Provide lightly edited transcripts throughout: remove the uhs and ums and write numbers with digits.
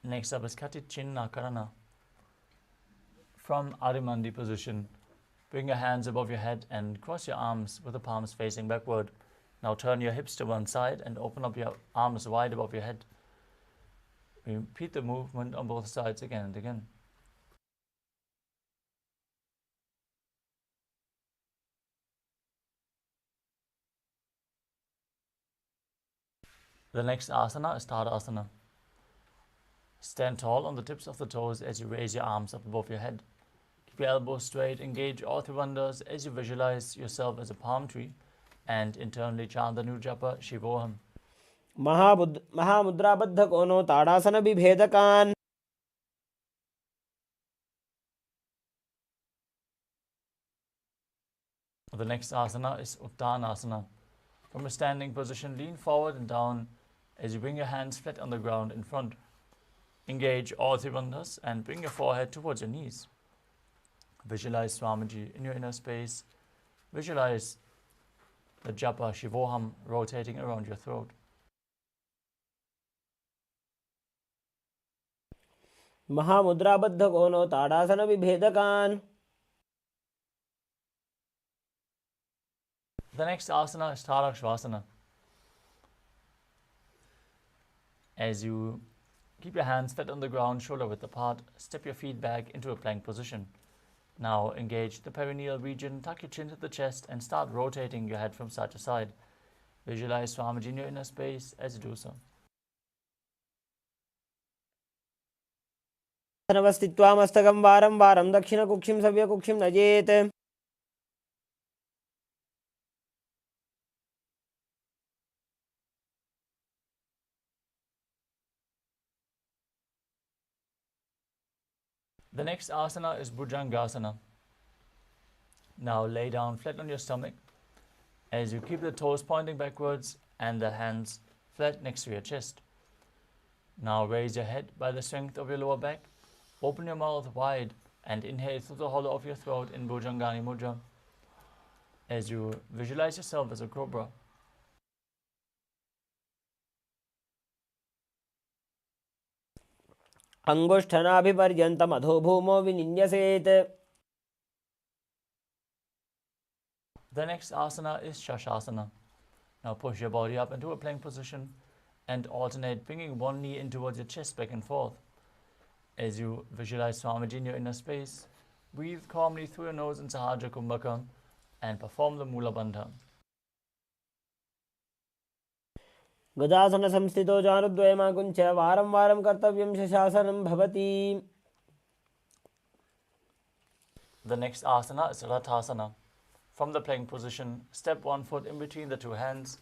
Next up is Kati Chinna Karana. From Adimandi position, bring your hands above your head and cross your arms with the palms facing backward. Now turn your hips to one side and open up your arms wide above your head. Repeat the movement on both sides again and again. The next asana is Tadasana. Stand tall on the tips of the toes as you raise your arms up above your head. Keep your elbows straight, engage all three bandhas as you visualize yourself as a palm tree and internally chant the new japa Shivoham. महामुद्राबद्ध कोनो ताड़ासन विभेदकान्. The next asana is Uttanasana. From a standing position, lean forward and down as you bring your hands flat on the ground in front. Engage all three bandhas and bring your forehead towards your knees. Visualize Swamiji in your inner space. Visualize the japa Shivoham rotating around your throat. महामुद्राबद्ध कोनो ताड़ासन विभेदकान्. The next asana is Tadakshvasana. As you keep your hands flat on the ground, shoulder width apart, step your feet back into a plank position. Now engage the perineal region, tuck your chin to the chest and start rotating your head from side to side. Visualize Swamiji in your inner space as you do so. अवस्थित्वा मस्तकं वारं वारं दक्षिणकुक्षिं सव्यकुक्षिं नजेत्. The next asana is Bhujangasana. Now lay down flat on your stomach as you keep the toes pointing backwards and the hands flat next to your chest. Now raise your head by the strength of your lower back. Open your mouth wide and inhale through the hollow of your throat in Bhujangani Mudra as you visualize yourself as a cobra. अंगुष्ठनाभिपर्यन्तम् अधोभूमौ विनिन्यसेत्. The next asana is Shashasana. Now push your body up into a plank position and alternate bringing one knee in towards your chest back and forth. As you visualize Swamiji in your inner space, breathe calmly through your nose in Sahaja Kumbhaka and perform the Mula Bandha. गजासन संस्थितो जानुद्वयमाकुञ्च वारं वारं कर्तव्यं शशासनं भवति. The next asana is Rathasana. From the plank position, step one foot in between the two hands,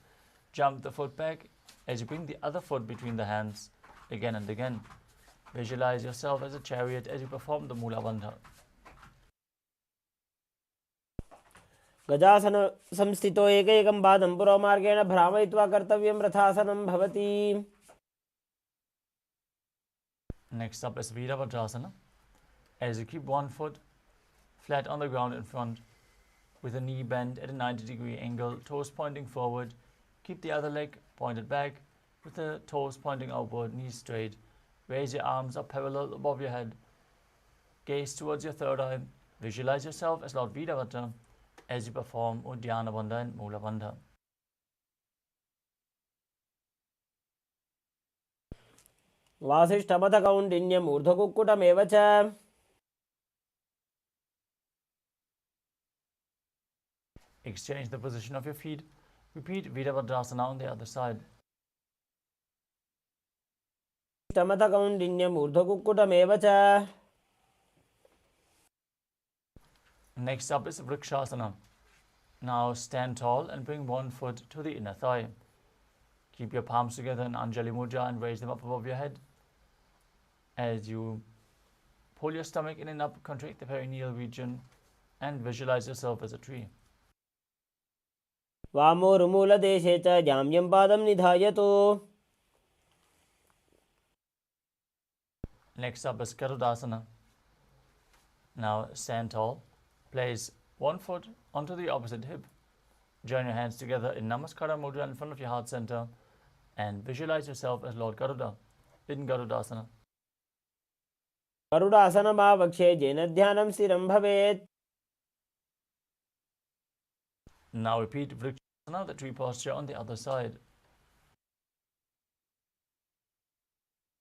jump the foot back as you bring the other foot between the hands again and again. Visualize yourself as a chariot as you perform the Mula Bandha. गजासन संस्थितो एकैकं पादं पुरोमार्गेण भ्रामयित्वा कर्तव्यं रथासनं भवति. Next up is Virabhadrasana. As you keep one foot flat on the ground in front, with a knee bent at a 90-degree angle, toes pointing forward, keep the other leg pointed back, with the toes pointing outward, knees straight. Raise your arms up parallel above your head. Gaze towards your third eye. Visualize yourself as Lord Virabhadra as you perform Uddiyana Bandha and Mula Bandha. वासिष्ठमथ कौण्डिन्यम् ऊर्ध्वकुक्कुटमेव च. Exchange the position of your feet. Repeat Virabhadrasana on the other side. वासिष्ठमथ कौण्डिन्यम् ऊर्ध्वकुक्कुटमेव च. Next up is Vrikshasana. Now stand tall and bring one foot to the inner thigh. Keep your palms together in Anjali Mudra and raise them up above your head. As you pull your stomach in and up, contract the perineal region and visualize yourself as a tree. वामोरुमूलदेशे च जाम्यं पादं निधायतु. Next up is Garudasana. Now stand tall. Place one foot onto the opposite hip. Join your hands together in Namaskara Mudra in front of your heart center and visualize yourself as Lord Garuda in Garudasana. गरुडासनमावक्षे येन ध्यानं स्थिरं भवेत्. Now repeat Vrikshasana, the tree posture on the other side.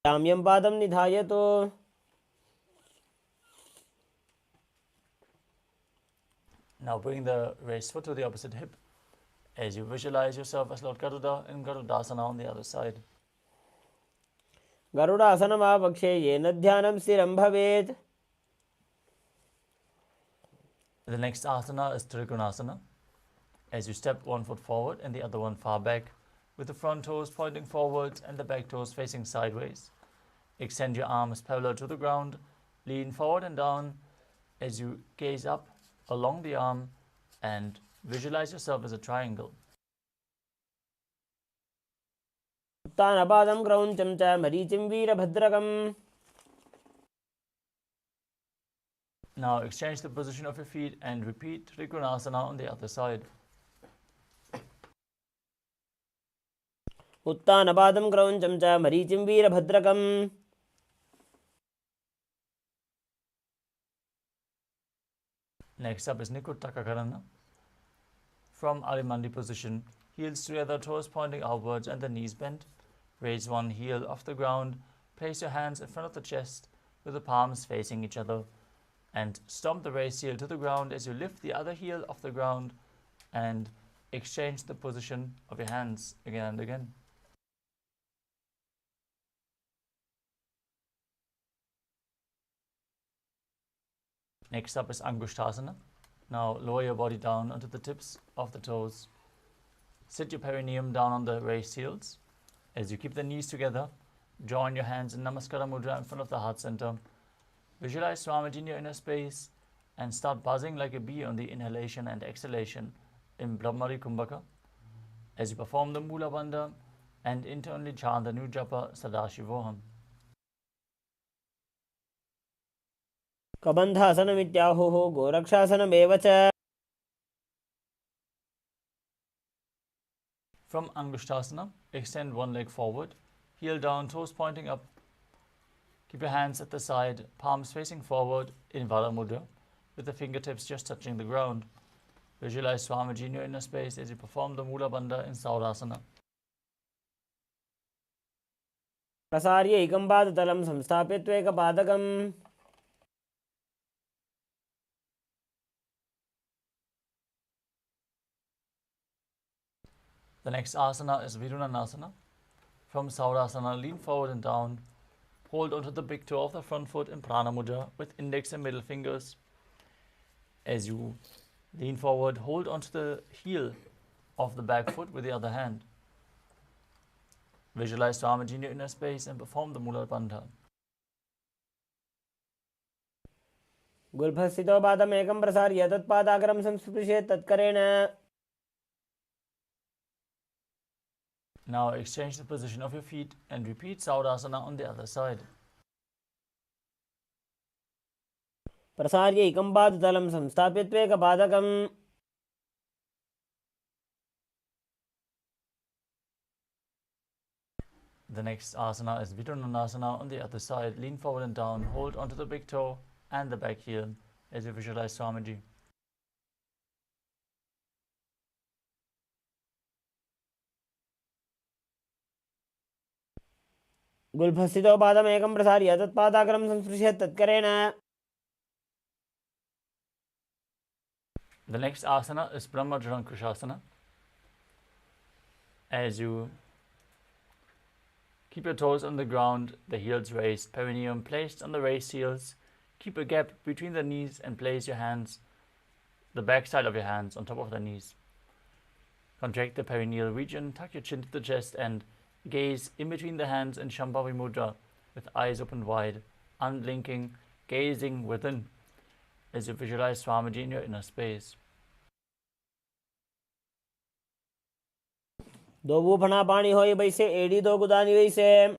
साम्यं पादं निधायतु. Now bring the raised foot to the opposite hip as you visualize yourself as Lord Garuda in Garudasana on the other side. गरुडासनमावक्षे येन ध्यानं स्थिरं भवेत्. The next asana is Trikonasana. As you step one foot forward and the other one far back, with the front toes pointing forwards and the back toes facing sideways. Extend your arms parallel to the ground, lean forward and down as you gaze up along the arm and visualize yourself as a triangle. उत्तानपादं क्रौञ्चं च मरीचिं वीरभद्रकम्. Now exchange the position of your feet and repeat Trikonasana on the other side. उत्तानपादं क्रौञ्चं च मरीचिं वीरभद्रकम्. Next up is Nikutakakarana. From Arimandi position, heels together, toes pointing outwards and the knees bent. Raise one heel off the ground, place your hands in front of the chest with the palms facing each other and stomp the raised heel to the ground as you lift the other heel off the ground and exchange the position of your hands again and again. Next up is Angushtasana. Now lower your body down onto the tips of the toes. Sit your perineum down on the raised heels. As you keep the knees together, join your hands in Namaskara Mudra in front of the heart center. Visualize Swamiji in your inner space and start buzzing like a bee on the inhalation and exhalation in Brahmari Kumbhaka. As you perform the Mula Bandha and internally chant the new japa Sadashivoham. कबन्धासनमित्याहुः गोरक्षासनमेव च. From Angushtasana, extend one leg forward, heel down, toes pointing up. Keep your hands at the side, palms facing forward in Vara Mudra, with the fingertips just touching the ground. Visualize Swamiji in your inner space as you perform the Mula Bandha in Saurasana. प्रसार्य एकं पादतलं संस्थाप्य त्वेकपादकम्. The next asana is Virunanasana. From Saurasana, lean forward and down. Hold onto the big toe of the front foot in Prana Mudra with index and middle fingers. As you lean forward, hold onto the heel of the back foot with the other hand. Visualize Swamiji in your inner space and perform the Mula Bandha. गुल्फस्थितो पादमेकं प्रसार्य तत्पादाग्रं संस्पृशेत् तत्करेण. Now exchange the position of your feet and repeat Saurasana on the other side. प्रसार्य एकं पादतलं संस्थाप्य त्वेकपादकम्. The next asana is Vidunanasana on the other side. Lean forward and down. Hold onto the big toe and the back heel as you visualize Swamiji. गुल्फस्थितो पादमेकं प्रसार्य तत्पादाग्रं संस्पृशेत् तत्करेण. The next asana is Brahmajalankushasana. As you keep your toes on the ground, the heels raised, perineum placed on the raised heels. Keep a gap between the knees and place your hands, the back side of your hands, on top of the knees. Contract the perineal region, tuck your chin to the chest and gaze in between the hands in Shambhavi Mudra with eyes opened wide, unblinking, gazing within as you visualize Swamiji in your inner space. दो बूफना पानी होई वैसे एड़ी दो गुदानी वैसे.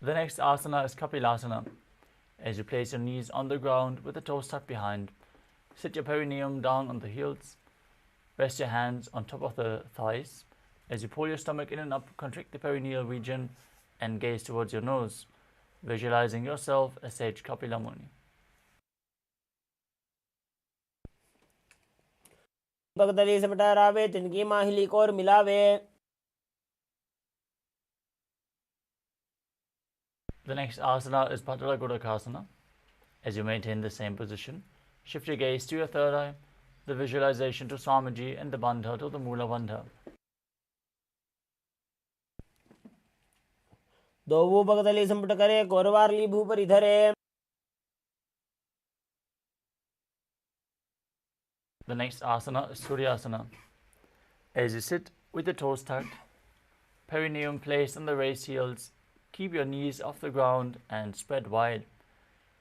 The next asana is Kapilasana. As you place your knees on the ground with the toes tucked behind, sit your perineum down on the heels. Rest your hands on top of the thighs. As you pull your stomach in and up, contract the perineal region and gaze towards your nose, visualizing yourself as sage Kapila Muni. पगतली से मटारावे तिनकी माहिली को और मिलावे. The next asana is Patala Godakasana. As you maintain the same position, shift your gaze to your third eye, the visualization to Swamiji and the Bandha to the Mula Bandha. दोवू पगतली संपट करे कोरवारली भूपर इधरे. The next asana is Suryasana. As you sit with the toes tucked, perineum placed on the raised heels, keep your knees off the ground and spread wide.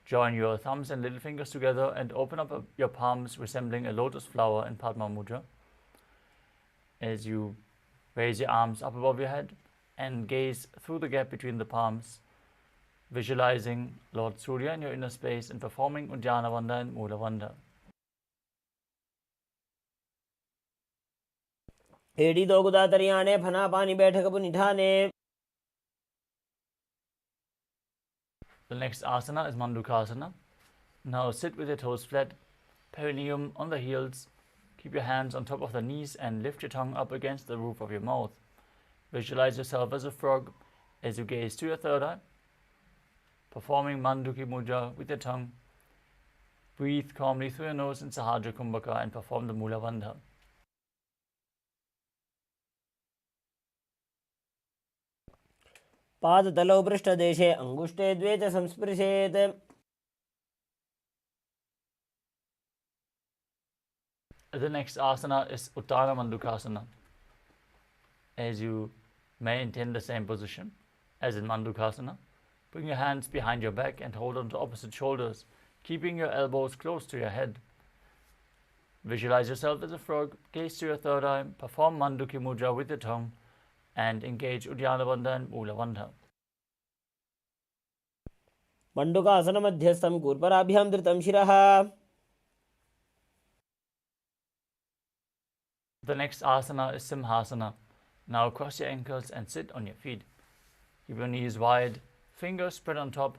Join your thumbs and little fingers together and open up your palms, resembling a lotus flower in Padma Mudra. As you raise your arms up above your head and gaze through the gap between the palms, visualizing Lord Surya in your inner space and performing Uddiyana Bandha and Mula Bandha. एडी दो गुदा तरियाने फना पानी बैठक पुनिठाने. The next asana is Mandukasana. Now sit with your toes flat, perineum on the heels. Keep your hands on top of the knees and lift your tongue up against the roof of your mouth. Visualize yourself as a frog as you gaze to your third eye, performing Manduki Mudra with your tongue. Breathe calmly through your nose in Sahadra Kumbhaka and perform the Mula Bandha. पादतलौ पृष्ठदेशे अंगुष्टे द्वे च संस्पृशेत्. The next asana is Uttara Mandukasana. As you maintain the same position as in Mandukasana, bring your hands behind your back and hold on to opposite shoulders, keeping your elbows close to your head. Visualize yourself as a frog, gaze to your third eye, perform Manduki Mudra with your tongue, and engage Uddiyana Bandha and Mula Bandha. मंडुकासन मध्यस्थं कूर्पराभ्यां धृतं शिरः. The next asana is Simhasana. Now cross your ankles and sit on your feet. Keep your knees wide, fingers spread on top.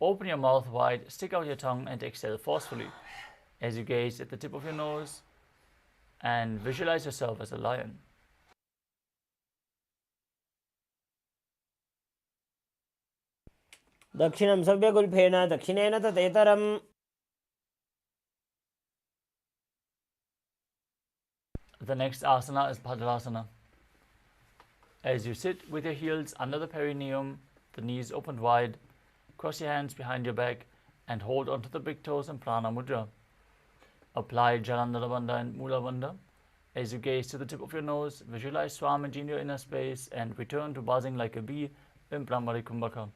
Open your mouth wide, stick out your tongue and exhale forcefully as you gaze at the tip of your nose and visualize yourself as a lion. दक्षिणं सव्यगुल्फेन दक्षिणेन ततेतरम्. The next asana is Bhadrasana. As you sit with your heels under the perineum, the knees opened wide, cross your hands behind your back and hold onto the big toes in Prana Mudra. Apply Jalandhara Bandha and Mula Bandha. As you gaze to the tip of your nose, visualize Swamiji in your inner space and return to buzzing like a bee in Brahmari Kumbhaka.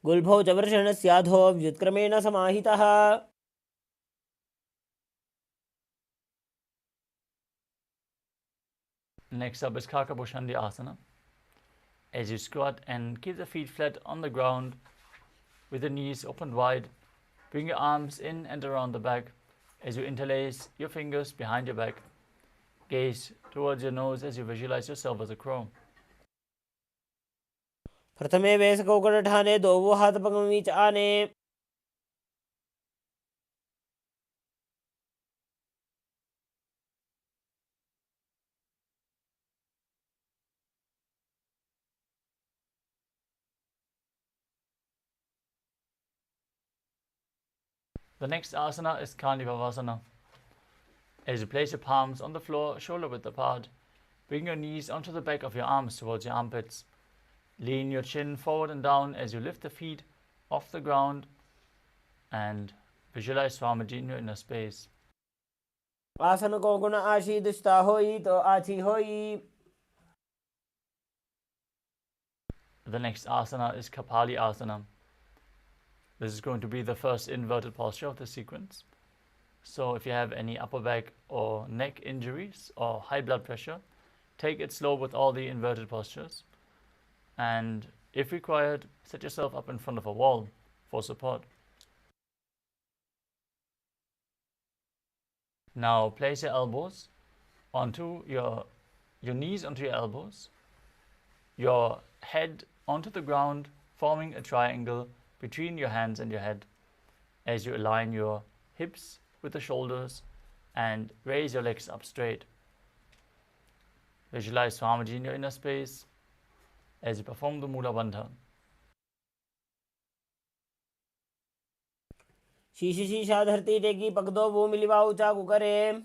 गुल्भौ च वृषणस्याधो व्युत्क्रमेण समाहितः. Next up is Kakabhushandi Asana. As you squat and keep the feet flat on the ground with the knees opened wide, bring your arms in and around the back as you interlace your fingers behind your back. Gaze towards your nose as you visualize yourself as a crow. प्रथमे वेसकोकठाने दोवो हाथ पगमीच आने. The next asana is Karnivavasana. As you place your palms on the floor, shoulder width apart, bring your knees onto the back of your arms towards your armpits. Lean your chin forward and down as you lift the feet off the ground and visualize Swamiji in your inner space. आसन को गुण आशी दुष्टा होई तो आची होई. The next asana is Kapali Asana. This is going to be the first inverted posture of the sequence. So if you have any upper back or neck injuries or high blood pressure, take it slow with all the inverted postures. And if required, set yourself up in front of a wall for support. Now place your elbows onto your your knees onto your elbows, your head onto the ground, forming a triangle between your hands and your head as you align your hips with the shoulders and raise your legs up straight. Visualize Swamiji in your inner space as you perform the Mula Bandha. शीश शीशा धरती टेकी पकदो भूमि लिवाऊ चाकू करे.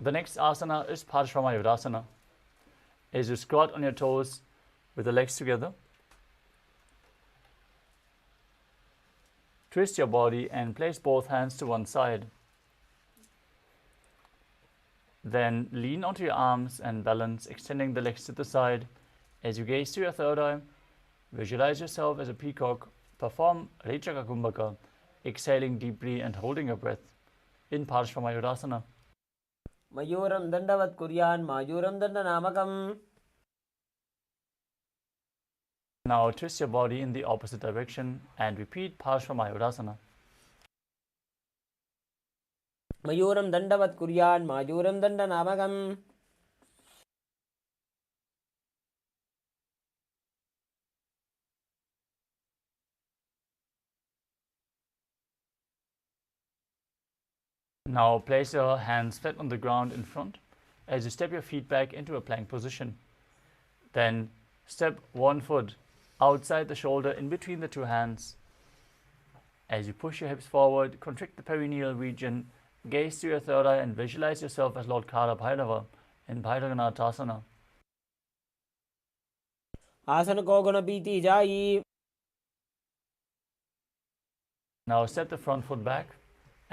The next asana is Paramashivoham. As you squat on your toes with the legs together, twist your body and place both hands to one side. Then lean onto your arms and balance, extending the legs to the side. As you gaze to your third eye, visualize yourself as a peacock. Perform Rechaka Kumbhaka, exhaling deeply and holding your breath in Paramashivoham. मयूरं दंडवत् कुर्यान् मायूरं दंडनामकम्. Now twist your body in the opposite direction and repeat Paramashivoham. मयूरं दंडवत् कुर्यान् मायूरं दंडनामकम्. Now place your hands flat on the ground in front as you step your feet back into a plank position. Then step one foot outside the shoulder in between the two hands. As you push your hips forward, contract the perineal region, gaze to your third eye and visualize yourself as Lord Kala Bhairava in Bhairaganathasana. आसन को गुण बीती जाई. Now step the front foot back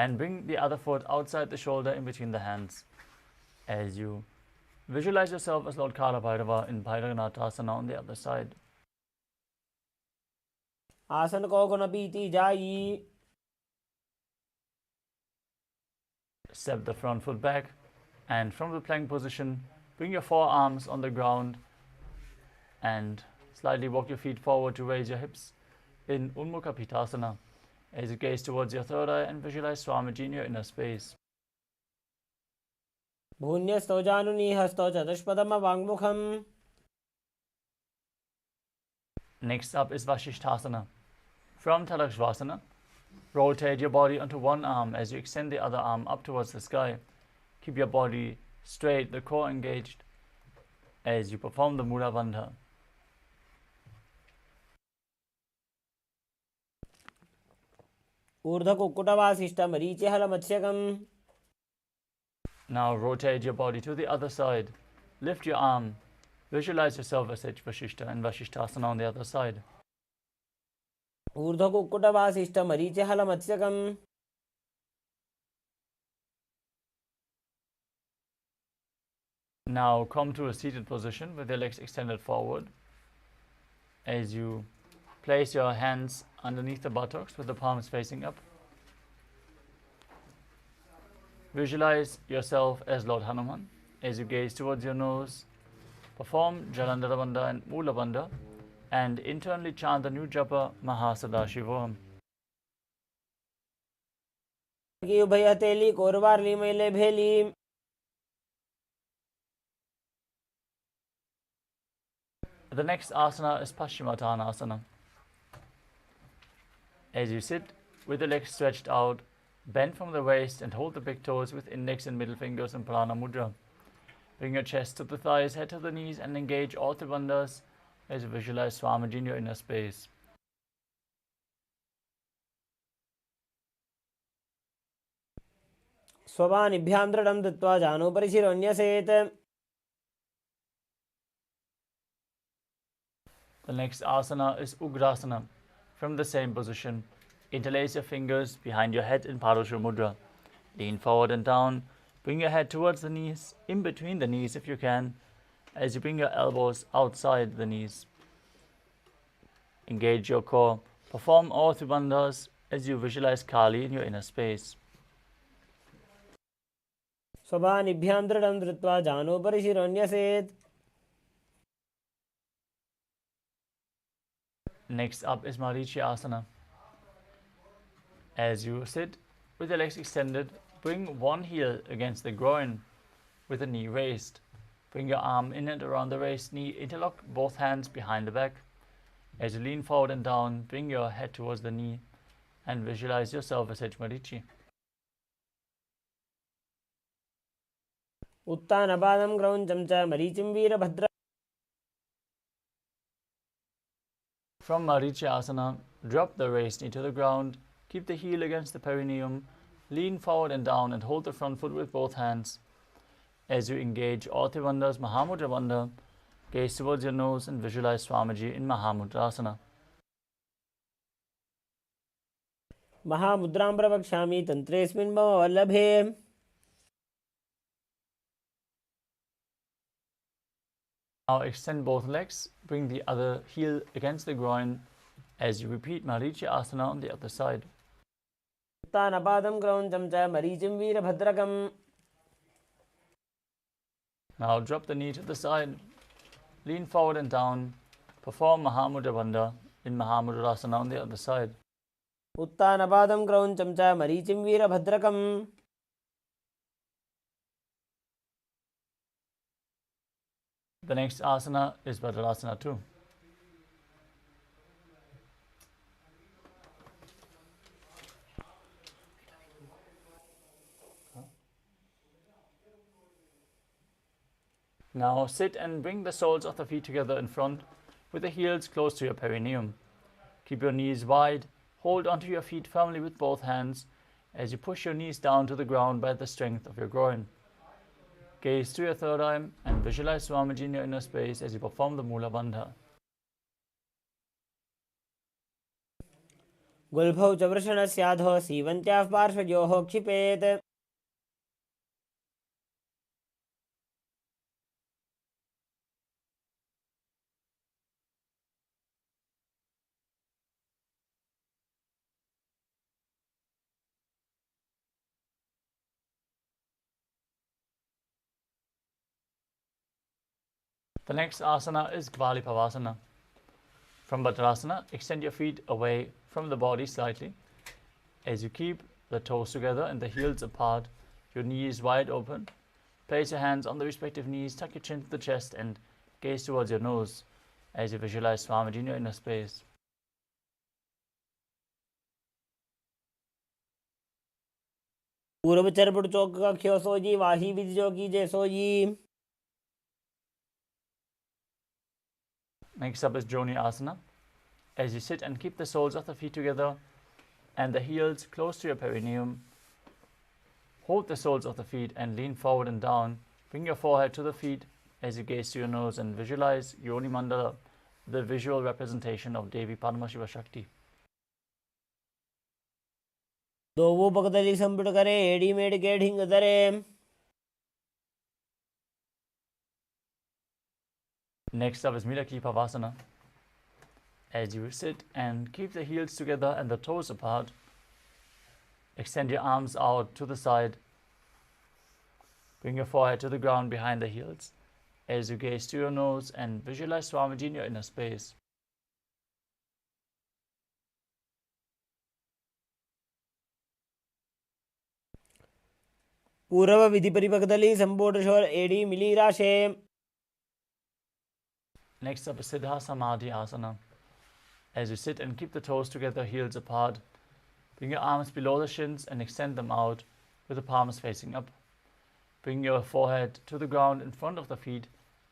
and bring the other foot outside the shoulder in between the hands. As you visualize yourself as Lord Kala Bhairava in Bhairaganathasana on the other side. आसन को गुण बीती जाई. Step the front foot back and from the plank position, bring your forearms on the ground and slightly walk your feet forward to raise your hips in Unmukha Pitasana as you gaze towards your third eye and visualize Swamiji in your inner space. भून्यस्तो जानुनी हस्तो चतुष्पदम वाङ्मुखम्. Next up is Vashishthasana. From Talakshvasana, rotate your body onto one arm as you extend the other arm up towards the sky. Keep your body straight, the core engaged as you perform the Mula Bandha. ऊर्ध्व कुक्कुटवासिष्ठ मरीचिहल मत्स्यकम्. Now rotate your body to the other side. Lift your arm. Visualize yourself as H Vashishta and Vashishthasana on the other side. ऊर्ध्व कुक्कुटवासिष्ठ मरीचिहल मत्स्यकम्. Now come to a seated position with your legs extended forward as you place your hands underneath the buttocks with the palms facing up. Visualize yourself as Lord Hanuman as you gaze towards your nose. Perform Jalandhara Bandha and Mula Bandha and internally chant the new japa Paramashivoham. की उभय हथेली कोरवारली मैले भेली. The next asana is Paschimottanasana. As you sit with the legs stretched out, Bend from the waist and hold the big toes with index and middle fingers in Prana Mudra. Bring your chest to the thighs, head to the knees, and engage all the bandhas as you visualize Swamiji in your inner space. स्वबानिभ्यां दृढं दत्वा जानोपरि शिरोन्यसेत्. The next asana is Ugrasana. From the same position, interlace your fingers behind your head in Parashur Mudra. Lean forward and down. Bring your head towards the knees, in between the knees if you can, as you bring your elbows outside the knees. Engage your core. Perform all three bandhas as you visualize Kali in your inner space. स्वबानिभ्यां दृढं धृत्वा जानोपरि शिरोन्यसेत्. Next up is Marichi Asana. As you sit with your legs extended, bring one heel against the groin with the knee raised. Bring your arm in and around the raised knee. Interlock both hands behind the back. As you lean forward and down, bring your head towards the knee and visualize yourself as Marichi. उत्तानपादं क्रौञ्चं च मरीचिं Virbhadra. From Marichi Asana, drop the raised knee to the ground. Keep the heel against the perineum. Lean forward and down and hold the front foot with both hands. As you engage all three bandhas, Mahamudra Bandha, gaze towards your nose and visualize Swamiji in Mahamudrasana. महामुद्रां प्रवक्ष्यामि तन्त्रेऽस्मिन् मम वल्लभे. Now extend both legs, bring the other heel against the groin as you repeat Marichi Asana on the other side. उत्तानपादं क्रौञ्चं च मरीचिं वीरभद्रकम्. Now drop the knee to the side, lean forward and down, perform Mahamudra Bandha in Mahamudrasana on the other side. उत्तानपादं क्रौञ्चं च मरीचिं वीरभद्रकम्. The next asana is Vajrasana 2. Now sit and bring the soles of the feet together in front with the heels close to your perineum. Keep your knees wide. Hold onto your feet firmly with both hands as you push your knees down to the ground by the strength of your groin. Gaze to your third eye and visualize Swamiji in your inner space as you perform the Mula Bandha. गुल्भौ च वृषणस्याधो सीवन्त्याः पार्श्वयोः क्षिपेत्. The next asana is Gvali Pavasana. From Vajrasana, extend your feet away from the body slightly. As you keep the toes together and the heels apart, your knees wide open. Place your hands on the respective knees, tuck your chin to the chest and gaze towards your nose as you visualize Swamiji in your inner space. पूर्व चरपुट चौक का ख्यो सोजी वाही विधि जो कीजे sooji. Next up is Joni Asana. As you sit and keep the soles of the feet together and the heels close to your perineum, hold the soles of the feet and lean forward and down. Bring your forehead to the feet as you gaze to your nose and visualize Yoni Mandala, the visual representation of Devi Paramashiva Shakti. दो वो पकदली संपुट करे AD made के ढिंग दरे. Next up is Milaki Pavasana. As you sit and keep the heels together and the toes apart, extend your arms out to the side. Bring your forehead to the ground behind the heels as you gaze to your nose and visualize Swamiji in your inner space. पूर्व विधि परिपकदली संपुट शोर एडी मिली राशे. Next up is Siddha Samadhi Asana. As you sit and keep the toes together, heels apart, Bring your arms below the shins and extend them out with the palms facing up. Bring your forehead to the ground in front of the feet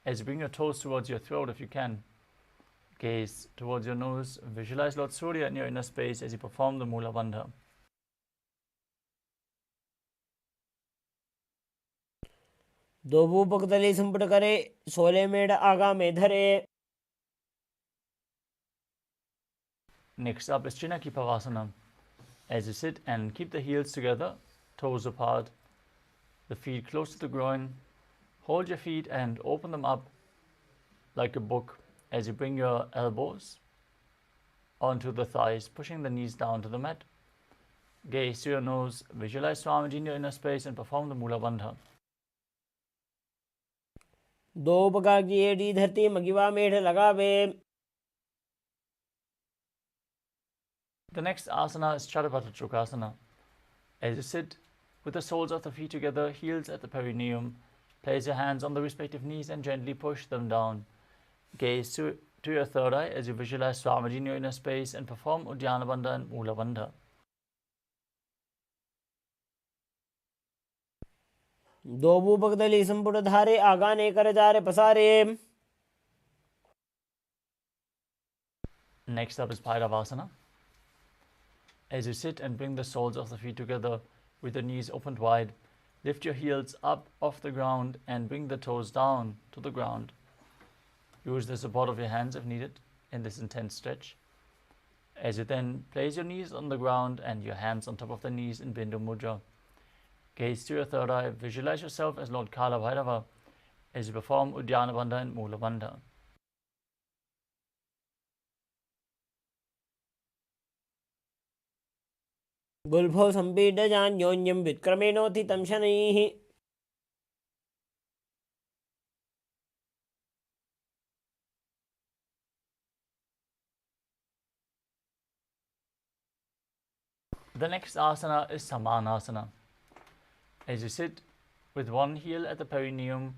as you bring your toes towards your throat if you can. Gaze towards your nose. Visualize Lord Surya in your inner space as you perform the Mula Bandha. दो भूपकतली संपुट करे 16 मेढ़ आगा में धरे. Next up is Chinaki Pavasana. As you sit and keep the heels together, toes apart, the feet close to the groin, hold your feet and open them up like a book as you bring your elbows onto the thighs, pushing the knees down to the mat. Gaze to your nose, visualize Swamiji in your inner space and perform the Mula Bandha. दो उपका की एड़ी धरती मगिवा मेढ़ लगावे. The next asana is Chaturbata Chukasana. As you sit with the soles of the feet together, heels at the perineum, place your hands on the respective knees and gently push them down. Gaze to your third eye as you visualize Swamiji in your inner space and perform Uddiyana Bandha and Mula Bandha. दो भूपकतली संपुट धारे आगाने कर जा रे पसारे. Next up is Bhairavasana. As you sit and bring the soles of the feet together with the knees opened wide, lift your heels up off the ground and bring the toes down to the ground. Use the support of your hands if needed in this intense stretch. As you then place your knees on the ground and your hands on top of the knees in Bindu Mudra. Gaze to your third eye, visualize yourself as Lord Kala Bhairava as you perform Uddiyana Bandha and Mula Bandha. गुल्फो संपीडजान्योन्यं व्युत्क्रमेणोऽति तं शनैः. The next asana is Samanasana. As you sit with one heel at the perineum,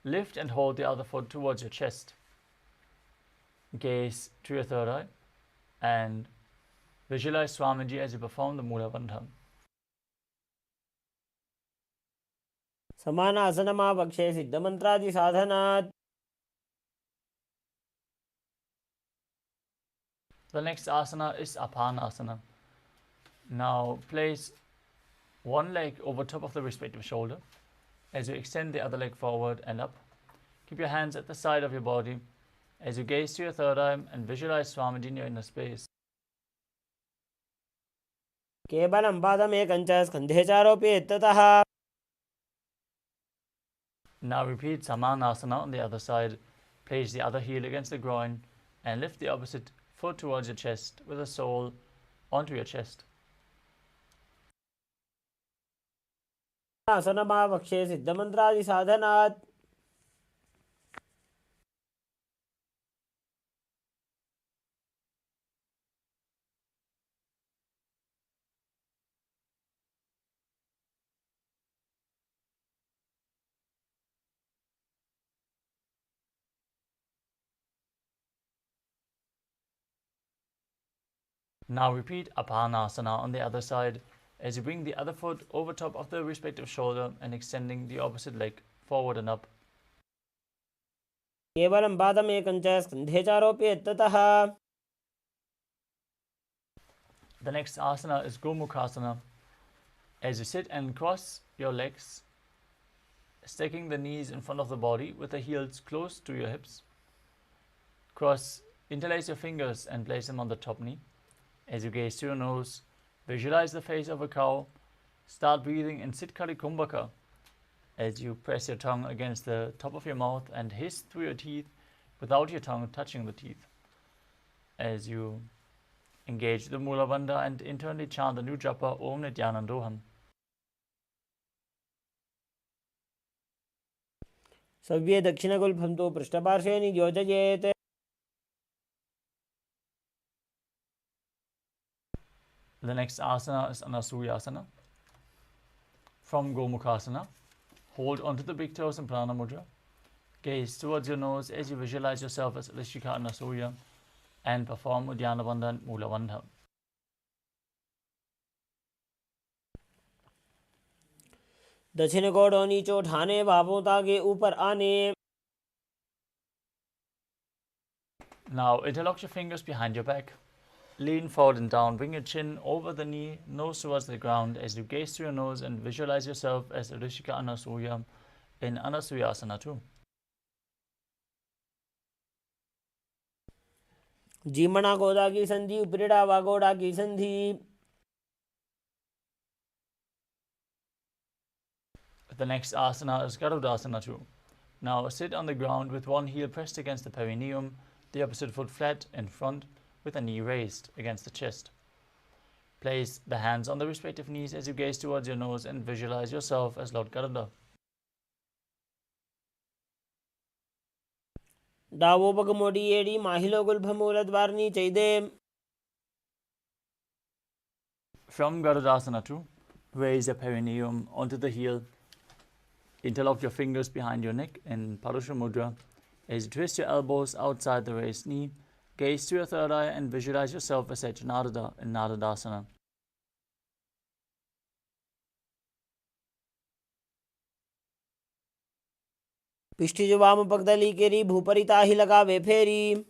lift and hold the other foot towards your chest. Gaze to your third eye and visualize Swamiji as you perform the Mula Bandha. समानासनमावक्षे सिद्धमन्त्रादि साधनात्. The next asana is Apanasana. Now place one leg over top of the respective shoulder as you extend the other leg forward and up. Keep your hands at the side of your body as you gaze to your third eye and visualize Swamiji in your inner space. केवलं पादमेकं च स्कन्धे चारोप्येत्ततः. Now repeat Samanasana on the other side. Place the other heel against the groin and lift the opposite foot towards your chest with the sole onto your chest. आसनमावक्षे सिद्धमन्त्रादि साधनात्. Now repeat Apanasana on the other side as you bring the other foot over top of the respective shoulder and extending the opposite leg forward and up. केवलं पादमेकं च स्कन्धे चारोप्येत्ततः. The next asana is Gomukhasana. As you sit and cross your legs, stacking the knees in front of the body with the heels close to your hips. Interlace your fingers and place them on the top knee. As you gaze to your nose, visualize the face of a cow. Start breathing in Sitkari Kumbhaka as you press your tongue against the top of your mouth and hiss through your teeth without your tongue touching the teeth. As you engage the Mula Bandha and internally chant the new japa Om Nithyanandoham. सव्ये दक्षिणगुल्फं तु पृष्ठपार्श्वे नियोजयेत्. The next asana is Anasuyasana. From Gomukhasana, hold onto the big toes in Prana Mudra. Gaze towards your nose as you visualize yourself as Rishika Anasuya and perform Uddiyana Bandha and Mula Bandha. दक्षिण को नीचे उठाने, बाहों ताकि ऊपर आने. Now interlock your fingers behind your back. Lean forward and down. Bring your chin over the knee, nose towards the ground as you gaze through your nose and visualize yourself as Rishika Anasuya in Anasuyasana 2. जीमणा गोदा की संधि, उपरिड़ा वागोड़ा की संधि. The next asana is Garudasana 2. Now sit on the ground with one heel pressed against the perineum, the opposite foot flat in front with a knee raised against the chest. Place the hands on the respective knees as you gaze towards your nose and visualize yourself as Lord Garuda. Davos पग मोडी AD, माहिलो गुल्भमूलद्वारनी चैदे. From Garudasana 2, raise your perineum onto the heel. Interlock your fingers behind your neck in Parusha Mudra as you twist your elbows outside the raised knee. Gaze to your third eye and visualize yourself as Narada in Naradasana. पिष्टि जो वाम पगदली केरी, भूपरिता ही लगावे फेरी.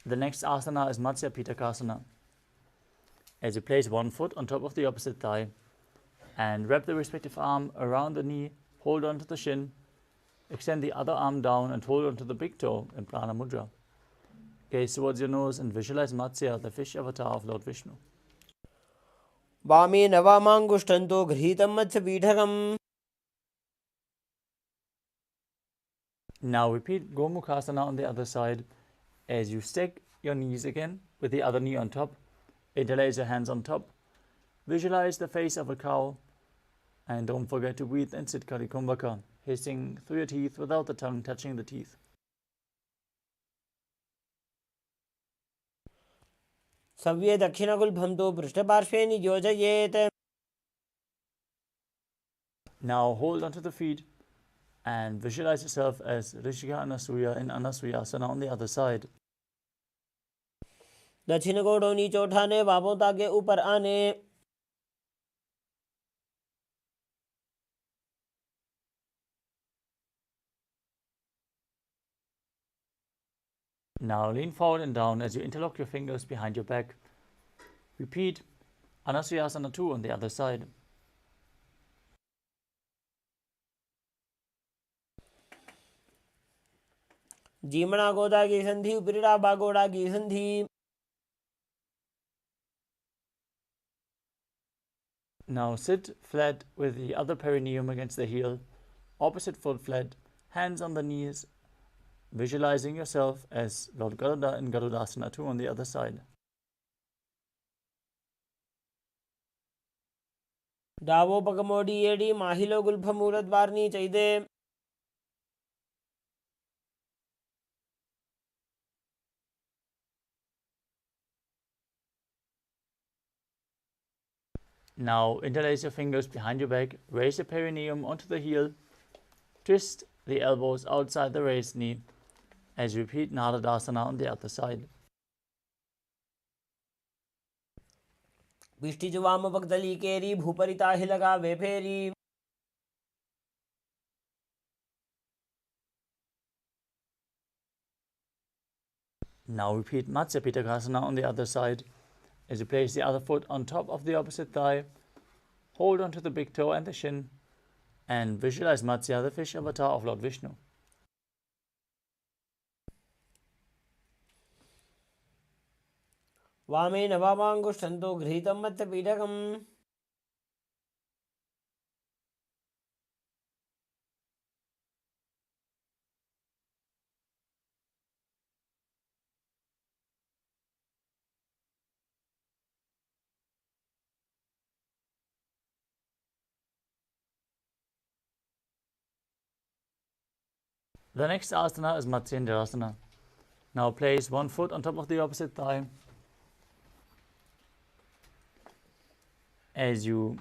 The next asana is Matsya Pitakasana. As you place one foot on top of the opposite thigh and wrap the respective arm around the knee, hold on to the shin, extend the other arm down and hold on to the big toe in Prana Mudra. Gaze towards your nose and visualize Matsya, the fish avatar of Lord Vishnu. वामे नवामांगुष्ठन्तो गृहीतं मत्स्यपीठकम्. Now repeat Gomukhasana on the other side as you stack your knees again with the other knee on top. Interlace your hands on top. Visualize the face of a cow and don't forget to breathe in Sitkari Kumbhaka, hissing through your teeth without the tongue touching the teeth. सव्ये दक्षिणगुल्भन्तो पृष्ठपार्श्वे नियोजयेत्. Now hold onto the feet and visualize yourself as Rishika Anasuya in Anasuyasana on the other side. दक्षिण को नीचे उठाने, बाहों ताकि ऊपर आने. Now lean forward and down as you interlock your fingers behind your back. Repeat Anasuyasana 2 on the other side. जीमणा गोदा की संधि, उपरिड़ा बागोड़ा की संधि. Now sit flat with the other perineum against the heel, opposite foot flat, hands on the knees, visualizing yourself as Lord Garuda in Garudasana 2 on the other side. Davos पग मोडी AD, माहिलो गुल्भमूलद्वारनी चैदे. Now interlace your fingers behind your back, raise your perineum onto the heel, twist the elbows outside the raised knee as you repeat Naradasana on the other side. पिष्टि जो वाम पगदली केरी, भूपरिता ही लगावे फेरी. Now repeat Matsya Pitakasana on the other side as you place the other foot on top of the opposite thigh, hold onto the big toe and the shin, and visualize Matsya, the fish avatar of Lord Vishnu. वामे नवामांगुष्ठन्तो गृहीतं मत्स्यपीठकम्. The next asana is Matsyendrasana. Now place one foot on top of the opposite thigh as you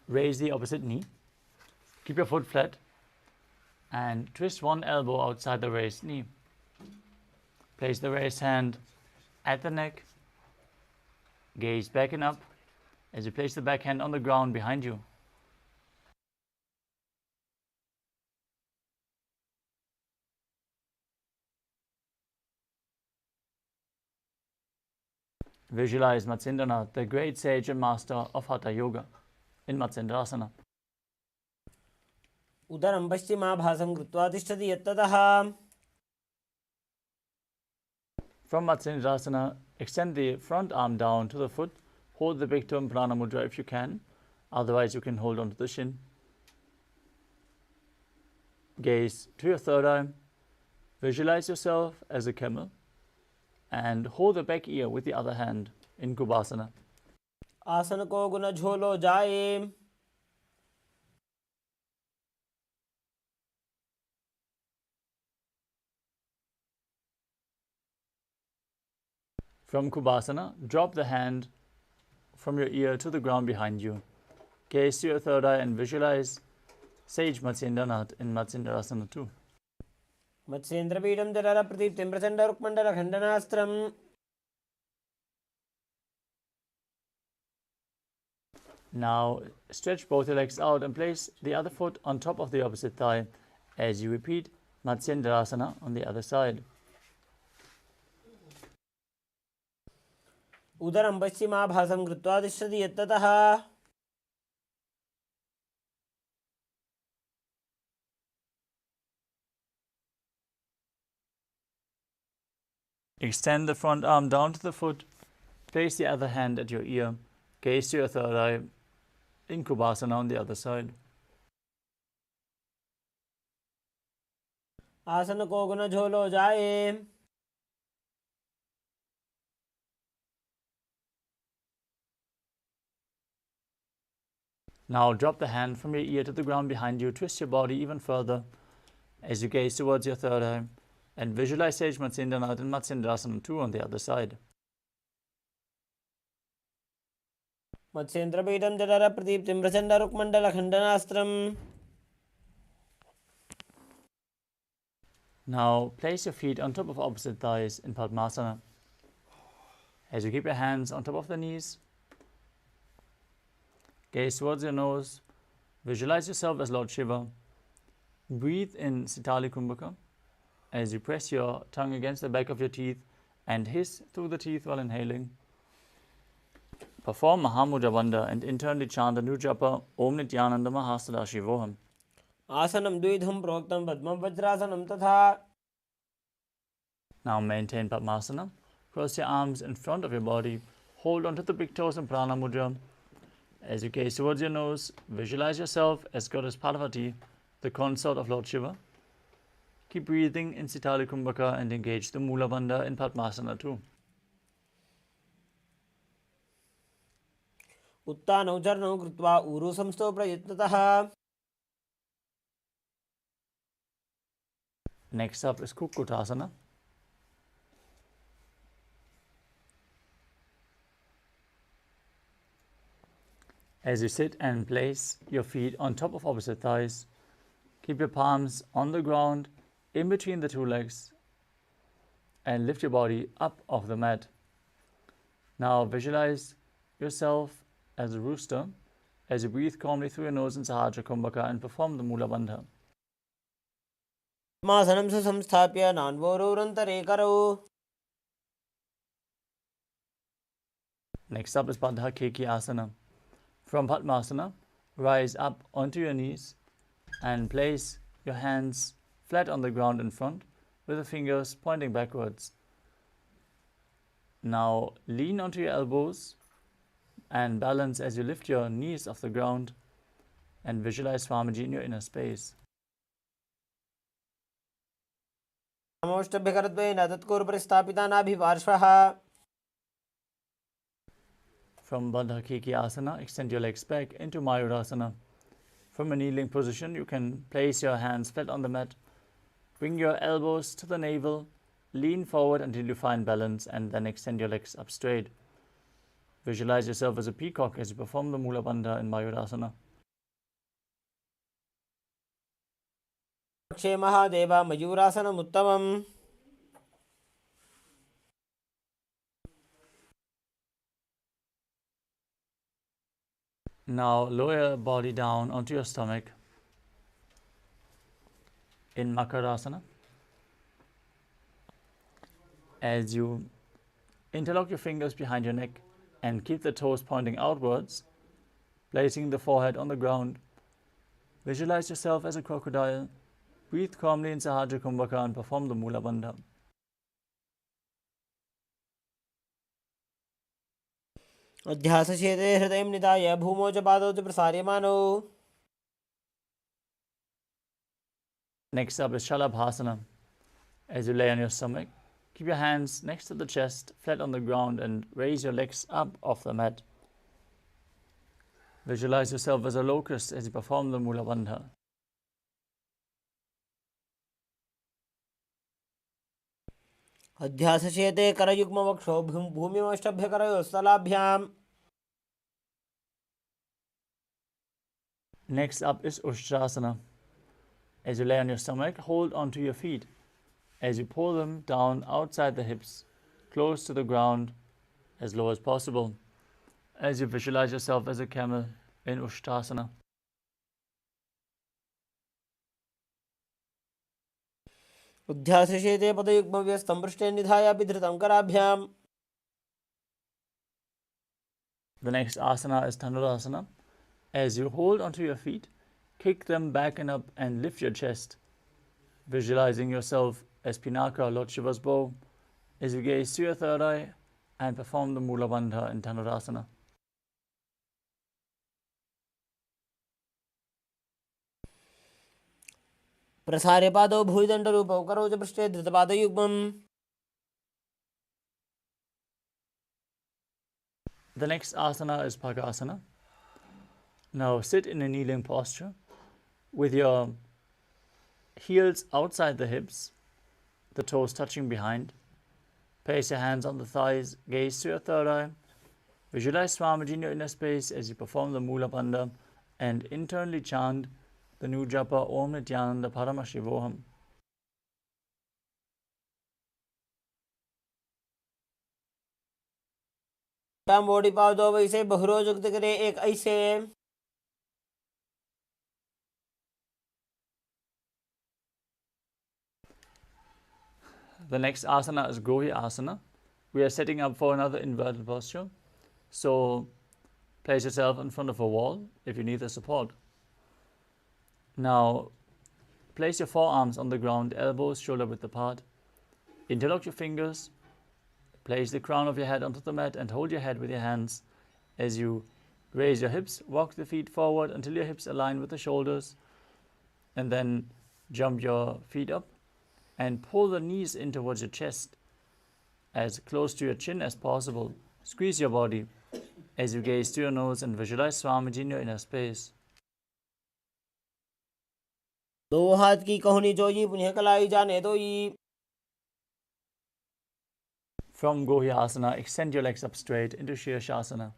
raise the opposite knee. Keep your foot flat and twist one elbow outside the raised knee. Place the raised hand at the neck, gaze back and up, as you place the back hand on the ground behind you. Visualize Matsendranath, the great sage and master of Hatha Yoga, in Matsendrasana. उदरं पश्चिमाभासं कृत्वा तिष्ठति यत्ततः. From Matsendrasana, extend the front arm down to the foot. Hold the big toe in Prana Mudra if you can. Otherwise, you can hold onto the shin. Gaze to your third eye. Visualize yourself as a camel. And hold the back ear with the other hand in Kubhasana. आसन को गुण झोलो जाए. From Kubhasana, drop the hand from your ear to the ground behind you. Gaze to your third eye and visualize Sage Matsendranath in Matsendrasana 2. मत्स्येन्द्रपीठं जलर प्रदीप्तिं प्रचण्डरुक्मण्डलखण्डनास्त्रम्. Now stretch both your legs out and place the other foot on top of the opposite thigh as you repeat Matsyendrasana on the other side. उदरं पश्चिमाभासं कृत्वा तिष्ठति यत्ततः. Extend the front arm down to the foot. Place the other hand at your ear. Gaze to your third eye in Kubhasana on the other side. आसन को गुण झोलो जाए. Now drop the hand from your ear to the ground behind you. Twist your body even further as you gaze towards your third eye and visualize Sage Matsendranath and Matsendrasana 2 on the other side. मत्स्येन्द्रपीठं जलर प्रदीप्तिं प्रचण्डरुक्मण्डलखण्डनास्त्रम्. Now place your feet on top of opposite thighs in Padmasana. As you keep your hands on top of the knees, gaze towards your nose, visualize yourself as Lord Shiva. Breathe in Sitali Kumbhaka as you press your tongue against the back of your teeth and hiss through the teeth while inhaling. Perform Mahamudra Bandha and internally chant the new japa Om Nithyananda Paramashivoham. आसनं द्विधं प्रोक्तं पद्मं वज्रासनं तथा. Now maintain Padmasana. Cross your arms in front of your body. Hold onto the big toes in Prana Mudra. As you gaze towards your nose, visualize yourself as Goddess Parvati, the consort of Lord Shiva. Keep breathing in Sitali Kumbhaka and engage the Mula Bandha in Padmasana 2. उत्तानौ चरणौ कृत्वा ऊरु संस्थौ प्रयत्नतः. Next up is Kukutasana. As you sit and place your feet on top of opposite thighs, keep your palms on the ground in between the two legs and lift your body up off the mat. Now visualize yourself as a rooster as you breathe calmly through your nose in Sahasrara Kumbhaka and perform the Mula Bandha. पद्मासनं सुसंस्थाप्य नान्वोरुरन्तरे करौ. Next up is Baddha Keki Asana. From Padmasana, rise up onto your knees and place your hands flat on the ground in front with the fingers pointing backwards. Now lean onto your elbows and balance as you lift your knees off the ground and visualize Swamiji in your inner space. नमोष्टभ्यकरद्वयेन तत्कुरुपरिस्थापिता नाभिपार्श्वः. From Baddha Keki Asana, extend your legs back into Mayurasana. From a kneeling position, you can place your hands flat on the mat. Bring your elbows to the navel, lean forward until you find balance, and then extend your legs up straight. Visualize yourself as a peacock as you perform the Mula Bandha in Mayurasana. क्षे Mahadev मयूरासनमुत्तमम्. Now lower your body down onto your stomach in Makarasana. As you interlock your fingers behind your neck and keep the toes pointing outwards, placing the forehead on the ground. Visualize yourself as a crocodile. Breathe calmly in Sahaja Kumbhaka and perform the Mula Bandha. अध्यासचेते हृदयं निधाय भूमौ च पादौ च प्रसार्यमानौ. Next up is Shalabhasana. As you lay on your stomach, keep your hands next to the chest, flat on the ground, and raise your legs up off the mat. Visualize yourself as a locust as you perform the Mula Bandha. अध्यासचेते करयुग्मवक्षौ भूमिमष्टभ्यकरयोस्तलाभ्याम्. Next up is Ushtrasana. As you lay on your stomach, hold onto your feet. As you pull them down outside the hips, close to the ground, as low as possible. As you visualize yourself as a camel in Ushtrasana. उद्ध्यासचेते पदयुग्मव्यस्तं पृष्ठे निधाय विधृतं कराभ्याम्. The next asana is Dhanurasana. As you hold onto your feet, kick them back and up and lift your chest, visualizing yourself as Pinaka, Lord Shiva's bow, as you gaze to your third eye and perform the Mula Bandha in Dhanurasana. प्रसार्य पादौ भूयदण्डरूपौ करौ च पृष्ठे धृतपादयुग्मम्. The next asana is Bhagasana. Now sit in a kneeling posture with your heels outside the hips, the toes touching behind. Place your hands on the thighs, gaze to your third eye. Visualize Swamiji in your inner space as you perform the Mula Bandha and internally chant the new japa Om Nithyananda Paramashivoham. मोड़ी पाव दो वैसे बहुरोज युक्त करे एक ऐसे. The next asana is Gohi Asana. We are setting up for another inverted posture. So place yourself in front of a wall if you need the support. Now place your forearms on the ground, elbows shoulder width apart. Interlock your fingers. Place the crown of your head onto the mat and hold your head with your hands. As you raise your hips, walk the feet forward until your hips align with the shoulders. And then jump your feet up and pull the knees in towards your chest, as close to your chin as possible. Squeeze your body as you gaze to your nose and visualize Swamiji in your inner space. दो हाथ की कहुनी जोई पुण्य कलाई जाने दोई. From Gohi Asana, extend your legs up straight into Shirshasana.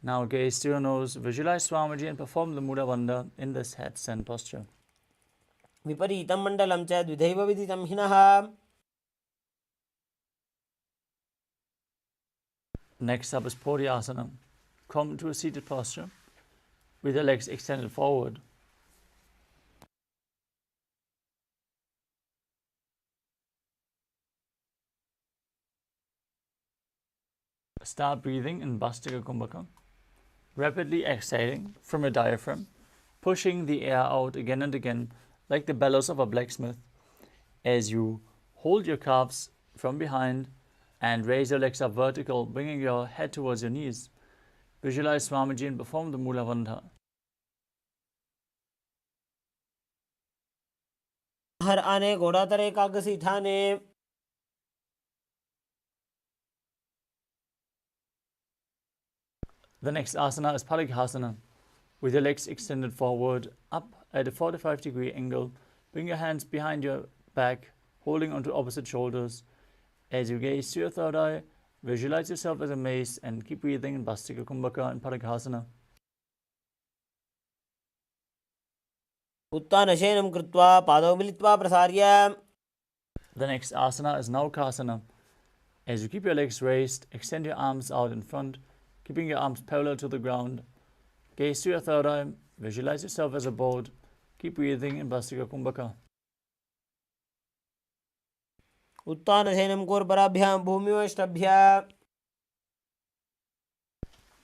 Now gaze to your nose, visualize Swamiji and perform the Mula Bandha in this headstand posture. विपरीतं मण्डलं च द्विधैव विदितं हिनः. Next up is Poriasana. Come to a seated posture with your legs extended forward. Start breathing in Bhastika Kumbhaka, rapidly exhaling from your diaphragm, pushing the air out again and again like the bellows of a blacksmith. As you hold your calves from behind and raise your legs up vertical, bringing your head towards your knees. Visualize Swamiji and perform the Mula Bandha. हर आने घोड़ा तरे कागसी ठाने. The next asana is Parighasana. With your legs extended forward, up at a 45-degree angle, bring your hands behind your back, holding onto opposite shoulders. As you gaze to your third eye, visualize yourself as a mace and keep breathing in Bhastika Kumbhaka and Parighasana. उत्तानशयनं कृत्वा पादौ मिलित्वा प्रसार्य. The next asana is Naukasana. As you keep your legs raised, extend your arms out in front, keeping your arms parallel to the ground. Gaze to your third eye, visualize yourself as a boat. Keep breathing in Bhastrika Kumbhaka. उत्तानशयनं कूर्पराभ्यां भूमिवष्टभ्य.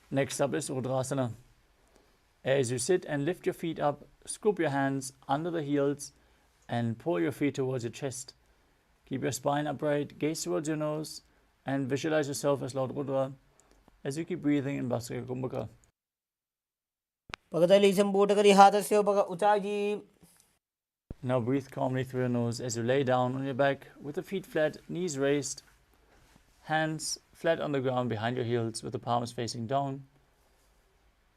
Next up is Rudrasana. As you sit and lift your feet up, scoop your hands under the heels and pull your feet towards your chest. Keep your spine upright, gaze towards your nose, and visualize yourself as Lord Rudra as you keep breathing in Bhastrika Kumbhaka. पगतली संपूटकरी हाथस्य उचाजी. Now breathe calmly through your nose as you lay down on your back with the feet flat, knees raised, hands flat on the ground behind your heels with the palms facing down.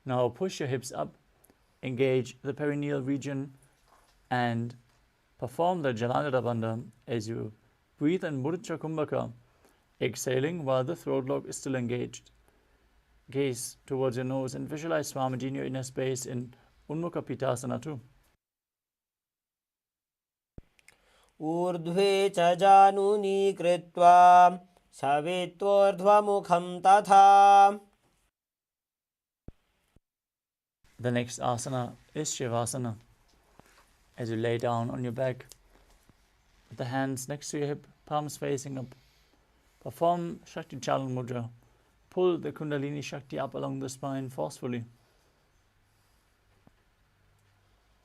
Now push your hips up, engage the perineal region, and perform the Jalandhara Bandha as you breathe in Mudra Kumbhaka, exhaling while the throat lock is still engaged. Gaze towards your nose and visualize Swamiji in your inner space in Unmukha Pitasana too. ऊर्ध्वे च जानुनी कृत्वा शवेत्वोर्ध्वमुखं तथा. The next asana is Shivasana. As you lay down on your back, with the hands next to your hip, palms facing up, perform Shakti Chalan Mudra. Pull the Kundalini Shakti up along the spine forcefully.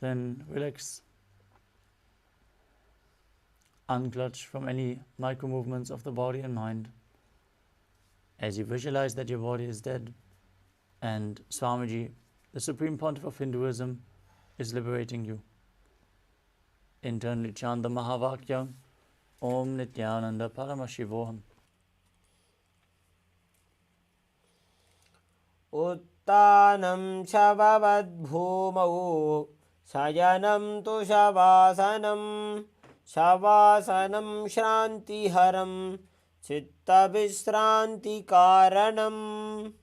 Then relax. Unclutch from any micro movements of the body and mind. As you visualize that your body is dead and Swamiji, the Supreme Pontiff of Hinduism, is liberating you. Internally chant the Mahavakya, Om Nithyananda Paramashivoham. उत्तानं शववद्भूमौ शयनं तु शवासनं. शवासनं श्रान्तिहरं चित्तविश्रान्तिकारणम्.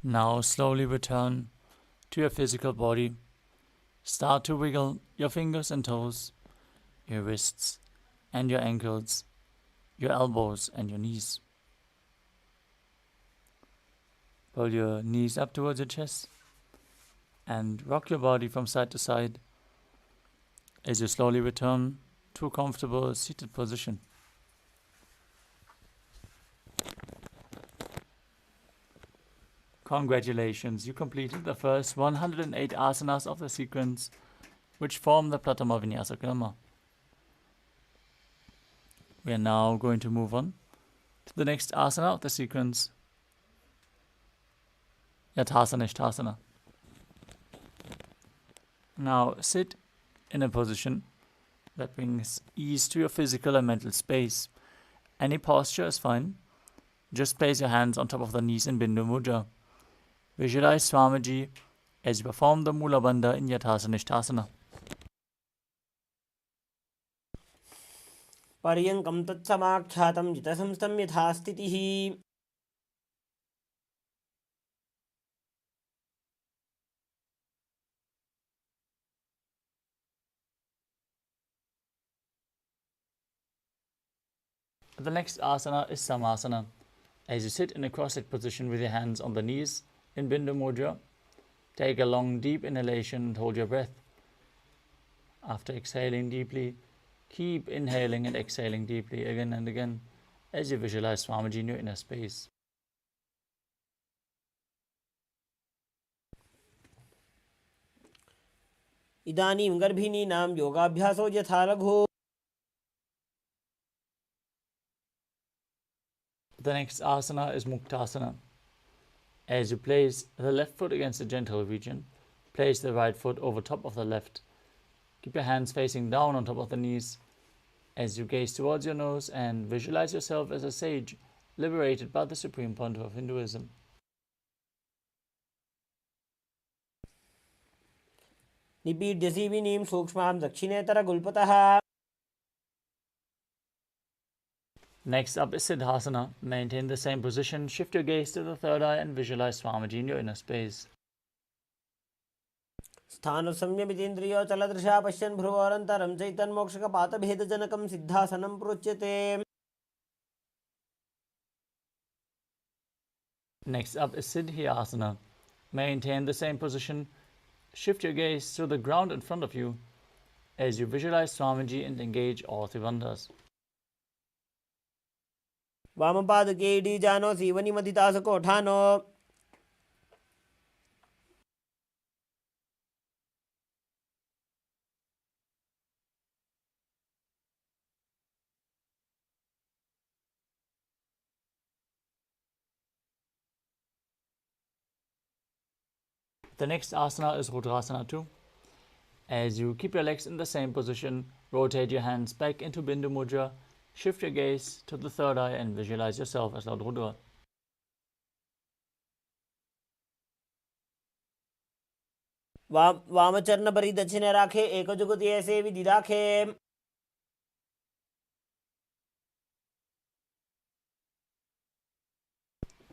Now slowly return to your physical body. Start to wiggle your fingers and toes, your wrists and your ankles, your elbows and your knees. Pull your knees up towards your chest and rock your body from side to side as you slowly return to a comfortable seated position. Congratulations, you completed the first 108 asanas of the sequence, which form the Pratama Vinyasa Karma. We are now going to move on to the next asana of the sequence, Yathasana Ishthasana. Now sit in a position that brings ease to your physical and mental space. Any posture is fine. Just place your hands on top of the knees in Bindu Mudra. Visualize Swamiji as you perform the Mula Bandha in Yathasana Ishthasana. पर्यङ्कं तत्समाख्यातं जितसंस्थं यथा स्थितिः. The next asana is Samasana. As you sit in a cross-legged position with your hands on the knees in Bindu Mudra, take a long deep inhalation and hold your breath. After exhaling deeply, keep inhaling and exhaling deeply again and again as you visualize Swamiji in your inner space. इदानीं गर्भिणीनां योगाभ्यासो यथा लघु. The next asana is Muktasana. As you place the left foot against the genital region, place the right foot over top of the left. Keep your hands facing down on top of the knees as you gaze towards your nose and visualize yourself as a sage liberated by the supreme point of Hinduism. निपीड्य सीविनीं सूक्ष्मां दक्षिणेतरगुल्पतः. Next up is Siddhasana. Maintain the same position, shift your gaze to the third eye and visualize Swamiji in your inner space. स्थानसंयमितेन्द्रियोचलदृशा पश्यन् भ्रुवोरन्तरं चैतन्मोक्षकपातभेदजनकं सिद्धासनं प्रोच्यते. Next up is Siddhyasana. Maintain the same position, shift your gaze to the ground in front of you as you visualize Swamiji and engage all Tribandhas. वामपादके इडीजानो सीवनिमधितासकोठानो. The next asana is Rudrasana 2. As you keep your legs in the same position, rotate your hands back into Bindu Mudra, shift your gaze to the third eye and visualize yourself as Lord Rudra. वामचरण परि दक्षिणे राखे एकजुगति ऐसे विधि राखे.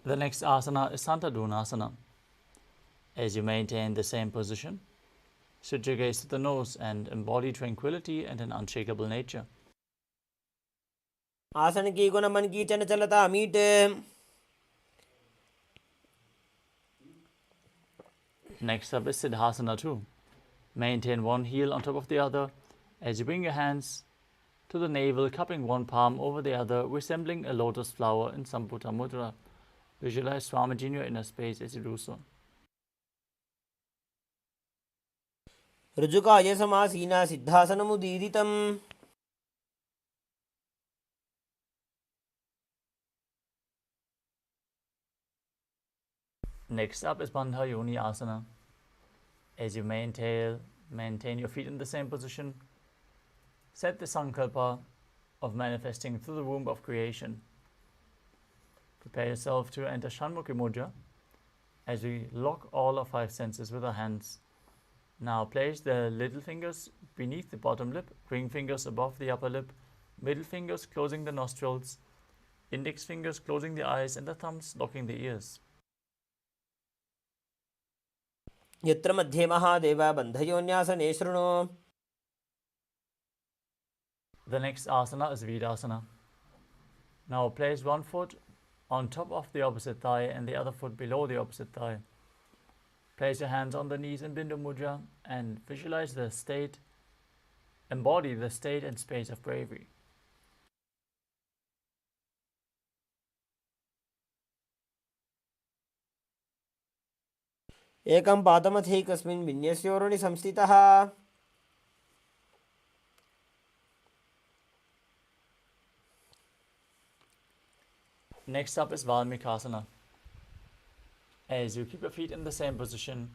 The next asana is Santadunasana. As you maintain the same position, sit your gaze to the nose and embody tranquility and an unshakable nature. आसन की गुण मन की चंचलता meet. Next up is Siddhasana 2. Maintain one heel on top of the other as you bring your hands to the navel, cupping one palm over the other, resembling a lotus flower in Samputa Mudra. Visualize Swamiji in your inner space as you do so. ऋजुकाय समासीना सिद्धासनमुदीरितम्. Next up is Bandha Yoni Asana. As you maintain your feet in the same position, set the sankalpa of manifesting through the womb of creation. Prepare yourself to enter Shanmukhi Mudra as we lock all our five senses with our hands. Now place the little fingers beneath the bottom lip, ring fingers above the upper lip, middle fingers closing the nostrils, index fingers closing the eyes, and the thumbs locking the ears. यत्र मध्ये महादेव बन्धयोन्यासने शृणु. The next asana is Virasana. Now place one foot on top of the opposite thigh and the other foot below the opposite thigh. Place your hands on the knees in Bindu Mudra and visualize the state, embody the state and space of bravery. एकं पादमथैकस्मिन् विन्यस्योरुणि संस्थितः. Next up is Valmikasana. As you keep your feet in the same position,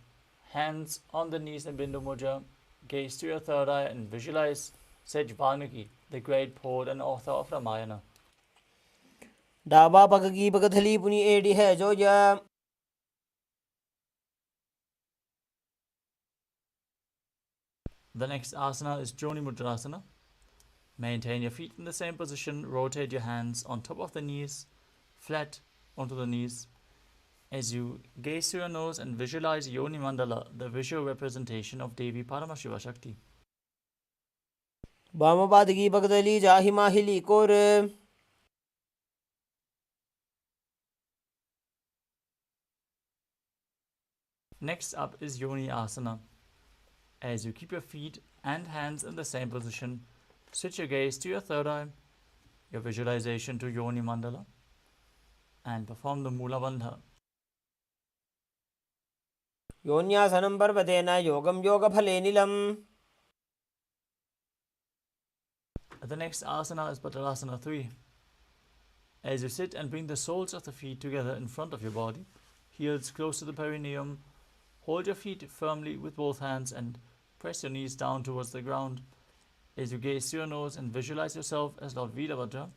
hands on the knees in Bindu Mudra, gaze to your third eye and visualize Sage Valmiki, the great poet and author of Ramayana. डाबा पगगी पगथली पुनि AD है जो या. The next asana is Joni Mudrasana. Maintain your feet in the same position, rotate your hands on top of the knees, flat onto the knees. As you gaze through your nose and visualize Yoni Mandala, the visual representation of Devi Paramashiva Shakti. वामपादगी पगदली जाहि माहिली core. Next up is Yoni Asana. As you keep your feet and hands in the same position, switch your gaze to your third eye, your visualization to Yoni Mandala, and perform the Mula Bandha. योन्यासनं पर्वतेन योगं योगफले निलम्. The next asana is Padasana 3. As you sit and bring the soles of the feet together in front of your body, heels close to the perineum, hold your feet firmly with both hands and press your knees down towards the ground. As you gaze through your nose and visualize yourself as Lord Veerabhadra,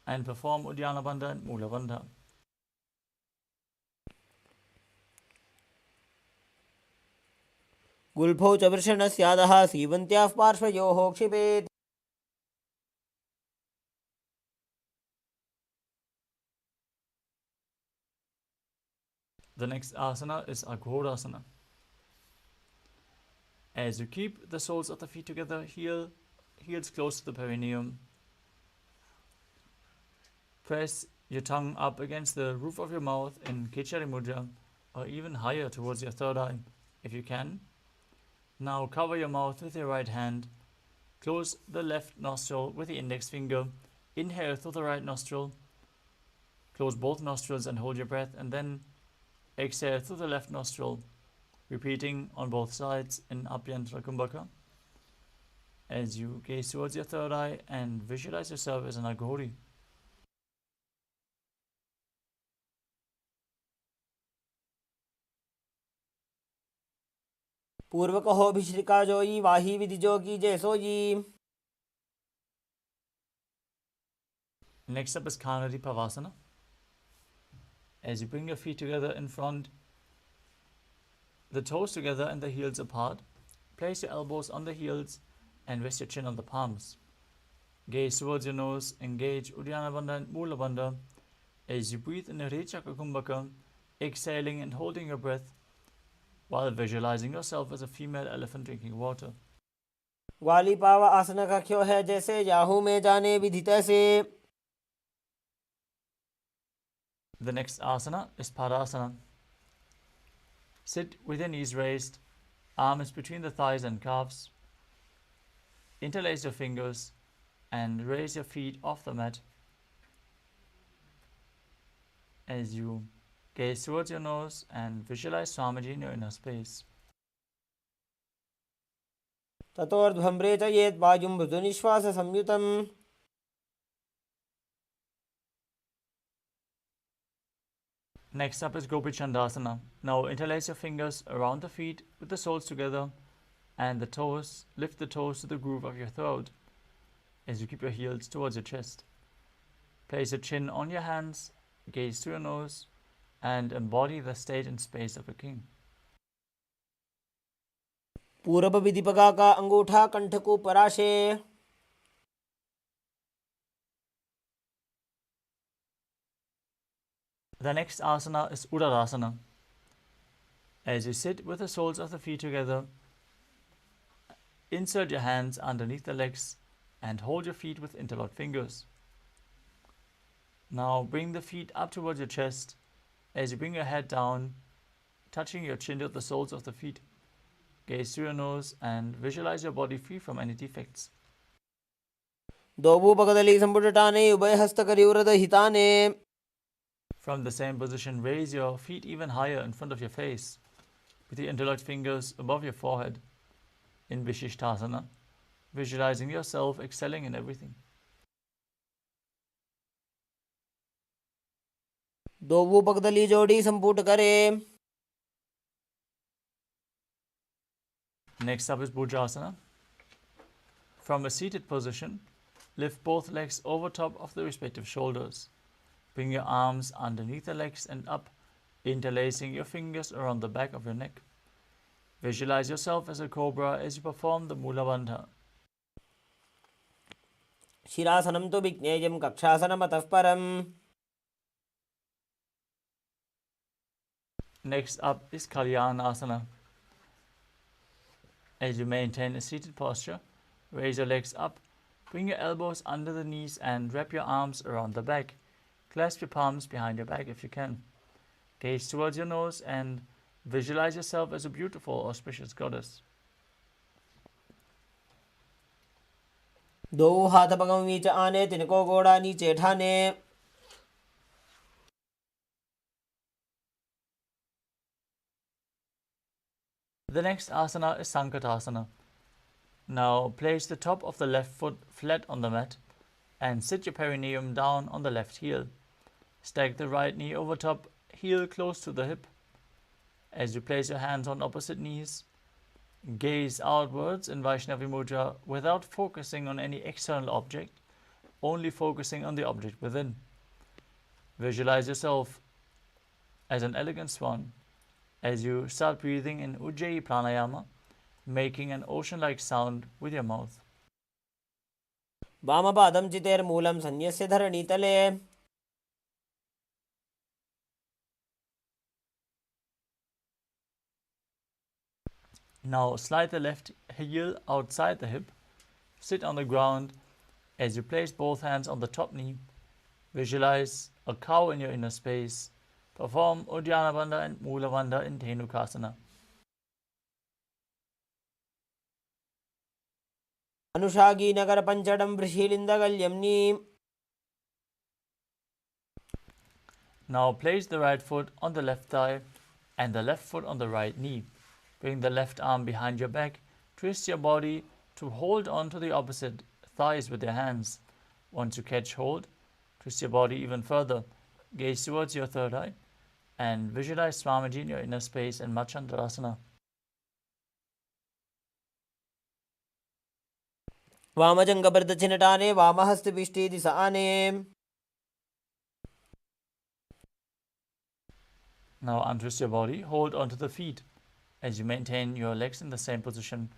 and perform Uddiyana Bandha and Mula Bandha. गुल्फौ च वृषणस्यादः सीवन्त्याः पार्श्वयोः क्षिपेत्. The next asana is Aghodasana. As you keep the soles of the feet together, heels close to the perineum, press your tongue up against the roof of your mouth in Kichari Mudra, or even higher towards your third eye, if you can. Now cover your mouth with your right hand, close the left nostril with the index finger, inhale through the right nostril, close both nostrils and hold your breath, and then exhale through the left nostril, repeating on both sides in Abhyantra Kumbhaka. As you gaze towards your third eye and visualize yourself as an Aghori. पूर्व कहो भिश्रिका जोई वाही विधि जोगी जैसो जी. Next up is Kanadi Pavasana. As you bring your feet together in front, the toes together and the heels apart, place your elbows on the heels and rest your chin on the palms. Gaze towards your nose, engage Uddiyana Bandha and Mula Bandha. As you breathe in Rechaka Kumbhaka, exhaling and holding your breath while visualizing yourself as a female elephant drinking water. ग्वाली पावा आसन का क्यों है जैसे Yahoo में जाने विधि तैसे. The next asana is Padasana. Sit with your knees raised, arms between the thighs and calves. Interlace your fingers and raise your feet off the mat. As you gaze towards your nose and visualize Swamiji in your inner space. ततोर्ध्वम्रे च येत् वायुं मृदुनिश्वास संयुतम्. Next up is Gopi Chandasana. Now interlace your fingers around the feet with the soles together and the toes. Lift the toes to the groove of your throat as you keep your heels towards your chest. Place your chin on your hands, gaze to your nose, and embody the state and space of a king. पूर्व विधिपगा का अंगूठा कंठ को पराशे. The next asana is Uddarasana. As you sit with the soles of the feet together, insert your hands underneath the legs and hold your feet with interlocked fingers. Now bring the feet up towards your chest as you bring your head down, touching your chin to the soles of the feet. Gaze through your nose and visualize your body free from any defects. दोबूपकदली संपुटटाने उभयहस्तकरिवृद हिताने. From the same position, raise your feet even higher in front of your face, with your interlocked fingers above your forehead in Vishishtasana, visualizing yourself excelling in everything. दोबूपकदली जोड़ी संपुट करे. Next up is Bhujasana. From a seated position, lift both legs over top of the respective shoulders. Bring your arms underneath the legs and up, interlacing your fingers around the back of your neck. Visualize yourself as a cobra as you perform the Mula Bandha. शिरासनं तु विज्ञेयं कक्षासनमतः परम्. Next up is Kalyanasana. As you maintain a seated posture, raise your legs up, bring your elbows under the knees and wrap your arms around the back. Clasp your palms behind your back if you can. Gaze towards your nose and visualize yourself as a beautiful, auspicious goddess. दो हाथ पगम नीचे आने, तिनको गोड़ा नीचे ठाने. The next asana is Sankatasana. Now place the top of the left foot flat on the mat and sit your perineum down on the left heel. Stack the right knee over top, heel close to the hip. As you place your hands on opposite knees, gaze outwards in Vaishnavi Mudra without focusing on any external object, only focusing on the object within. Visualize yourself as an elegant swan as you start breathing in Ujjayi Pranayama, making an ocean-like sound with your mouth. वामपादं चितेर्मूलं सन्यस्य धरणीतले. Now slide the left heel outside the hip, sit on the ground as you place both hands on the top knee. Visualize a cow in your inner space. Perform Uddiyana Bandha and Mula Bandha in Dhenukasana. अनुषागी Nagar पंचडं वृषीलिन्दगल्यम्नी. Now place the right foot on the left thigh and the left foot on the right knee. Bring the left arm behind your back. Twist your body to hold on to the opposite thighs with your hands. Once you catch hold, twist your body even further. Gaze towards your third eye and visualize Swamiji in your inner space and Machandrasana. वामजङ्गभरदक्षिणटाने वामहस्तपिष्टे दिशाने. Now untwist your body, hold onto the feet. As you maintain your legs in the same position,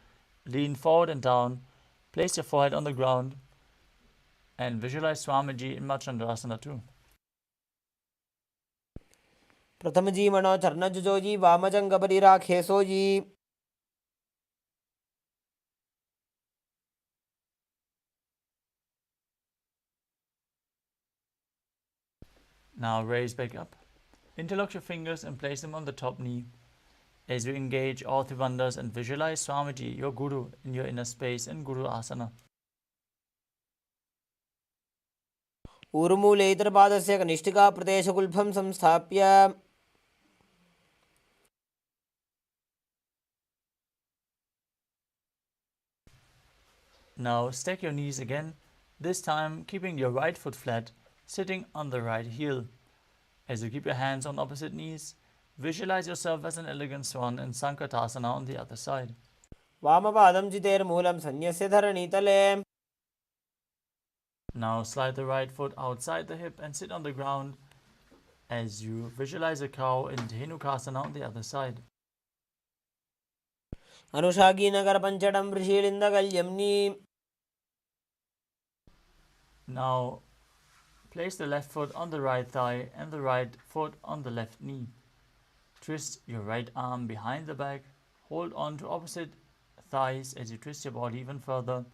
lean forward and down, place your forehead on the ground and visualize Swamiji in Machandrasana too. प्रथमजी मनो चरणजुजोजी वामजङ्गपरिराखेसोजी. Now raise back up. Interlock your fingers and place them on the top knee. As you engage all three bandhas and visualize Swamiji, your Guru, in your inner space in Guru Asana. ऊर्मूले इतरपादस्य कनिष्ठिका प्रदेशकुल्भं संस्थाप्य. Now stack your knees again, this time keeping your right foot flat, sitting on the right heel. As you keep your hands on opposite knees, visualize yourself as an elegant swan in Sankatasana on the other side. वामपादं चितेर्मूलं सन्यस्य धरणीतले. Now slide the right foot outside the hip and sit on the ground as you visualize a cow in Dhenukasana on the other side. अनुषागी Nagar पंचडं वृषीलिन्दगल्यम्नी. Now place the left foot on the right thigh and the right foot on the left knee. Twist your right arm behind the back. Hold on to opposite thighs as you twist your body even further.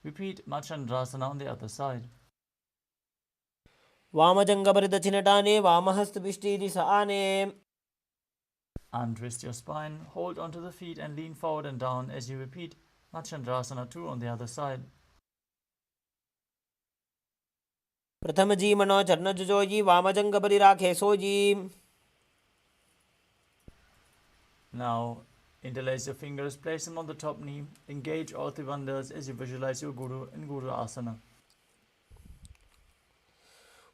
Repeat Machandrasana on the other side. वामजङ्गपरिदक्षिणटाने वामहस्तपिष्टीति स आने. Untwist your spine, hold onto the feet and lean forward and down as you repeat Machandrasana 2 on the other side. प्रथमजी मनो चरणजुजोजी वामजङ्गपरिराखे sooji. Now, interlace your fingers, place them on the top knee, engage all three bandhas as you visualize your Guru in Guru Asana.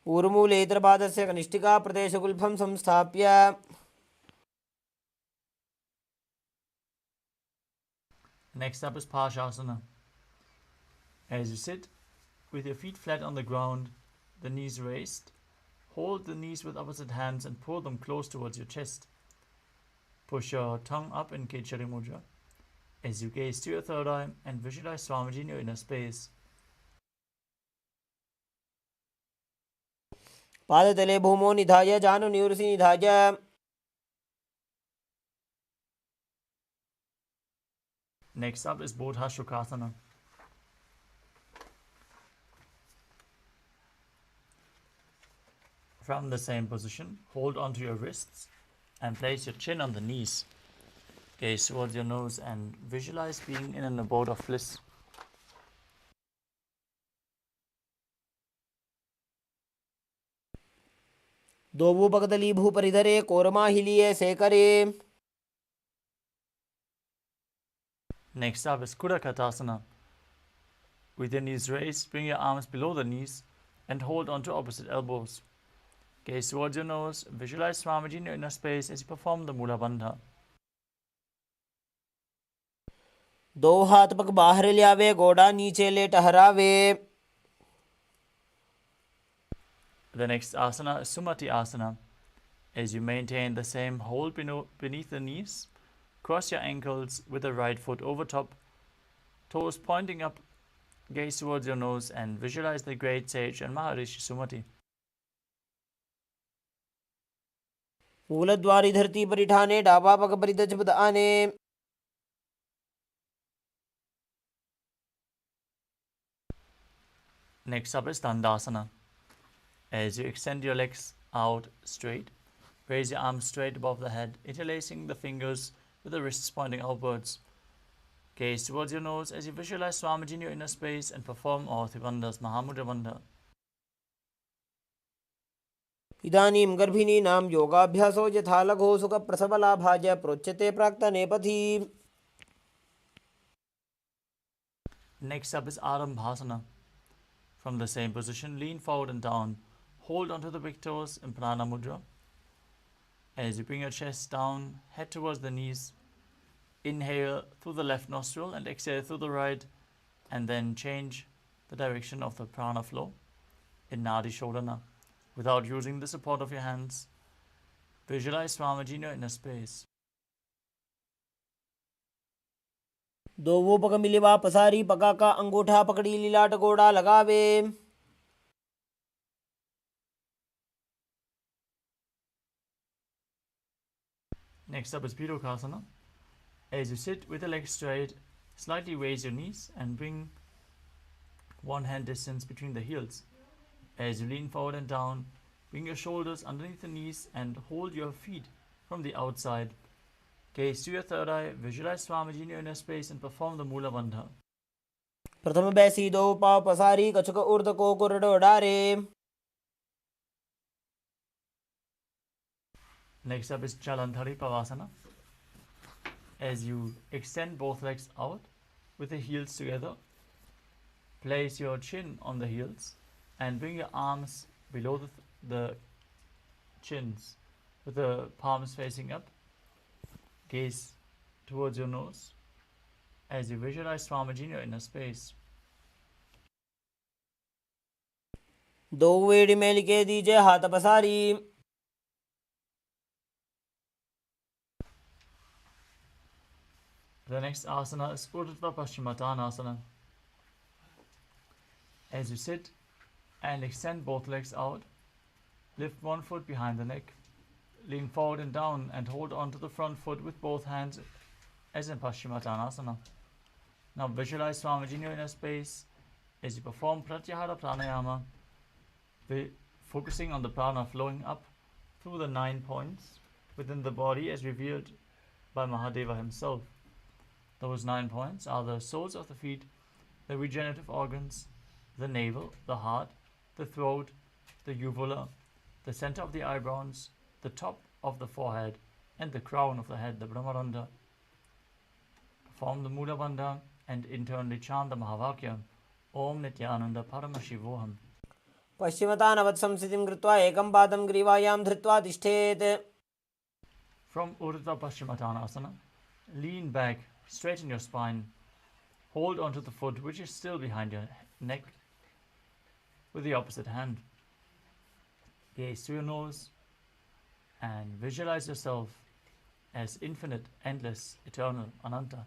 ऊर्मूलेतरपादस्य कनिष्ठिका प्रदेशगुल्फं संस्थाप्य. Next up is Parshasana. As you sit, with your feet flat on the ground, the knees raised, hold the knees with opposite hands and pull them close towards your chest. Push your tongue up in Kechari Mudra as you gaze to your third eye and visualize Swamiji in your inner space. पादतले भूमो निधाय जानुनिवृसि निधाय. Next up is Bodha Shukasana. From the same position, hold onto your wrists and place your chin on the knees. Gaze towards your nose and visualize being in an abode of bliss. दोवुपगतली भूपरिधरे कोरमाहिलिये सेकरे. Next up is Kudakatasana. With your knees raised, bring your arms below the knees and hold onto opposite elbows. Gaze towards your nose, visualize Swamiji in your inner space as you perform the Mula Bandha. दो हाथ पग बाहर लियावे गोड़ा नीचे ले टहरावे. The next asana is Sumati Asana. As you maintain the same hold beneath the knees, cross your ankles with the right foot over top, toes pointing up, gaze towards your nose and visualize the great sage and Maharishi Sumati. मूलद्वारी धरती परिठाने डाबा पग परिदच पद आने. Next up is Dandasana. As you extend your legs out straight, raise your arms straight above the head, interlacing the fingers with the wrists pointing outwards. Gaze towards your nose as you visualize Swamiji in your inner space and perform all three bandhas, Mahamudra Bandha. इदानीं गर्भिणीनां योगाभ्यासो यथा लघो सुखप्रसवलाभाय प्रोच्यते प्राक्तनेपथि. Next up is Arambhasana. From the same position, lean forward and down. Hold onto the big toes in Prana Mudra. As you bring your chest down, head towards the knees. Inhale through the left nostril and exhale through the right, and then change the direction of the prana flow in Nadi Shodhana without using the support of your hands. Visualize Swamiji in your inner space. दोवो पग मिलिवा पसारी पगा का अंगूठा पकड़ी लीलाट गोड़ा लगावे. Next up is Pirokasana. As you sit with the legs straight, slightly raise your knees and bring one hand distance between the heels. As you lean forward and down, bring your shoulders underneath the knees and hold your feet from the outside. Gaze to your third eye, visualize Swamiji in your inner space and perform the Mula Bandha. प्रथम बैसी दो पाव पसारी कछुक ऊर्ध को कुरडो डारे. Next up is Chalandhari Pavasana. As you extend both legs out with the heels together, place your chin on the heels and bring your arms below the chins with the palms facing up. Gaze towards your nose as you visualize Swamiji in your inner space. दो वेड़ी में लिखे दीजिए हाथ पसारी. The next asana is Urdhva Paschimottanasana. As you sit and extend both legs out, lift one foot behind the neck, lean forward and down and hold on to the front foot with both hands as in Paschimottanasana. Now visualize Swamiji in your inner space as you perform Pratyahara Pranayama, focusing on the prana flowing up through the 9 points within the body as revealed by Mahadeva himself. Those 9 points are the soles of the feet, the regenerative organs, the navel, the heart, the throat, the uvula, the center of the eyebrows, the top of the forehead, and the crown of the head, the Brahmaranda. Perform the Mula Bandha and internally chant the Mahavakya, Om Nithyananda Paramashivoham. पश्चिमतानवत्संस्थितिं कृत्वा एकं पादं ग्रीवायां धृत्वा तिष्ठेत्. From Urdhva Paschimottanasana, lean back, straighten your spine, hold onto the foot which is still behind your neck with the opposite hand. Gaze to your nose and visualize yourself as infinite, endless, eternal, Ananta.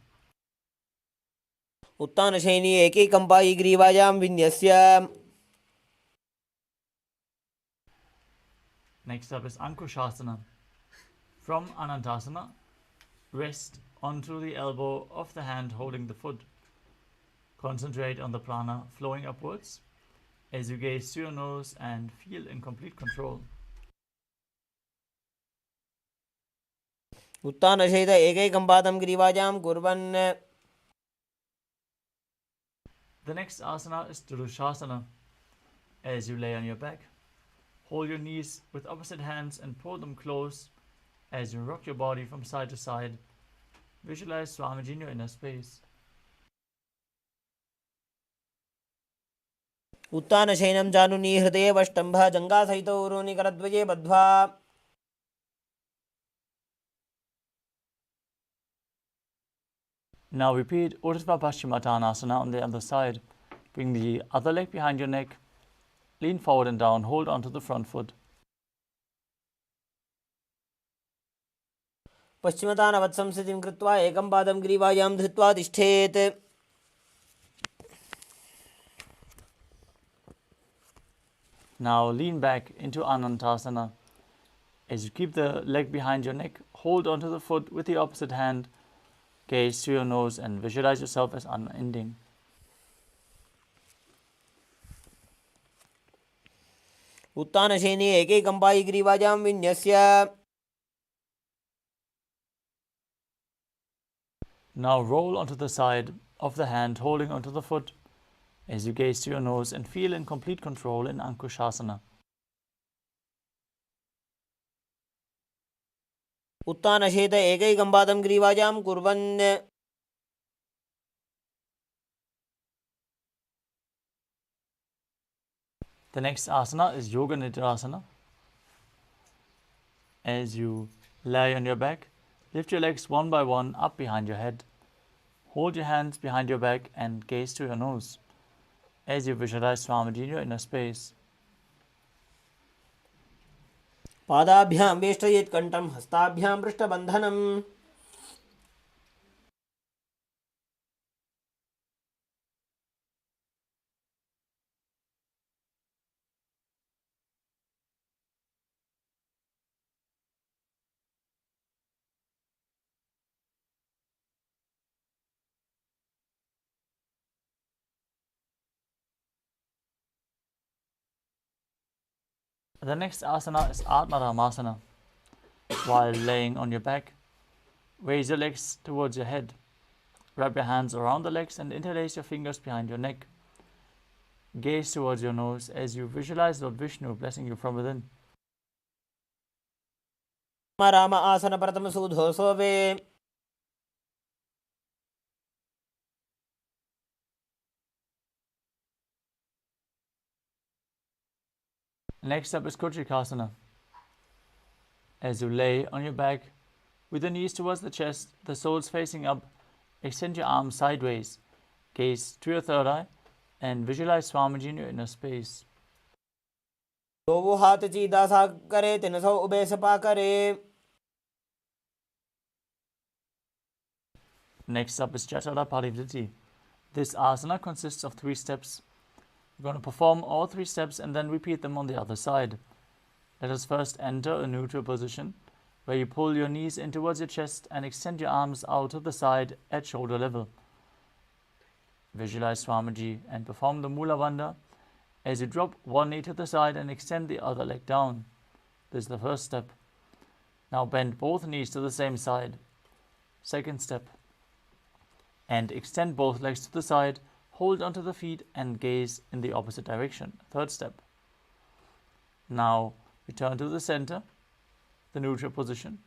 उत्तानशयनी एकैकं Pai ग्रीवायां विन्यस्य. Next up is Ankushasana. From Anantasana, rest onto the elbow of the hand holding the foot. Concentrate on the prana flowing upwards as you gaze to your nose and feel in complete control. उत्तानशयित एकैकं पादं ग्रीवायां कुर्वन्. The next asana is Durushasana. As you lay on your back, hold your knees with opposite hands and pull them close as you rock your body from side to side. Visualize Swamiji in your inner space. उत्तानशयनं जानुनी हृदये वष्टम्भ जङ्घासहितो उरोनि करद्वये बद्ध्वा. Now repeat Urdhva Paschimottanasana on the other side. Bring the other leg behind your neck. Lean forward and down. Hold onto the front foot. पश्चिमतानवत्संस्थितिं कृत्वा एकं पादं ग्रीवायां धृत्वा तिष्ठेत्. Now lean back into Anantasana. As you keep the leg behind your neck, hold onto the foot with the opposite hand. Gaze to your nose and visualize yourself as unending. उत्तानशयनी एकैकं Pai ग्रीवायां विन्यस्य. Now roll onto the side of the hand holding onto the foot as you gaze to your nose and feel in complete control in Ankushasana. उत्तानशयित एकैकं पादं ग्रीवायां कुर्वन्. The next asana is Yoga Nidrasana. As you lie on your back, lift your legs one by one up behind your head. Hold your hands behind your back and gaze to your nose as you visualize Swamiji in your inner space. पादाभ्यां वेष्टयेत् कण्ठं हस्ताभ्यां पृष्ठबन्धनम्. The next asana is Atmaramasana. While laying on your back, raise your legs towards your head. Wrap your hands around the legs and interlace your fingers behind your neck. Gaze towards your nose as you visualize Lord Vishnu blessing you from within. Ram आसन प्रथम सूधो सोवे. Next up is Kutrikasana. As you lay on your back, with the knees towards the chest, the soles facing up, extend your arms sideways, gaze to your third eye, and visualize Swamiji in your inner space. तो वो हाथ सीधा सा करे तिन सौ ube Sapa करे. Next up is Jatara Parivritti. This asana consists of 3 steps. We're going to perform all 3 steps and then repeat them on the other side. Let us first enter a neutral position where you pull your knees in towards your chest and extend your arms out to the side at shoulder level. Visualize Swamiji and perform the Mula Bandha as you drop one knee to the side and extend the other leg down. This is the first step. Now bend both knees to the same side. Second step. And extend both legs to the side, hold onto the feet and gaze in the opposite direction. Third step. Now return to the center, the neutral position,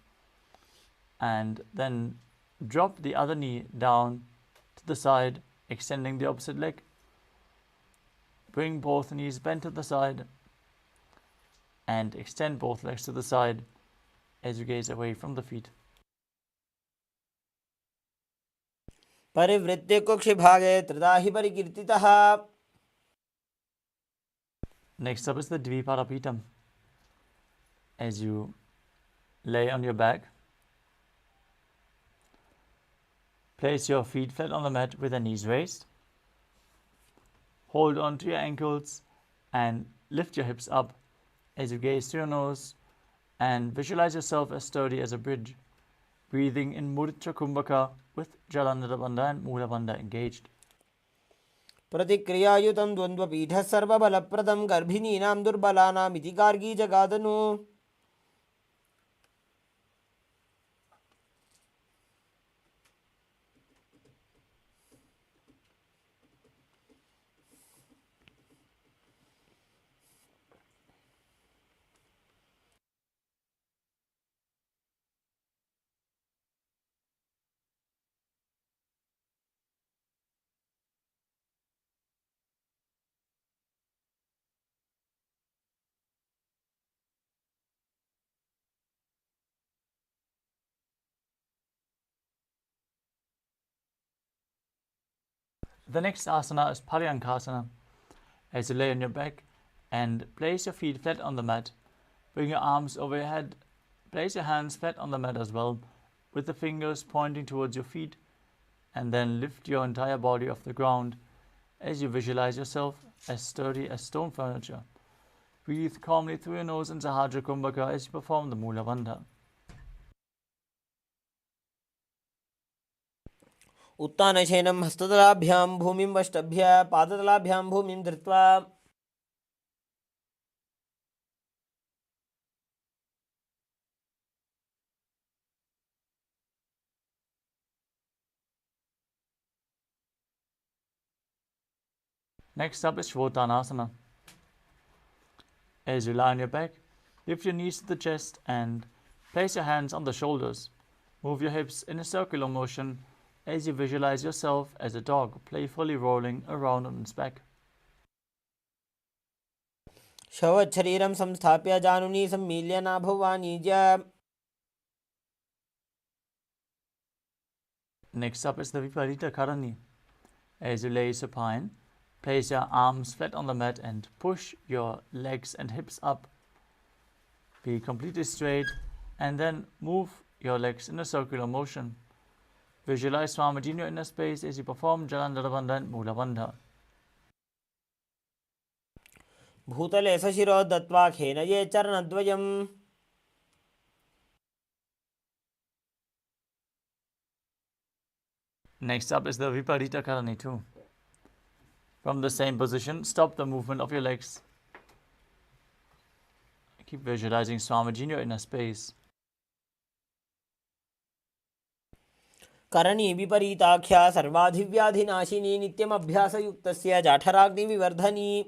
and then drop the other knee down to the side, extending the opposite leg. Bring both knees bent to the side and extend both legs to the side as you gaze away from the feet. परिवृत्ते कुक्षिभागे त्रिदाहि परिकीर्तितः. Next up is the Dvipadapitam. As you lay on your back, place your feet flat on the mat with the knees raised. Hold on to your ankles and lift your hips up as you gaze through your nose and visualize yourself as sturdy as a bridge, breathing in Mudra Kumbhaka with Jalandhara Bandha and Mula Bandha engaged. प्रतिक्रियायुतं द्वन्द्वपीठः सर्वबलप्रदं गर्भिणीनां दुर्बलानाम् इति Gargi जगादनु. The next asana is Paryankasana. As you lay on your back and place your feet flat on the mat, bring your arms over your head, place your hands flat on the mat as well, with the fingers pointing towards your feet, and then lift your entire body off the ground as you visualize yourself as sturdy as stone furniture. Breathe calmly through your nose in Sahajra Kumbhaka as you perform the Mula Bandha. उत्तानशयनं हस्ततलाभ्यां भूमिं वष्टभ्य पादतलाभ्यां भूमिं धृत्वा. Next up is Shvotanasana. As you lie on your back, lift your knees to the chest and place your hands on the shoulders. Move your hips in a circular motion as you visualize yourself as a dog playfully rolling around on its back. शवच्छरीरं संस्थाप्य जानुनी सम्मील्य नाभवाणीज्य. Next up is the Viparita Karani. As you lay supine, place your arms flat on the mat and push your legs and hips up. Be completely straight and then move your legs in a circular motion. Visualize Swamiji in your inner space as you perform Jalandhara Bandha and Mula Bandha. भूतले सशिरो दत्वा खेनये चरणद्वयम्. Next up is the Viparita Karani too. From the same position, stop the movement of your legs. Keep visualizing Swamiji in your inner space. Karni विपरीताख्या सर्वाधिव्याधिनाशिनी नित्यमभ्यासयुक्तस्य जाठराग्निविवर्धनी.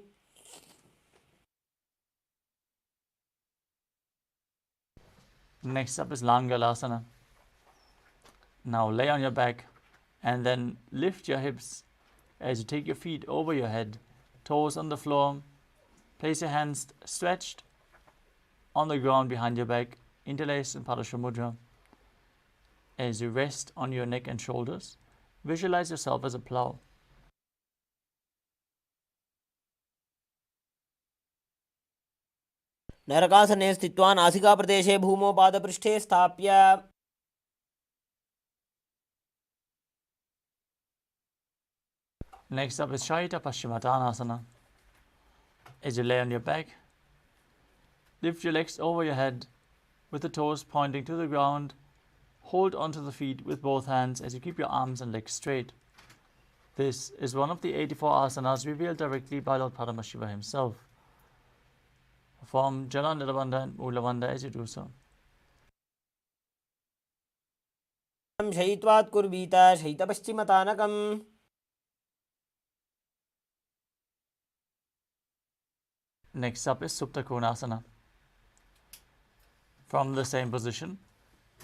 Next up is Langalasana. Now lay on your back and then lift your hips as you take your feet over your head, toes on the floor. Place your hands stretched on the ground behind your back, interlaced in Padasha Mudra. As you rest on your neck and shoulders, visualize yourself as a plow. नरकासने स्थित्वा नासिकाप्रदेशे भूमौ पादपृष्ठे स्थाप्य. Next up is Shaita Paschimottanasana. As you lay on your back, lift your legs over your head with the toes pointing to the ground. Hold onto the feet with both hands as you keep your arms and legs straight. This is one of the 84 asanas revealed directly by Lord Paramashiva himself. Perform Jala Nirabandha and Mula Bandha as you do so. शयित्वात् कुर्वीत शयितपश्चिमतानकम् Next up is Supta Konasana. From the same position,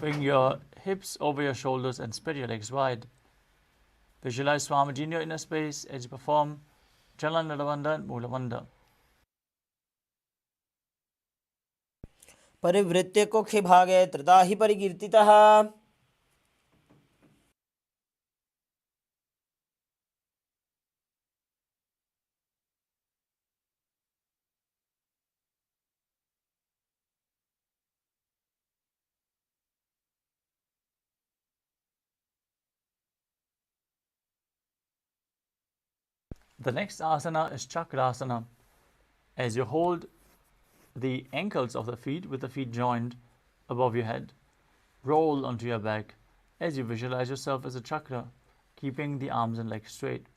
bring your hips over your shoulders and spread your legs wide. Visualize Swamiji in your inner space as you perform Jala Nirabandha and Mula Bandha. परिवृत्य कुक्षि भागे त्रिधा हि परिकीर्तितः The next asana is Chakrasana. As you hold the ankles of the feet with the feet joined above your head, roll onto your back as you visualize yourself as a chakra, keeping the arms and legs straight.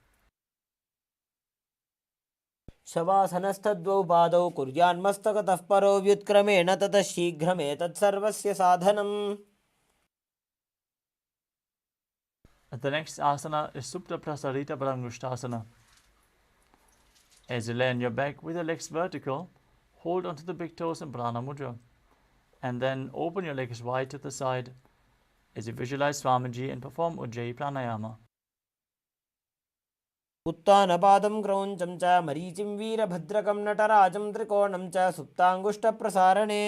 शवासनस्थद्वौ पादौ कुर्यान्मस्तकतः परो व्युत्क्रमेण ततः शीघ्रमेतत्सर्वस्य साधनम्. The next asana is Supta Prasarita Parangushtasana. As you lay on your back with your legs vertical, hold onto the big toes in Prana Mudra, and then open your legs wide to the side as you visualize Swamiji and perform Ujjayi Pranayama. उत्तानपादं क्रौञ्चं च मरीचिं वीरभद्रकं नटराजं त्रिकोणं च सुप्ताङ्गुष्ठप्रसारणे.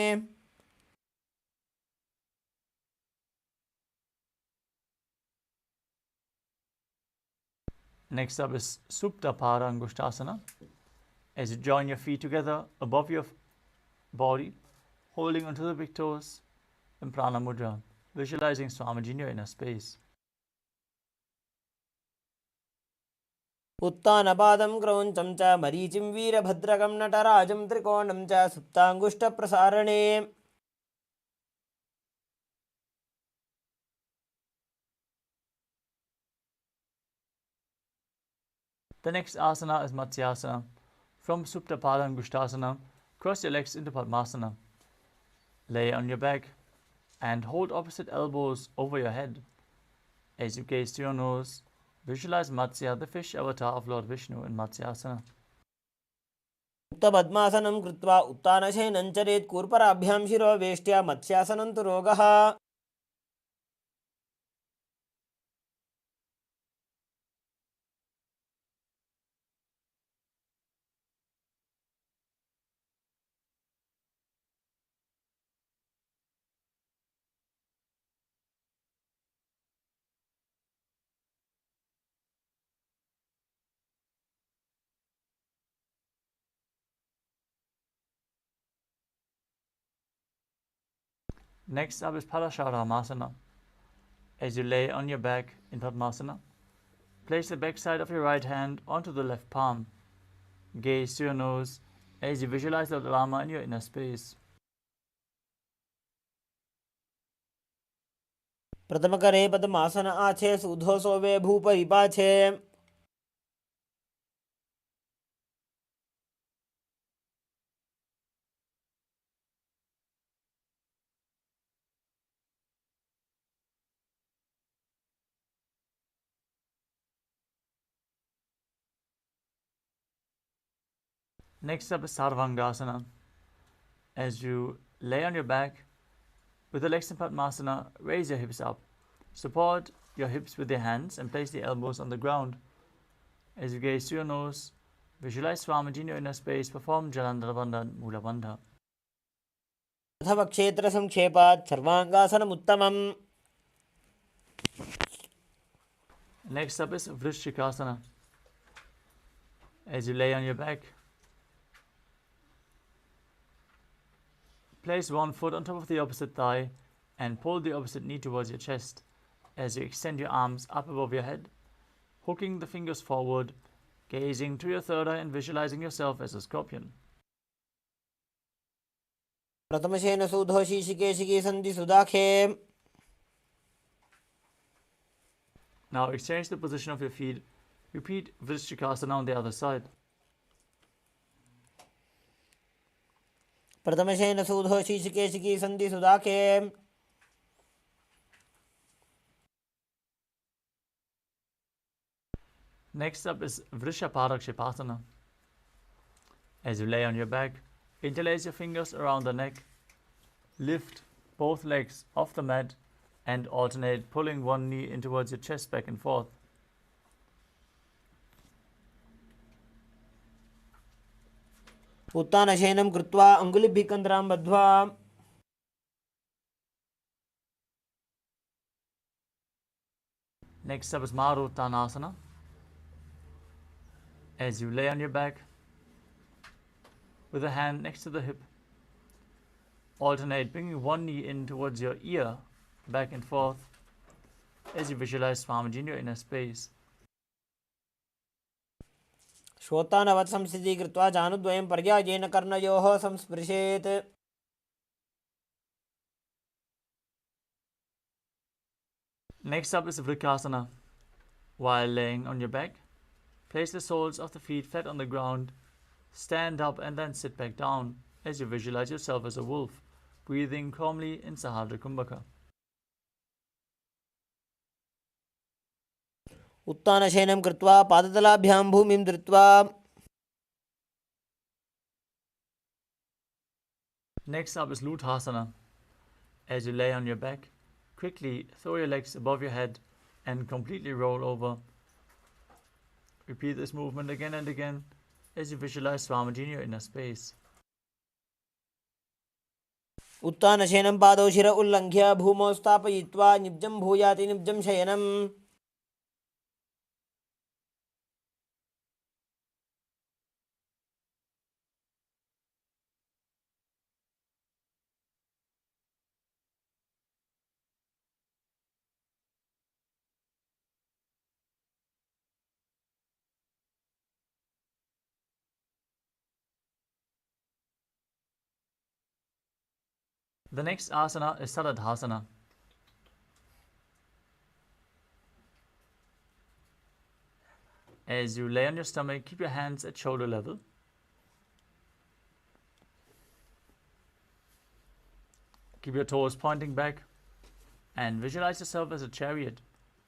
Next up is Supta Parangushtasana. As you join your feet together above your body, holding onto the big toes in Prana Mudra, visualizing Swamiji in your inner space. उत्तानपादं क्रौञ्चं च मरीचिं वीरभद्रकं नटराजं त्रिकोणं च सुप्ताङ्गुष्ठप्रसारणे. The next asana is Matsyasana. From Supta Parangushtasana, cross your legs into Padmasana. Lay on your back and hold opposite elbows over your head. As you gaze to your nose, visualize Matsya, the fish avatar of Lord Vishnu in Matsyasana. उत्तपद्मासनं कृत्वा उत्तानशयनं चरेत् कूर्पराभ्यां शिरो वेष्ट्या मत्स्यासनं तु रोगः. Next up is Parasharamasana. As you lay on your back in Padmasana, place the back side of your right hand onto the left palm. Gaze to your nose as you visualize Lord Rama in your inner space. प्रथमकरे पद्मासन आछे सूधो सोवे भूपरिपाछे. Next up is Sarvangasana. As you lay on your back with the legs in Padmasana, raise your hips up. Support your hips with your hands and place the elbows on the ground. As you gaze to your nose, visualize Swamiji in your inner space, perform Jalandhara and Mula Bandha. अथवा क्षेत्रसंक्षेपात् सर्वाङ्गासनमुत्तमम्. Next up is Vrishchikasana. As you lay on your back, place one foot on top of the opposite thigh and pull the opposite knee towards your chest as you extend your arms up above your head, hooking the fingers forward, gazing to your third eye and visualizing yourself as a scorpion. प्रथमशेन सूधो शीशिकेशिकी सन्धि सुदाखे. Now exchange the position of your feet. Repeat Vrishchikasana on the other side. प्रथमशेन सूधो शीशिकेशिकी सन्धि सुदाखे. Next up is Vrishaparakshipasana. As you lay on your back, interlace your fingers around the neck. Lift both legs off the mat and alternate pulling one knee in towards your chest back and forth. उत्तानशयनं कृत्वा अङ्गुलिभिः कन्द्रां बद्ध्वा. Next up is Maruttanasana. As you lay on your back with a hand next to the hip, alternate bringing one knee in towards your ear back and forth as you visualize Swamiji in your inner space. श्रोतानवत् संस्थिति कृत्वा जानुद्वयं पर्यायेन कर्णयोः संस्पृशेत्. Next up is Vrikasana. While laying on your back, place the soles of the feet flat on the ground, stand up and then sit back down as you visualize yourself as a wolf, breathing calmly in Sahadra Kumbhaka. उत्तानशयनं कृत्वा पादतलाभ्यां भूमिं धृत्वा. Next up is Luthasana. As you lay on your back, quickly throw your legs above your head and completely roll over. Repeat this movement again and again as you visualize Swamiji in your inner space. उत्तानशयनं पादौ शिर उल्लङ्घ्य भूमौ स्थापयित्वा निब्जं भूयाति निब्जं शयनम्. The next asana is Saladhasana. As you lay on your stomach, keep your hands at shoulder level. Keep your toes pointing back and visualize yourself as a chariot,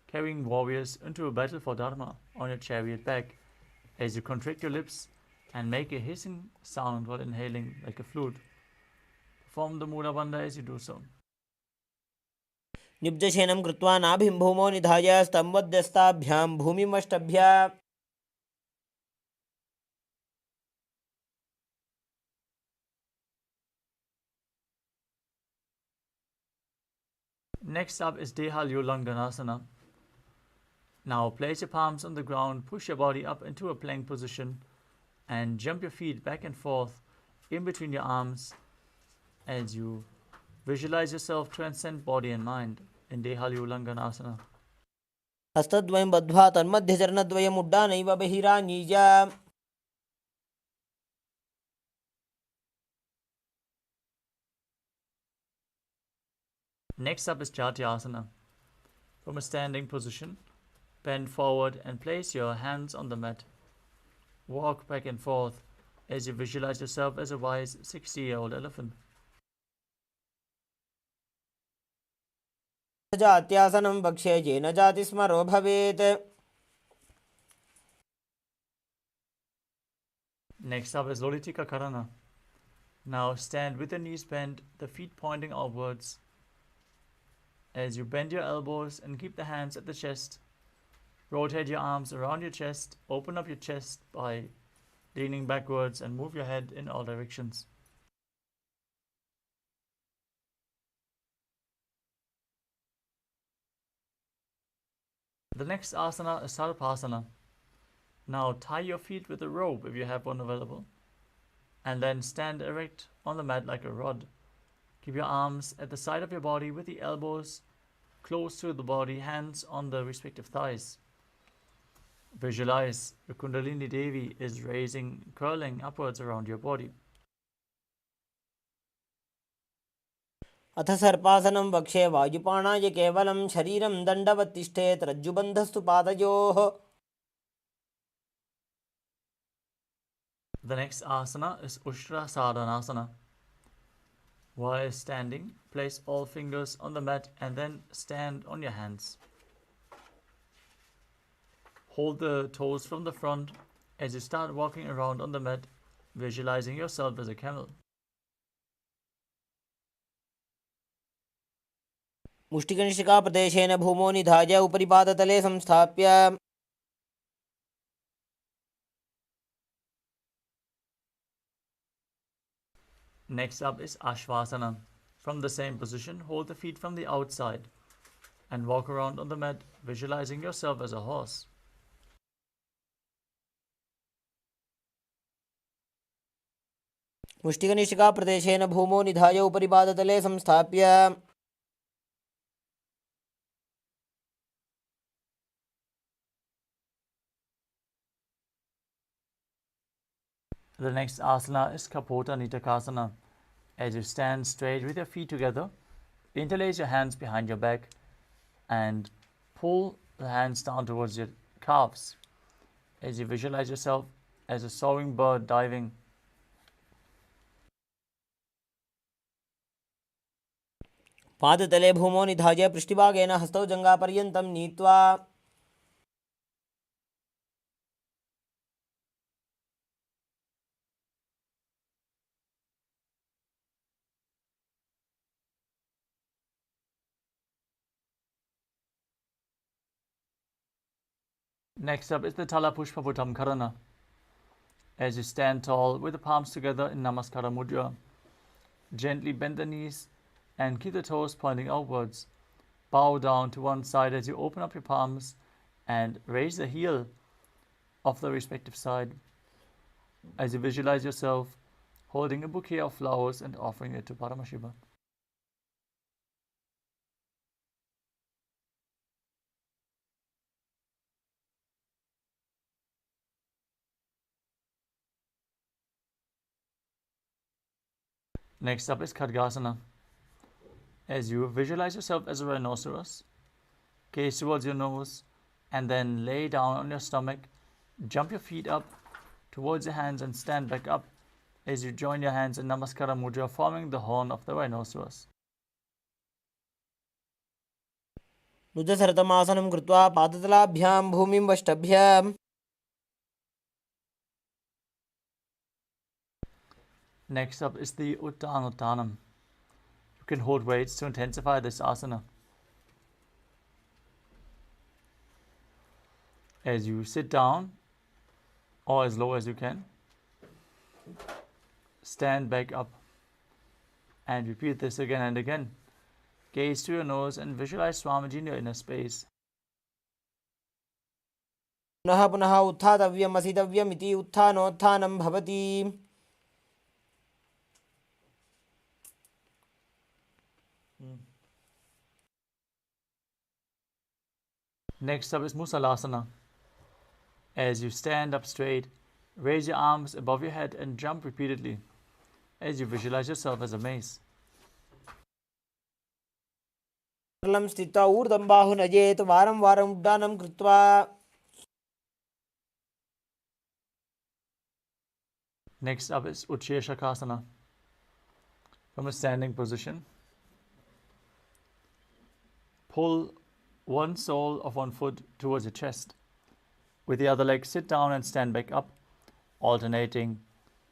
carrying warriors into a battle for Dharma on your chariot back as you contract your lips and make a hissing sound while inhaling like a flute. Perform the Mula Bandha as you do so. निब्जशयनं कृत्वा नाभिं भूमौ निधाय स्तम्भध्यस्ताभ्यां भूमिमष्टभ्य. Next up is Dehalyulanganasana. Now place your palms on the ground, push your body up into a plank position and jump your feet back and forth in between your arms as you visualize yourself transcend body and mind in Dehalyulanganasana. हस्तद्वयं बद्ध्वा तन्मध्यचरणद्वयम् उड्डानैव बहिरानीय. Next up is Jatyasana. From a standing position, bend forward and place your hands on the mat. Walk back and forth as you visualize yourself as a wise 60-year-old elephant. जात्यासनं वक्ष्ये येन जातिस्मरो भवेत्. Next up is Lolitika Karana. Now stand with the knees bent, the feet pointing outwards. As you bend your elbows and keep the hands at the chest, rotate your arms around your chest, open up your chest by leaning backwards and move your head in all directions. The next asana is Sarpasana. Now tie your feet with a rope if you have one available, and then stand erect on the mat like a rod. Keep your arms at the side of your body with the elbows close to the body, hands on the respective thighs. Visualize your Kundalini Devi is raising, curling upwards around your body. अथ सर्पासनं वक्षे वायुपाणाय केवलं शरीरं दण्डवत् तिष्ठेत् रज्जुबन्धस्तु पादयोः. The next asana is Ushtra Sadhanasana. While standing, place all fingers on the mat and then stand on your hands. Hold the toes from the front as you start walking around on the mat, visualizing yourself as a camel. मुष्टिकनिष्ठिकाप्रदेशेन भूमौ निधाय उपरि पादतले संस्थाप्य Next up is Ashvasana. From the same position, hold the feet from the outside and walk around on the mat, visualizing yourself as a horse. मुष्टिकनिष्ठिकाप्रदेशेन भूमौ निधाय उपरि पादतले संस्थाप्य The next asana is Kapota Nitakasana. As you stand straight with your feet together, interlace your hands behind your back and pull the hands down towards your calves as you visualize yourself as a soaring bird diving. पादतले भूमौ निधाय पृष्ठभागेन हस्तौ जङ्घापर्यन्तं नीत्वा Next up is the Talapushpaputam Karana. As you stand tall with the palms together in Namaskara Mudra, gently bend the knees and keep the toes pointing outwards. Bow down to one side as you open up your palms and raise the heel of the respective side as you visualize yourself holding a bouquet of flowers and offering it to Paramashiva. Next up is Khadgasana. As you visualize yourself as a rhinoceros, gaze towards your nose and then lay down on your stomach, jump your feet up towards your hands and stand back up as you join your hands in Namaskara Mudra, forming the horn of the rhinoceros. नुजसरतमासनं कृत्वा पादतलाभ्यां भूमिं वष्टभ्य Next up is the Uttanuttanam. You can hold weights to intensify this asana. As you sit down or as low as you can, stand back up and repeat this again and again. Gaze to your nose and visualize Swamiji in your inner space. पुनः पुनः उत्थातव्यम् असितव्यम् इति उत्थानोत्थानं भवति. Next up is Musalasana. As you stand up straight, raise your arms above your head and jump repeatedly as you visualize yourself as a mace. सरलं स्थित्वा ऊर्ध्वं बाहु नजेत् वारं वारम् उड्डानं कृत्वा Next up is Utsheshakasana. From a standing position, pull one sole of one foot towards your chest. With the other leg, sit down and stand back up, alternating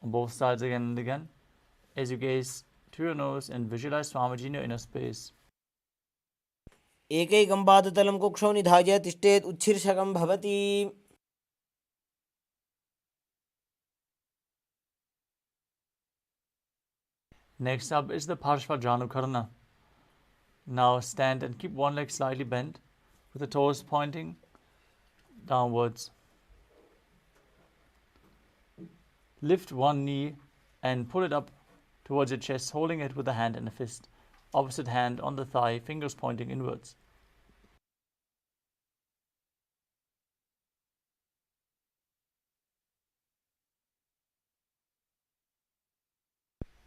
on both sides again and again as you gaze to your nose and visualize Swamiji in your inner space. एकैकं पादतलं कुक्षौ निधाय तिष्ठेत् उच्छीर्षकं भवति. Next up is the Parshvajanukarana. Now stand and keep one leg slightly bent with the toes pointing downwards. Lift one knee and pull it up towards your chest, holding it with a hand and a fist. Opposite hand on the thigh, fingers pointing inwards.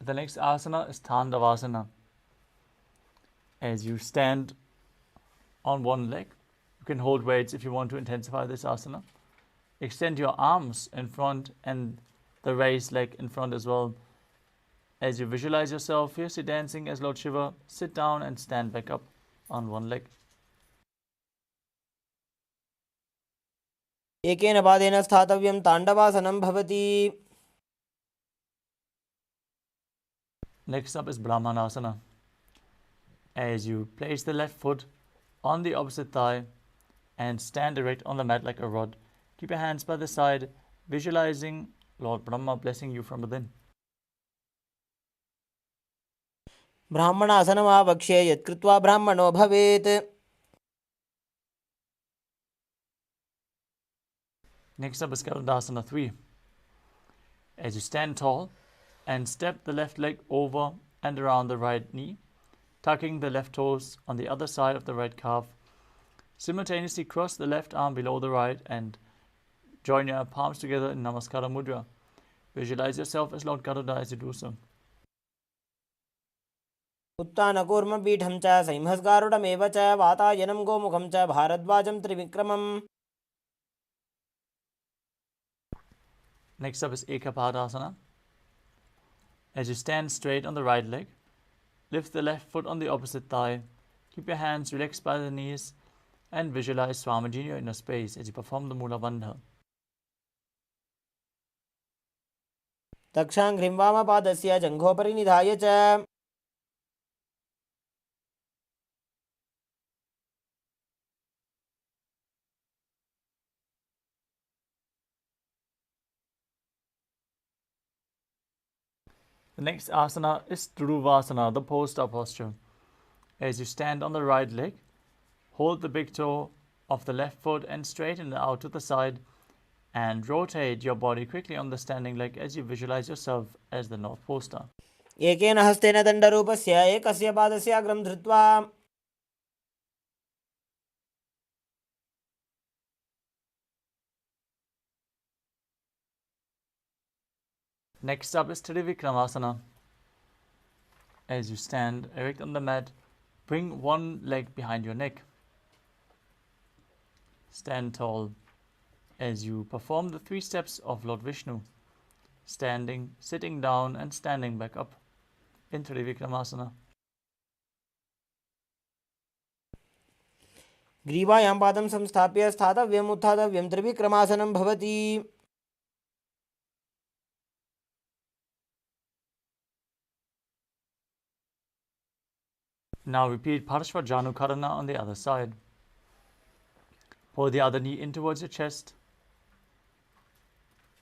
The next asana is Tandavasana. As you stand on one leg, you can hold weights if you want to intensify this asana. Extend your arms in front and the raised leg in front as well. As you visualize yourself fiercely dancing as Lord Shiva, sit down and stand back up on one leg. एकेन पादेन स्थातव्यं ताण्डवासनं भवति. Next up is Brahmanasana. As you place the left foot on the opposite thigh and stand erect on the mat like a rod, keep your hands by the side, visualizing Lord Brahma blessing you from within. ब्राह्मणासनमावक्ष्ये यत्कृत्वा ब्राह्मणो भवेत्. Next up is Kaladasana 3. As you stand tall and step the left leg over and around the right knee, tucking the left toes on the other side of the right calf. Simultaneously cross the left arm below the right and join your palms together in Namaskara Mudra. Visualize yourself as Lord Garuda as you do so. उत्तानकूर्मपीठं च संहस्गारुडमेव च वातायनं गोमुखं च भारद्वाजं त्रिविक्रमम्. Next up is Ekapadasana. As you stand straight on the right leg, lift the left foot on the opposite thigh, keep your hands relaxed by the knees, and visualize Swamiji in your inner space as you perform the Mula Bandha. दक्षाङ्घ्रिं वामपादस्य जङ्घोपरि निधाय च. The next asana is Dhuruvasana, the post up posture. As you stand on the right leg, hold the big toe of the left foot and straighten it out to the side and rotate your body quickly on the standing leg as you visualize yourself as the North Poster. एकेन हस्तेन दण्डरूपस्य एकस्य पादस्य अग्रं धृत्वा. Next up is Trivikramasana. As you stand erect on the mat, bring one leg behind your neck. Stand tall as you perform the 3 steps of Lord Vishnu, standing, sitting down and standing back up in Trivikramasana. ग्रीवायां पादं संस्थाप्य स्थातव्यम् उत्थातव्यं त्रिविक्रमासनं भवति. Now repeat Parshvajanukarana on the other side. Pull the other knee in towards your chest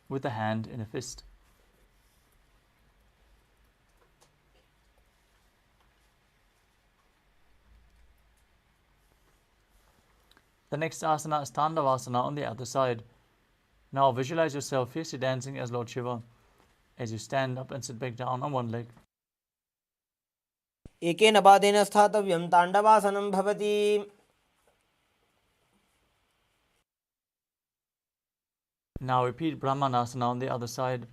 with the hand in a fist. The next asana is Tandavasana on the other side. Now visualize yourself fiercely dancing as Lord Shiva as you stand up and sit back down on one leg. एकेन पादेन स्थातव्यं ताण्डवासनं भवति. Now repeat Brahmanasana on the other side.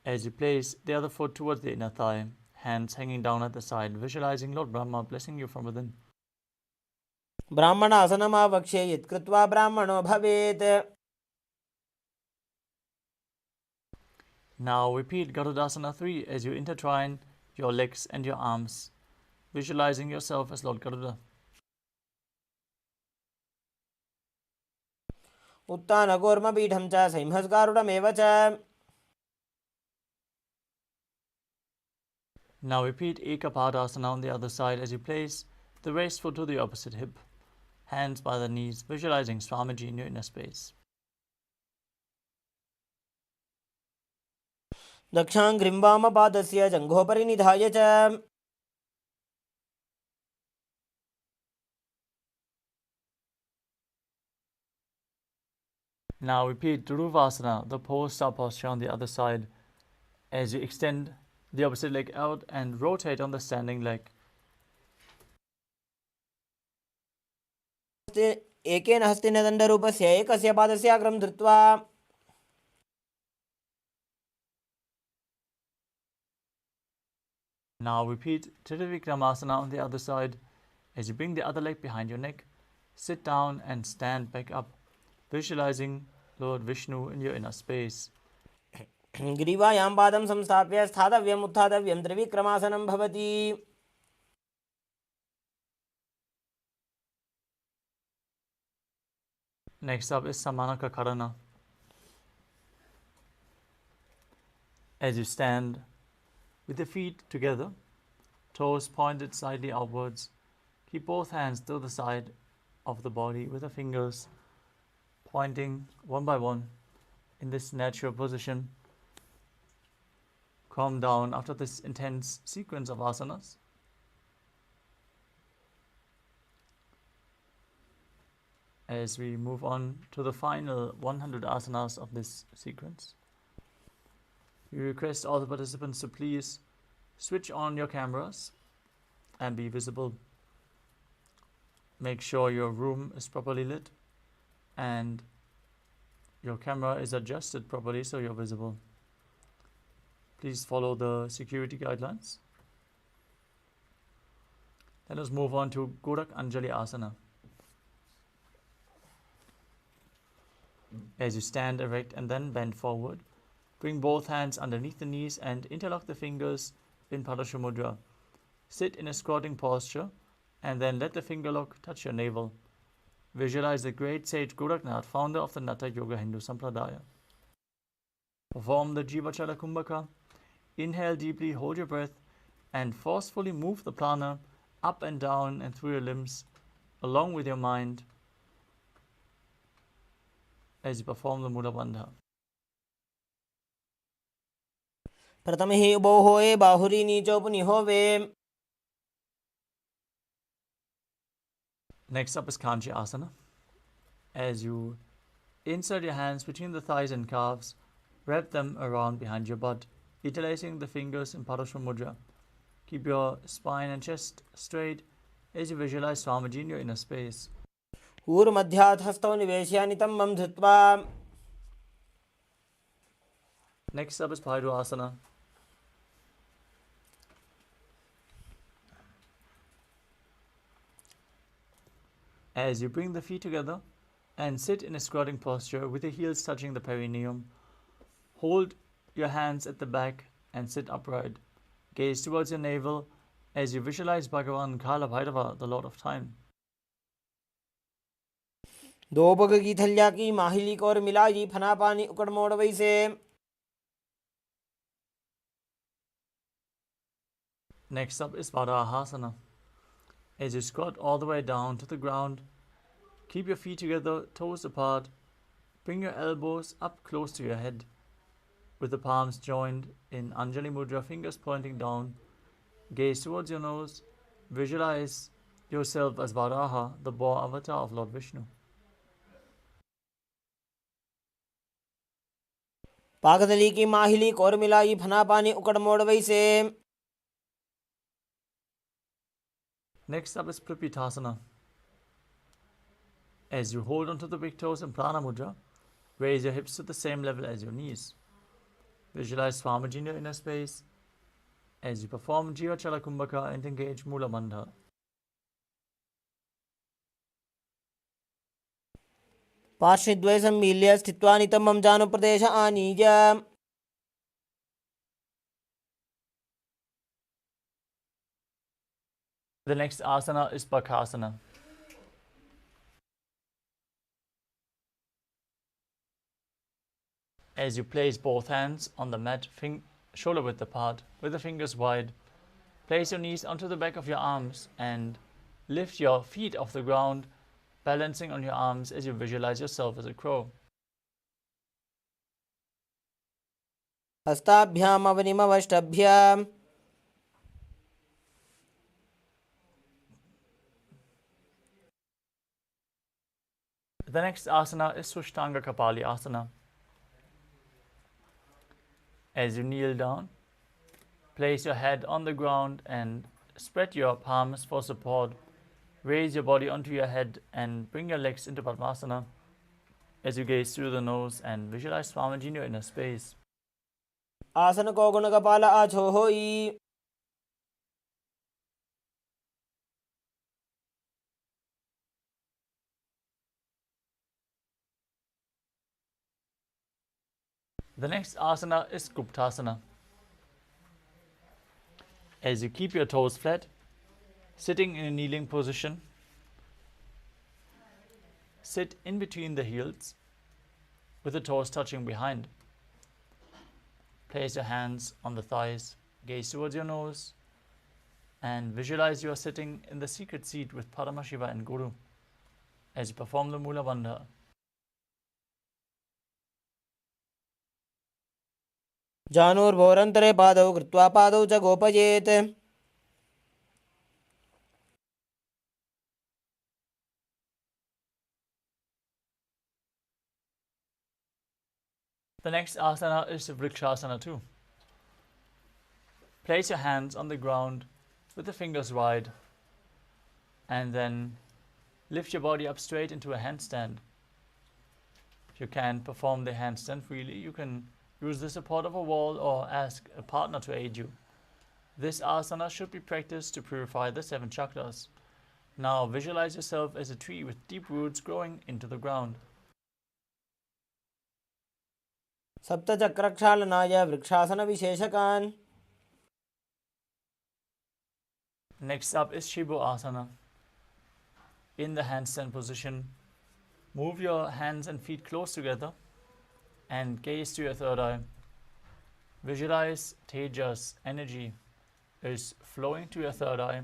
As you place the other foot towards the inner thigh, hands hanging down at the side, visualizing Lord Brahma blessing you from within. ब्राह्मणासनमावक्ष्ये यत्कृत्वा ब्राह्मणो भवेत्. Now repeat Garudasana 3 as you intertwine your legs and your arms, visualizing yourself as Lord Garuda. उत्तानकूर्मपीठं च संहस्गारुडमेव च. Now repeat Ekapadasana on the other side as you place the raised foot to the opposite hip, hands by the knees, visualizing Swamiji in your inner space. दक्षाङ्घ्रिं वामपादस्य जङ्घोपरि निधाय च. Now repeat Dhuruvasana, the post-up posture on the other side, as you extend the opposite leg out and rotate on the standing leg. एकेन हस्तेन दण्डरूपस्य एकस्य पादस्य अग्रं धृत्वा. Now repeat Trivikramasana on the other side As you bring the other leg behind your neck, sit down and stand back up, visualizing Lord Vishnu in your inner space. ग्रीवायां पादं संस्थाप्य स्थातव्यम् उत्थातव्यं त्रिविक्रमासनं भवति. Next up is Samanaka Karana. As you stand with the feet together, toes pointed slightly outwards, keep both hands to the side of the body with the fingers pointing one by one in this natural position. Calm down after this intense sequence of asanas. As we move on to the final 100 asanas of this sequence, we request all the participants to please switch on your cameras and be visible. Make sure your room is properly lit and your camera is adjusted properly so you're visible. Please follow the security guidelines. Let us move on to Gorak Anjali Asana. As you stand erect and then bend forward, bring both hands underneath the knees and interlock the fingers in Padasha Mudra. Sit in a squatting posture and then let the finger lock touch your navel. Visualize the great sage Goraknath, founder of the Natha Yoga Hindu Sampradaya. Perform the Jivachala Kumbhaka. Inhale deeply, hold your breath, and forcefully move the prana up and down and through your limbs, along with your mind, as you perform the Mula Bandha. प्रथमहि उभौ होये बाहुरी नीचो पुनिहोवे. Next up is Kanchi Asana. As you insert your hands between the thighs and calves, wrap them around behind your butt, interlacing the fingers in Padasha Mudra. Keep your spine and chest straight as you visualize Swamiji in your inner space. ऊर्मध्यात् हस्तौ निवेश्य नितम्बं धृत्वा. Next up is Paidu Asana. As you bring the feet together and sit in a squatting posture with the heels touching the perineum, hold your hands at the back and sit upright. Gaze towards your navel as you visualize Bhagavan Kala Bhairava, the Lord of Time. दो पग की थल्या की माहिली को और मिलाई फना पानी उकड़ मोड़ वैसे. Next up is Varahasana. As you squat all the way down to the ground, keep your feet together, toes apart. Bring your elbows up close to your head, with the palms joined in Anjali Mudra, fingers pointing down. Gaze towards your nose. Visualize yourself as Varaha, the boar avatar of Lord Vishnu. पागदली की माहिली को और मिलाई फना पानी उकड़ मोड़ वैसे. Next up is Prapitasana. As you hold onto the big toes in Prana Mudra, raise your hips to the same level as your knees. Visualize Swamiji in your inner space as you perform Jivachala Kumbhaka and engage Mula Bandha. पार्श्वद्वय सम्मील्य स्थित्वा नितम्बं जानुप्रदेश आनीय. The next asana is Bakasana. As you place both hands on the mat, shoulder width apart, with the fingers wide, place your knees onto the back of your arms and lift your feet off the ground, balancing on your arms as you visualize yourself as a crow. हस्ताभ्याम अवनिमवष्टभ्याम. The next asana is Sushtanga Kapali Asana. As you kneel down, place your head on the ground and spread your palms for support. Raise your body onto your head and bring your legs into Padmasana as you gaze through the nose and visualize Swamiji in your inner space. आसन को गुण कपाल आछो होई. The next asana is Guptasana. As you keep your toes flat, sitting in a kneeling position, sit in between the heels with the toes touching behind. Place your hands on the thighs, gaze towards your nose, and visualize you are sitting in the secret seat with Paramashiva and Guru as you perform the Mula Bandha. जानुर्भोरन्तरे पादौ कृत्वा पादौ च गोपयेत् The next asana is Vrikshasana too. Place your hands on the ground with the fingers wide and then lift your body up straight into a handstand. If you can't perform the handstand freely, you can use the support of a wall or ask a partner to aid you. This asana should be practiced to purify the 7 chakras. Now visualize yourself as a tree with deep roots growing into the ground. सप्तचक्रक्षालनाय वृक्षासनविशेषकान्. Next up is Shibu Asana. In the handstand position, move your hands and feet close together and gaze to your third eye. Visualize Tejas energy is flowing to your third eye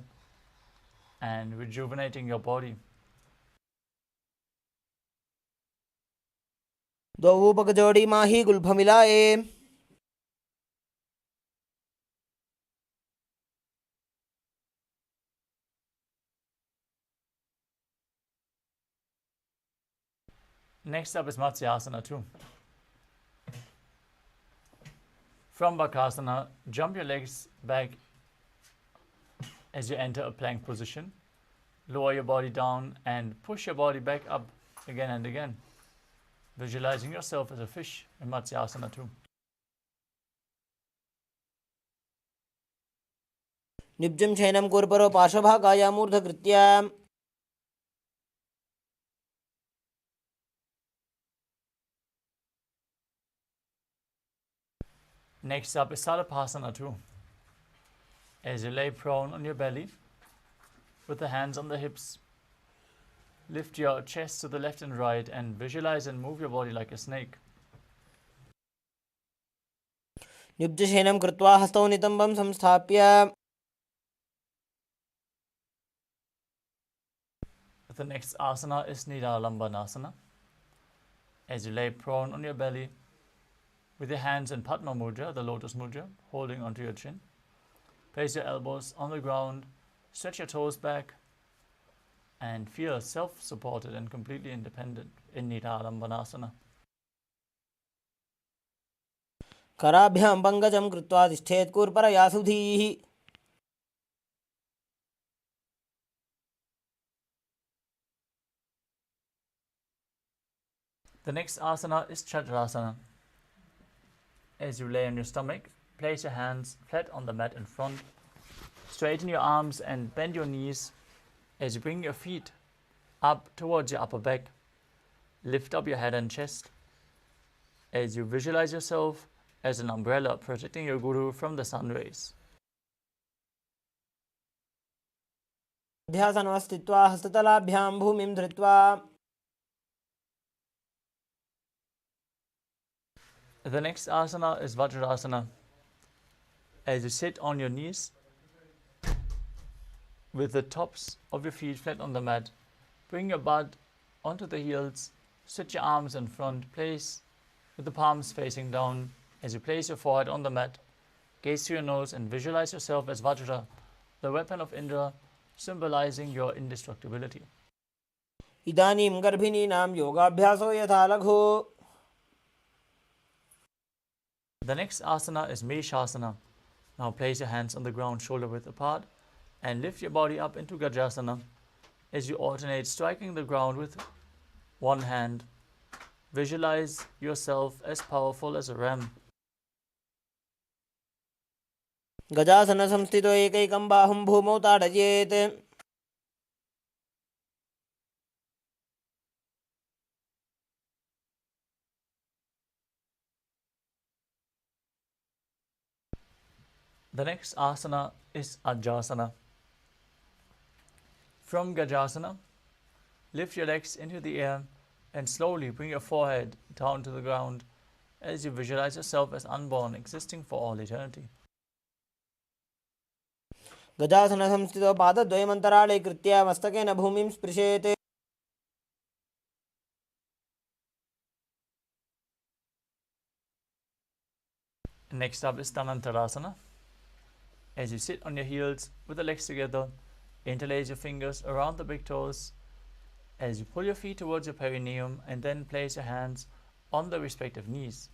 and rejuvenating your body. द्वौ पगजोड़ी माही गुल्फमिलाये. Next up is Matsyasana too. From Bakasana, jump your legs back as you enter a plank position. Lower your body down and push your body back up again and again. Visualizing yourself as a fish in Matsyasana too. निब्जं शयनं कुर्परो पार्श्वभागाय मूर्धकृत्य. Next up is Salapasana too. As you lay prone on your belly, with the hands on the hips, lift your chest to the left and right and visualize and move your body like a snake. निब्जशयनं कृत्वा हस्तौ नितम्बं संस्थाप्य. The next asana is Nidalambanasana. As you lay prone on your belly, with your hands in Padma Mudra, the lotus mudra, holding onto your chin. Place your elbows on the ground, stretch your toes back, and feel self-supported and completely independent in Nidalambanasana. कराभ्यां पङ्कजं कृत्वा तिष्ठेत् कूर्परया सुधीः. The next asana is Chakrasana. As you lay on your stomach, place your hands flat on the mat in front. Straighten your arms and bend your knees as you bring your feet up towards your upper back. Lift up your head and chest as you visualize yourself as an umbrella protecting your guru from the sun rays. ध्यासनमस्थित्वा हस्ततलाभ्यां भूमिं धृत्वा. The next asana is Vajrasana. As you sit on your knees with the tops of your feet flat on the mat, bring your butt onto the heels, stretch your arms in front, place with the palms facing down. As you place your forehead on the mat, gaze to your nose and visualize yourself as Vajra, the weapon of Indra, symbolizing your indestructibility. इदानीं गर्भिणीनां योगाभ्यासो यथा लघु. The next asana is Meshasana. Now place your hands on the ground, shoulder width apart, and lift your body up into Gajasana as you alternate striking the ground with one hand. Visualize yourself as powerful as a ram. गजासनसंस्थितो एकैकं बाहुं भूमौ ताडयेत्. The next asana is Ajasana. From Gajasana, lift your legs into the air and slowly bring your forehead down to the ground as you visualize yourself as unborn, existing for all eternity. गजासन संस्थितो पादद्वयमन्तराळे कृत्य मस्तकेन भूमिं स्पृशेत्. Next up is Dhanantarasana. As you sit on your heels with the legs together, interlace your fingers around the big toes as you pull your feet towards your perineum and then place your hands on the respective knees.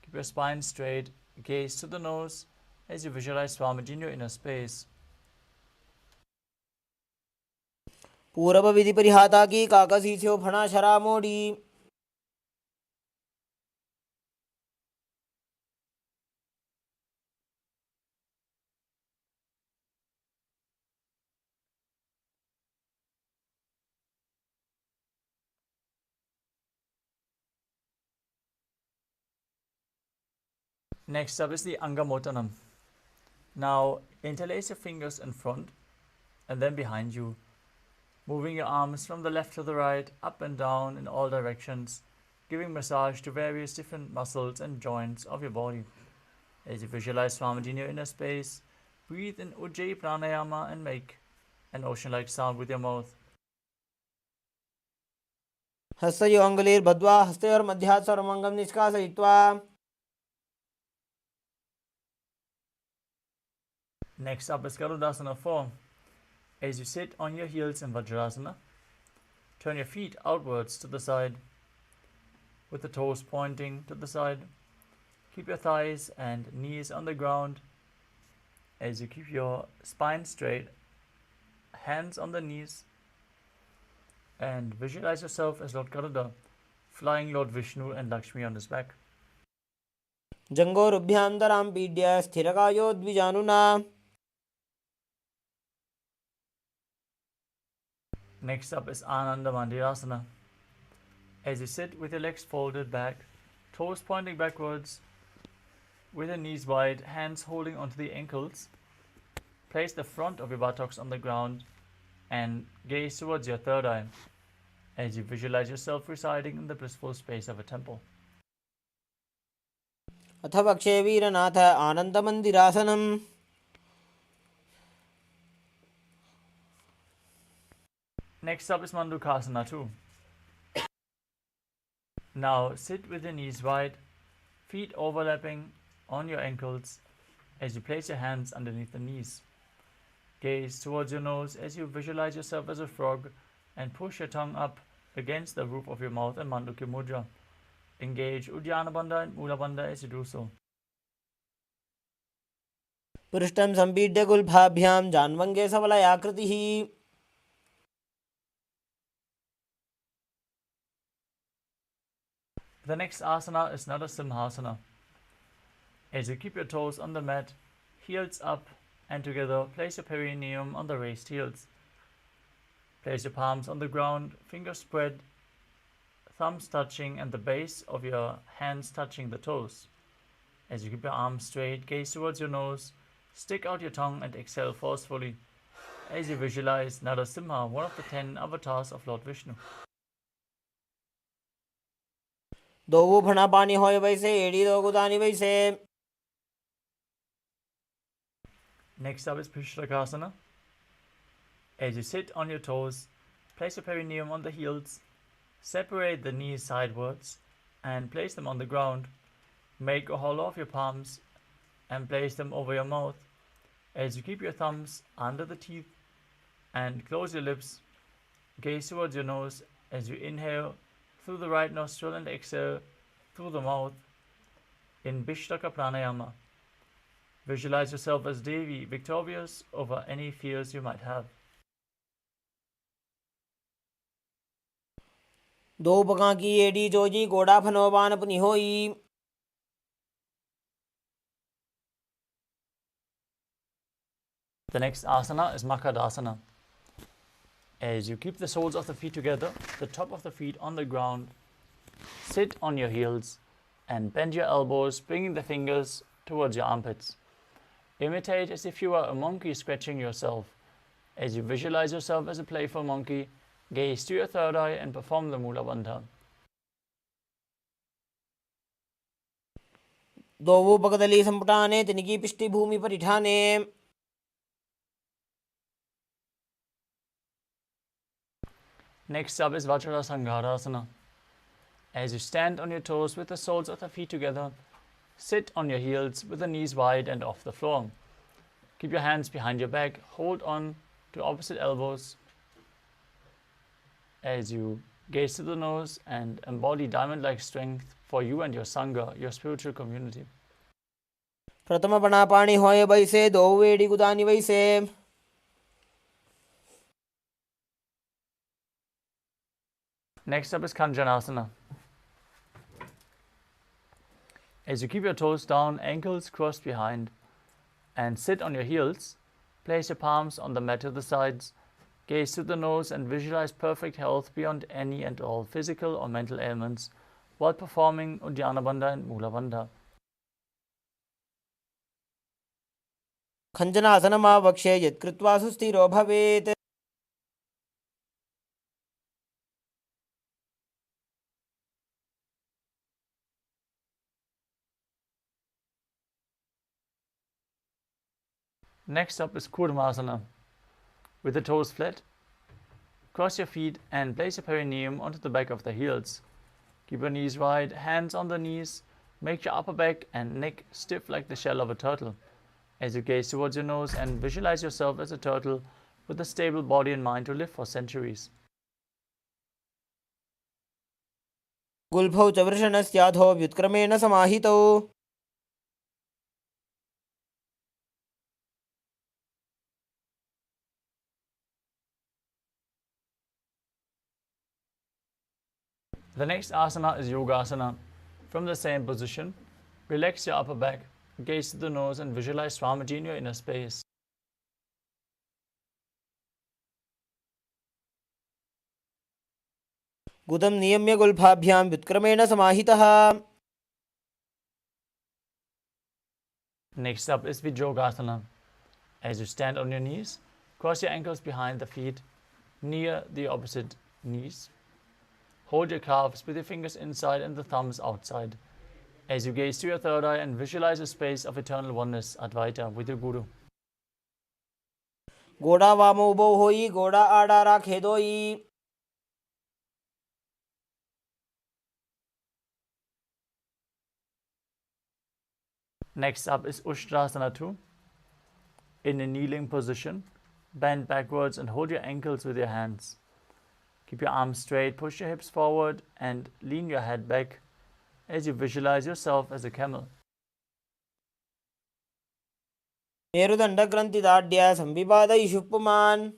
Keep your spine straight, gaze to the nose as you visualize Swamiji in your inner space. पूरब विधि परिहाता की काकसीथ्यो फणा शरा मोड़ी. Next up is the Angamotanam. Now interlace your fingers in front and then behind you, moving your arms from the left to the right, up and down in all directions, giving massage to various different muscles and joints of your body. As you visualize Swamiji in your inner space, breathe in Ujjayi Pranayama and make an ocean-like sound with your mouth. हस्तयो अङ्गुलीर्बद्ध्वा हस्तयोर्मध्यात् सर्वमङ्गं निष्कासयित्वा. Next up is Garudasana form. As you sit on your heels in Vajrasana, turn your feet outwards to the side, with the toes pointing to the side. Keep your thighs and knees on the ground as you keep your spine straight, hands on the knees, and visualize yourself as Lord Garuda, flying Lord Vishnu and Lakshmi on his back. जङ्घोरुभ्यां पीड्य स्थिरकायो द्विजानुना. Next up is Ananda Mandirasana. As you sit with your legs folded back, toes pointing backwards, with your knees wide, hands holding onto the ankles, place the front of your buttocks on the ground and gaze towards your third eye as you visualize yourself residing in the blissful space of a temple. अथ वक्षे वीरनाथ आनन्दमन्दिरासनम्. Next up is Mandukasana 2. Now sit with your knees wide, feet overlapping on your ankles as you place your hands underneath the knees. Gaze towards your nose as you visualize yourself as a frog and push your tongue up against the roof of your mouth in Mandukya Mudra. Engage Uddiyana Bandha and Mula Bandha as you do so. पृष्ठं सम्पीड्य गुल्फाभ्यां जान्वङ्गे सबलयाकृतिः. The next asana is Narasimhasana. As you keep your toes on the mat, heels up and together, place your perineum on the raised heels. Place your palms on the ground, fingers spread, thumbs touching and the base of your hands touching the toes. As you keep your arms straight, gaze towards your nose, stick out your tongue and exhale forcefully as you visualize Narasimha, one of the 10 avatars of Lord Vishnu. दो फणा पानी होय वैसे एड़ी दो गुदानी वैसे. Next up is Pishlakasana. As you sit on your toes, place your perineum on the heels, separate the knees sidewards and place them on the ground. Make a hollow of your palms and place them over your mouth as you keep your thumbs under the teeth and close your lips. Gaze towards your nose as you inhale through the right nostril and exhale through the mouth in Bishlaka Pranayama. Visualize yourself as Devi, victorious over any fears you might have. दो पका की एड़ी जोजी गोड़ा फनोबान अपनी होई. The next asana is Makadasana. As you keep the soles of the feet together, the top of the feet on the ground, sit on your heels and bend your elbows, bringing the fingers towards your armpits. Imitate as if you are a monkey scratching yourself. As you visualize yourself as a playful monkey, gaze to your third eye and perform the Mula Bandha. द्वौ पकदली संपुटाने तिनिकी पिष्टि भूमि परिठाने Next up is Vajrasangarasana. As you stand on your toes with the soles of the feet together, sit on your heels with the knees wide and off the floor. Keep your hands behind your back, hold on to opposite elbows as you gaze to the nose and embody diamond-like strength for you and your Sangha, your spiritual community. प्रथम पणापाणि होय बैसे दो वेड़ी गुदानी वैसे Next up is Kanjanasana. As you keep your toes down, ankles crossed behind, and sit on your heels, place your palms on the mat to the sides, gaze to the nose and visualize perfect health beyond any and all physical or mental ailments while performing Uddiyana Bandha and Mula Bandha. खञ्जनासनमावक्ष्ये यत्कृत्वा सुस्थिरो भवेत् Next up is Kurmasana. With the toes flat, cross your feet and place your perineum onto the back of the heels. Keep your knees wide, hands on the knees, make your upper back and neck stiff like the shell of a turtle. As you gaze towards your nose and visualize yourself as a turtle with a stable body and mind to live for centuries. गुल्फौ च वृषणस्याधो व्युत्क्रमेण समाहितौ The next asana is Yogasana. From the same position, relax your upper back, gaze to the nose and visualize Swamiji in your inner space. गुदं नियम्य गुल्फाभ्यां व्युत्क्रमेण समाहितः Next up is Vijogasana. As you stand on your knees, cross your ankles behind the feet, near the opposite knees. Hold your calves with your fingers inside and the thumbs outside. As you gaze to your third eye and visualize a space of eternal oneness, Advaita, with your Guru. गोड़ा वामो उबो होई गोड़ा आड़ा राखे दोई Next up is Ushtrasana 2. In a kneeling position, bend backwards and hold your ankles with your hands. Keep your arms straight, push your hips forward and lean your head back as you visualize yourself as a camel. मेरुदण्डग्रन्थिदाढ्य संविपादयिषु पुमान्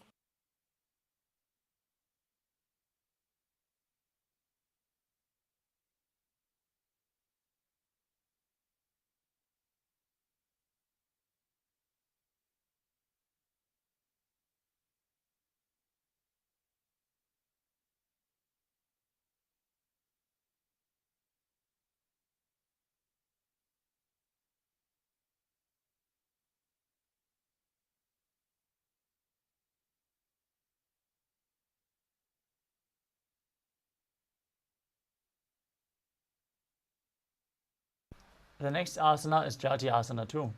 The next asana is Jati Asana 2.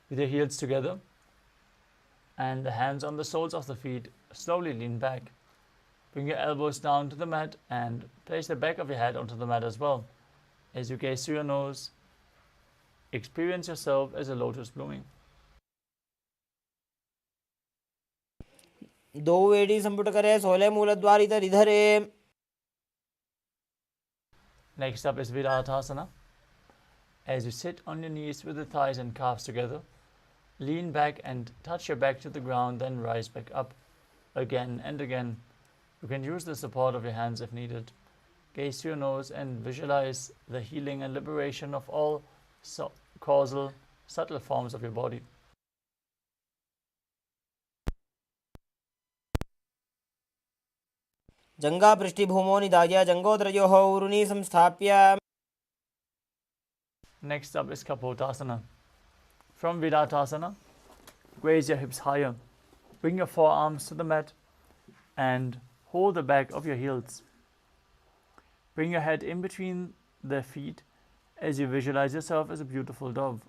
With your heels together and the hands on the soles of the feet, slowly lean back. Bring your elbows down to the mat and place the back of your head onto the mat as well. As you gaze through your nose, experience yourself as a lotus blooming. दो वेड़ी संपुट करे 16 मूलद्वार इधर इधरे Next up is Viratasana. As you sit on your knees with the thighs and calves together, lean back and touch your back to the ground, then rise back up again and again. You can use the support of your hands if needed. Gaze to your nose and visualize the healing and liberation of all causal, subtle forms of your body. जंगा पृष्ठभूमो निधाय जंगोदरयोः ऊरुनी संस्थाप्य Next up is Kapotasana. From Vidatasana, raise your hips higher. Bring your forearms to the mat and hold the back of your heels. Bring your head in between the feet as you visualize yourself as a beautiful dove.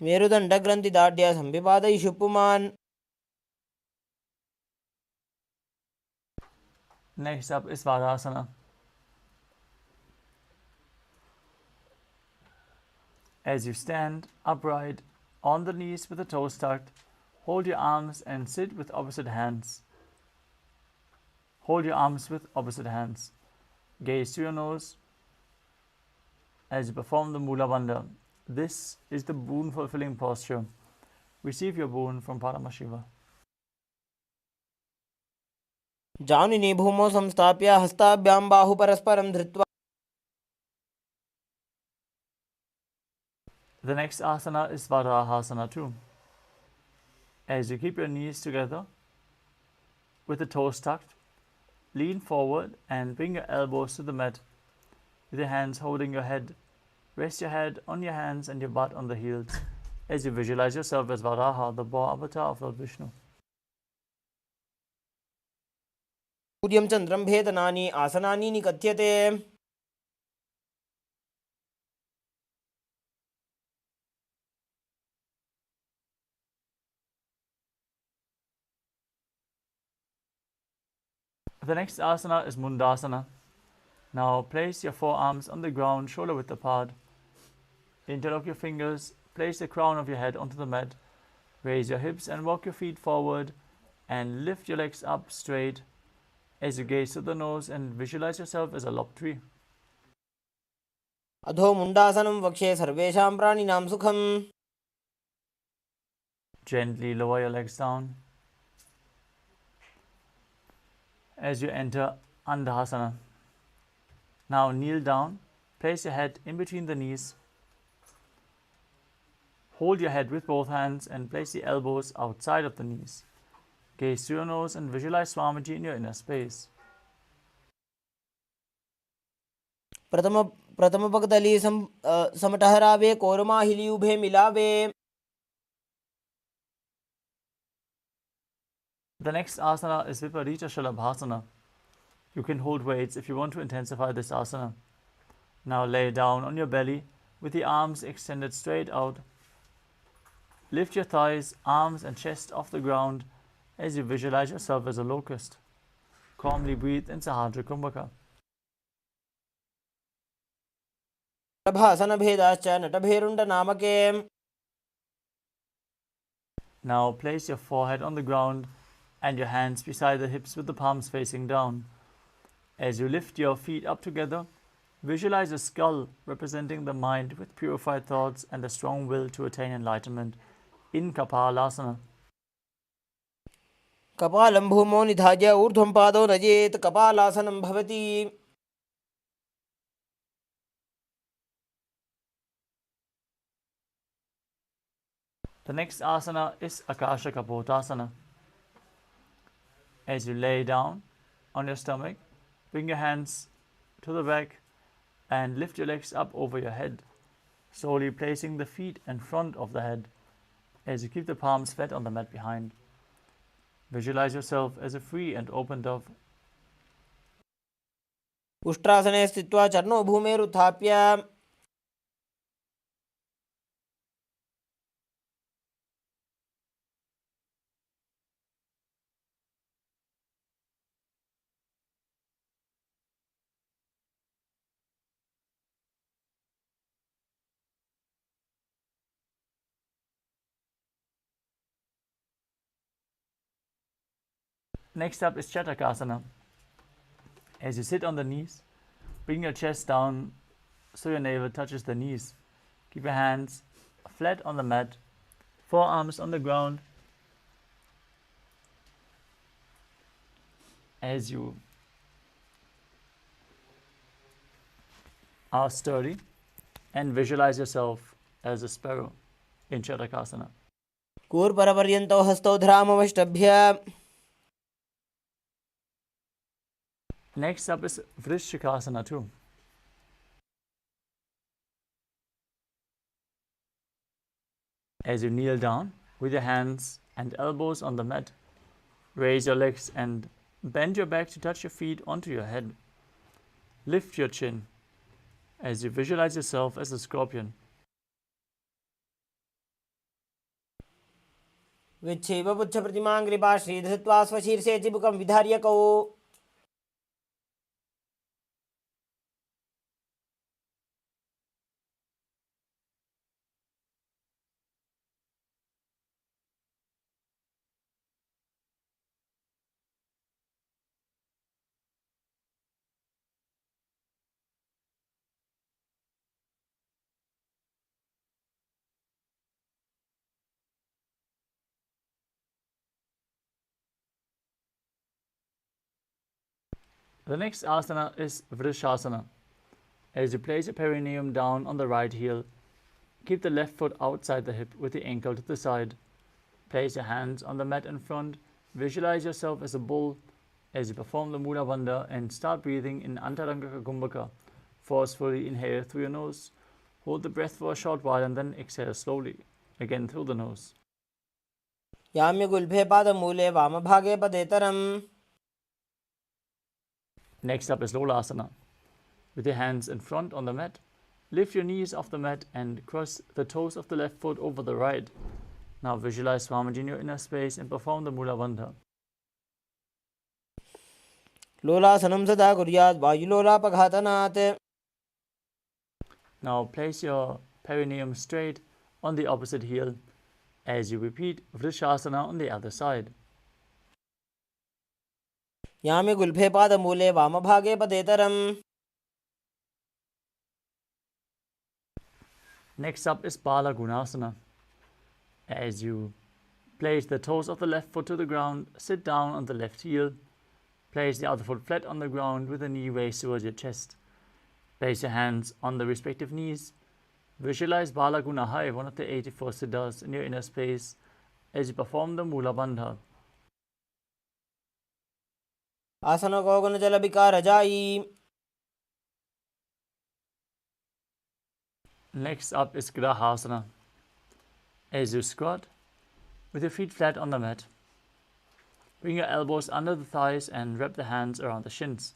मेरुदण्डग्रन्थि दाढ्य संविपादयिषु पुमान्. Next up is Vadasana. As you stand upright on the knees with the toes tucked, hold your arms and sit with opposite hands. Hold your arms with opposite hands. Gaze to your nose as you perform the Mula Bandha. This is the boon fulfilling posture. Receive your boon from Paramashiva. जानुनि भूमौ संस्थाप्य हस्ताभ्यां बाहु परस्परं धृत्वा. The next asana is Varahasana too. As you keep your knees together with the toes tucked, lean forward and bring your elbows to the mat with your hands holding your head. Rest your head on your hands and your butt on the heels as you visualize yourself as Varaha, the boar avatar of Lord Vishnu. सूर्यं चन्द्रं भेदनानि आसनानि निकथ्यते. The next asana is Mundasana. Now place your forearms on the ground, shoulder width apart. Interlock your fingers, place the crown of your head onto the mat. Raise your hips and walk your feet forward and lift your legs up straight as you gaze to the nose and visualize yourself as a lopped tree. अधो मुण्डासनं वक्ष्ये सर्वेषां प्राणिनां सुखम्. Gently lower your legs down as you enter Andhasana. Now kneel down, place your head in between the knees. Hold your head with both hands and place the elbows outside of the knees. Gaze to your nose and visualize Swamiji in your inner space. प्रथमपगतली समटहरावे कोरमाहिली उभे मिलावे. The next asana is Viparita Shalabhasana. You can hold weights if you want to intensify this asana. Now lay down on your belly with the arms extended straight out. Lift your thighs, arms and chest off the ground as you visualize yourself as a locust. Calmly breathe in Sahadra Kumbhaka. प्रभासन भेदाश्च नटभेरुण्ड नामके. Now place your forehead on the ground and your hands beside the hips with the palms facing down. As you lift your feet up together, visualize a skull representing the mind with purified thoughts and a strong will to attain enlightenment in Kapalasana. कपालं भूमौ निधाय ऊर्ध्वं पादौ नजेत् कपालासनं भवति. The next asana is Akasha Kapotasana. As you lay down on your stomach, bring your hands to the back and lift your legs up over your head, slowly placing the feet in front of the head as you keep the palms flat on the mat behind. Visualize yourself as a free and open dove. उष्ट्रासने स्थित्वा चरणौ भूमेरुत्थाप्य. Next up is Chatakasana. As you sit on the knees, bring your chest down so your navel touches the knees. Keep your hands flat on the mat, forearms on the ground. As you are sturdy and visualize yourself as a sparrow in Chatakasana. कूर्परपर्यन्तौ हस्तौ धरामवष्टभ्य. Next up is Vrishikasana too. As you kneel down with your hands and elbows on the mat, raise your legs and bend your back to touch your feet onto your head. Lift your chin as you visualize yourself as a scorpion. विच्छेव पुच्छ प्रतिमां श्रीधृत्वा स्वशीर्षे चिबुकं विधार्य कौ The next asana is Vrishasana. As you place your perineum down on the right heel, keep the left foot outside the hip with the ankle to the side. Place your hands on the mat in front. Visualize yourself as a bull as you perform the Mula Bandha and start breathing in Antaranga Kumbhaka. Forcefully inhale through your nose. Hold the breath for a short while and then exhale slowly, again through the nose. याम्य गुल्फे पादमूले वामभागे पदेतरम्. Next up is Lolasana. With your hands in front on the mat, lift your knees off the mat and cross the toes of the left foot over the right. Now visualize Swamiji in your inner space and perform the Mula Bandha. लोलासनं सदा कुर्यात् वायुलोलापघातनात्. Now place your perineum straight on the opposite heel as you repeat Vrishasana on the other side. याम्य गुल्फे पादमूले वामभागे पदेतरम्. Next up is Bala Gunasana. As you place the toes of the left foot to the ground, sit down on the left heel. Place the other foot flat on the ground with the knee raised towards your chest. Place your hands on the respective knees. Visualize Bala Gunahai, one of the 84 siddhas, in your inner space as you perform the Mula Bandha. आसन कोगुन जल विकार जाई. Next up is Grahasana. As you squat with your feet flat on the mat, bring your elbows under the thighs and wrap the hands around the shins.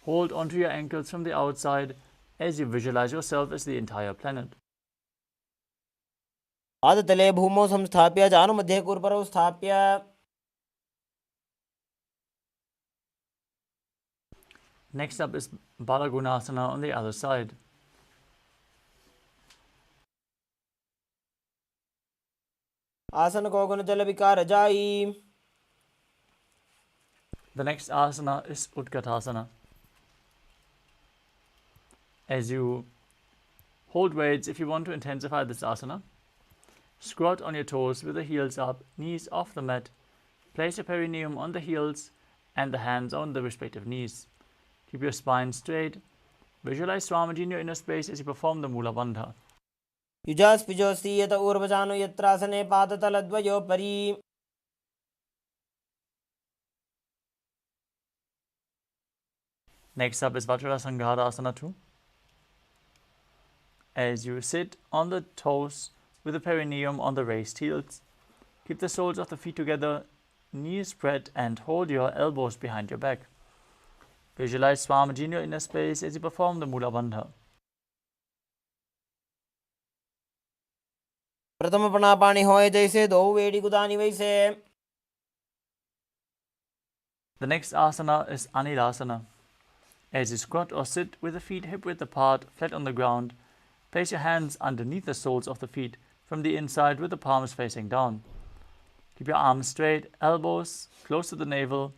Hold onto your ankles from the outside as you visualize yourself as the entire planet. पादतले भूमौ संस्थाप्य जानुमध्ये कुर्परौ स्थाप्य. Next up is Balagunasana on the other side. आसन कोगुन जल विकार जाई. The next asana is Utkatasana. As you hold weights, if you want to intensify this asana, squat on your toes with the heels up, knees off the mat. Place your perineum on the heels and the hands on the respective knees. Keep your spine straight. Visualize Swamiji in your inner space as you perform the Mula Bandha. युजास्पिजोऽस्ति यत ऊर्वजानो यत्रासने पादतलद्वयोपरि. Next up is Vajrasanghadasana 2. As you sit on the toes with the perineum on the raised heels, keep the soles of the feet together, knees spread, and hold your elbows behind your back. Visualize Swamiji in your inner space as you perform the Mula Bandha. प्रथम पणापाणि होय जैसे दो वेड़ी गुदानी वैसे. The next asana is Anilasana. As you squat or sit with the feet hip-width apart, flat on the ground, place your hands underneath the soles of the feet from the inside with the palms facing down. Keep your arms straight, elbows close to the navel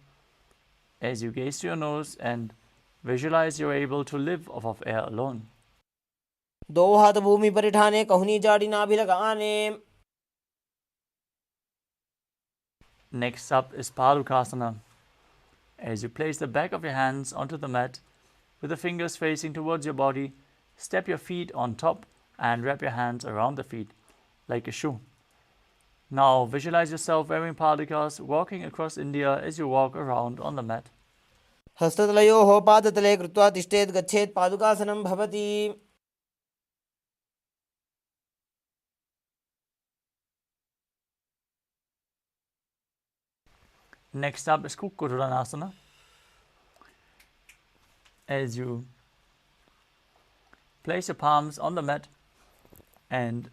as you gaze to your nose and visualize you're able to live off of air alone. दो हाथ भूमि पर ठाने कहुनी जाड़ी नाभि लगाने. Next up is Palukasana. As you place the back of your hands onto the mat with the fingers facing towards your body, step your feet on top and wrap your hands around the feet like a shoe. Now visualize yourself wearing padukas walking across India as you walk around on the mat. हस्ततलयोः पादतले कृत्वा तिष्ठेत् गच्छेत् पादुकासनं भवति. Next up is Kukuranasana. As you place your palms on the mat and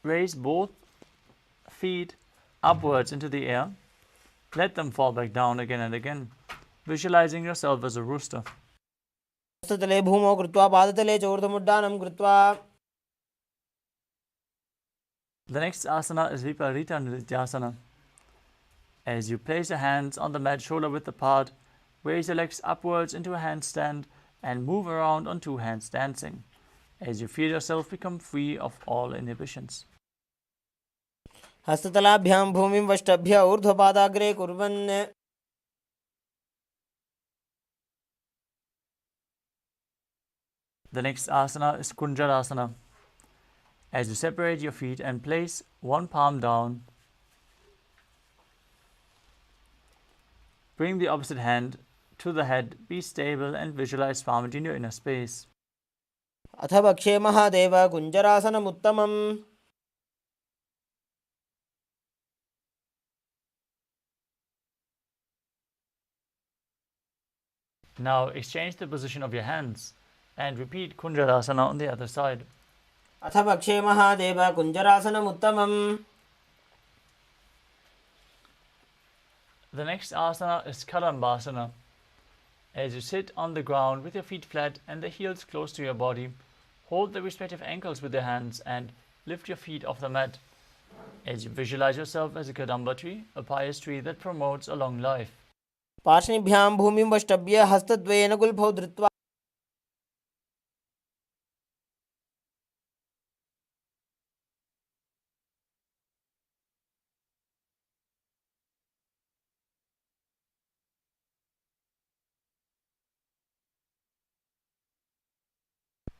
raise both feet upwards into the air, let them fall back down again and again, visualizing yourself as a rooster. हस्ततले भूमौ कृत्वा पादतले च ऊर्ध्वमुड्डानं कृत्वा. The next asana is Viparita Nrityasana. As you place your hands on the mat shoulder width apart, raise your legs upwards into a handstand and move around on two hands dancing. As you feel yourself become free of all inhibitions. हस्ततलाभ्यां भूमिं वष्टभ्य ऊर्ध्वपादाग्रे कुर्वन्. The next asana is Kunjarasana. As you separate your feet and place one palm down, bring the opposite hand to the head, be stable and visualize Swamiji in your inner space. अथ वक्षे Mahadev कुञ्जरासनमुत्तमम्. Now exchange the position of your hands and repeat Kunjarasana on the other side. अथ वक्षे Mahadev कुञ्जरासनमुत्तमम्. The next asana is Kadambasana. As you sit on the ground with your feet flat and the heels close to your body, hold the respective ankles with your hands and lift your feet off the mat. As you visualize yourself as a Kadamba tree, a pious tree that promotes a long life. पार्श्वभ्यां भूमिं वष्टभ्य हस्तद्वयेन गुल्फौ धृत्वा.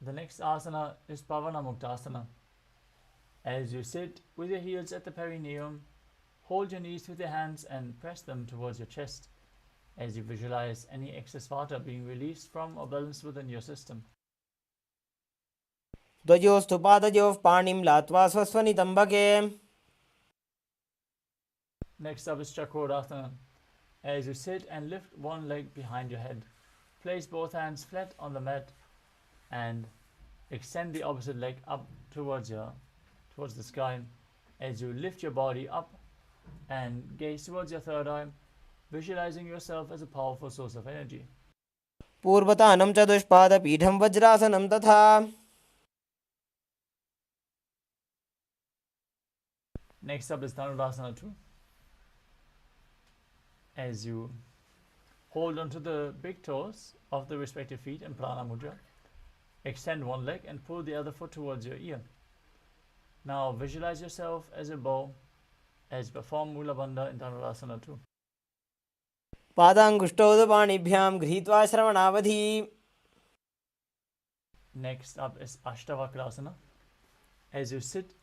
The next asana is Pavanamuktasana. As you sit with your heels at the perineum, hold your knees with your hands and press them towards your chest as you visualize any excess vata being released from or balanced within your system. द्वयोस्तु पादयोः पाणिं लात्वा स्वस्वनितम्बके. Next up is Chakrasana. As you sit and lift one leg behind your head, place both hands flat on the mat and extend the opposite leg up towards the sky. As you lift your body up and gaze towards your third eye, visualizing yourself as a powerful source of energy. पूर्वतानं चतुष्पादपीठं वज्रासनं तथा. Next up is Dhanurasana 2. As you hold onto the big toes of the respective feet in Prana Mudra, extend one leg and pull the other foot towards your ear. Now visualize yourself as a bow as you perform Mula Bandha in Dhanurasana 2. पादाङ्गुष्ठोदपाणिभ्यां गृहीत्वा श्रवणावधि. Next up is Ashtavakrasana. As you sit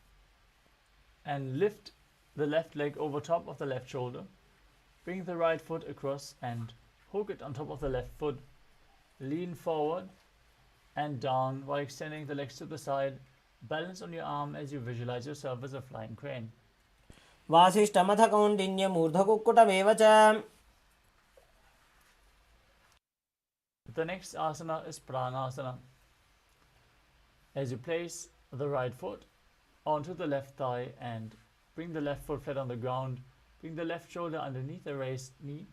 and lift the left leg over top of the left shoulder, bring the right foot across and hook it on top of the left foot. Lean forward and down while extending the legs to the side. Balance on your arm as you visualize yourself as a flying crane. वासिष्ठमथ कौण्डिन्यमूर्धकुक्कुटमेव च. The next asana is Pranasana. As you place the right foot onto the left thigh and bring the left foot flat on the ground, bring the left shoulder underneath the raised knee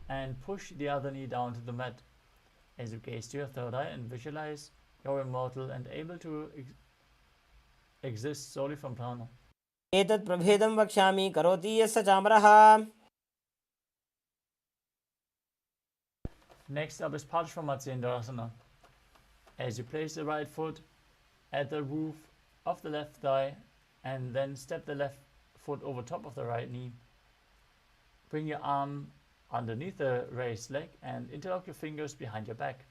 and push the other knee down to the mat. As you gaze to your third eye and visualize you're immortal and able to exist solely from prana. एतत् प्रभेदं वक्ष्यामि करोति यस्य चामरः. Next up is Parshvamatsendrasana. As you place the right foot at the roof of the left thigh and then step the left foot over top of the right knee. Bring your arm underneath the raised leg and interlock your fingers behind your back.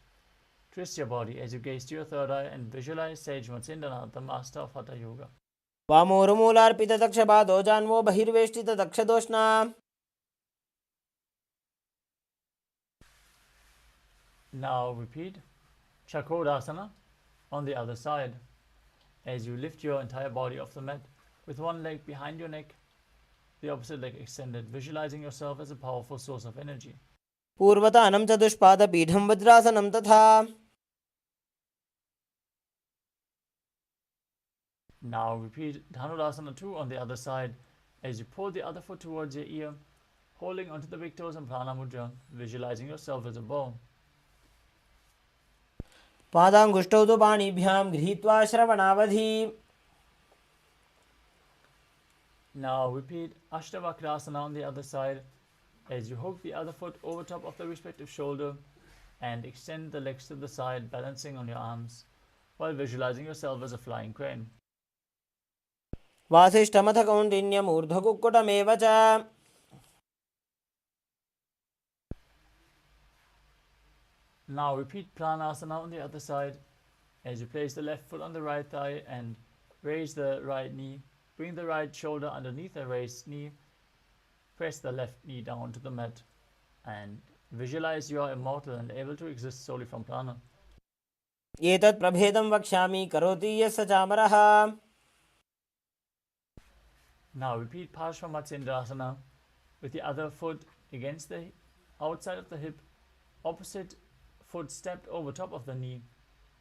Twist your body as you gaze to your third eye and visualize Sage Matsyendranath, the master of Hatha Yoga. वामोरुमूलार्पितदक्षपादो जान्वो बहिर्वेष्टितदक्षदोष्णा. Now repeat Chakrasana on the other side. As you lift your entire body off the mat with one leg behind your neck, the opposite leg extended, visualizing yourself as a powerful source of energy. पूर्वतानं चतुष्पादपीठं वज्रासनं तथा. Now repeat Dhanurasana 2 on the other side as you pull the other foot towards your ear, holding onto the big toes and prana mudra, visualizing yourself as a bow. पादाङ्गुष्ठौ तु पाणिभ्यां गृहीत्वा श्रवणावधि. Now repeat Ashtavakrasana on the other side as you hook the other foot over top of the respective shoulder and extend the legs to the side, balancing on your arms while visualizing yourself as a flying crane. वासिष्ठमथ कौण्डिन्यम् ऊर्ध्वकुक्कुटमेव च. Now repeat Pranasana on the other side as you place the left foot on the right thigh and raise the right knee. Bring the right shoulder underneath the raised knee. Press the left knee down to the mat and visualize you are immortal and able to exist solely from prana. एतत् प्रभेदं वक्ष्यामि करोति यस्य चामरः. Now repeat Parshvamatsendrasana with the other foot against the outside of the hip, opposite foot stepped over top of the knee,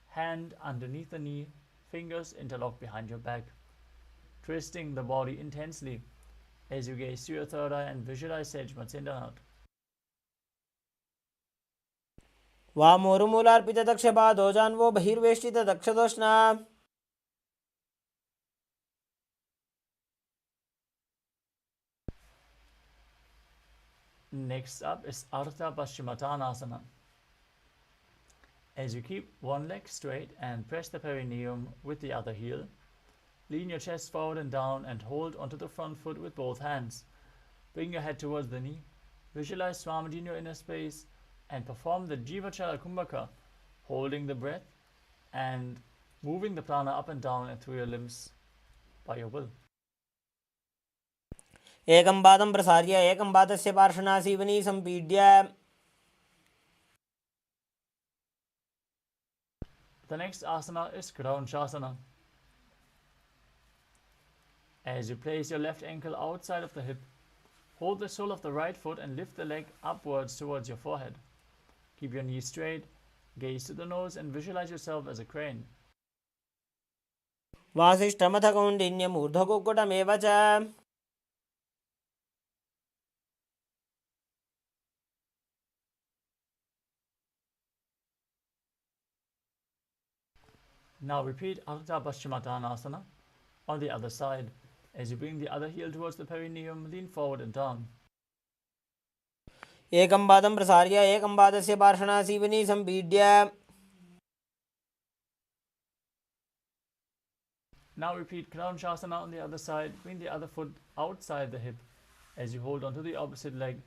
hand underneath the knee, fingers interlocked behind your back, twisting the body intensely as you gaze to your third eye and visualize Sage Matsendranath. वामोरुमूलार्पितदक्षपादो जान्वो बहिर्वेष्टितदक्षदोष्णा. Next up is Ardha Paschimottanasana. As you keep one leg straight and press the perineum with the other heel, lean your chest forward and down and hold onto the front foot with both hands. Bring your head towards the knee. Visualize Swamiji in your inner space and perform the Jivachala Kumbhaka, holding the breath and moving the prana up and down and through your limbs by your will. एकं पादं प्रसार्य एकं पादस्य पार्श्वनासीवनी सम्पीड्य. The next asana is Kraunchasana. As you place your left ankle outside of the hip, hold the sole of the right foot and lift the leg upwards towards your forehead. Keep your knees straight, gaze to the nose and visualize yourself as a crane. वासिष्ठमथ कौण्डिन्यम् ऊर्ध्वकुक्कुटमेव च. Now repeat Ardha Paschimottanasana on the other side. As you bring the other heel towards the perineum, lean forward and down. एकं पादं प्रसार्य एकं पादस्य पार्श्वनासीवनी सम्पीड्य. Now repeat Kraunchasana on the other side. Bring the other foot outside the hip as you hold onto the opposite leg,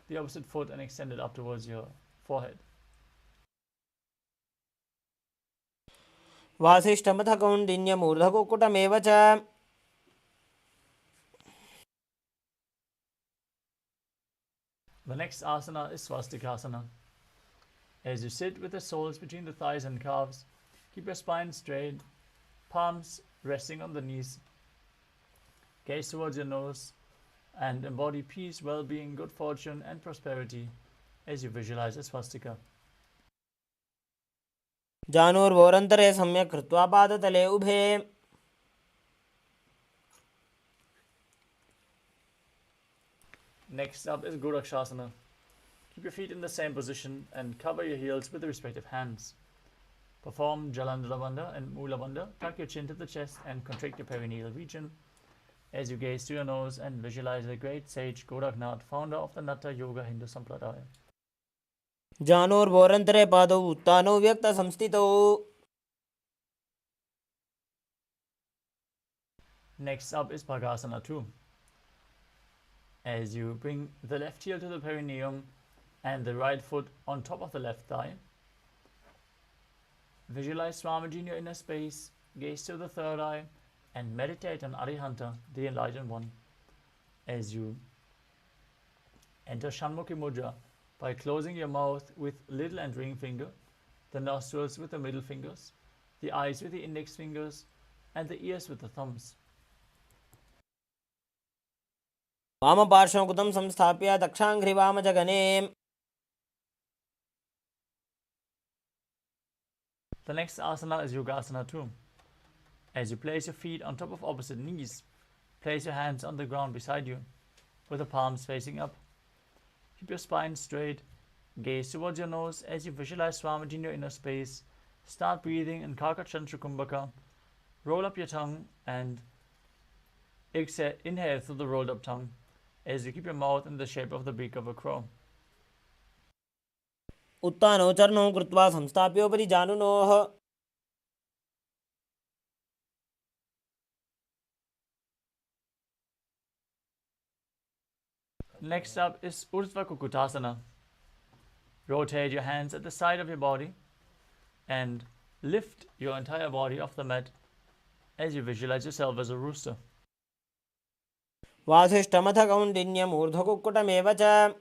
the opposite foot, and extend it up towards your forehead. वासिष्ठमथ कौण्डिन्यम् ऊर्ध्वकुक्कुटमेव च. The next asana is Swastikasana. As you sit with the soles between the thighs and calves, keep your spine straight, palms resting on the knees. Gaze towards your nose and embody peace, well-being, good fortune and prosperity as you visualize a swastika. जानुर्वोरन्तरे सम्यक् कृत्वा पादतले उभे. Next up is Gorakshasana. Keep your feet in the same position and cover your heels with the respective hands. Perform Jalandhara Bandha and Mula Bandha. Tuck your chin to the chest and contract your perineal region as you gaze to your nose and visualize the great sage Goraknath, founder of the Natha Yoga Hindu Sampradaya. जानुर्वोरन्तरे पादौ उत्तानौ व्यक्तसंस्थितौ. Next up is Bhagasana 2. As you bring the left heel to the perineum and the right foot on top of the left thigh, visualize Swamiji in your inner space, gaze to the third eye, and meditate on Arihanta, the enlightened one, as you enter Shanmukhi Mudra by closing your mouth with little and ring finger, the nostrils with the middle fingers, the eyes with the index fingers, and the ears with the thumbs. वामपार्श्वं संस्थाप्य दक्षाङ्घ्रिवामजगने. The next asana is Yogasana 2. As you place your feet on top of opposite knees, place your hands on the ground beside you, with the palms facing up. Keep your spine straight, gaze towards your nose as you visualize Swamiji in your inner space. Start breathing in Karkachandra Kumbhaka. Roll up your tongue and inhale through the rolled up tongue as you keep your mouth in the shape of the beak of a crow. उत्तानौ चरणौ कृत्वा संस्थाप्योपरि जानुनोः. Next up is Urdhva Kukutasana. Rotate your hands at the side of your body and lift your entire body off the mat as you visualize yourself as a rooster. वासिष्ठमथ कौण्डिन्यम् ऊर्ध्वकुक्कुटमेव च.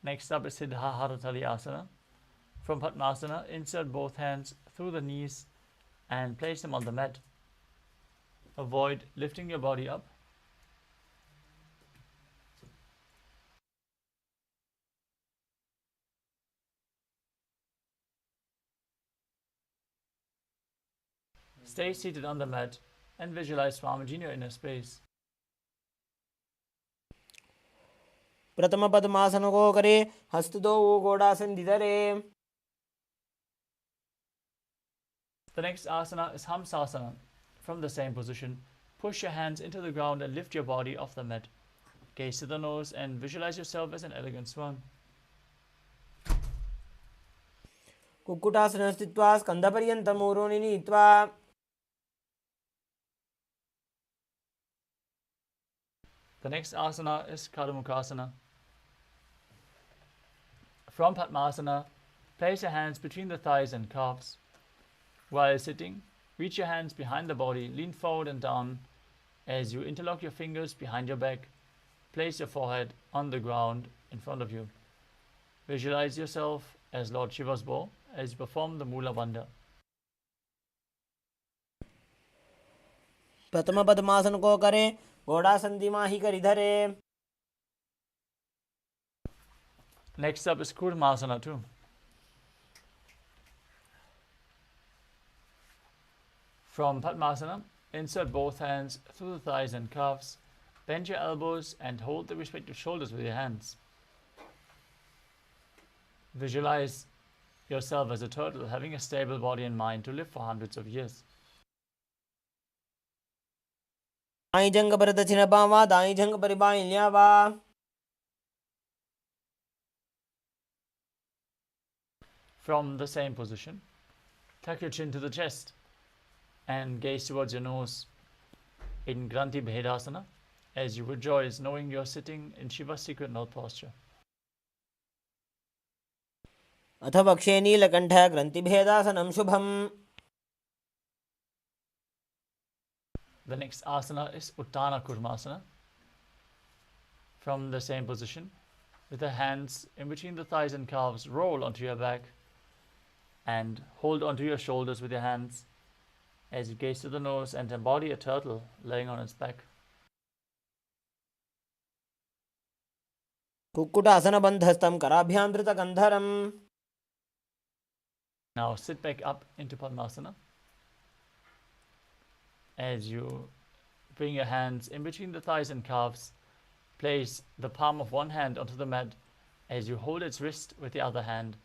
Next up is Siddha Haratali From Padmasana, insert both hands through the knees and place them on the mat. Avoid lifting your body up. Stay seated on the mat and visualize Swamiji in your inner space. प्रथम पद्मासन को करे, हस्त दो गोड़ासन दिधरे. The next asana is Hamsasana. From the same position, push your hands into the ground and lift your body off the mat. Gaze to the nose and visualize yourself as an elegant swan. Kukkutasana स्थित्वा स्कन्धपर्यन्तं ऊरोनि नीत्वा. The next asana is Kadamukasana. From Padmasana, place your hands between the thighs and calves. While sitting, reach your hands behind the body, lean forward and down. As you interlock your fingers behind your back, place your forehead on the ground in front of you. Visualize yourself as Lord Shiva's bow as you perform the Mula Bandha. प्रथम पद्मासन को करे, घोड़ासन दिमाही कर इधरे. Next up is Kurmasana 2. From Padmasana, insert both hands through the thighs and calves. Bend your elbows and hold the respective shoulders with your hands. Visualize yourself as a turtle having a stable body and mind to live for hundreds of years. दाई जंग पर दक्षिण बामा, दाई जंग पर by ल्यावा. From the same position, tuck your chin to the chest and gaze towards your nose in Granthi Bhedasana as you rejoice knowing you are sitting in Shiva's secret mouth posture. अथ वक्षे नीलकण्ठ ग्रन्थिभेदासनं शुभम्. The next asana is Uttana Kurmasana. From the same position, with the hands in between the thighs and calves, roll onto your back and hold onto your shoulders with your hands as you gaze to the nose and embody a turtle laying on its back. कुक्कुटासनबन्धस्थं कराभ्यां धृतकन्धरम्. Now sit back up into Padmasana. As you bring your hands in between the thighs and calves, place the palm of one hand onto the mat as you hold its wrist with the other hand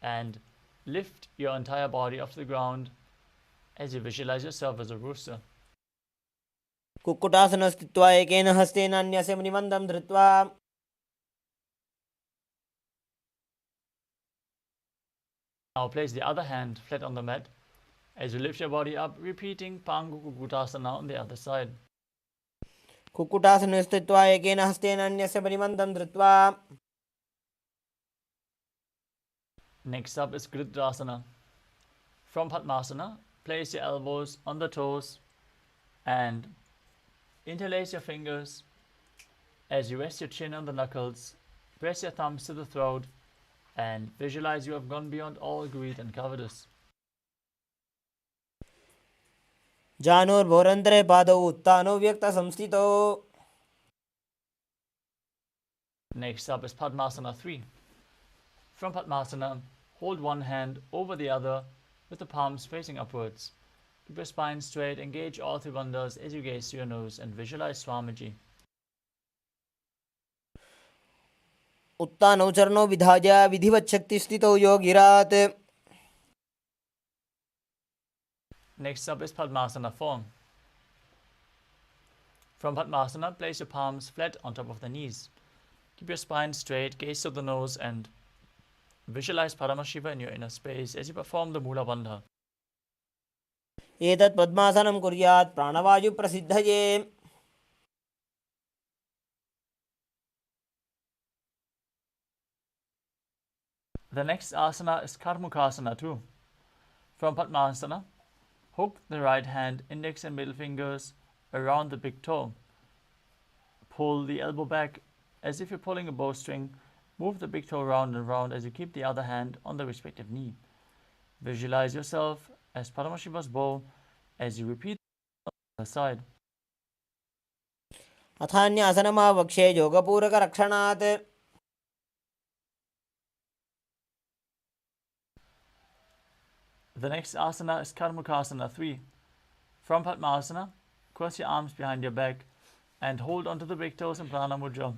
and lift your entire body off the ground as you visualize yourself as a rooster. Kukkutasana स्थित्वा एकेन हस्तेन अन्यस्य मणिबन्धं धृत्वा. Now place the other hand flat on the mat as you lift your body up, repeating Pangu Kukutasana on the other side. Kukkutasana स्थित्वा एकेन हस्तेन अन्यस्य मणिबन्धं धृत्वा. Next up is Gridrasana. From Padmasana, place your elbows on the toes and interlace your fingers as you rest your chin on the knuckles. Press your thumbs to the throat and visualize you have gone beyond all greed and covetous. जानुर्भोरन्तरे पादौ उत्तानौ व्यक्तसंस्थितौ. Next up is Padmasana 3. From Padmasana, hold one hand over the other with the palms facing upwards. Keep your spine straight, engage all three bandhas as you gaze to your nose and visualize Swamiji. उत्तानौ चरणौ विधाय विधिवच्छक्तिस्थितौ योगिरात्. Next up is Padmasana 4. From Padmasana, place your palms flat on top of the knees. Keep your spine straight, gaze to the nose and visualize Paramashiva in your inner space as you perform the Mula Bandha. एतत् पद्मासनं कुर्यात् प्राणवायुप्रसिद्धये. The next asana is Karmukasana 2. From Padmasana, hook the right hand, index and middle fingers around the big toe. Pull the elbow back as if you're pulling a bowstring. Move the big toe round and round as you keep the other hand on the respective knee. Visualize yourself as Paramashiva's bow as you repeat on the side. अथान्यासनमावक्षे योगपूरकरक्षणात्. The next asana is Karmukasana 3. From Padmasana, cross your arms behind your back and hold onto the big toes in Prana Mudra.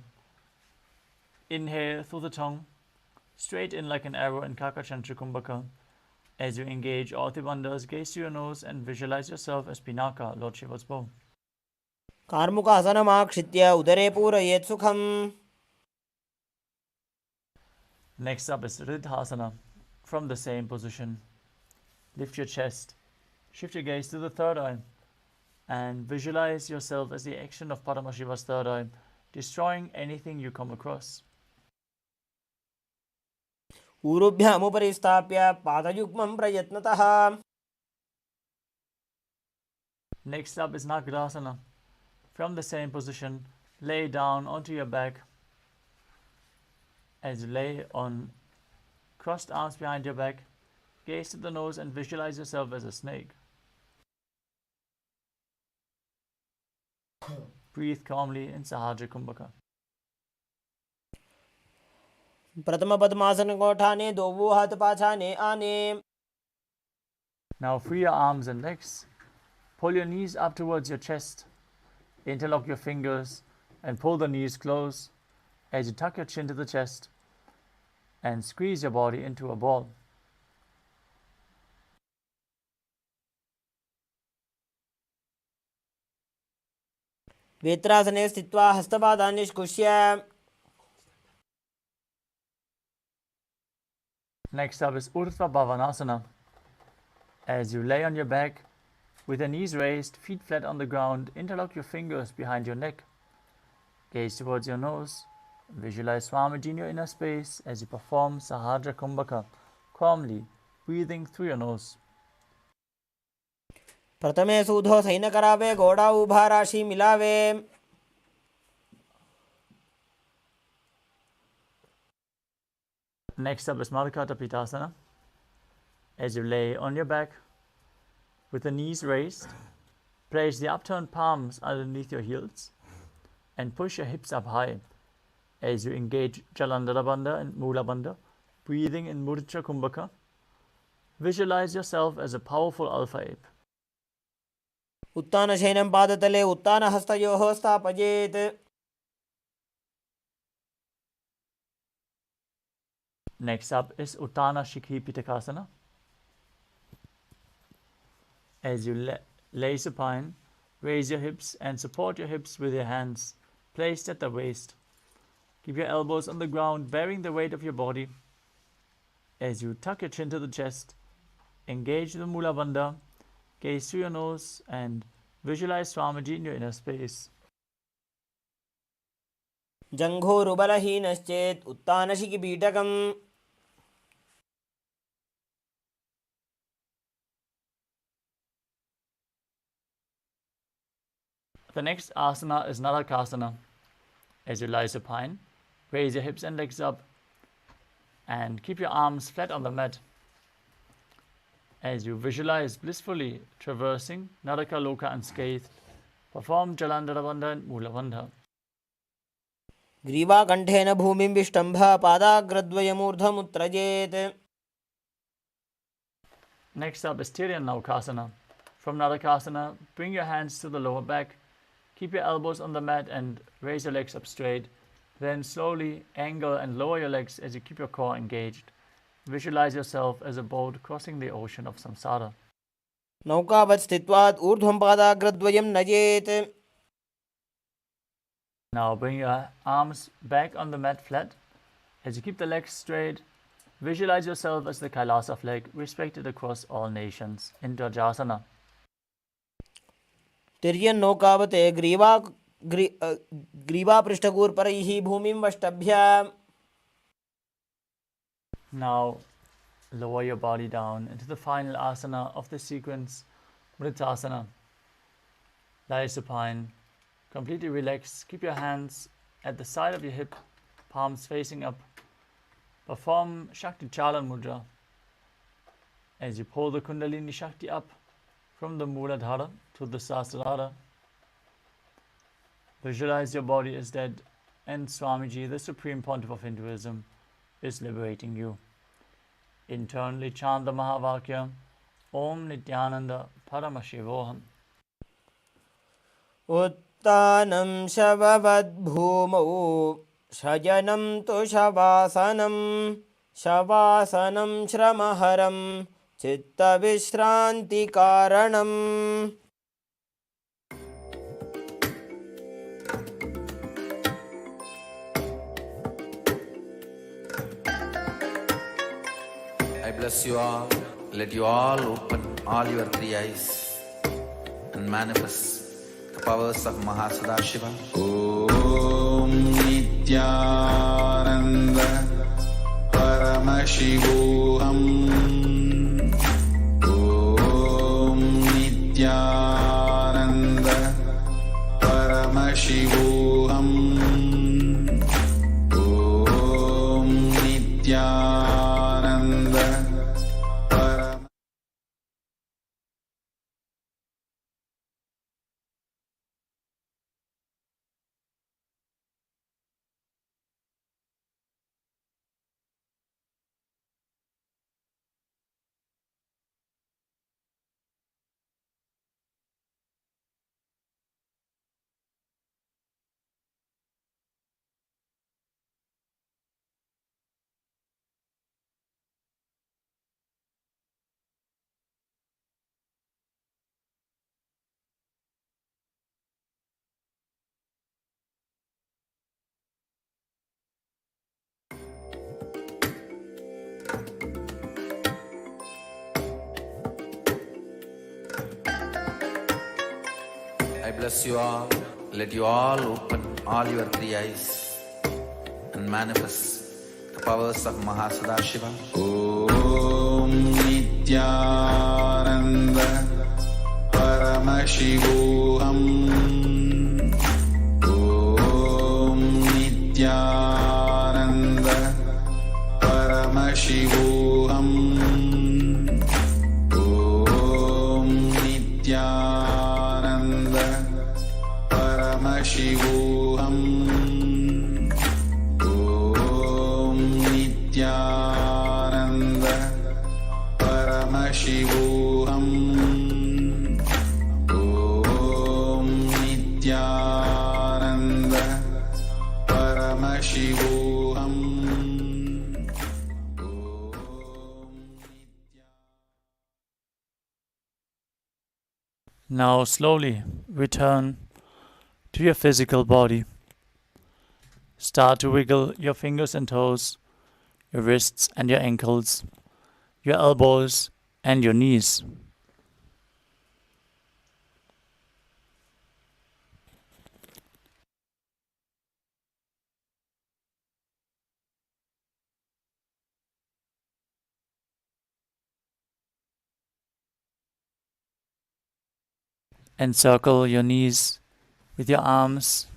Inhale through the tongue, straight in like an arrow in Kakachantra Kumbhaka. As you engage all the bandhas, gaze to your nose and visualize yourself as Pinaka, Lord Shiva's bow. कार्मुकासनमाक्षित्य उदरे पूरयेत् सुखम्. Next up is Riddhasana. From the same position, lift your chest, shift your gaze to the third eye, and visualize yourself as the action of Paramashiva's third eye, destroying anything you come across. ऊरुभ्यामुपरि स्थाप्य पादयुग्मं प्रयत्नतः. Next up is Nagarasana. From the same position, lay down onto your back as you lay on crossed arms behind your back. Gaze to the nose and visualize yourself as a snake. Breathe calmly in Sahaja Kumbhaka. प्रथम पद्मासन को ठाने दो वो हाथ पाछाने आने. Now free your arms and legs. Pull your knees up towards your chest. Interlock your fingers and pull the knees close as you tuck your chin to the chest and squeeze your body into a ball. वेत्रासने स्थित्वा हस्तपादान् निष्कुष्य. Next up is Urdhva Bhavanasana. As you lay on your back with your knees raised, feet flat on the ground, interlock your fingers behind your neck. Gaze towards your nose. Visualize Swamiji in your inner space as you perform Sahaja Kumbhaka, calmly breathing through your nose. प्रथमे सूधो San करावे घोड़ा उभा राशि मिलावे. Next up is Madhukata Pitasana. As you lay on your back with the knees raised, place the upturned palms underneath your heels and push your hips up high as you engage Jalandhara Bandha and Mula Bandha, breathing in Mudra Kumbhaka. Visualize yourself as a powerful alpha ape. उत्तानशयनं पादतले उत्तानहस्तयोः स्थापयेत्. Next up is Uttana Shikhi Pitakasana. As you lay supine, raise your hips and support your hips with your hands placed at the waist. Keep your elbows on the ground, bearing the weight of your body. As you tuck your chin to the chest, engage the Mula Bandha, gaze through your nose and visualize Swamiji in your inner space. जङ्घोरुबलहीनश्चेत् उत्तानशिखिपीठकम्. The next asana is Narakasana. As you lie supine, raise your hips and legs up and keep your arms flat on the mat. As you visualize blissfully traversing Naraka Loka unscathed, perform Jalandhara Bandha and Mula Bandha. ग्रीवाकण्ठेन भूमिं विष्टम्भ पादाग्रद्वयमूर्धमुत्रजेत्. Next up is Tiryan Naukasana. From Narakasana, bring your hands to the lower back. Keep your elbows on the mat and raise your legs up straight. Then slowly angle and lower your legs as you keep your core engaged. Visualize yourself as a boat crossing the ocean of samsara. नौकावत् स्थित्वात् ऊर्ध्वं पादाग्रद्वयं नयेत्. Now bring your arms back on the mat flat. As you keep the legs straight, visualize yourself as the KAILASA flag, respected across all nations, in Dvajasana. तिर्यन् नौकावत् ग्रीवापृष्ठगूर्परैः भूमिं वष्टभ्य. Now lower your body down into the final asana of the sequence, Mritasana. Lie supine, completely relaxed. Keep your hands at the side of your hip, palms facing up. Perform Shakti Chalan Mudra as you pull the Kundalini Shakti up from the Mooladhara to the Sahasrara. Visualize your body as dead, and Swamiji, the Supreme Pontiff of Hinduism, is liberating you. Internally chant the Mahavakya, Om Nithyananda Paramashivoham. उत्तानं शववद्भूमौ शयनं तु शवासनं. शवासनं श्रमहरं चित्तविश्रान्तिकारणम्. I bless you all. Let you all open all your three eyes and manifest the powers of Mahasadashiva. Om Nithyananda Paramashivoham. Om Nithyananda Paramashivoham. Om Nithyananda. I bless you all. Let you all open all your three eyes and manifest the powers of Mahasadashiva. Om Nithyananda Paramashivoham. Om Nithyananda Paramashivoham. Om Nithyananda Paramashivoham. Om Nithyananda Paramashivoham. Om Nithyananda Paramashivoham. Now slowly return to your physical body. Start to wiggle your fingers and toes, your wrists and your ankles, your elbows and your knees. Encircle your knees with your arms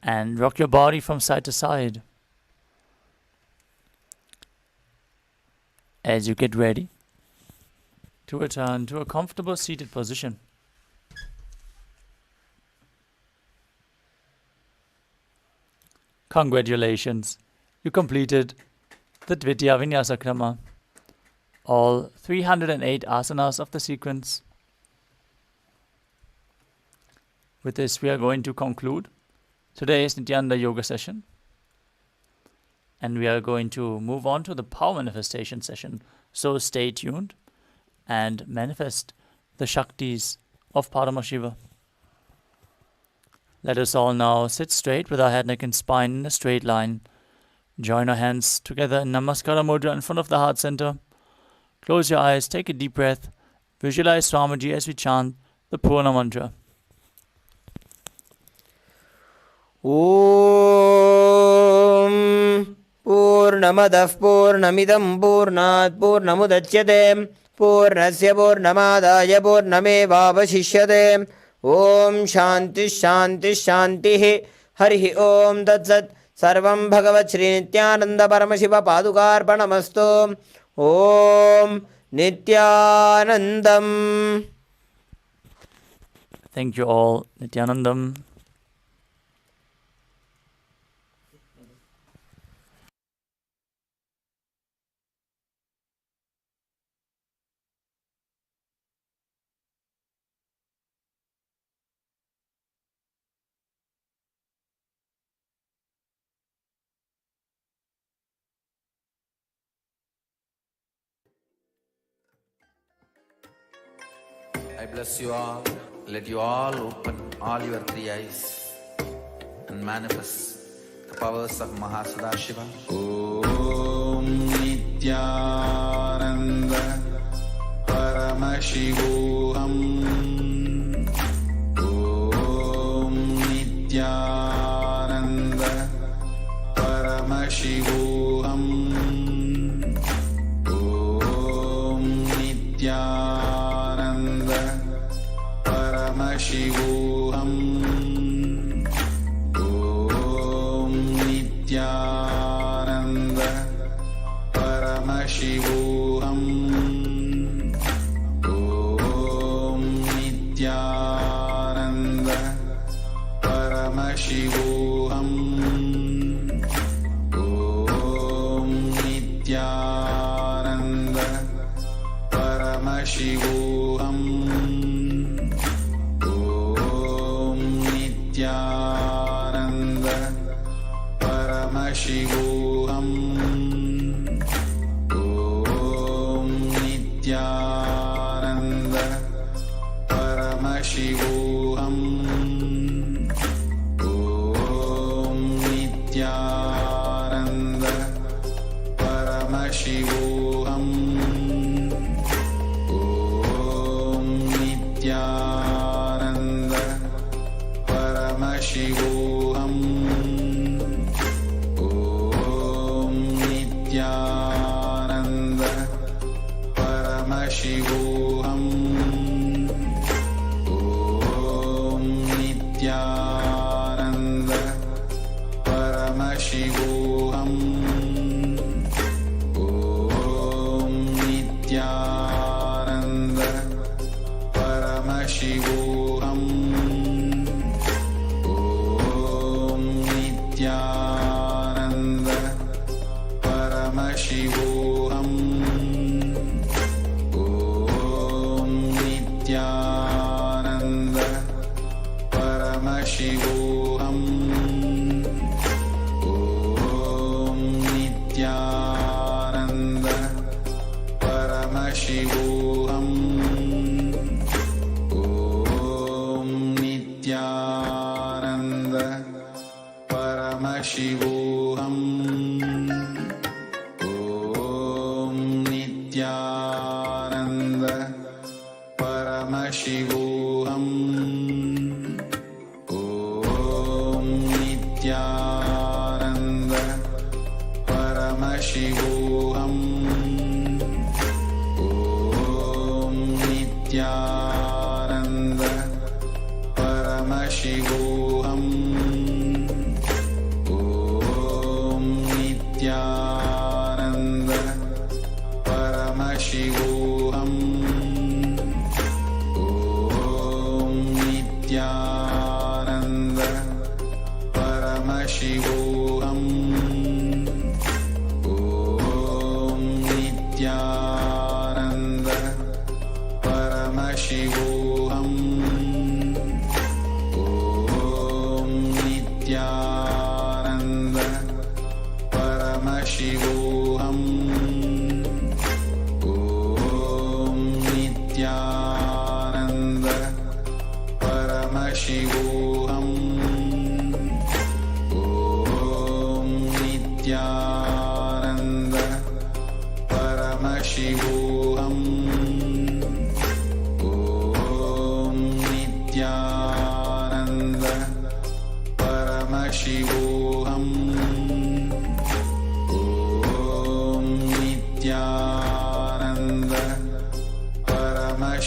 and rock your body from side to side. As you get ready, to return to a comfortable seated position. Congratulations, you completed the Dvitiya Vinyasa Krama, all 308 asanas of the sequence. With this, we are going to conclude today's Nithyananda Yoga session. And we are going to move on to the power manifestation session. So stay tuned and manifest the Shaktis of Paramashiva. Let us all now sit straight with our head, neck and spine in a straight line. Join our hands together in Namaskara Mudra in front of the heart center. Close your eyes, take a deep breath. Visualize Swamiji as we chant the Purna mantra. Om Purnamadah Purnamidam Purnat Purnamudachyate Purnasya Purnamadaya Purnamevavashishyate Om Shanti Shanti Shanti Harihi Om Tatsat Sarvam Bhagavat Shri Nithyananda Paramashiva Padukarpanamastu Om Nithyanandam. Thank you all, Nithyanandam. I bless you all. Let you all open all your three eyes and manifest the powers of Mahasadashiva. Om Nithyananda Paramashivoham. Om Nithyananda Paramashivoham. Om Nithyananda Paramashivoham. Om Nithyananda Paramashivoham. Om Nithyananda Paramashivoham. Om Nithyananda Paramashivoham. Nithyananda Paramashivoham. Om Nithyananda Paramashivoham. Om Nithyananda Paramashivoham. Om Nithyananda Paramashivoham. Om Nithyananda Paramashivoham. Om Nithyananda Paramashivoham. Om Nithyananda Paramashivoham. Om Nithyananda Paramashivoham. Om Nithyananda Paramashivoham. Om Nithyananda Paramashivoham. Om Nithyananda Paramashivoham. Om Nithyananda Paramashivoham. Om Nithyananda Paramashivoham. Om Nithyananda Paramashivoham. Om Nithyananda Paramashivoham.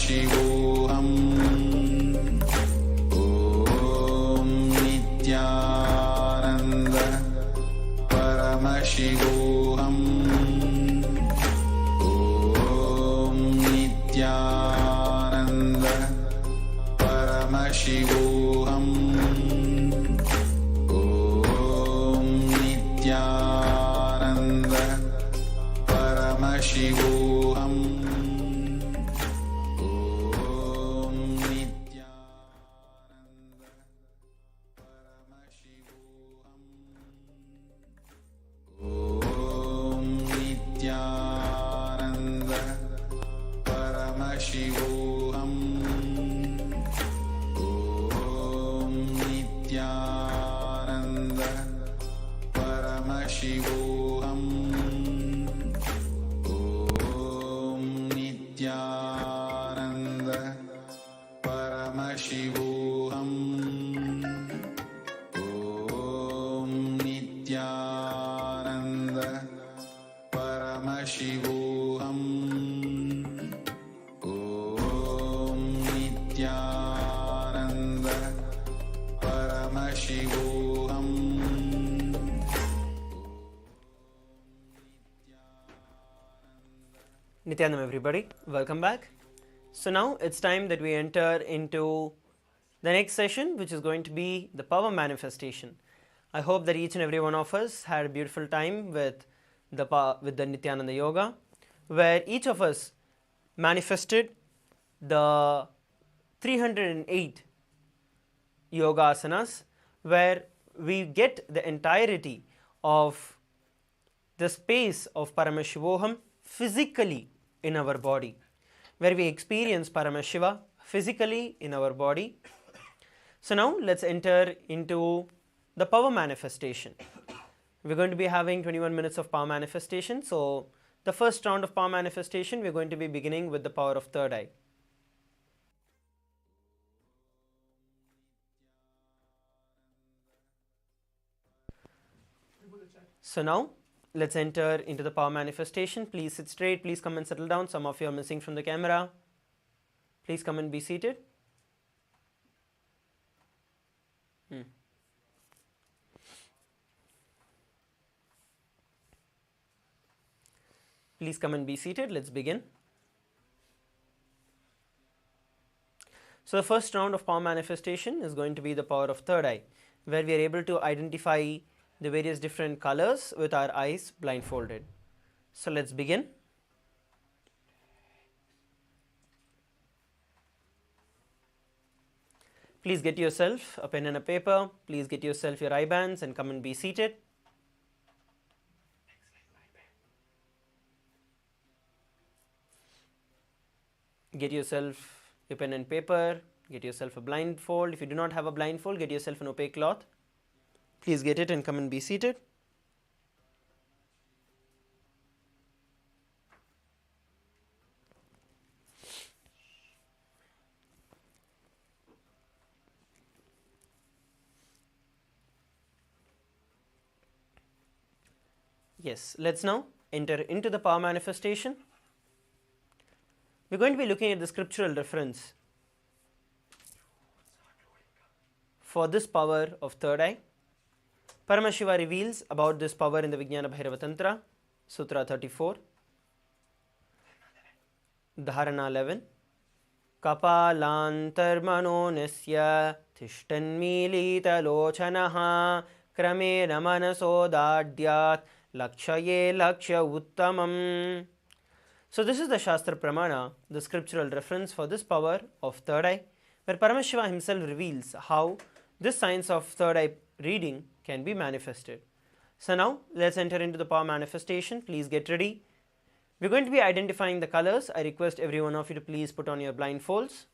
Paramashivoham Om Nithyananda Paramashivoham Om Nithyananda Paramashivoham Om Nithyananda Paramashivoham Om Nithyananda Paramashivoham Om Nithyananda Paramashivoham Om Nithyananda Paramashivoham Om Nithyananda Paramashivoham Om Nithyananda Paramashivoham Om Nithyananda Paramashivoham. Nithyanam everybody, welcome back. So now it's time that we enter into the next session, which is going to be the power manifestation. I hope that each and every one of us had a beautiful time with the Nithyananda Yoga, where each of us manifested the 308 yoga asanas, where we get the entirety of the space of Paramashivoham physically in our body, where we experience Paramashiva physically in our body. So now let's enter into the power manifestation. We're going to be having 21 minutes of power manifestation. So the first round of power manifestation, we're going to be beginning with the power of third eye. So now let's enter into the power manifestation. Please sit straight, please come and settle down. Some of you are missing from the camera. Please come and be seated. Please come and be seated. Let's begin. So the first round of power manifestation is going to be the power of third eye, where we are able to identify the various different colors with our eyes blindfolded. So let's begin. Please get yourself a pen and a paper. Please get yourself your eye bands and come and be seated. Get yourself a pen and paper. Get yourself a blindfold. If you do not have a blindfold, get yourself an opaque cloth. Please get it and come and be seated. Yes, let's now enter into the power manifestation. We're going to be looking at the scriptural reference for this power of third eye. Paramashiva reveals about this power in the Vijnana Bhairava Tantra, Sutra 34, Dharana 11. Kapalantarmano nisya thishtanmilita lochanaha kramena manaso dadyat lakshaye laksha uttamam. So this is the Shastra Pramana, the scriptural reference for this power of third eye, where Paramashiva himself reveals how this science of third eye reading can be manifested. So now let's enter into the power manifestation. Please get ready. We're going to be identifying the colors. I request every one of you to please put on your blindfolds.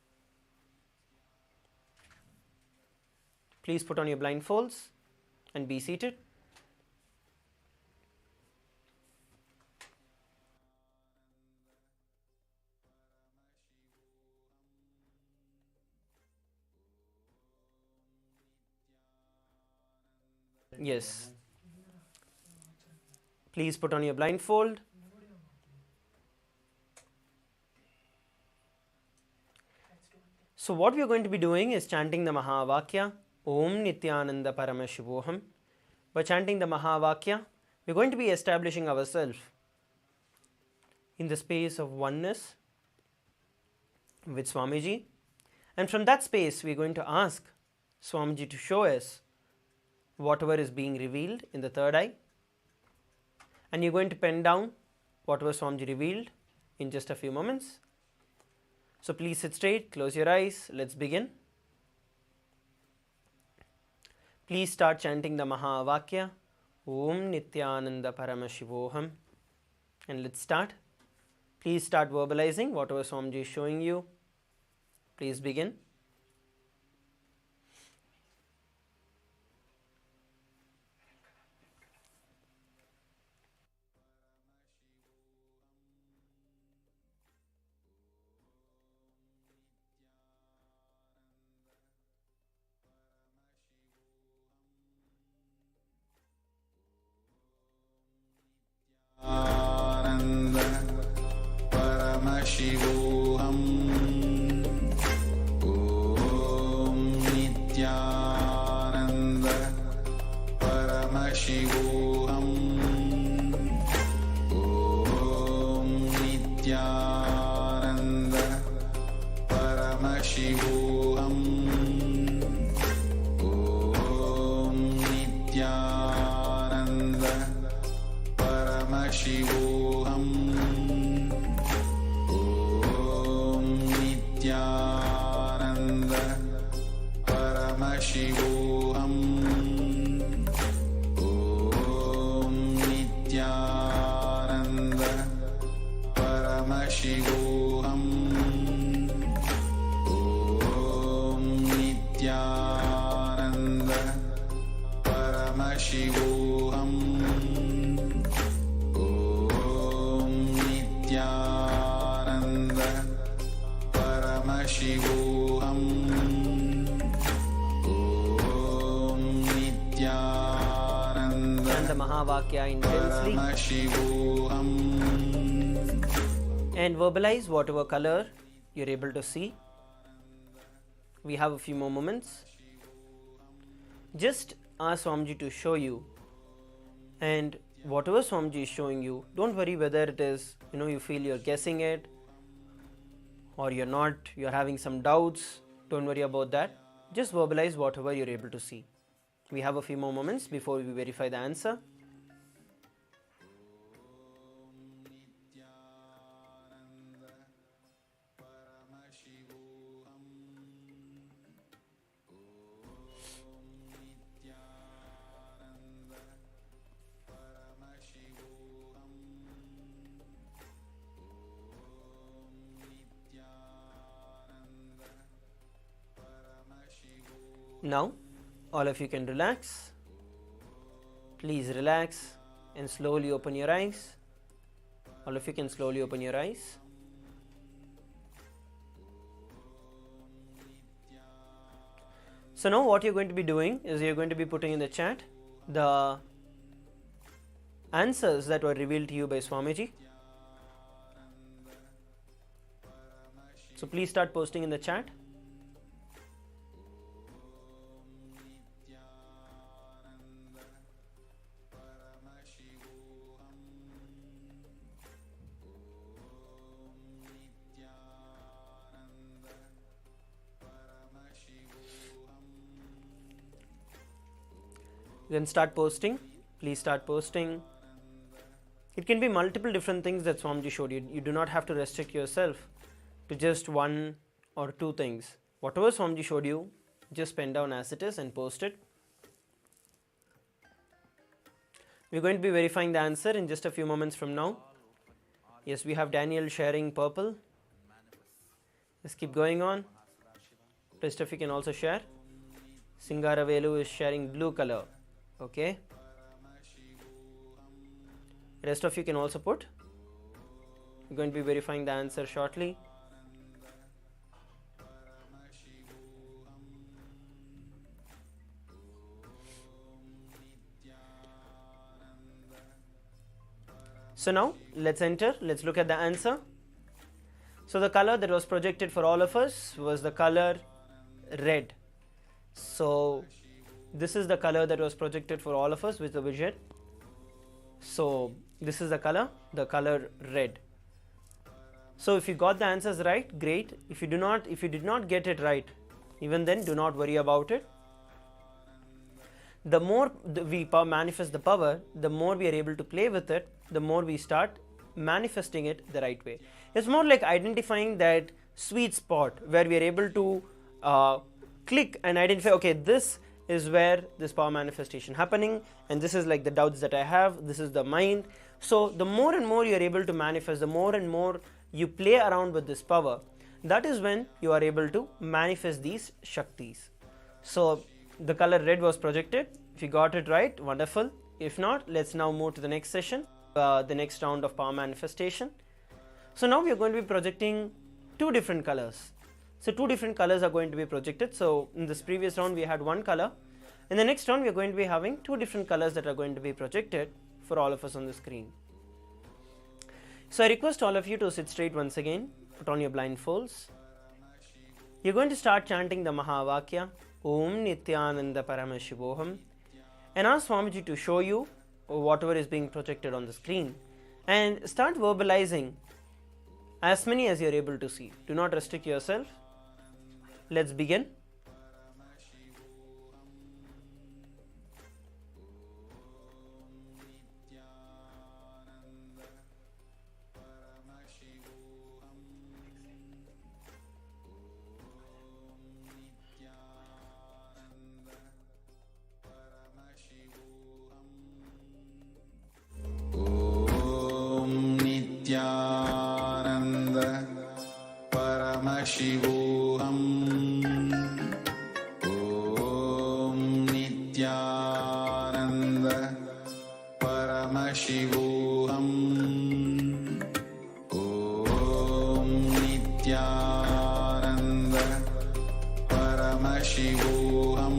Please put on your blindfolds and be seated. Yes. Please put on your blindfold. So what we are going to be doing is chanting the Mahavakya, Om Nithyananda Paramashivoham. By chanting the Mahavakya, we are going to be establishing ourselves in the space of oneness with Swamiji, and from that space we are going to ask Swamiji to show us whatever is being revealed in the third eye, and you're going to pen down whatever Swamiji revealed in just a few moments. So please sit straight, close your eyes, let's begin. Please start chanting the Mahavakya, Om Nithyananda Paramashivoham, and let's start. Please start verbalizing whatever Swamiji is showing you. Please begin. Paramashivoham Om Nithyananda Paramashivoham Om Nithyananda Paramashivoham Om Nithyananda Paramashivoham Nithyananda Paramashivoham Om Nithyananda Paramashivoham Om Nithyananda Paramashivoham Om Nithyananda Paramashivoham Om Nithyananda Chant the Mahavakya intensely Paramashivoham and verbalize whatever color you're able to see. We have a few more moments. Just ask Swamiji to show you, and whatever Swamiji is showing you, don't worry whether it is, you feel you're guessing it or you're not, you're having some doubts. Don't worry about that. Just verbalize whatever you're able to see. We have a few more moments before we verify the answer. Now, all of you can relax. Please relax and slowly open your eyes. All of you can slowly open your eyes. So now what you're going to be doing is you're going to be putting in the chat the answers that were revealed to you by Swamiji. So please start posting in the chat. Then start posting. Please start posting. It can be multiple different things that Swamiji showed you. You do not have to restrict yourself to just one or two things. Whatever Swamiji showed you, just pen down as it is and post it. We're going to be verifying the answer in just a few moments from now. Yes, we have Daniel sharing purple. Let's keep going on. Rest of you can also share. Singaravelu is sharing blue color. Okay. Rest of you can also put. We're going to be verifying the answer shortly. So now let's enter. Let's look at the answer. So the color that was projected for all of us was the color red. So this is the color that was projected for all of us with the widget. So this is the color red. So if you got the answers right, great. If you did not get it right, even then do not worry about it. The more we manifest the power, the more we are able to play with it, the more we start manifesting it the right way. It's more like identifying that sweet spot where we are able to click and identify, okay, this is where this power manifestation happening, and this is like the doubts that I have, this is the mind. So the more and more you are able to manifest, the more and more you play around with this power, that is when you are able to manifest these Shaktis. So the color red was projected. If you got it right, wonderful. If not, let's now move to the next session, the next round of power manifestation. So now we are going to be projecting two different colors. So two different colors are going to be projected. So in this previous round we had one color. In the next round we are going to be having two different colors that are going to be projected for all of us on the screen. So I request all of you to sit straight once again, put on your blindfolds. You're going to start chanting the Mahavakya, Om Nithyananda Paramashivoham, and ask Swamiji to show you whatever is being projected on the screen, and start verbalizing as many as you're able to see. Do not restrict yourself. Let's begin. Nithyananda Paramashivoham. Om Nithyananda Paramashivoham. Om Nithyananda Paramashivoham.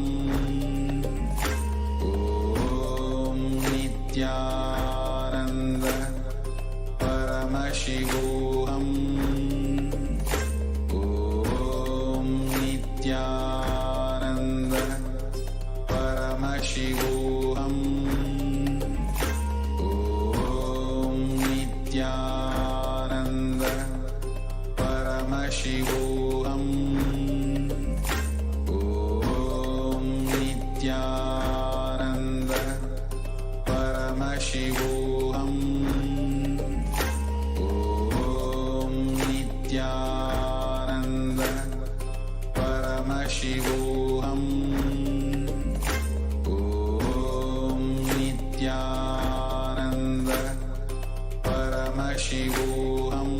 Om Nithyananda Paramashivoham. Om Nithyananda Paramashivoham. Om Nithyananda Paramashivoham. Om Nithyananda Paramashivoham. Om Nithyananda Paramashivoham. Om Nithyananda Paramashivoham. Om Nithyananda Paramashivoham. Om Nithyananda Paramashivoham.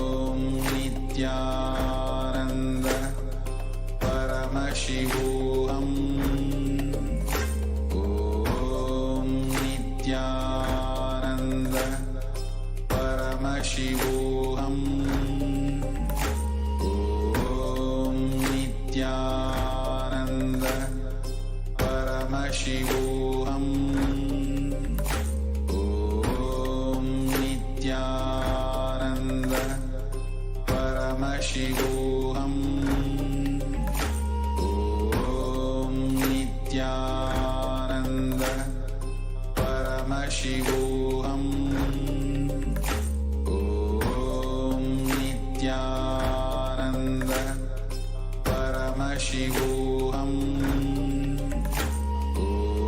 Om Nithyananda Paramashivoham. Om Nithyananda Paramashivoham. Om Nithyananda Paramashivoham. Om Nithyananda Paramashivoham.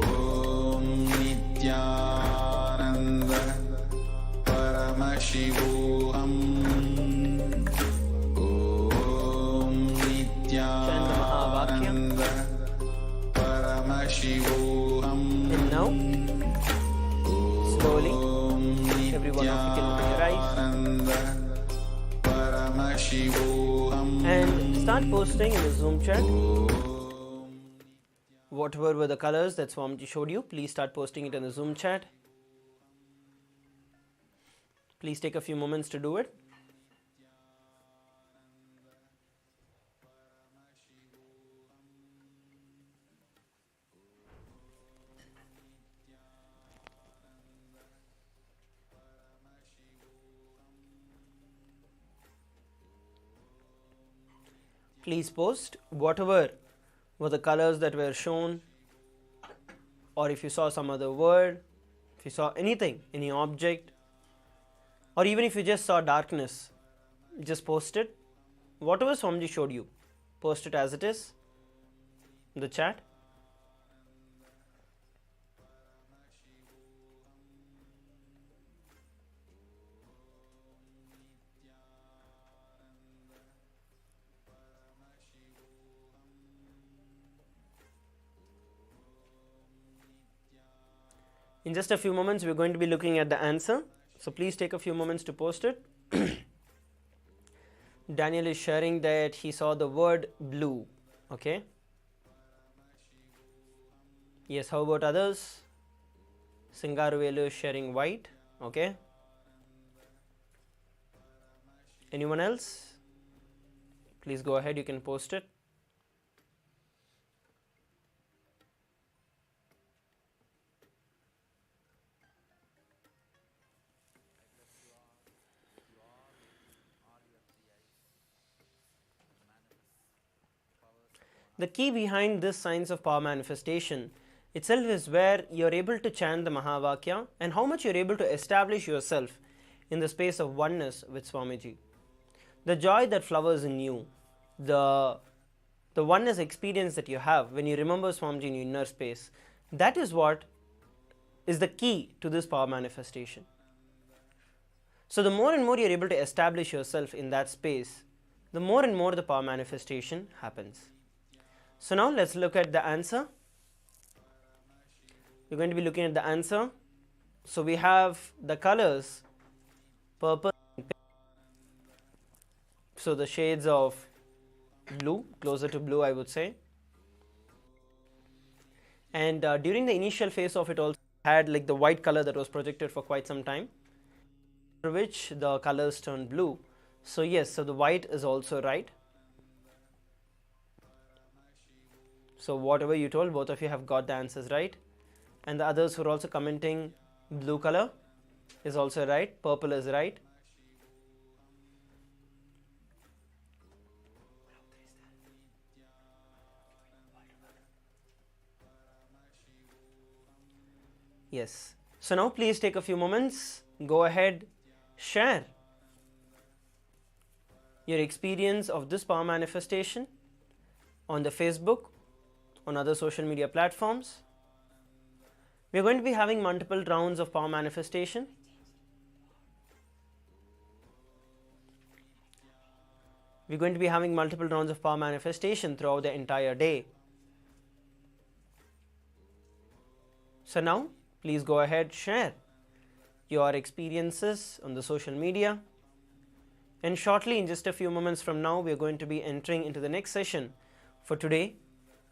Om Nithyananda Paramashivoham. Om Nithyananda Paramashivoham. And now, slowly, every one of you can open your eyes Paramashivoham. and start posting in the Zoom chat whatever were the colors that Swamiji showed you. Please start posting it in the Zoom chat. Please take a few moments to do it. please post whatever were the colors that were shown, or if you saw some other word, if you saw anything, any object, or even if you just saw darkness, just post it. Whatever Swamiji showed you, post it as it is in the chat. In just a few moments, we're going to be looking at the answer. So please take a few moments to post it. Daniel is sharing that he saw the word blue. Okay. Yes, how about others? Singaruvelu is sharing white. Okay. Anyone else? Please go ahead, you can post it. The key behind this science of power manifestation itself is where you are able to chant the Mahavakya and how much you are able to establish yourself in the space of oneness with Swamiji. The joy that flowers in you, the oneness experience that you have when you remember Swamiji in your inner space, that is what is the key to this power manifestation. So the more and more you are able to establish yourself in that space, the more and more the power manifestation happens. So now let's look at the answer. We're going to be looking at the answer. So we have the colors purple and pink. So the shades of blue, closer to blue I would say. And during the initial phase of it also had like the white color that was projected for quite some time, for which the colors turned blue. So yes, so the white is also right. So whatever you told, both of you have got the answers right. And the others who are also commenting blue color is also right, purple is right. Yes. So now please take a few moments, go ahead, share your experience of this power manifestation on the Facebook, on other social media platforms. We are going to be having multiple rounds of power manifestation. We are going to be having multiple rounds of power manifestation throughout the entire day. So now, please go ahead, share your experiences on the social media. And shortly, in just a few moments from now, we are going to be entering into the next session. For today,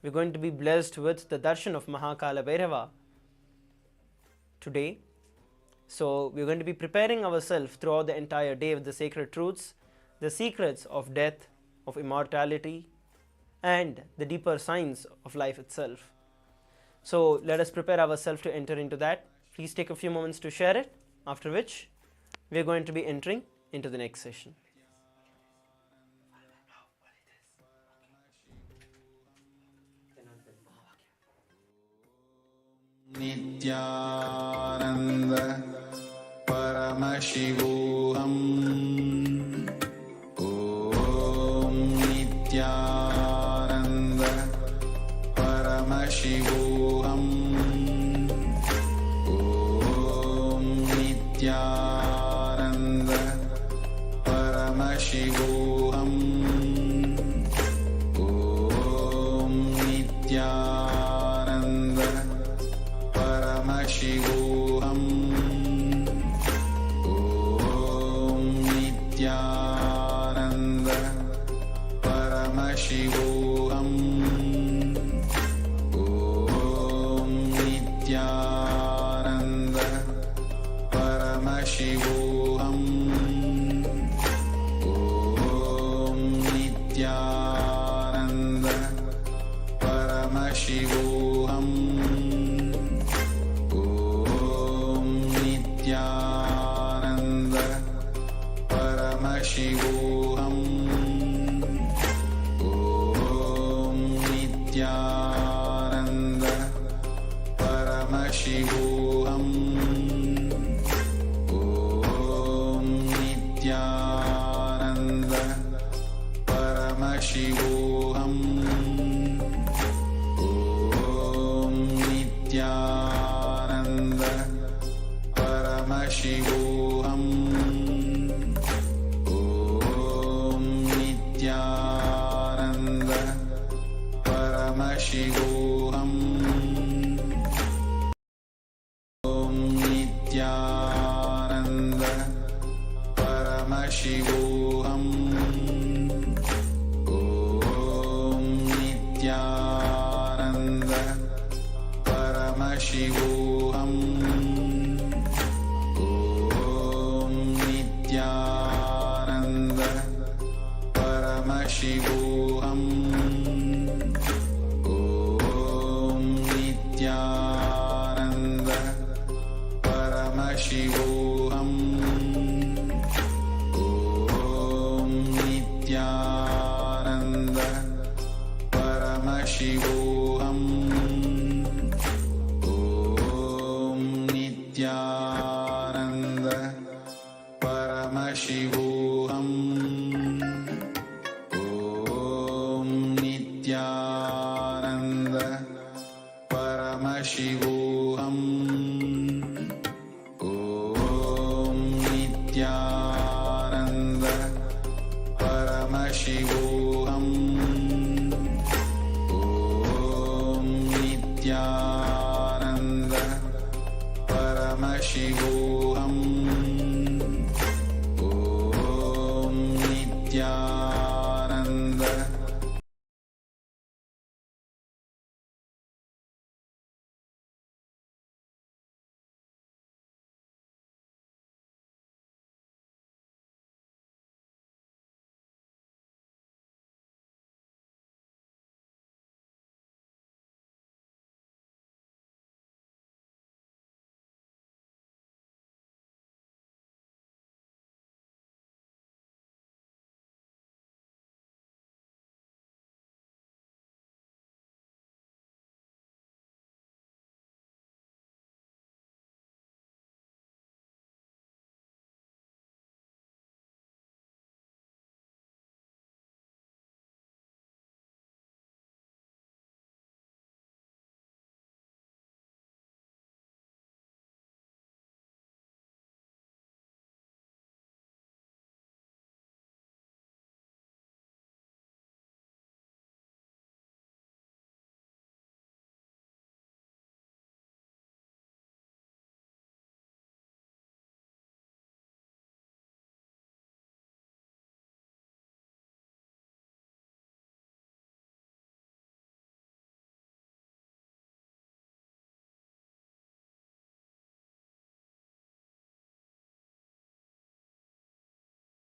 we are going to be blessed with the darshan of Mahakala Bhairava today. So we are going to be preparing ourselves throughout the entire day with the sacred truths, the secrets of death, of immortality, and the deeper science of life itself. So let us prepare ourselves to enter into that. Please take a few moments to share it, after which we are going to be entering into the next session. Nithyananda Paramashivoham Om Nithyananda Paramashivoham Om Nithyananda Paramashivoham Om Nithyananda Paramashivoham Om Nithyananda Paramashivoham Om Nithyananda Paramashivoham Om Nithyananda Paramashivoham Nithyananda Paramashivoham Paramashivoham Om Nithyananda Paramashivoham Om Nithyananda Paramashivoham Om Nithyananda Paramashivoham Om Nithyananda Paramashivoham Om Nithyananda Paramashivoham Om Nithyananda Paramashivoham Om Nithyananda Paramashivoham Om Nithyananda Paramashivoham Om Nithyananda Paramashivoham Om Nithyananda Paramashivoham Om Nithyananda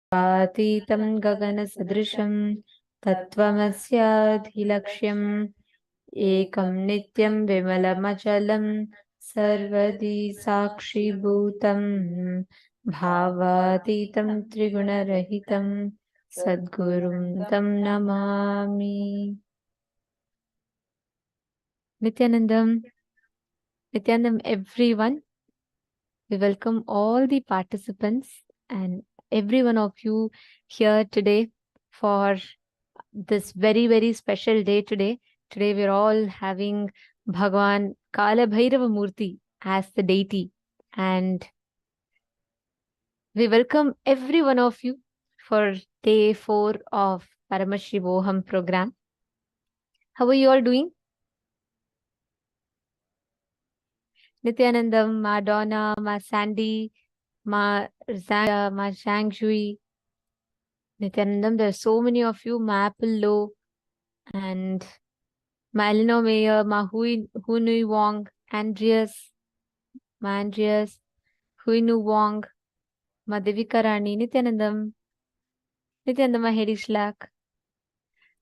अतीतं गगनसदृशं तत्त्वमस्याधिलक्ष्यम् एकं नित्यं विमलमचलं सर्वदी साक्षिभूतं भावातीतं त्रिगुणरहितं सद्गुरुं तं Namami. Nithyanandam, everyone. We welcome all the participants and every one of you here today for this very, very special day today. Today we're all having Bhagwan Kala Bhairava Murti as the deity. And we welcome every one of you for day 4 of Paramashivoham program. How are you all doing? Nithyanandam, Ma Donna, Ma Sandy, Ma Zanga, Ma Shangshui. Nithyanandam, there are so many of you, Ma Apple Low, and Ma Eleanor Mayer, Ma Hui Wong, Andreas, Ma Andreas, Hui Nu Wong, Ma Devika Rani, Nithyanandam, Ma Hedi Shlak.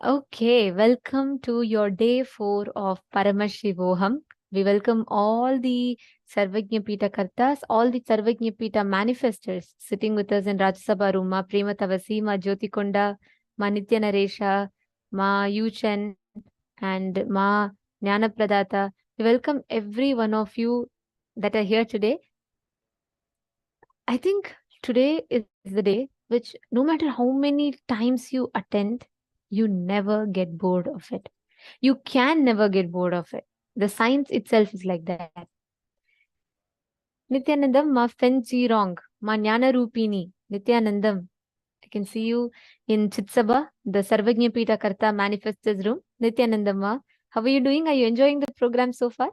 Okay, welcome to your day 4 of Paramashivoham. We welcome all the Sarvajna Pita Kartas, all the Sarvajna Pita manifestors sitting with us in Rajasabha room, Ma Prema Tavasi, Ma Jyoti Konda, Ma Nitya Naresha, Ma Yuchen, and Ma Jnana Pradata. We welcome every one of you that are here today. I think today is the day which no matter how many times you attend, you never get bored of it. You can never get bored of it. The science itself is like that. Nithyanandam, ma fenci wrong. Ma Jnana Rupini. Nithyanandam. I can see you in Chitsabha, the Sarvagnya Pita Karta Manifestors room. Nithyanandam, ma. How are you doing? Are you enjoying the program so far?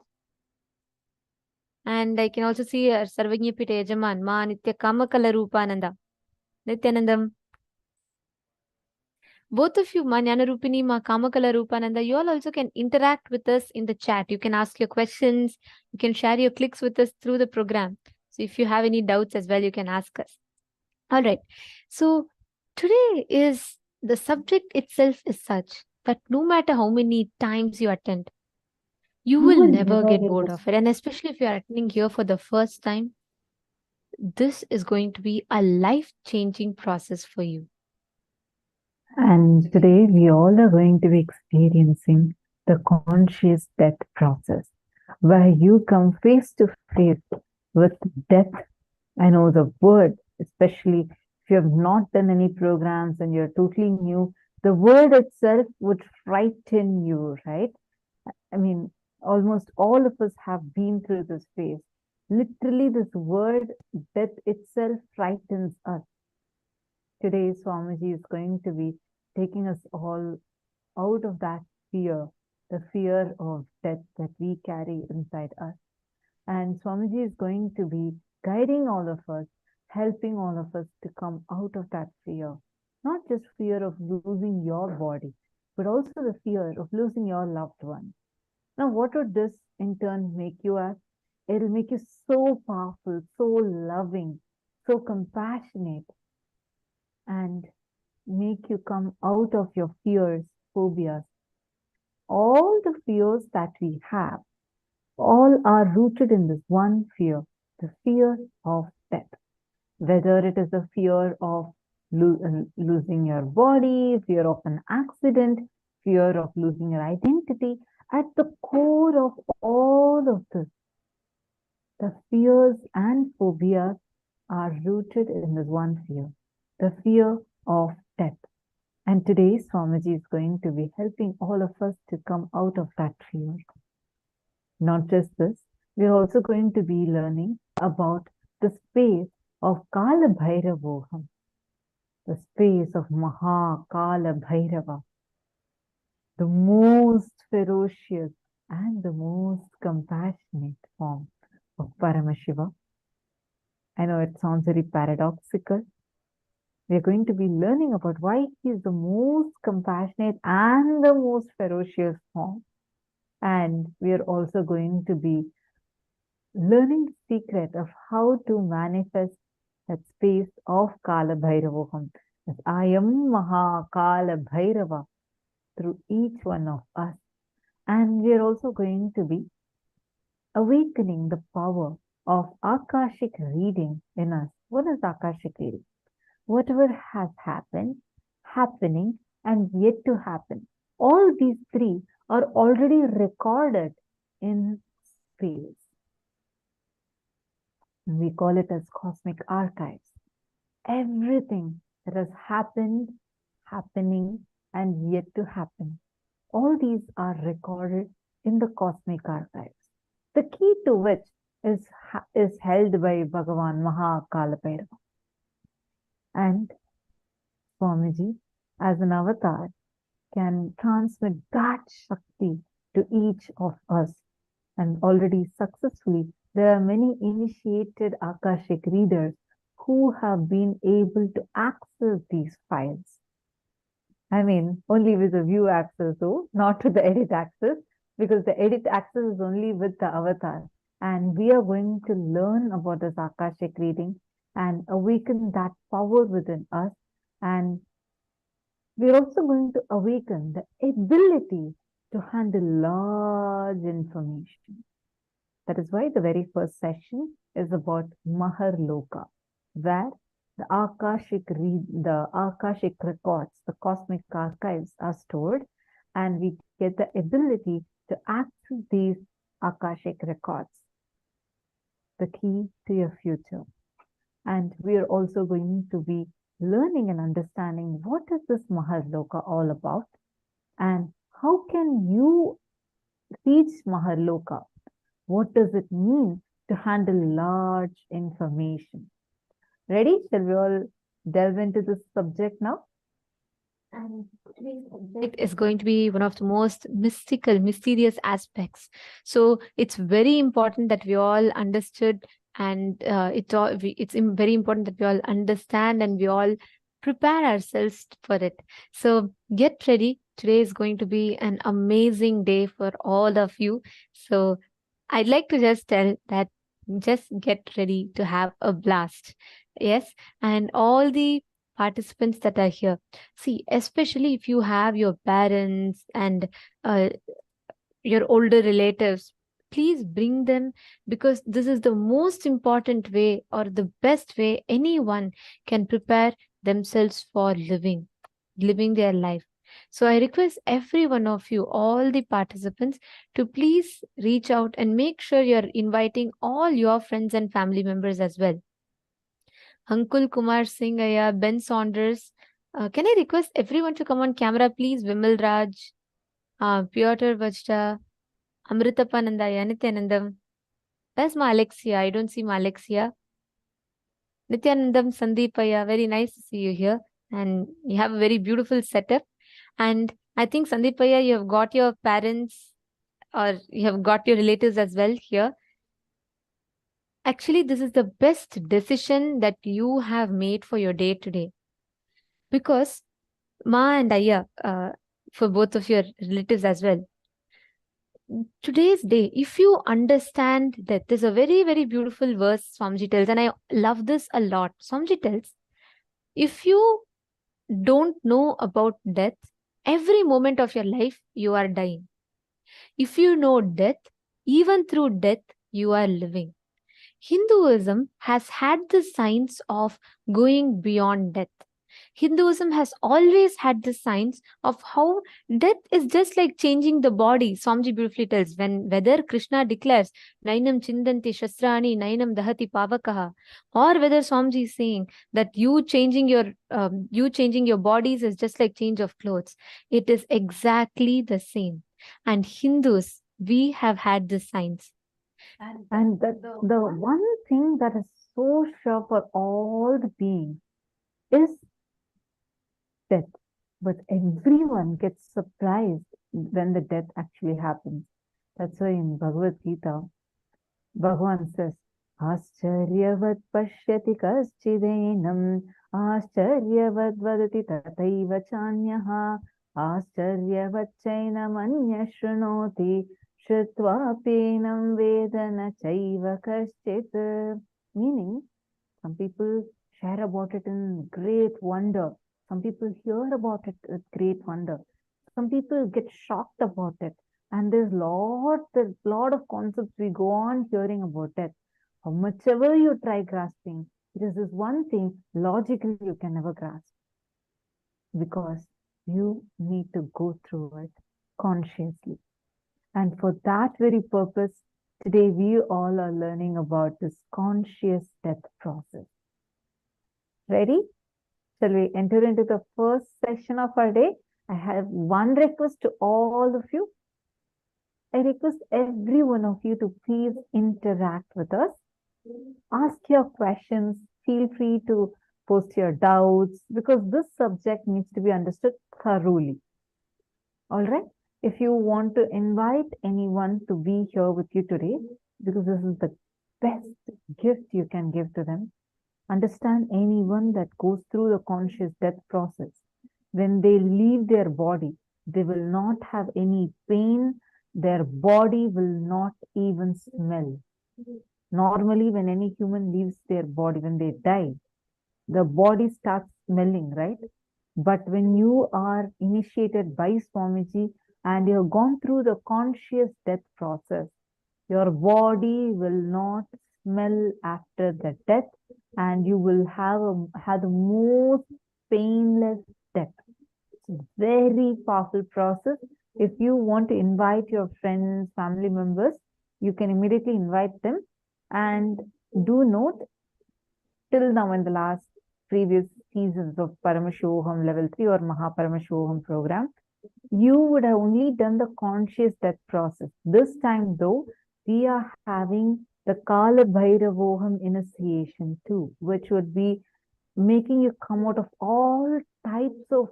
And I can also see Sarvagnya Pita Yajaman, ma Nitya Kamakala Rupananda. Nithyanandam. Both of you, ma Jnana Rupini, ma Kamakala Rupananda, you all also can interact with us in the chat. You can ask your questions. You can share your clicks with us through the program. So if you have any doubts as well, you can ask us. All right. So today is the subject itself is such that no matter how many times you attend, you will never get bored of it. And especially if you are attending here for the first time, this is going to be a life-changing process for you. And today we all are going to be experiencing the conscious death process, where you come face to face with death. I know the word, especially if you have not done any programs and you're totally new, the word itself would frighten you, right? I mean, almost all of us have been through this phase. Literally, this word, death itself frightens us. Today, Swamiji is going to be taking us all out of that fear, the fear of death that we carry inside us. And Swamiji is going to be guiding all of us, helping all of us to come out of that fear. Not just fear of losing your body, but also the fear of losing your loved one. Now, what would this in turn make you as? It'll make you so powerful, so loving, so compassionate, and make you come out of your fears, phobias. All the fears that we have, all are rooted in this one fear, the fear of death. Whether it is the fear of losing your body, fear of an accident, fear of losing your identity, at the core of all of this, the fears and phobias are rooted in this one fear, the fear of death. And today, Swamiji is going to be helping all of us to come out of that fear. Not just this, we're also going to be learning about the space of KAILASA, the space of Kala Bhairava, the most ferocious and the most compassionate form of Paramashiva. I know it sounds very paradoxical. We're going to be learning about why he is the most compassionate and the most ferocious form. And we are also going to be learning the secret of how to manifest that space of Kala Bhairavoham. As I am Kala Bhairava through each one of us. And we are also going to be awakening the power of Akashic reading in us. What is Akashic reading? Whatever has happened, happening, and yet to happen. All these three are already recorded in space. We call it as cosmic archives. Everything that has happened, happening, and yet to happen. All these are recorded in the cosmic archives. The key to which is held by Bhagavan Kala Bhairava. And Swamiji, as an avatar, can transmit that Shakti to each of us. And already successfully, there are many initiated Akashic readers who have been able to access these files. I mean, only with the view access though, not with the edit access, because the edit access is only with the avatar. And we are going to learn about this Akashic reading and awaken that power within us. And we're also going to awaken the ability to handle large information. That is why the very first session is about Maharloka, where the Akashic records, the cosmic archives are stored, and we get the ability to access these Akashic records, the key to your future. And we are also going to be learning and understanding what is this Maharloka all about, and how can you reach Maharloka? What does it mean to handle large information. Ready? Shall we all delve into this subject now? And today's subject is going to be one of the most mystical, mysterious aspects. So it's very important that we all understood, and very important that we all understand and we all prepare ourselves for it. So get ready. Today is going to be an amazing day for all of you. So I'd like to just tell that just get ready to have a blast. Yes, and all the participants that are here. See, especially if you have your parents and your older relatives, please bring them, because this is the most important way or the best way anyone can prepare themselves for living their life. So I request every one of you, all the participants, to please reach out and make sure you're inviting all your friends and family members as well. Ankul Kumar Singh, Ben Saunders. Can I request everyone to come on camera, please? Vimal Raj, Piotr Vajda, Amritapanandaya, Nithyanandam. Where's my Alexia? I don't see my Alexia. Nithyanandam, Sandeepaya, very nice to see you here. And you have a very beautiful setup. And I think, Sandeepaya, you have got your parents or you have got your relatives as well here. Actually, this is the best decision that you have made for your day today. Because Ma and Aya, for both of your relatives as well, today's day, if you understand that there's a very, very beautiful verse Swamiji tells, and I love this a lot. Swamiji tells, if you don't know about death, every moment of your life, you are dying. If you know death, even through death, you are living. Hinduism has had the science of going beyond death. Hinduism has always had the science of how death is just like changing the body. Swamiji beautifully tells, whether Krishna declares, Nainam Chindanti Shastrani, Nainam Dahati Pavakaha, or whether Swamiji is saying that you changing your bodies is just like change of clothes. It is exactly the same. And Hindus, we have had this science. And the one thing that is so sure for all the beings is death. But everyone gets surprised when the death actually happens. That's why in Bhagavad Gita, Bhagavan says, Ascharyavat pashyati kaschidenam, Ascharyavat vadati tataiva chanyaha, Ascharyavat chainam anya shrunoti, Shrutva penam vedana chaiva kaschit. Meaning, some people share about it in great wonder. Some people hear about it with great wonder. Some people get shocked about it. And there's a lot of concepts we go on hearing about it. How much ever you try grasping, it is this one thing logically you can never grasp. Because you need to go through it consciously. And for that very purpose, today we all are learning about this conscious death process. Ready? Shall we enter into the first session of our day? I have one request to all of you. I request every one of you to please interact with us. Ask your questions. Feel free to post your doubts, because this subject needs to be understood thoroughly. All right? If you want to invite anyone to be here with you today, because this is the best gift you can give to them, understand anyone that goes through the conscious death process, when they leave their body, they will not have any pain. Their body will not even smell. Normally, when any human leaves their body, when they die, the body starts smelling, right? But when you are initiated by Swamiji and you have gone through the conscious death process, your body will not smell after the death, and you will have the most painless death. It's a very powerful process. If you want to invite your friends, family members, you can immediately invite them. And do note, till now in the last previous seasons of Paramashivoham Level 3 or Paramashivoham program, you would have only done the conscious death process. This time though, we are having the Kala Bhairavoham initiation too, which would be making you come out of all types of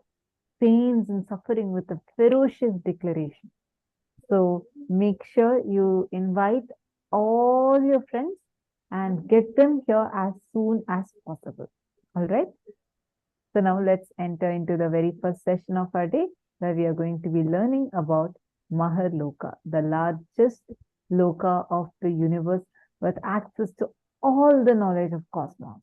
pains and suffering with a ferocious declaration. So make sure you invite all your friends and get them here as soon as possible. All right. So now let's enter into the very first session of our day, where we are going to be learning about Maharloka, the largest loka of the universe with access to all the knowledge of cosmos.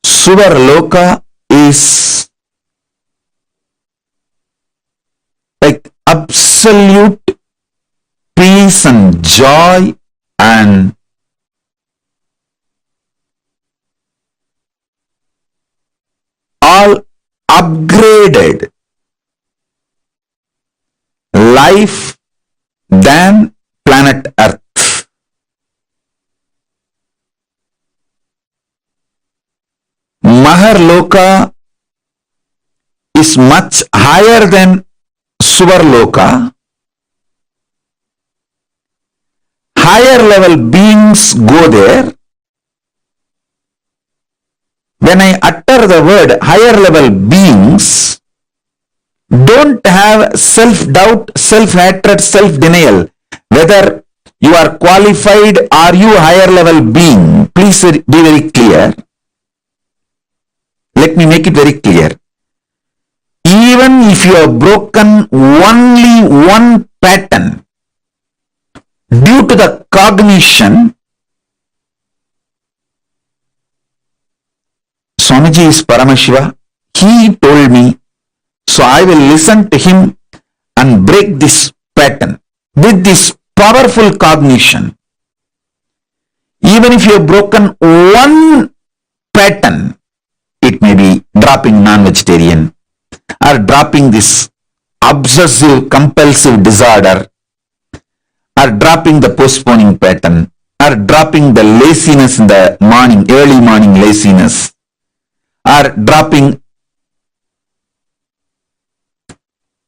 Suvarloka is like absolute peace and joy and all upgraded life than planet Earth. Maharloka is much higher than Suvarloka. Higher level beings go there. When I utter the word higher level beings, don't have self-doubt, self-hatred, self-denial. Whether you are qualified, are you higher level being? Please be very clear. Let me make it very clear. Even if you have broken only one pattern due to the cognition, Swamiji is Paramashiva. He told me, so I will listen to him and break this pattern with this powerful cognition. Even if you have broken one pattern, it may be dropping non-vegetarian or dropping this obsessive compulsive disorder or dropping the postponing pattern or dropping the laziness in the morning, early morning laziness, or dropping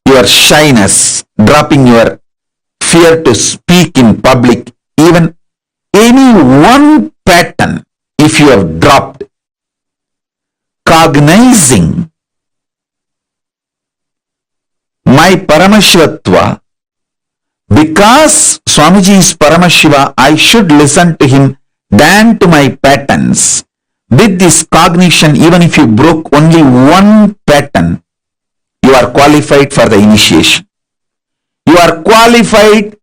your shyness, dropping your fear to speak in public, even any one pattern, if you have dropped, cognizing my Paramashivatva, because Swamiji is Paramashiva, I should listen to him than to my patterns. With this cognition, even if you broke only one pattern, you are qualified for the initiation. You are qualified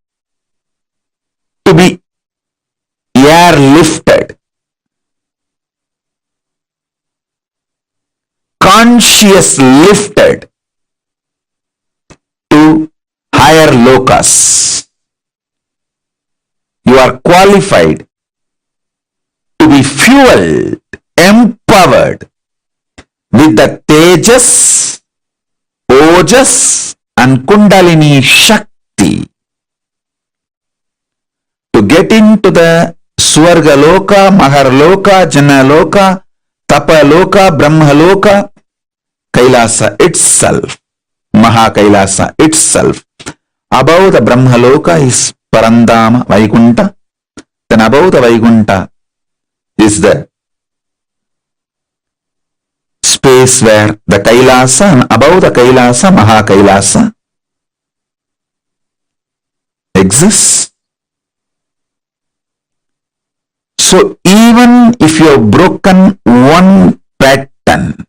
to be airlifted, conscious lifted to higher lokas. You are qualified to be fueled, empowered with the Tejas, Ojas and Kundalini Shakti to get into the Swargaloka, Maharloka, Janaloka, Tapaloka, Brahmaloka, Kailasa itself, Mahakailasa itself. Above the Brahmaloka is Parandama, Vaikunta. Then above the Vaikunta is the space where the Kailasa, and above the Kailasa, Mahakailasa exists. So even if you have broken one pattern,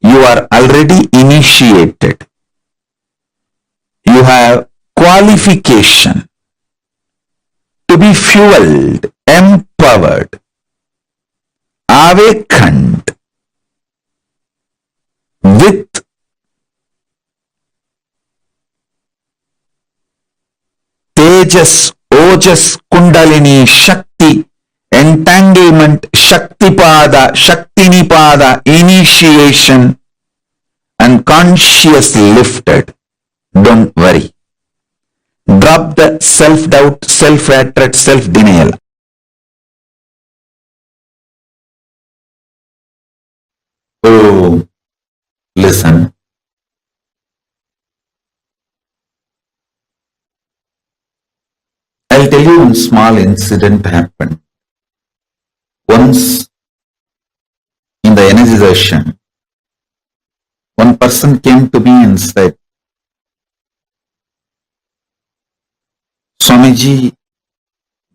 you are already initiated. You have qualification to be fueled, empowered, awakened with Tejas, Ojas, Kundalini, Shakti, entanglement, Shaktipada, Shaktinipada, initiation, and conscious lifted. Don't worry. Drop the self-doubt, self-hatred, self-denial. Oh, listen. I'll tell you one small incident happened. Once in the energization, one person came to me and said, Swamiji,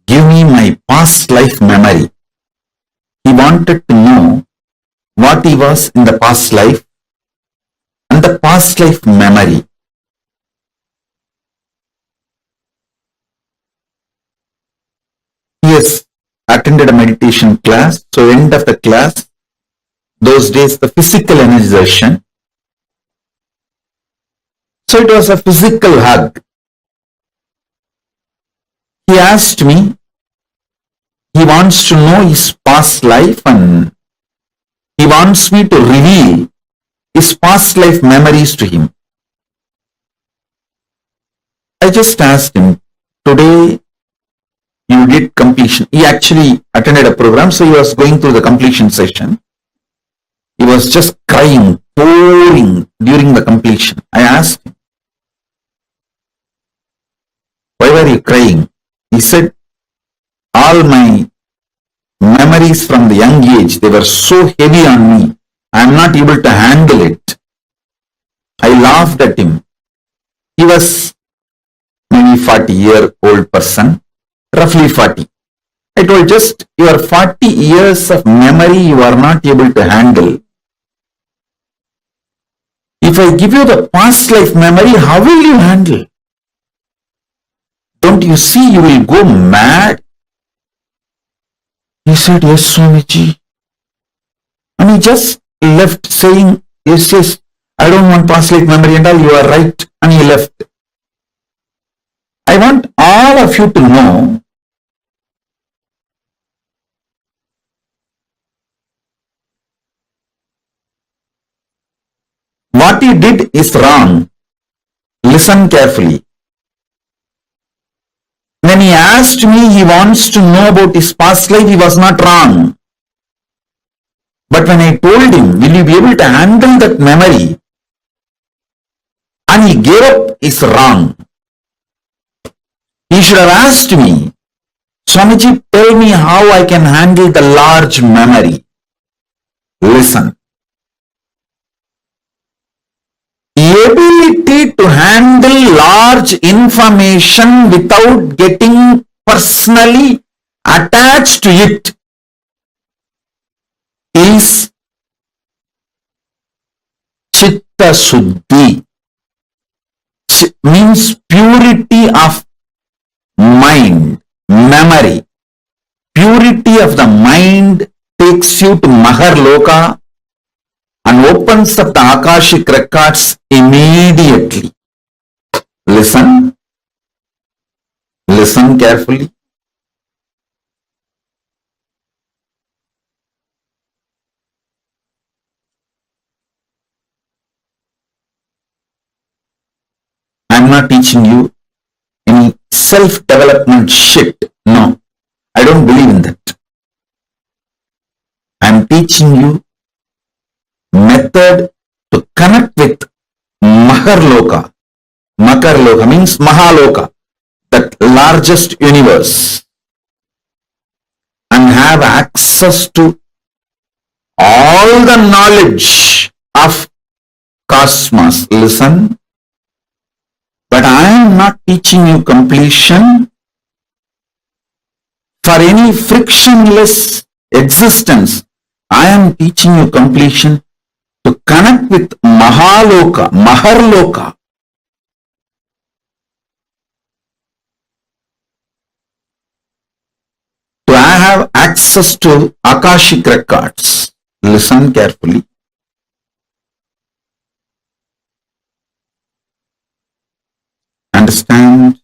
give me my past life memory. He wanted to know what he was in the past life and the past life memory. He has attended a meditation class, so end of the class, those days the physical energization. So it was a physical hug. He asked me, he wants to know his past life and he wants me to reveal his past life memories to him. I just asked him, today you did completion. He actually attended a program, so he was going through the completion session. He was just crying, pouring during the completion. I asked him, why were you crying? He said, all my memories from the young age, they were so heavy on me. I am not able to handle it. I laughed at him. He was maybe 40-year-old person, roughly 40. I told, just your 40 years of memory you are not able to handle. If I give you the past life memory, how will you handle? Don't you see you will go mad? He said, yes, Swamiji. And he just left saying, yes, I don't want past life memory and all, you are right. And he left. I want all of you to know what he did is wrong. Listen carefully. When he asked me, he wants to know about his past life, he was not wrong. But when I told him, will you be able to handle that memory? And he gave up, is wrong. He should have asked me, Swamiji, tell me how I can handle the large memory. Listen. Ability to handle large information without getting personally attached to it is Chitta Suddhi. Means purity of mind, memory. Purity of the mind takes you to Maharloka and opens up the Akashic records immediately. Listen. Listen carefully. I am not teaching you any self-development shit. No, I don't believe in that. I am teaching you method to connect with Maharloka. Makarloka means Mahaloka, that largest universe, and have access to all the knowledge of cosmos. Listen. But I am not teaching you completion for any frictionless existence. I am teaching you completion to connect with Mahaloka, Maharloka. To have access to Akashic records. Listen carefully. understand?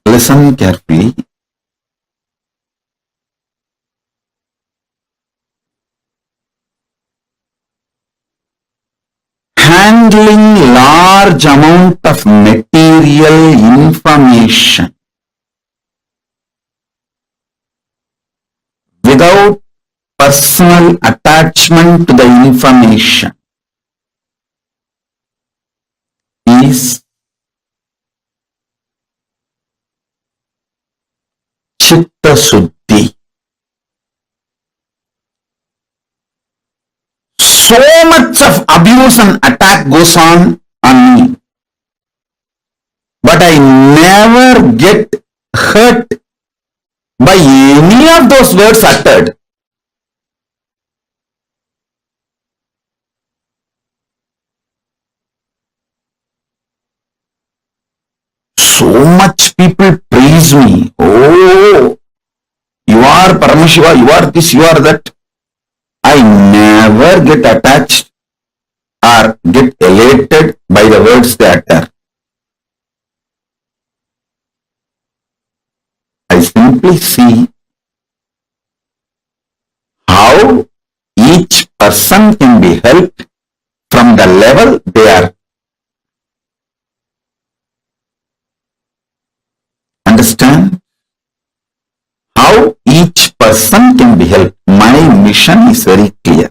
Listen carefully. Handling large amount of material information without personal attachment to the information is chitta suddhi. So much of abuse and attack goes on me, but I never get hurt by any of those words uttered. So much people praise me. Oh, you are Paramashiva, you are this, you are that. I never get attached or get elated by the words they utter. I simply see how each person can be helped from the level they are. Understand? How each person can be helped. My mission is very clear.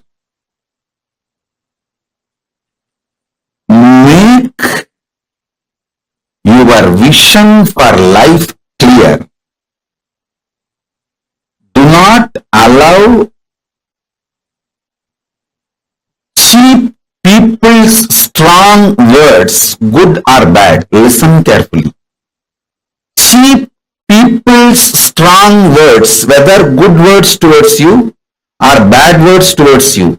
Make your vision for life clear. Do not allow cheap people's strong words, good or bad. Listen carefully. Cheap people's strong words, whether good words towards you or bad words towards you,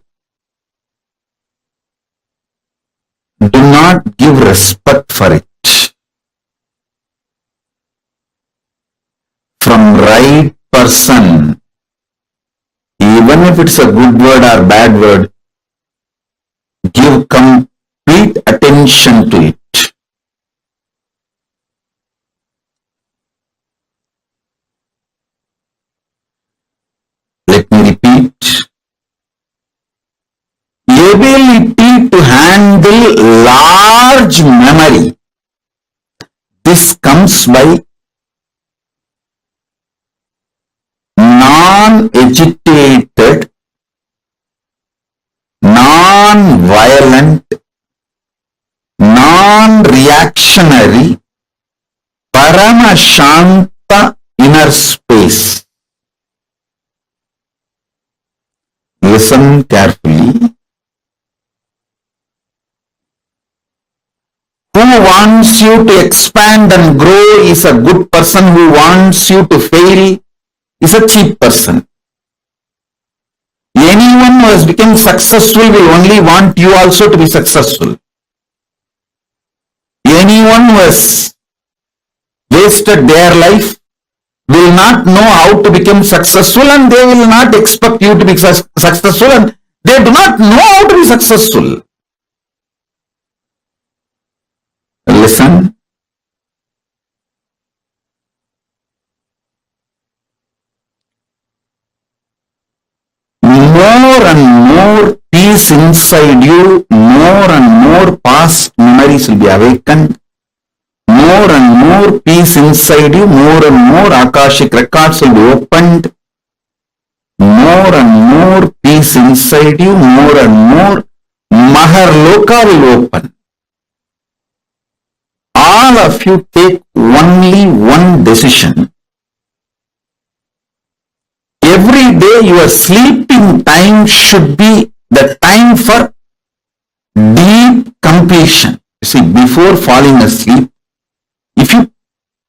do not give respect for it. From right person, even if it's a good word or bad word, give complete attention to it. Let me repeat. Ability to handle large memory. This comes by non-agitated, non-violent, non-reactionary, Paramashanta inner space. Listen carefully. Who wants you to expand and grow is a good person. Who wants you to fail is a cheap person. Anyone who has become successful will only want you also to be successful. Anyone who has wasted their life will not know how to become successful, and they will not expect you to be successful, and they do not know how to be successful. Listen. More and more peace inside you, more and more past memories will be awakened. More and more peace inside you, more and more Akashic records will be opened. More and more peace inside you, more and more Maharloka will open. All of you take only one decision. Every day your sleeping time should be the time for deep completion. You see, before falling asleep, if you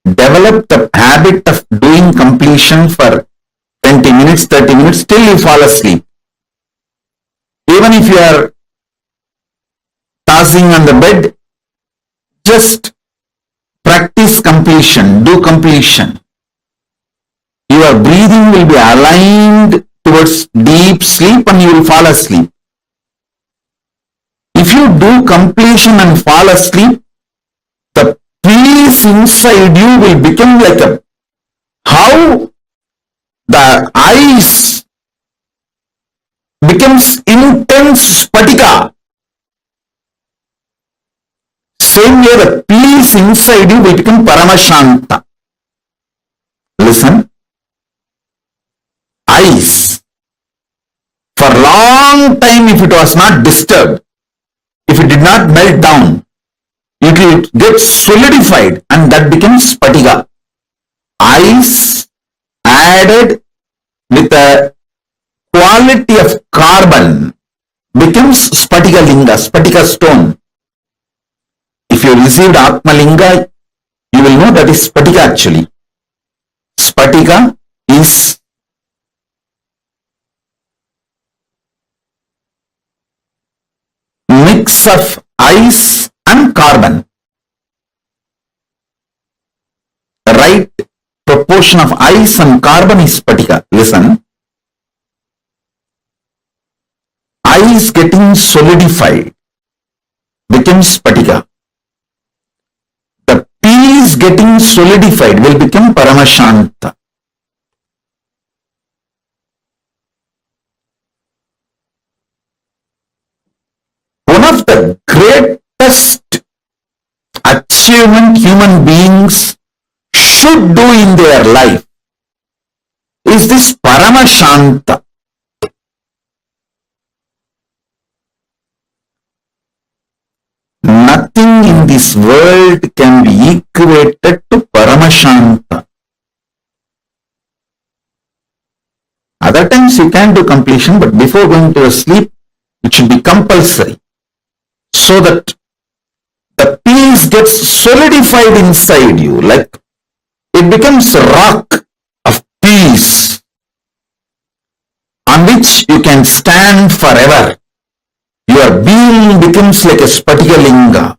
develop the habit of doing completion for 20 minutes, 30 minutes, till you fall asleep. Even if you are tossing on the bed, just practice completion, do completion. Your breathing will be aligned towards deep sleep and you will fall asleep. If you do completion and fall asleep, the peace inside you will become like a, how the ice becomes intense spatika. Same way the peace inside you will become paramashanta. Listen. Ice. For a long time, if it was not disturbed, if it did not melt down, it will get solidified and that becomes spatika. Ice added with a quality of carbon becomes spatika linga, spatika stone. If you received Atma Linga, you will know that is spatika actually. Spatika is mix of ice and carbon. The right proportion of ice and carbon is spatika. Listen. Ice getting solidified becomes spatika. The peace getting solidified will become paramashanta. One of the greatest achievement human beings should do in their life is this paramashanta. Nothing in this world can be equated to paramashanta. Other times you can do completion, but before going to sleep, it should be compulsory, so that the peace gets solidified inside you, like it becomes a rock of peace on which you can stand forever. Your being becomes like a spatika linga.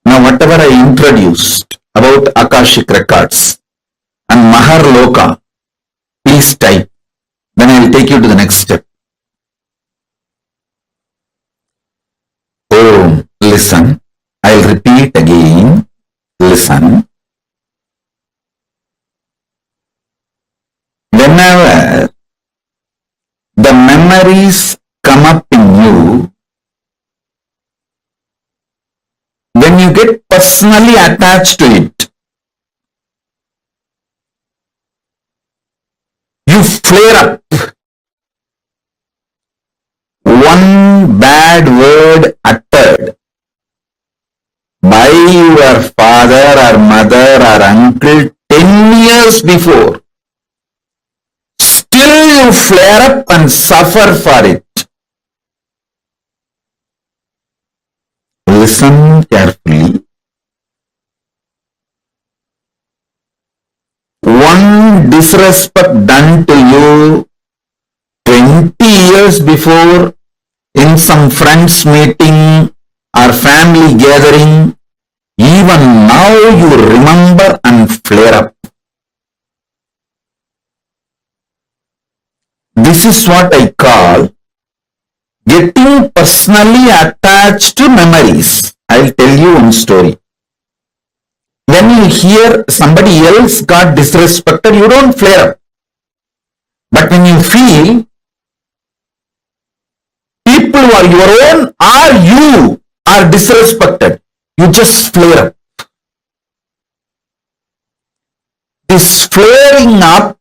Now whatever I introduced about Akashic records and Maharloka, please type. Then I will take you to the next step. Oh, listen. I will repeat again. Listen. Whenever the memories come up in you, when you get personally attached to it, you flare up. One bad word uttered by your father or mother or uncle 10 years before, still you flare up and suffer for it. Listen carefully. One disrespect done to you 20 years before in some friends meeting or family gathering, even now you remember and flare up. This is what I call getting personally attached to memories. I'll tell you one story. When you hear somebody else got disrespected, you don't flare up. But when you feel people who are your own or you are disrespected, you just flare up. This flaring up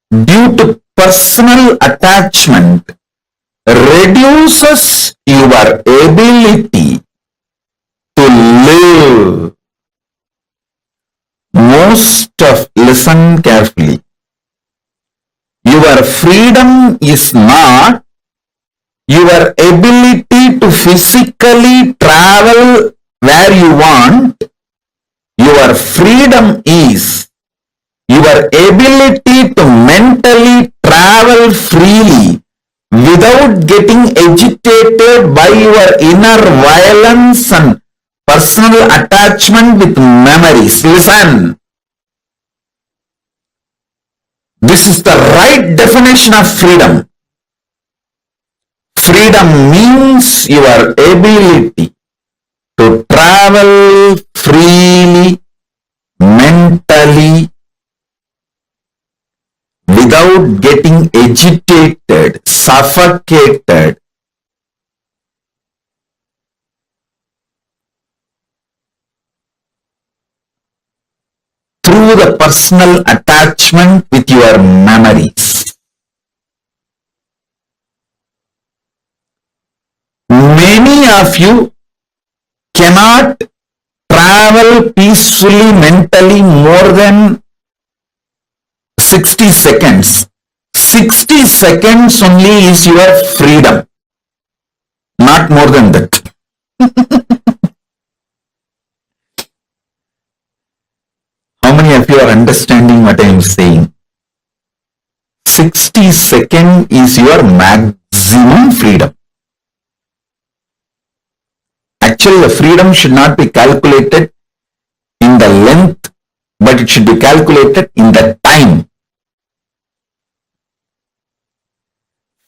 due to personal attachment reduces your ability to live. Listen carefully. Your freedom is not your ability to physically travel where you want. Your freedom is your ability to mentally travel travel freely without getting agitated by your inner violence and personal attachment with memories. Listen. This is the right definition of freedom. Freedom means your ability to travel freely, mentally, without getting agitated, suffocated, through the personal attachment with your memories. Many of you cannot travel peacefully mentally more than 60 seconds. 60 seconds only is your freedom, not more than that. How many of you are understanding what I am saying? 60 seconds is your maximum freedom. Actually, the freedom should not be calculated in the length, but it should be calculated in the time.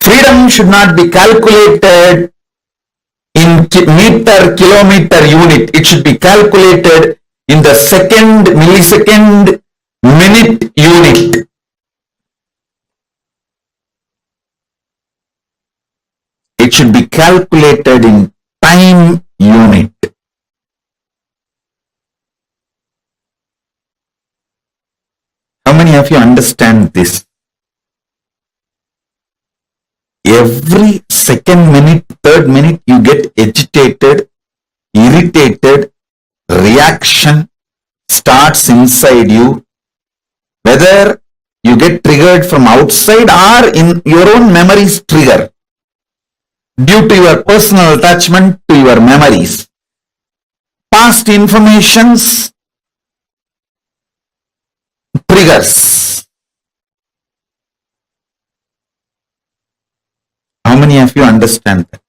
Freedom should not be calculated in meter, kilometer, unit. It should be calculated in the second, millisecond, minute unit. It should be calculated in time unit. How many of you understand this? Every second minute, third minute, you get agitated, irritated, reaction starts inside you. Whether you get triggered from outside or in your own memories trigger, due to your personal attachment to your memories. Past informations triggers. How many of you understand that?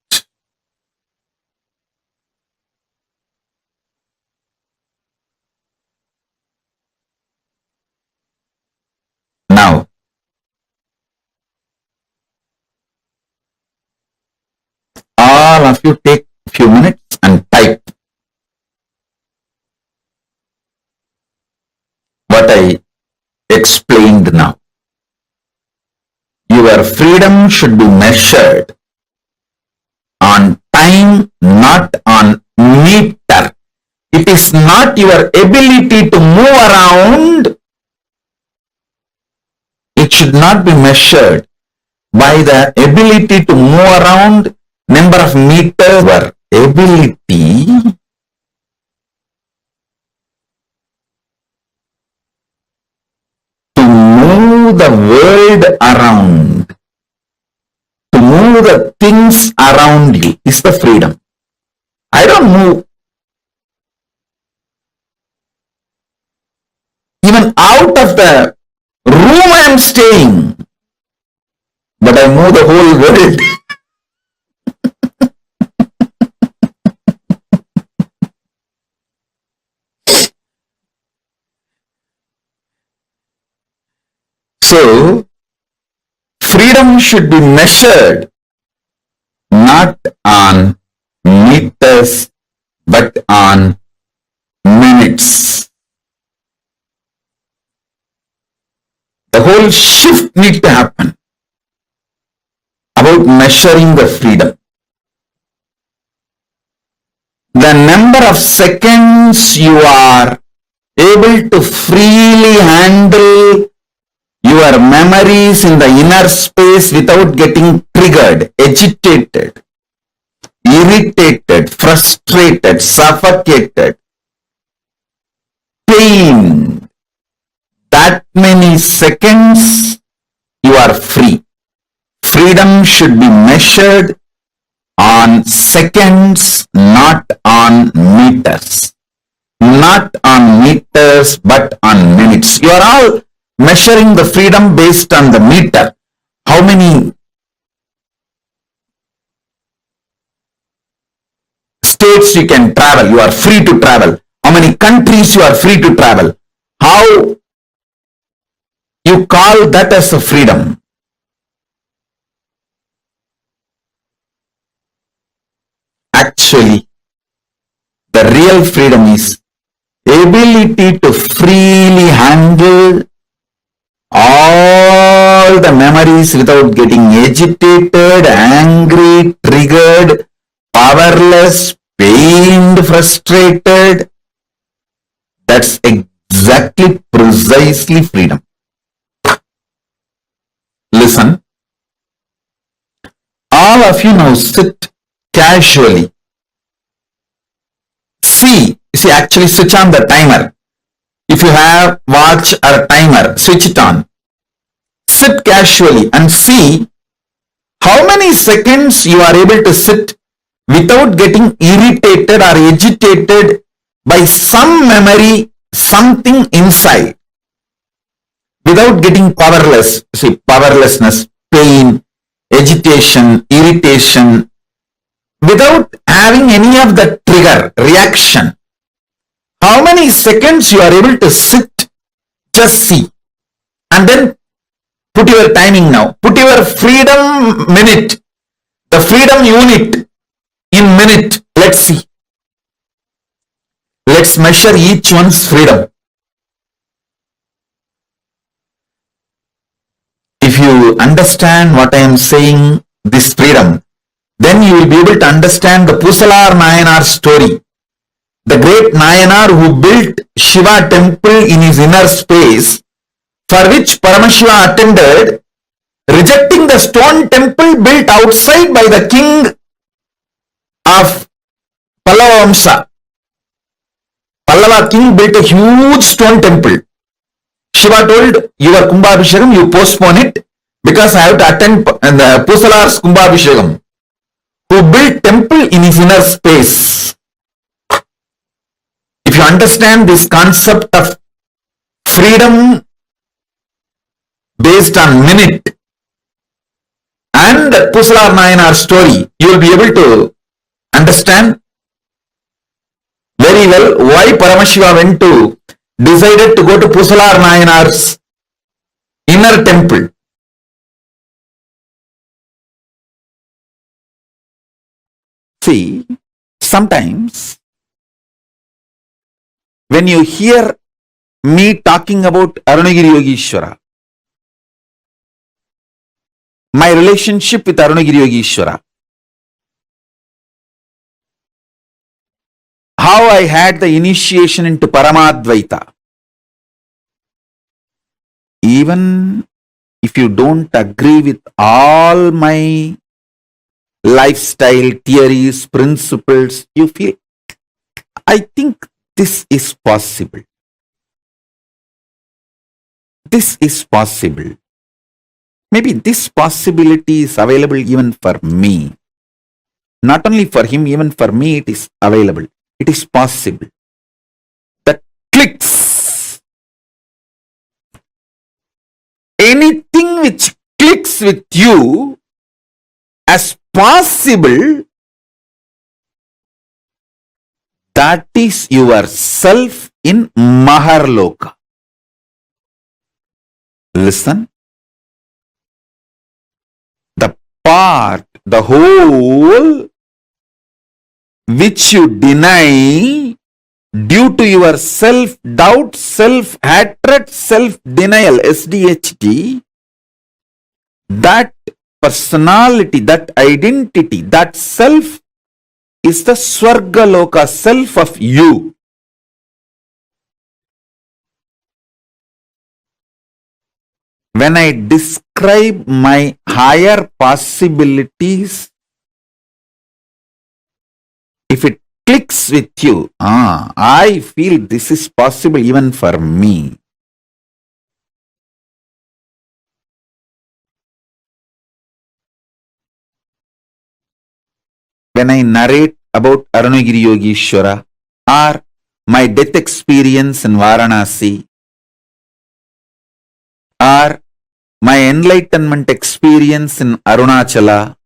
Now, all of you take a few minutes and type what I explained now. Your freedom should be measured on time, not on meter. It is not your ability to move around. It should not be measured by the ability to move around, number of meters, or ability to move the world around, to move the things around you is the freedom. I don't move even out of the room I am staying, but I move the whole world. So, freedom should be measured not on meters but on minutes. The whole shift needs to happen about measuring the freedom. The number of seconds you are able to freely handle your memories in the inner space without getting triggered, agitated, irritated, frustrated, suffocated, pained. That many seconds you are free. Freedom should be measured on seconds, not on meters. Not on meters, but on minutes. You are all measuring the freedom based on the meter. how many states you can travel, you are free to travel, how many countries you are free to travel, how you call that as a freedom. Actually, the real freedom is ability to freely handle all the memories without getting agitated, angry, triggered, powerless, pained, frustrated. That's exactly, precisely freedom. Listen. All of you now sit casually. See, actually switch on the timer. If you have watch or a timer, switch it on. Sit casually and see how many seconds you are able to sit without getting irritated or agitated by some memory, something inside. Without getting powerless, powerlessness, pain, agitation, irritation, without having any of the trigger, reaction. How many seconds you are able to sit, just see. And then put your timing now. Put your freedom minute, the freedom unit in minute. Let's see. Let's measure each one's freedom. If you understand what I am saying, this freedom, then you will be able to understand the Pusalar Nayanar story. The great Nayanar who built Shiva temple in his inner space, for which Paramashiva attended, rejecting the stone temple built outside by the king of Pallava Vamsa. Pallava king built a huge stone temple. Shiva told, your Kumbhabhishekam, you postpone it because I have to attend the Pusalar's Kumbhabhishekam, who built temple in his inner space. If you understand this concept of freedom based on minute and Pusalar Nayanar story, you will be able to understand very well why Paramashiva decided to go to Pusalar Nayanar's inner temple. See, sometimes when you hear me talking about Arunagiri Yogeshwara, my relationship with Arunagiri Yogeshwara, how I had the initiation into Paramadvaita, even if you don't agree with all my lifestyle, theories, principles, you feel, I think this is possible. This is possible. Maybe this possibility is available even for me. Not only for him, even for me it is available. It is possible. That clicks. Anything which clicks with you as possible, that is your self in Maharloka. Listen. The part, the whole which you deny due to your self-doubt, self-hatred, self-denial, SDHT, that personality, that identity, that self is the Swargaloka, self of you. When I describe my higher possibilities, if it clicks with you, I feel this is possible even for me. When I narrate about Arunagiri Yogeshwara or my death experience in Varanasi or my enlightenment experience in Arunachala,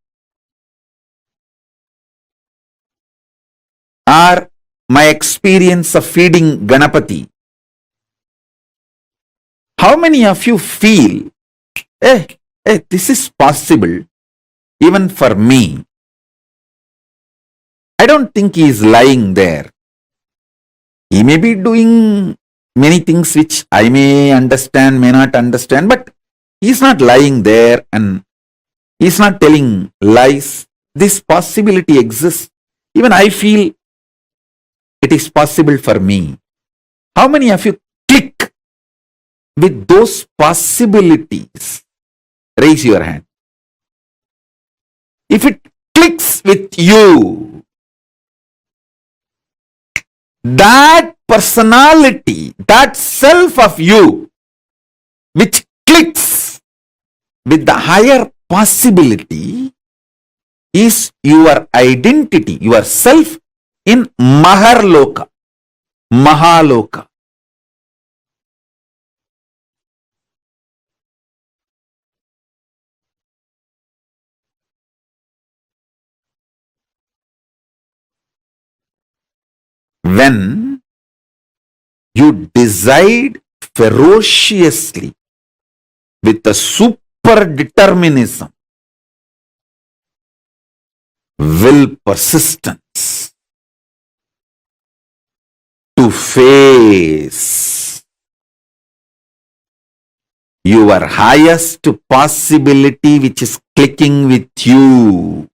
or my experience of feeding Ganapati. How many of you feel, this is possible even for me? I don't think he is lying there. He may be doing many things which I may understand, may not understand, but he is not lying there and he is not telling lies. This possibility exists. Even I feel it is possible for me. How many of you click with those possibilities? Raise your hand. If it clicks with you, that personality, that self of you, which clicks with the higher possibility, is your identity, your self in Maharloka, Mahaloka. When you decide ferociously with a super determinism, will persistence to face your highest possibility which is clicking with you,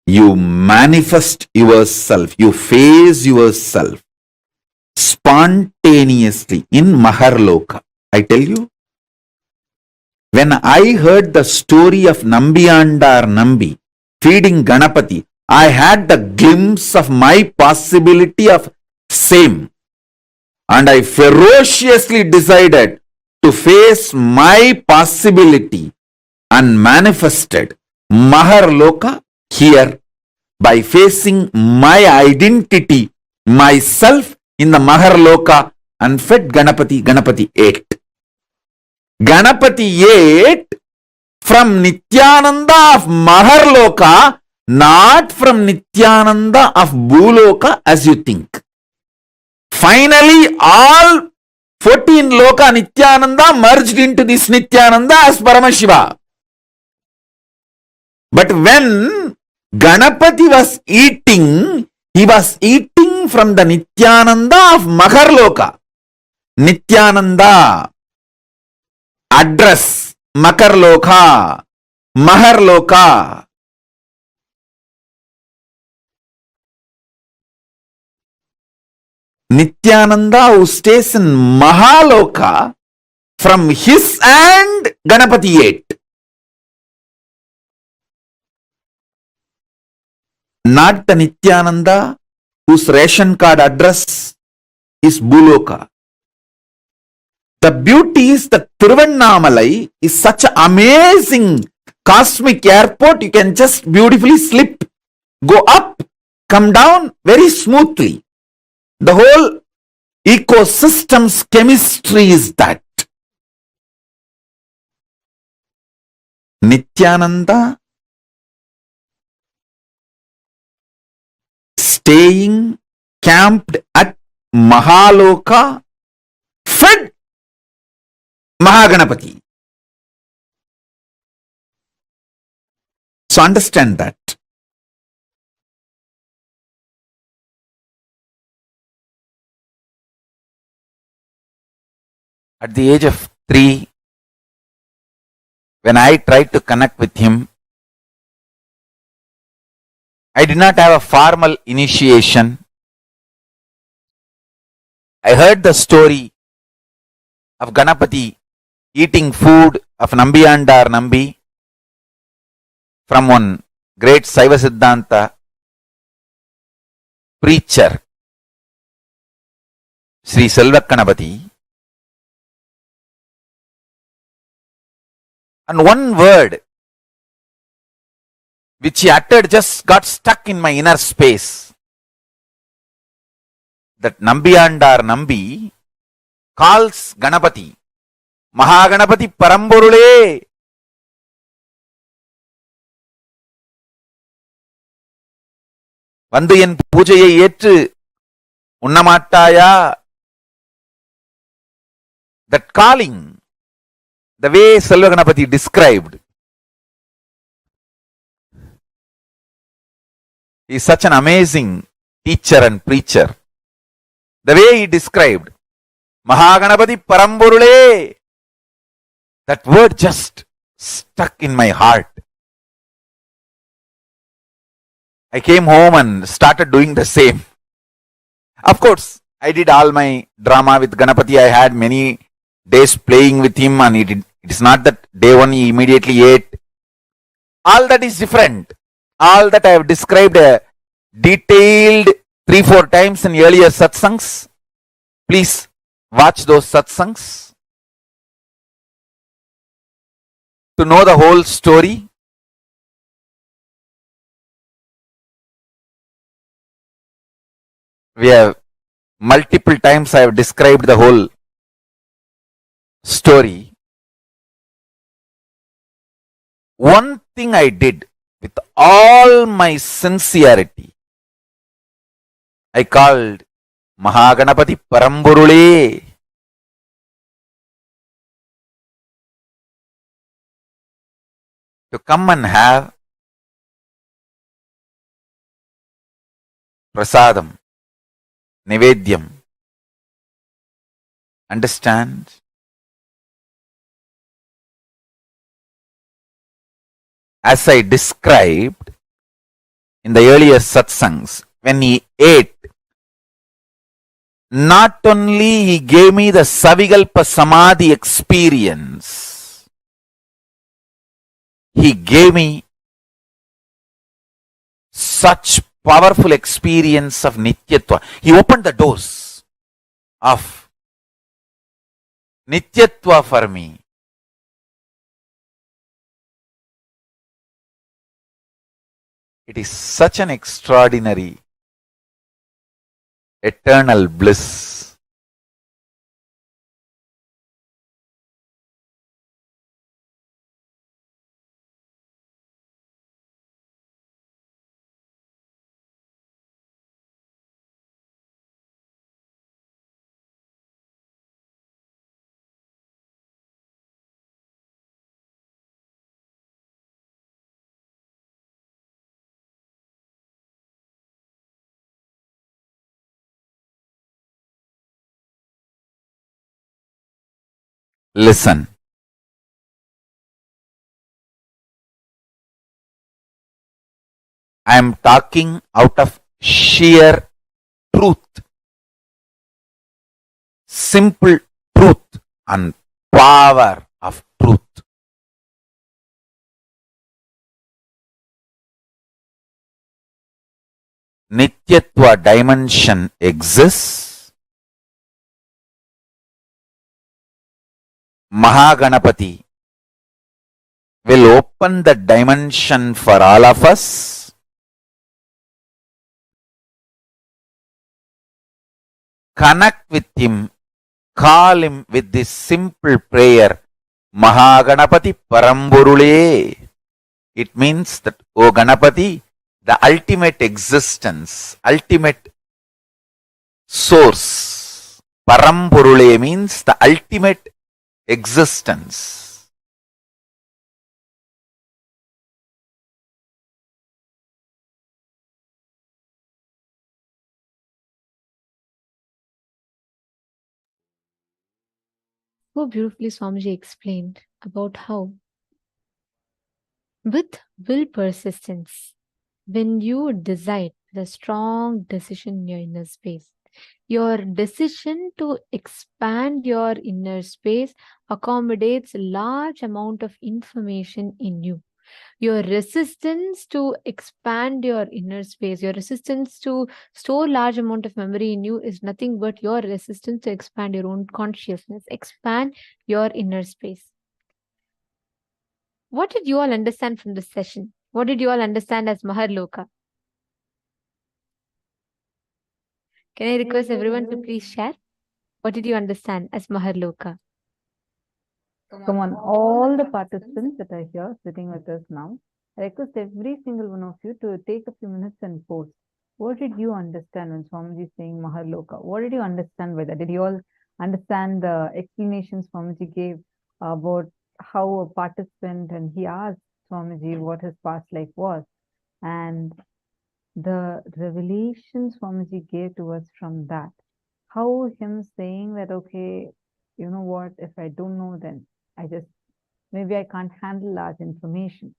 you manifest yourself, you face yourself spontaneously in Maharloka. I tell you, when I heard the story of Nambiyandar Nambi feeding Ganapati, I had the glimpse of my possibility of same. And I ferociously decided to face my possibility and manifested Maharloka here by facing my identity, myself in the Maharloka, and fed Ganapati. Ganapati ate. Ganapati ate from Nithyananda of Maharloka, not from Nithyananda of Bhuloka as you think. Finally, all 14 Loka Nithyananda merged into this Nithyananda as Paramashiva. But when Ganapati was eating, he was eating from the Nithyananda of Maharloka. Nithyananda, address, Makarloka, Maharloka. Nithyananda who stays in Mahaloka, from his hand Ganapati ate. Not the Nithyananda whose ration card address is Bhuloka. The beauty is that Tiruvannamalai is such an amazing cosmic airport. You can just beautifully slip, go up, come down very smoothly. The whole ecosystem's chemistry is that. Nithyananda staying camped at Mahaloka, fed Mahaganapati. So understand that. At the age of 3, when I tried to connect with him, I did not have a formal initiation. I heard the story of Ganapati eating food of Nambiyandar Nambi from one great Saiva Siddhanta preacher, Sri Selvakanapati. And one word which he uttered just got stuck in my inner space. That Nambiyandar Nambi calls Ganapati, Mahaganapati Paramborule. வந்து என் பூஜையை ஏற்று உண்ணமாட்டாயா? That calling, the way Selva Ganapati described, he is such an amazing teacher and preacher. The way he described, Mahaganapati Paramborule, that word just stuck in my heart. I came home and started doing the same. Of course, I did all my drama with Ganapati. I had many days playing with him, and it is not that day one he immediately ate. All that is different. All that I have described detailed 3-4 times in earlier satsangs. Please watch those satsangs to know the whole story. We have multiple times I have described the whole story. One thing I did with all my sincerity, I called Mahaganapati Paramborule. To come and have prasadam, nivedyam. Understand? As I described in the earlier satsangs, when he ate, not only he gave me the Savikalpa Samadhi experience, he gave me such powerful experience of Nityatva. He opened the doors of Nityatva for me. It is such an extraordinary, eternal bliss. Listen. I am talking out of sheer truth, simple truth and power of truth. Nityatva dimension exists. Mahaganapati will open the dimension for all of us. Connect with him, call him with this simple prayer, Mahaganapati Paramborule. It means that, O Ganapati, the ultimate existence, ultimate source. Paramborule means the ultimate existence. So beautifully Swamiji explained about how with will persistence, when you decide the strong decision in your inner space, your decision to expand your inner space accommodates a large amount of information in you. Your resistance to expand your inner space, your resistance to store large amount of memory in you is nothing but your resistance to expand your own consciousness, expand your inner space. What did you all understand from this session? What did you all understand as Maharloka? Can I request everyone to please share? What did you understand as Maharloka? Come on, all the participants that are here sitting with us now, I request every single one of you to take a few minutes and post. What did you understand when Swamiji is saying Maharloka? What did you understand by that? Did you all understand the explanations Swamiji gave about how a participant, and he asked Swamiji what his past life was, and the revelations Swamiji gave to us from that? How him saying that, okay, you know what, if I don't know, then maybe I can't handle large information.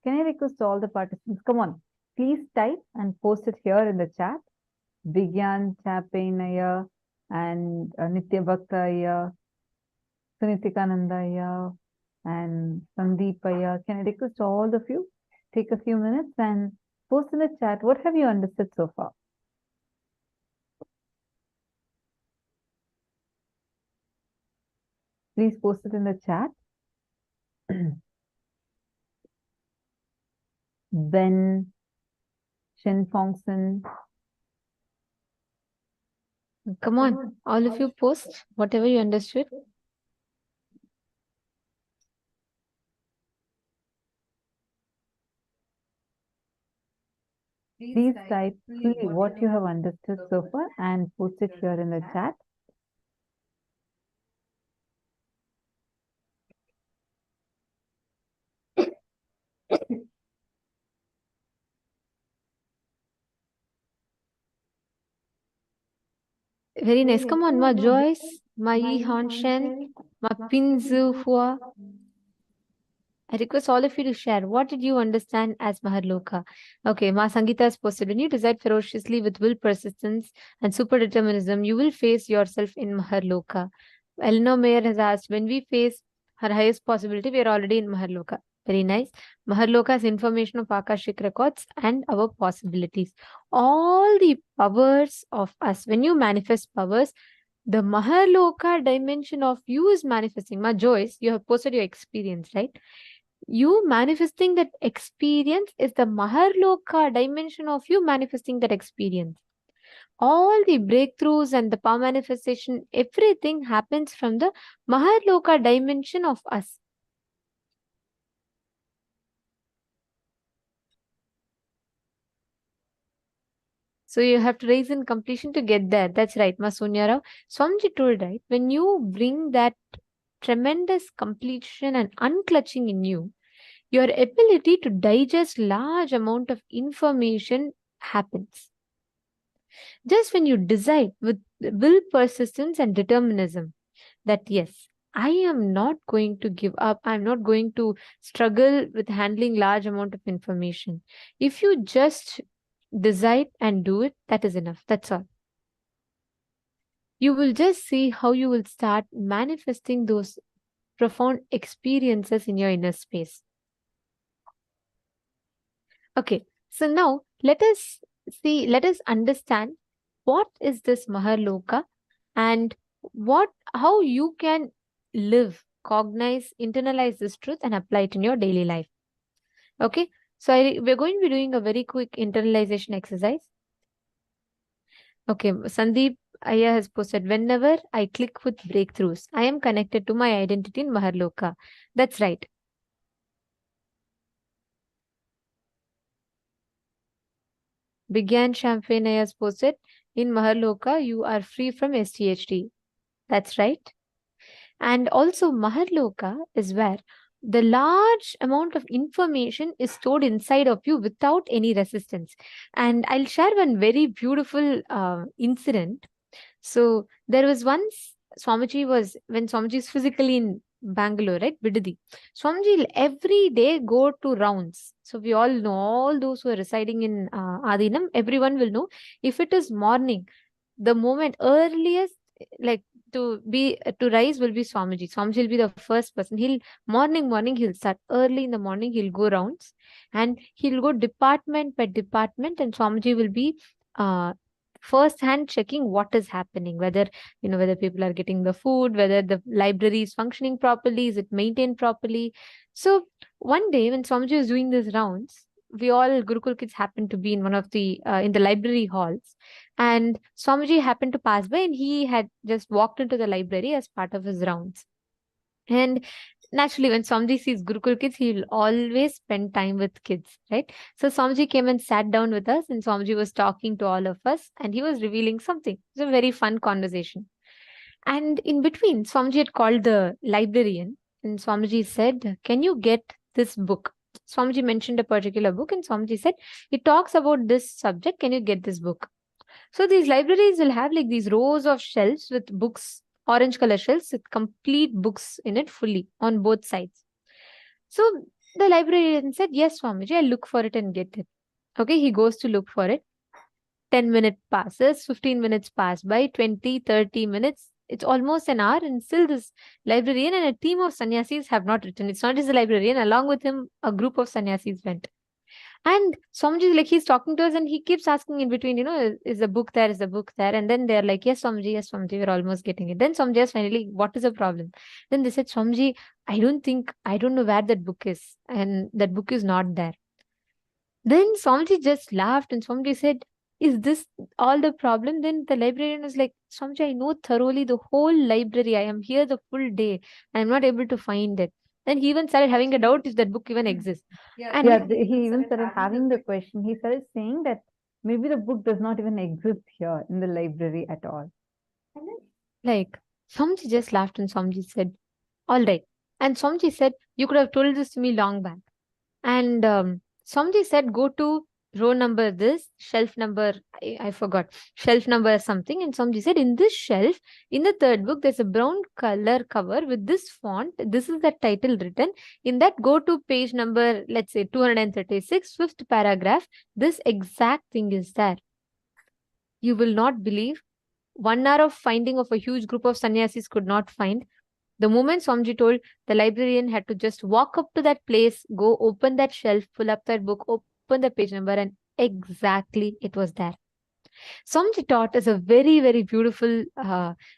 Can I request all the participants, come on, please type and post it here in the chat. Vigyan Chapainaya and Nitya Bhaktaya, Sunitikanandaya and Sandeepaya. Can I request all of you take a few minutes and post in the chat, what have you understood so far? Please post it in the chat. Ben Shenfongson. Come on, all of you post whatever you understood. Please type what you have understood so far and post it here in the chat. Very nice. Come on, Ma Joyce, Ma Yi Hanshen, Ma Pinzu Hua. I request all of you to share. What did you understand as Maharloka? Okay, Ma Sangita has posted. When you decide ferociously with will, persistence, and super determinism, you will face yourself in Maharloka. Eleanor Mayer has asked, when we face her highest possibility, we are already in Maharloka. Very nice. Maharloka is information of Akashic records and our possibilities. All the powers of us. When you manifest powers, the Maharloka dimension of you is manifesting. Ma Joyce, you have posted your experience, right? You manifesting that experience is the Maharloka dimension of you manifesting that experience. All the breakthroughs and the power manifestation, everything happens from the Maharloka dimension of us. So you have to raise in completion to get there. That's right, Masunya Rao. Swamiji told, right, when you bring that tremendous completion and unclutching in you, your ability to digest large amount of information happens. Just when you decide with will, persistence, and determinism that yes, I am not going to give up, I'm not going to struggle with handling large amount of information. If you just decide and do it, that is enough. That's all. You will just see how you will start manifesting those profound experiences in your inner space. Okay, so now let us understand what is this Maharloka and how you can live, cognize, internalize this truth and apply it in your daily life. Okay, so we're going to be doing a very quick internalization exercise. Okay, Sandeep Aya has posted, whenever I click with breakthroughs, I am connected to my identity in Maharloka. That's right. Begin Champagne has posted, in Maharloka, you are free from STHD. That's right. And also Maharloka is where the large amount of information is stored inside of you without any resistance. And I'll share one very beautiful incident. So there was once when Swamiji is physically in Bangalore, right? Bidadi. Swamiji will every day go to rounds. So we all know, all those who are residing in Adinam, everyone will know, if it is morning, the moment earliest, like to rise will be Swamiji. Swamiji will be the first person. Morning he'll start early in the morning. He'll go rounds and he'll go department by department, and Swamiji will be first hand checking what is happening, whether people are getting the food, whether the library is functioning properly, is it maintained properly. So one day when Swamiji was doing these rounds, we all Gurukul kids happened to be in one of the in the library halls, and Swamiji happened to pass by, and he had just walked into the library as part of his rounds. And naturally, when Swamiji sees Gurukul kids, he will always spend time with kids, right? So Swamiji came and sat down with us, and Swamiji was talking to all of us, and he was revealing something. It was a very fun conversation. And in between, Swamiji had called the librarian, and Swamiji said, "Can you get this book?" Swamiji mentioned a particular book, and Swamiji said, "It talks about this subject. Can you get this book?" So these libraries will have like these rows of shelves with books, orange color shelves with complete books in it fully on both sides. So the librarian said, "Yes, Swamiji, I'll look for it and get it." Okay, he goes to look for it. 10 minutes passes, 15 minutes pass by, 20, 30 minutes. It's almost an hour, and still this librarian and a team of sannyasis have not returned. It's not just the librarian, along with him, a group of sannyasis went. And Swamiji, like, he's talking to us and he keeps asking in between, is the book there? Is the book there? And then they're like, yes, Swamiji, we're almost getting it. Then Swamiji is finally, what is the problem? Then they said, Swamiji, I don't know where that book is. And that book is not there. Then Swamiji just laughed and Swamiji said, is this all the problem? Then the librarian was like, Swamiji, I know thoroughly the whole library. I am here the full day. I am not able to find it. Then he even started having a doubt if that book even exists. And he even started having the question. He started saying that maybe the book does not even exist here in the library at all. Like, Swamiji just laughed and Swamiji said, all right. And Swamiji said, you could have told this to me long back. And Swamiji said, go to row number this, shelf number, I forgot, shelf number something. And Swamiji said, in this shelf, in the third book, there's a brown color cover with this font. This is the title written. In that, go to page number, let's say 236, fifth paragraph. This exact thing is there. You will not believe. 1 hour of finding of a huge group of sannyasis could not find. The moment Swamiji told, the librarian had to just walk up to that place, go open that shelf, pull up that book, open the page number, and exactly it was there. Swamiji taught us a very, very beautiful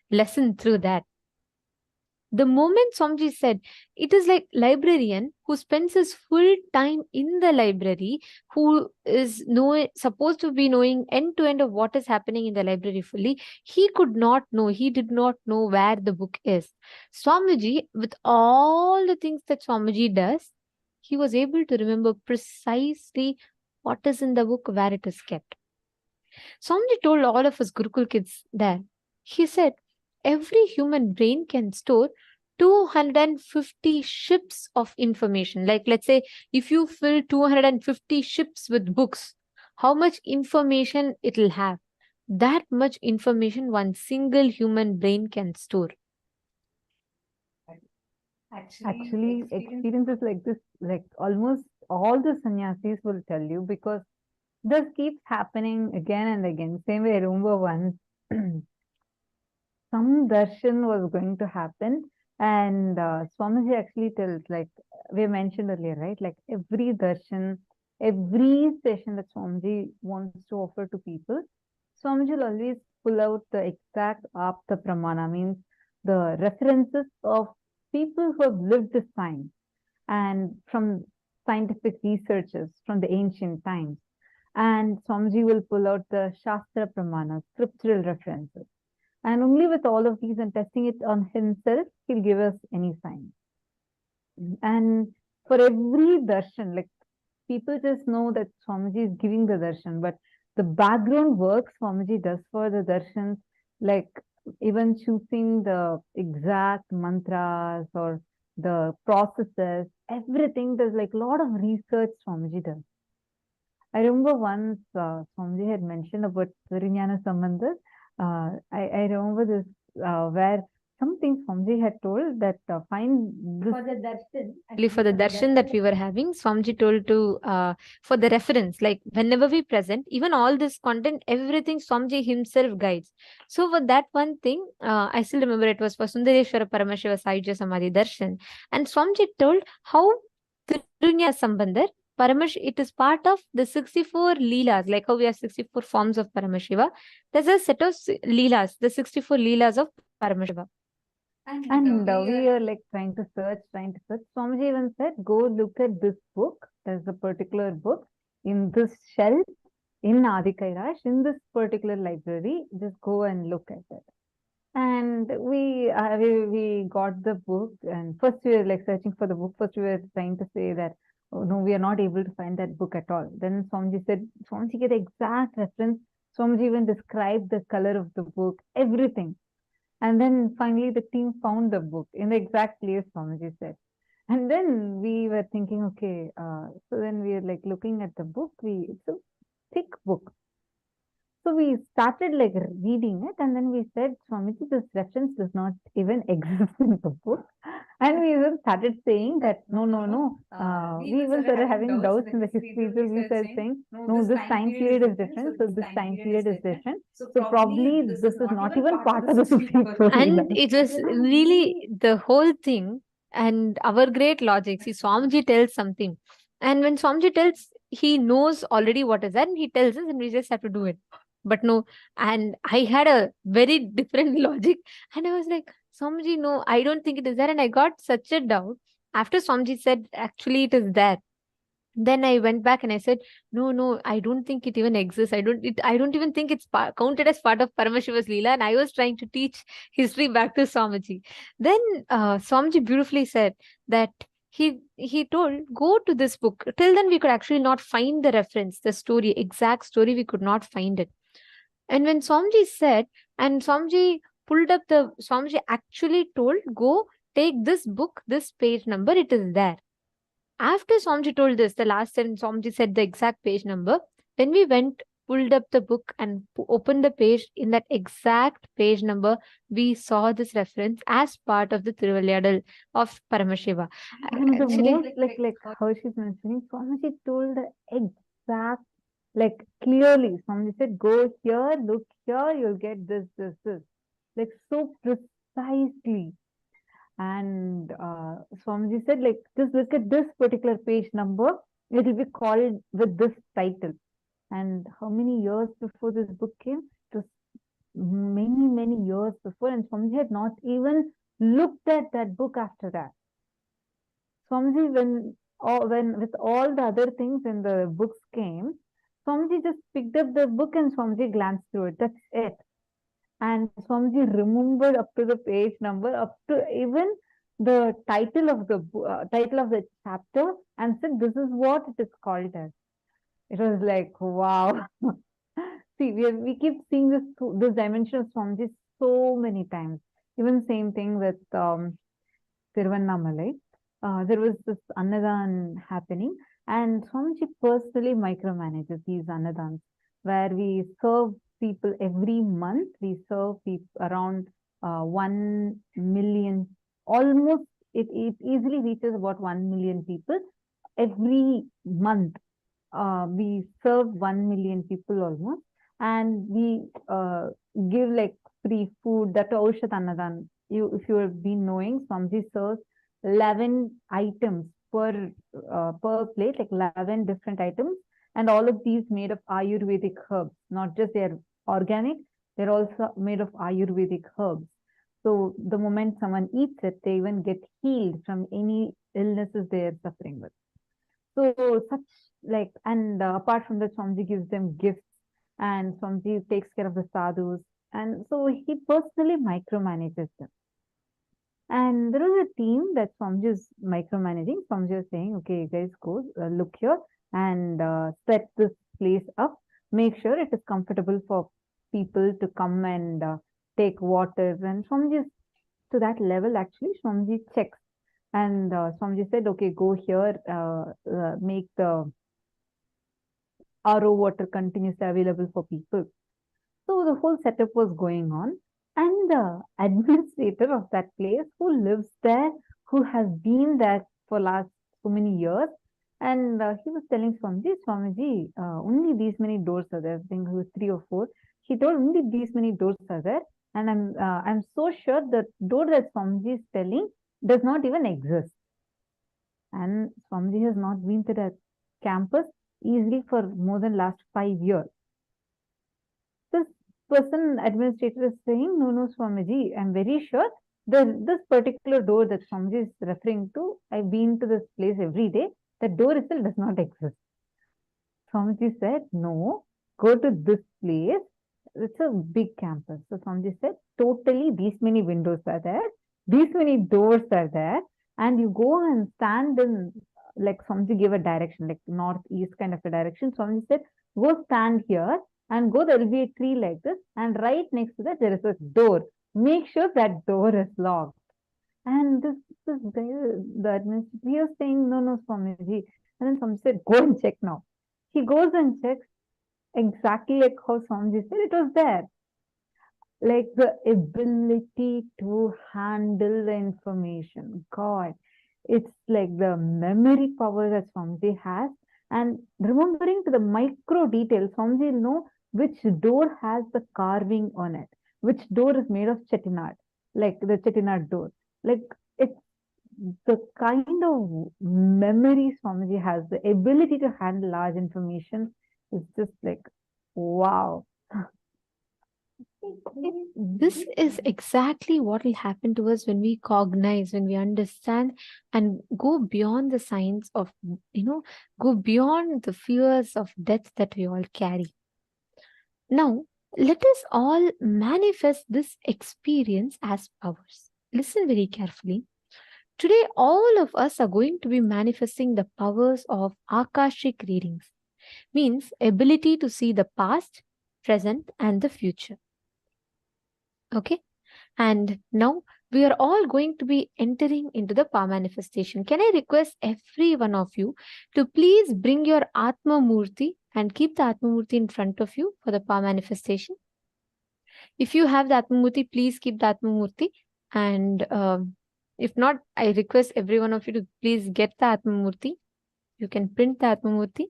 lesson through that. The moment Swamiji said, it is like librarian who spends his full time in the library, who is supposed to be knowing end to end of what is happening in the library fully. He did not know where the book is. Swamiji, with all the things that Swamiji does, he was able to remember precisely what is in the book, where it is kept. Swamiji told all of us Gurukul kids there. He said, every human brain can store 250 ships of information. Like, let's say, if you fill 250 ships with books, how much information it will have? That much information one single human brain can store. Actually, experiences like this, like almost all the sannyasis will tell you, because this keeps happening again and again. Same way, I remember once some darshan was going to happen, and Swamiji actually tells, like we mentioned earlier, right? Like every darshan, every session that Swamiji wants to offer to people, Swamiji will always pull out the exact apta pramana, means the references of people who have lived this time and from scientific researches from the ancient times. And Swamiji will pull out the Shastra Pramana, scriptural references. And only with all of these and testing it on himself, he'll give us any sign. And for every darshan, like people just know that Swamiji is giving the darshan, but the background work Swamiji does for the darshans, like even choosing the exact mantras or the processes, everything, there's like a lot of research Swamiji does. I remember once Swamiji had mentioned about Virinyana Sambandha. I remember this where something Swamiji had told that find this for the darshan. Actually, for the darshan that we were having, Swamiji told to for the reference, like whenever we present, even all this content, everything Swamiji himself guides. So for that one thing, I still remember it was for Sundareshwara Paramashiva Sahajya Samadhi Darshan, and Swamiji told how Virinyana Sambandha it is part of the 64 Leelas, like how we have 64 forms of Paramashiva. There's a set of Leelas, the 64 Leelas of Paramashiva. And we are like trying to search. Swamiji even said, go look at this book. There's a particular book. in this shelf in Adi Kailash, in this particular library. Just go and look at it. And we got the book, and first we were like searching for the book. First we were trying to say that, oh no, we are not able to find that book at all. Then Swamiji said, Swamiji get the exact reference. Swamiji even described the color of the book, everything. And then finally the team found the book in the exact place Swamiji said. And then we were thinking, okay, so then we were like looking at the book. It's a thick book. So we started like reading it, and then we said, Swamiji, this reference does not even exist in the book. And we even started saying that, no. We even started having doubts in the history. So we started saying, no, this time period is different. So this time period is different. So probably this is not even part of the Supreme Court. And it was really the whole thing and our great logic. See, Swamiji tells something. And when Swamiji tells, he knows already what is that, and he tells us, and we just have to do it. But no, and I had a very different logic, and I was like, Swamiji, no, I don't think it is there. And I got such a doubt. After Swamiji said, actually, it is there. Then I went back and I said, no, I don't think it even exists. I don't even think it's counted as part of Paramashiva's Leela. And I was trying to teach history back to Swamiji. Then Swamiji beautifully said that he told, go to this book. Till then, we could actually not find the reference, the story, exact story. We could not find it. And when Swamiji said, and Swamiji actually told, go take this book, this page number, it is there. After Swamiji told this, the last time Swamiji said the exact page number, when we went, pulled up the book and opened the page, in that exact page number, we saw this reference as part of the Thiruvalyadal of Paramashiva. And the most like how she's mentioning, Swamiji told the exact, like clearly, Swamiji said, go here, look here, you'll get this. Like so precisely. And Swamiji said, like, just look at this particular page number, it will be called with this title. And how many years before this book came? It was many years before, and Swamiji had not even looked at that book after that. Swamiji, when with all the other things in the books came, Swamiji just picked up the book and Swamiji glanced through it. That's it. And Swamiji remembered up to the page number, up to even the title of the chapter, and said, "This is what it is called as." It was like, wow. See, we keep seeing this dimension of Swamiji so many times. Even same thing with Tiruvannamalai. There was this Annadan happening, and Swamiji personally micromanages these Annadans, where we serve people every month. We serve people around 1 million, almost, it easily reaches about 1 million people. Every month, we serve 1 million people almost, and we give like free food. That Aushat Annadan, if you have been knowing, Swamiji serves 11 items per plate, like 11 different items, and all of these made of Ayurvedic herbs. Not just they're organic, they're also made of Ayurvedic herbs. So the moment someone eats it, they even get healed from any illnesses they are suffering with. So such like, and apart from that, Swamiji gives them gifts, and Swamiji takes care of the sadhus, and so he personally micromanages them. And there was a team that Swamiji is micromanaging. Swamiji is saying, okay, guys, go look here and set this place up. Make sure it is comfortable for people to come and take water. And Swamiji is to that level, actually. Swamiji checks. And Swamiji said, okay, go here, make the RO water continuously available for people. So the whole setup was going on. And the administrator of that place, who lives there, who has been there for last so many years, and he was telling Swamiji, only these many doors are there. I think it was 3 or 4. He told, only these many doors are there, and I'm so sure the door that Swamiji is telling does not even exist. And Swamiji has not been to that campus easily for more than last 5 years. This person, administrator, is saying, no, Swamiji, I'm very sure this particular door that Swamiji is referring to, I've been to this place every day, that door itself does not exist. Swamiji said, no, go to this place. It's a big campus. So Swamiji said, totally these many windows are there, these many doors are there, and you go and stand in, like Swamiji gave a direction, like northeast kind of a direction. Swamiji said, go stand here and go, there will be a tree like this, and right next to that there is a door. Make sure that door is locked. And this guy, the administrator, he was saying, no, Swamiji. And then Swamiji said, go and check now. He goes and checks exactly like how Swamiji said, it was there. Like the ability to handle the information. God, it's like the memory power that Swamiji has. And remembering to the micro details, Swamiji will know which door has the carving on it, which door is made of chettinad, like the chettinad door. Like it's the kind of memory Swamiji has, the ability to handle large information is just like, wow. This is exactly what will happen to us when we cognize, when we understand and go beyond the signs of, go beyond the fears of death that we all carry. Now, let us all manifest this experience as powers. Listen very carefully. Today, all of us are going to be manifesting the powers of Akashic readings, means ability to see the past, present, and the future. Okay? And now we are all going to be entering into the power manifestation. Can I request every one of you to please bring your Atma Murti and keep the Atma Murti in front of you for the power manifestation? If you have the Atma Murti, please keep the Atma Murti. And if not, I request every one of you to please get the Atma Murti. You can print the Atma Murti.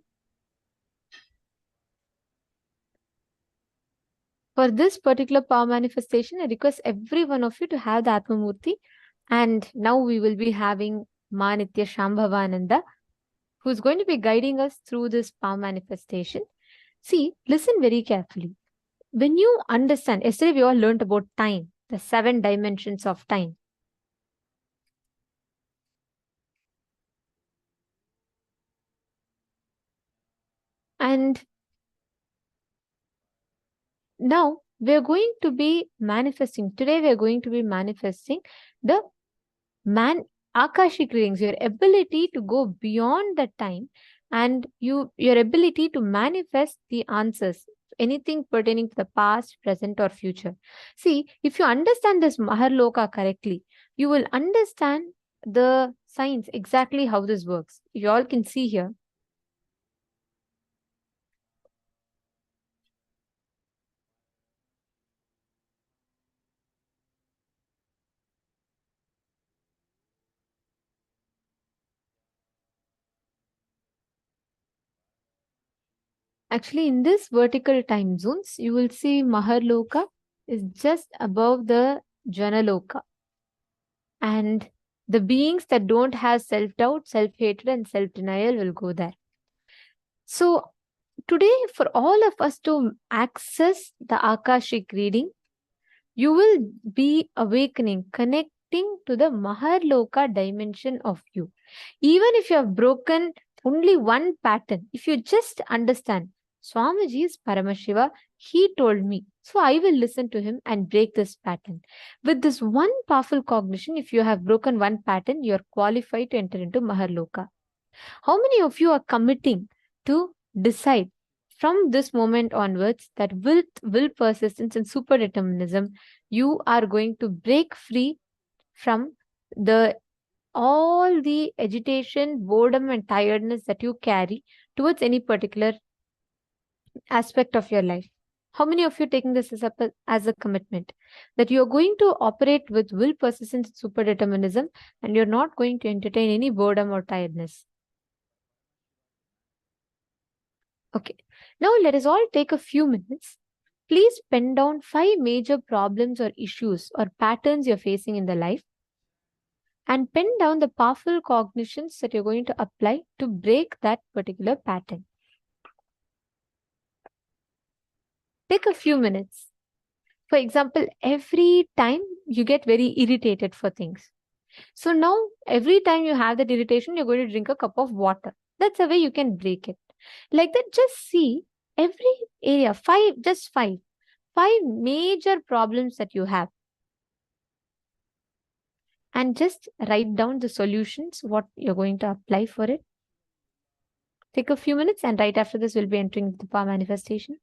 For this particular power manifestation, I request every one of you to have the Atma Murti. And now we will be having Ma Nitya Shambhavananda, who is going to be guiding us through this power manifestation. See, listen very carefully. When you understand, yesterday we all learned about time, the 7 dimensions of time. And now we're going to be manifesting, today we're going to be manifesting the Akashic readings, your ability to go beyond the time and your ability to manifest the answers, anything pertaining to the past, present or future. See, if you understand this Maharloka correctly, you will understand the science, exactly how this works. You all can see here. Actually, in this vertical time zones, you will see Maharloka is just above the Janaloka. And the beings that don't have self-doubt, self-hatred and self-denial will go there. So today, for all of us to access the Akashic reading, you will be awakening, connecting to the Maharloka dimension of you. Even if you have broken only one pattern, if you just understand, Swamiji is Paramashiva, he told me, so I will listen to him and break this pattern. With this one powerful cognition, if you have broken one pattern, you are qualified to enter into Maharloka. How many of you are committing to decide from this moment onwards that with will persistence and super determinism, you are going to break free from all the agitation, boredom and tiredness that you carry towards any particular aspect of your life? How many of you taking this as a commitment that you are going to operate with will, persistence, and super determinism, and you're not going to entertain any boredom or tiredness? Okay, now let us all take a few minutes. Please pen down 5 major problems or issues or patterns you're facing in the life and pen down the powerful cognitions that you're going to apply to break that particular pattern. Take a few minutes. For example, every time you get very irritated for things. So now every time you have that irritation, you're going to drink a cup of water. That's the way you can break it. Like that, just see every area, five major problems that you have, and just write down the solutions, what you're going to apply for it. Take a few minutes, and right after this, we'll be entering the power manifestation.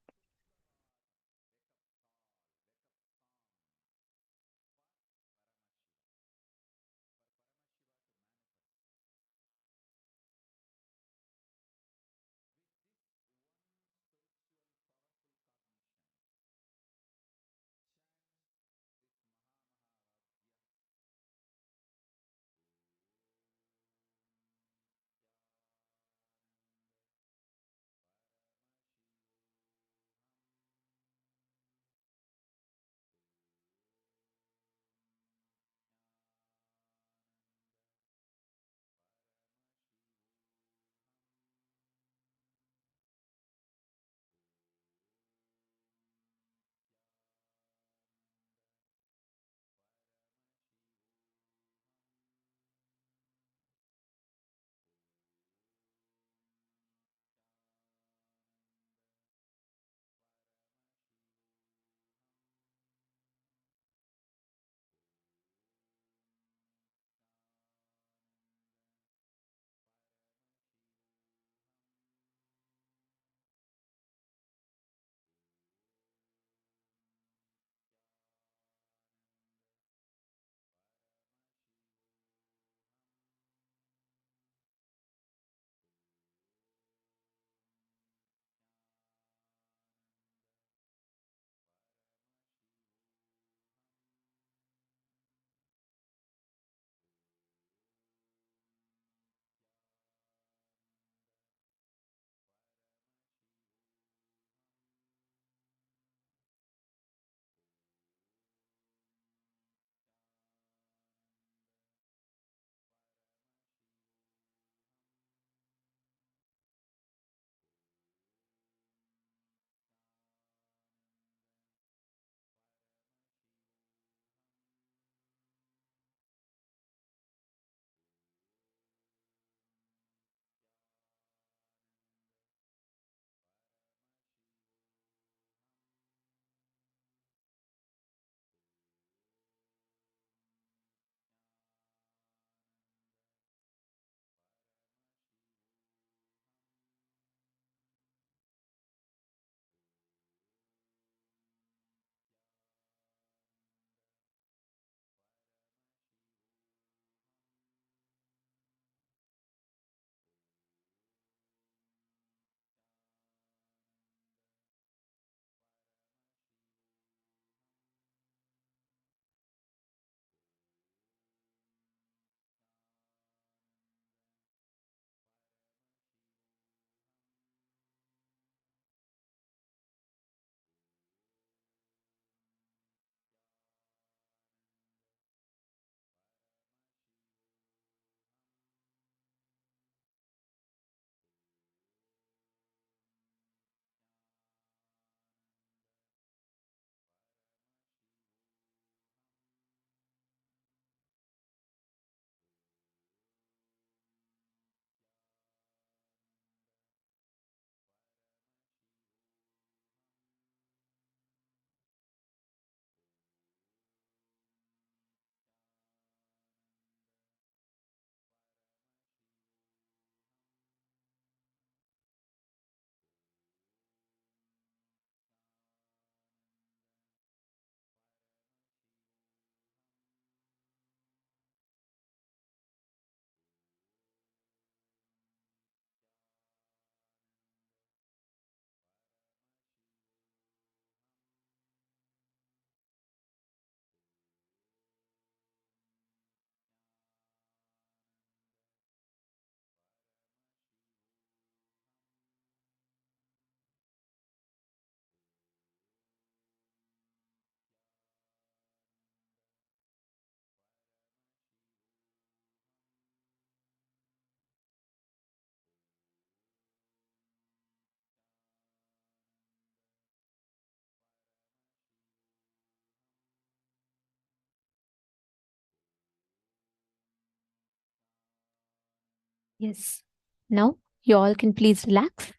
Yes. Now, you all can please relax.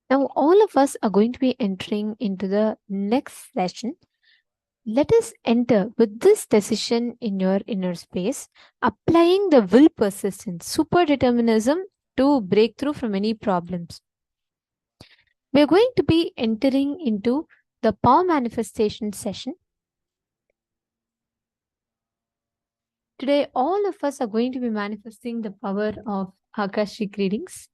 Now, all of us are going to be entering into the next session. Let us enter with this decision in your inner space, applying the will persistence, super determinism to break through from any problems. We are going to be entering into the power manifestation session. Today, all of us are going to be manifesting the power of Akashic readings.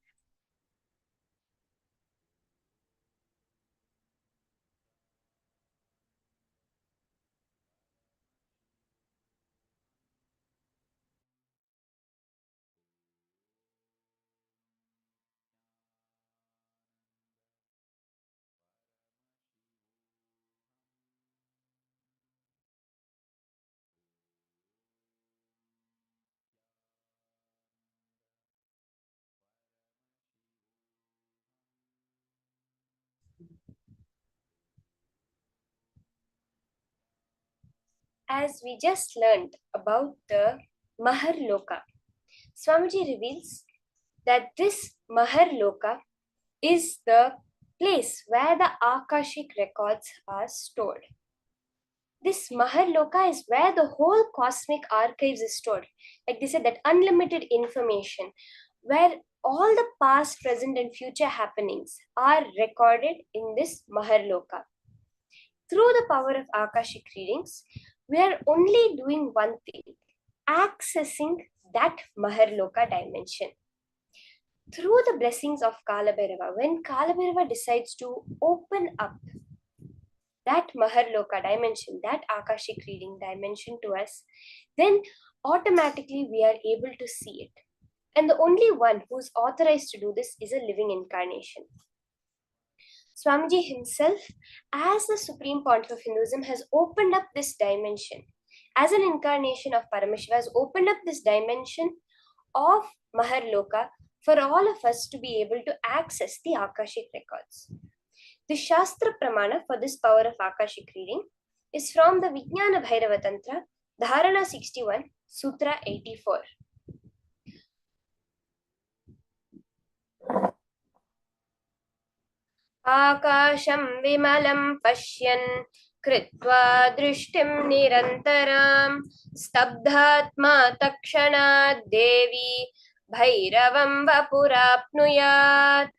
As we just learned about the Maharloka, Swamiji reveals that this Maharloka is the place where the Akashic records are stored. This Maharloka is where the whole cosmic archives is stored. Like they said, that unlimited information, where all the past, present, and future happenings are recorded in this Maharloka. Through the power of Akashic readings, we are only doing one thing, accessing that Maharloka dimension. Through the blessings of Kalabhairava, when Kalabhairava decides to open up that Maharloka dimension, that Akashic reading dimension to us, then automatically we are able to see it. And the only one who is authorized to do this is a living incarnation. Swamiji himself, as the Supreme Pontiff of Hinduism, has opened up this dimension. As an incarnation of Paramashiva, has opened up this dimension of Maharloka for all of us to be able to access the Akashic records. The Shastra Pramana for this power of Akashic reading is from the Vijnana Bhairava Tantra, Dharana 61, Sutra 84. आकाशं विमलं पश्यन् कृत्वा दृष्टिं निरन्तरां स्तब्धात्मा तत्क्षणात् देवी भैरवं वपुराप्नुयात्.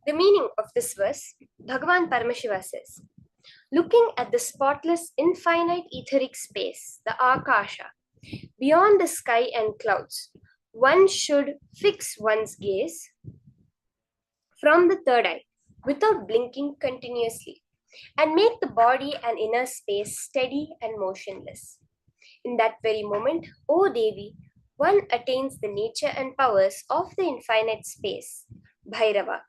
The meaning of this verse, Bhagavan Paramashiva says, looking at the spotless infinite etheric space, the Akasha, beyond the sky and clouds, one should fix one's gaze from the third eye without blinking continuously and make the body and inner space steady and motionless. In that very moment, O Devi, one attains the nature and powers of the infinite space, Bhairava.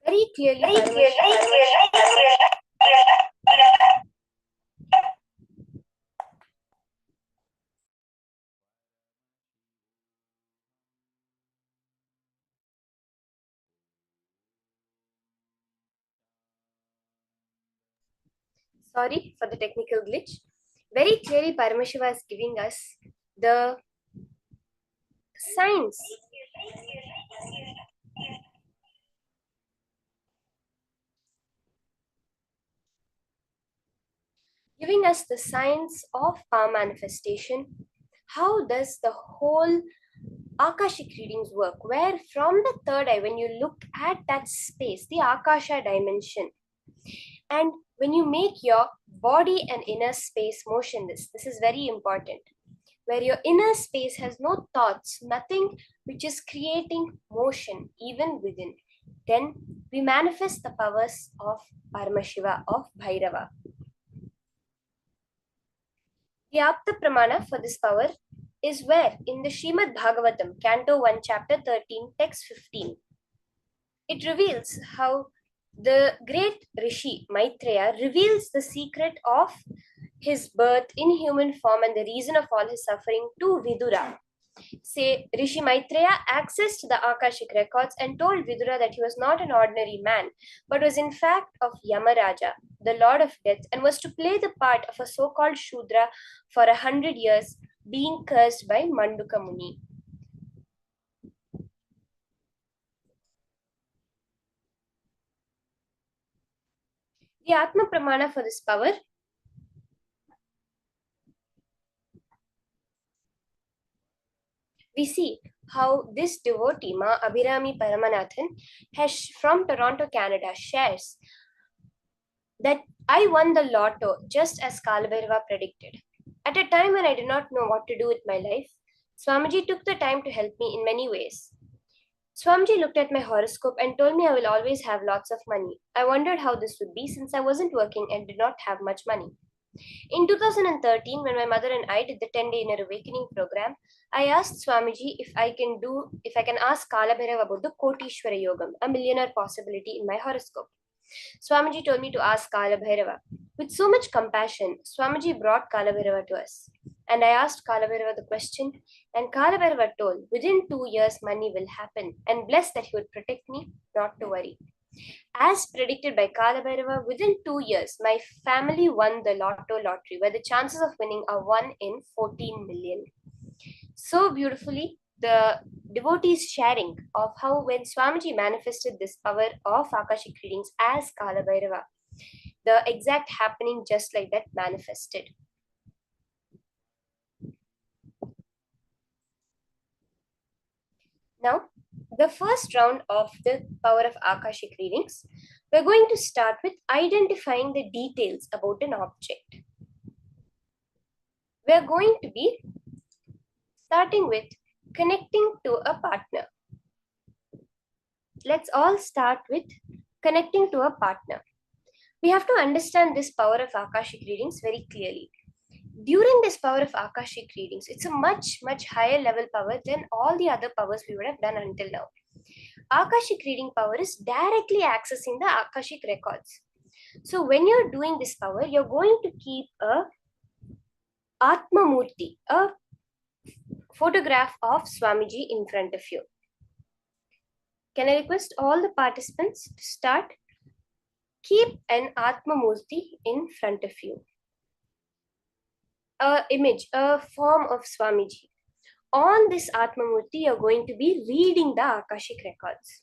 Very clearly, sorry for the technical glitch. Very clearly, Paramashiva is giving us the signs. Giving us the signs of power manifestation. How does the whole Akashic readings work, where from the third eye, when you look at that space, the Akasha dimension, and when you make your body and inner space motionless, this is very important, where your inner space has no thoughts, nothing which is creating motion even within, then we manifest the powers of Paramashiva, of Bhairava. The Apta Pramana for this power is where in the Srimad Bhagavatam, Canto 1, Chapter 13, Text 15, it reveals how the great Rishi Maitreya reveals the secret of his birth in human form and the reason of all his suffering to Vidura. Say, Rishi Maitreya accessed the Akashic records and told Vidura that he was not an ordinary man, but was in fact of Yamaraja, the Lord of Death, and was to play the part of a so-called Shudra for 100 years, being cursed by Manduka Muni. The Atma Pramana for this power we see how this devotee, Ma Abhirami Paramanathan, has from Toronto, Canada, shares that I won the lotto just as Kalabhairava predicted. At a time when I did not know what to do with my life, Swamiji took the time to help me in many ways. Swamiji looked at my horoscope and told me I will always have lots of money. I wondered how this would be since I wasn't working and did not have much money. In 2013, when my mother and I did the 10-day inner awakening program, I asked Swamiji if I can ask Kalabhairava about the Kotishwara Yogam, a millionaire possibility in my horoscope. Swamiji told me to ask Kalabhairava. With so much compassion, Swamiji brought Kalabhairava to us. And I asked Kalabhairava the question, and Kalabhairava told, within 2 years money will happen, and blessed that he would protect me, not to worry. As predicted by Kalabhairava, within 2 years, my family won the lottery, where the chances of winning are 1 in 14 million. So beautifully, the devotees sharing of how when Swamiji manifested this power of Akashic readings as Kalabhairava, the exact happening just like that manifested. Now, the first round of the power of Akashic readings, we're going to start with identifying the details about an object. We're going to be starting with connecting to a partner. Let's all start with connecting to a partner. We have to understand this power of Akashic readings very clearly. During this power of Akashic readings, it's a much higher level power than all the other powers we would have done until now. Akashic reading power is directly accessing the Akashic records. So when you're doing this power, you're going to keep a Atma Murti, a photograph of Swamiji in front of you. Can I request all the participants to start? Keep an Atma Murti in front of you. A image, a form of Swamiji. On this Atma Murti, you're going to be reading the Akashic records.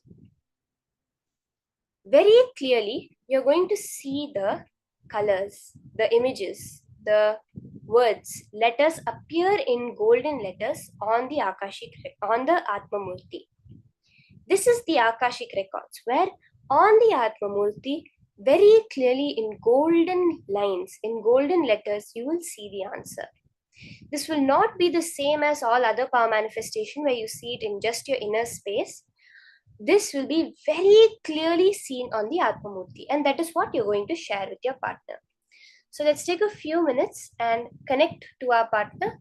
Very clearly, you're going to see the colors, the images, the words, letters appear in golden letters on the Akashic, on the Atma Murti. This is the Akashic records, where on the Atma Murti, very clearly in golden lines, in golden letters, you will see the answer. This will not be the same as all other power manifestation where you see it in just your inner space. This will be very clearly seen on the Atma Murti, and that is what you're going to share with your partner. So let's take a few minutes and connect to our partner.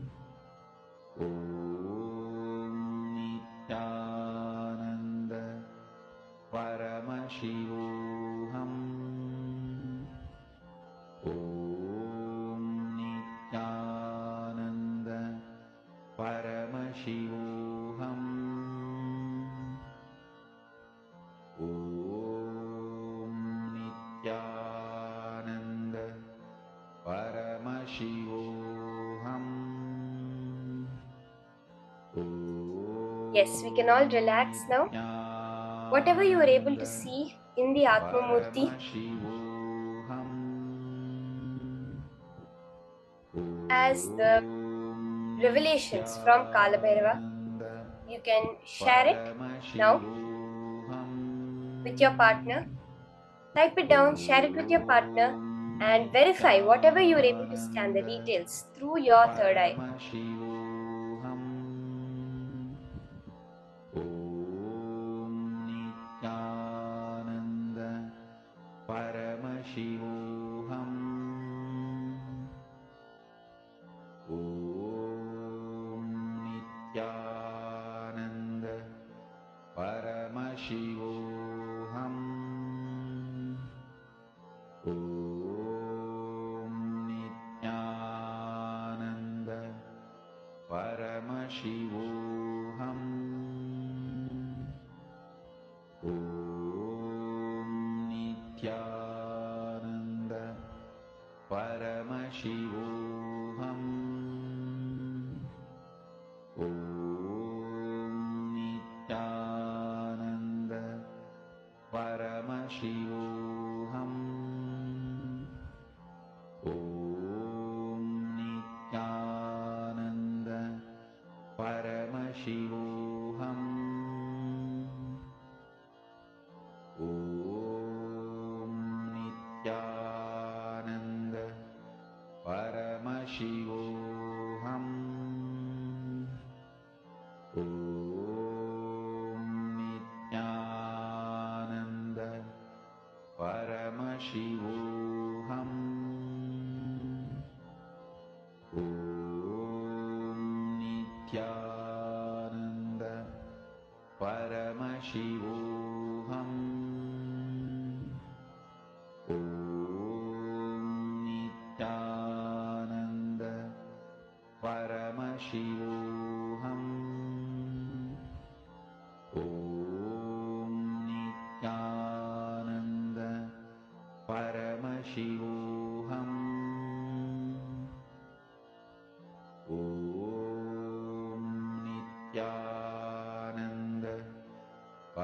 Paramashivoham Om Nithyananda Paramashivoham. Yes, we can all relax now. Whatever you were able to see in the Atma Murti, as the revelations from Kala Bhairava, you can share it now with your partner. Type it down, share it with your partner, and verify whatever you were able to scan the details through your third eye. Paramashivoham Om Nithyananda Paramashivoham Om Nithyananda Paramashivoham Om Nithyananda Paramashivoham Om Nithyananda Paramashivoham Om Nithyananda Paramashivoham Om Nithyananda Paramashivoham Om Nithyananda Paramashivoham Om Nithyananda Paramashivoham Om Nithyananda Paramashivoham Om Nithyananda Paramashivoham Om Nithyananda Paramashivoham Om Nithyananda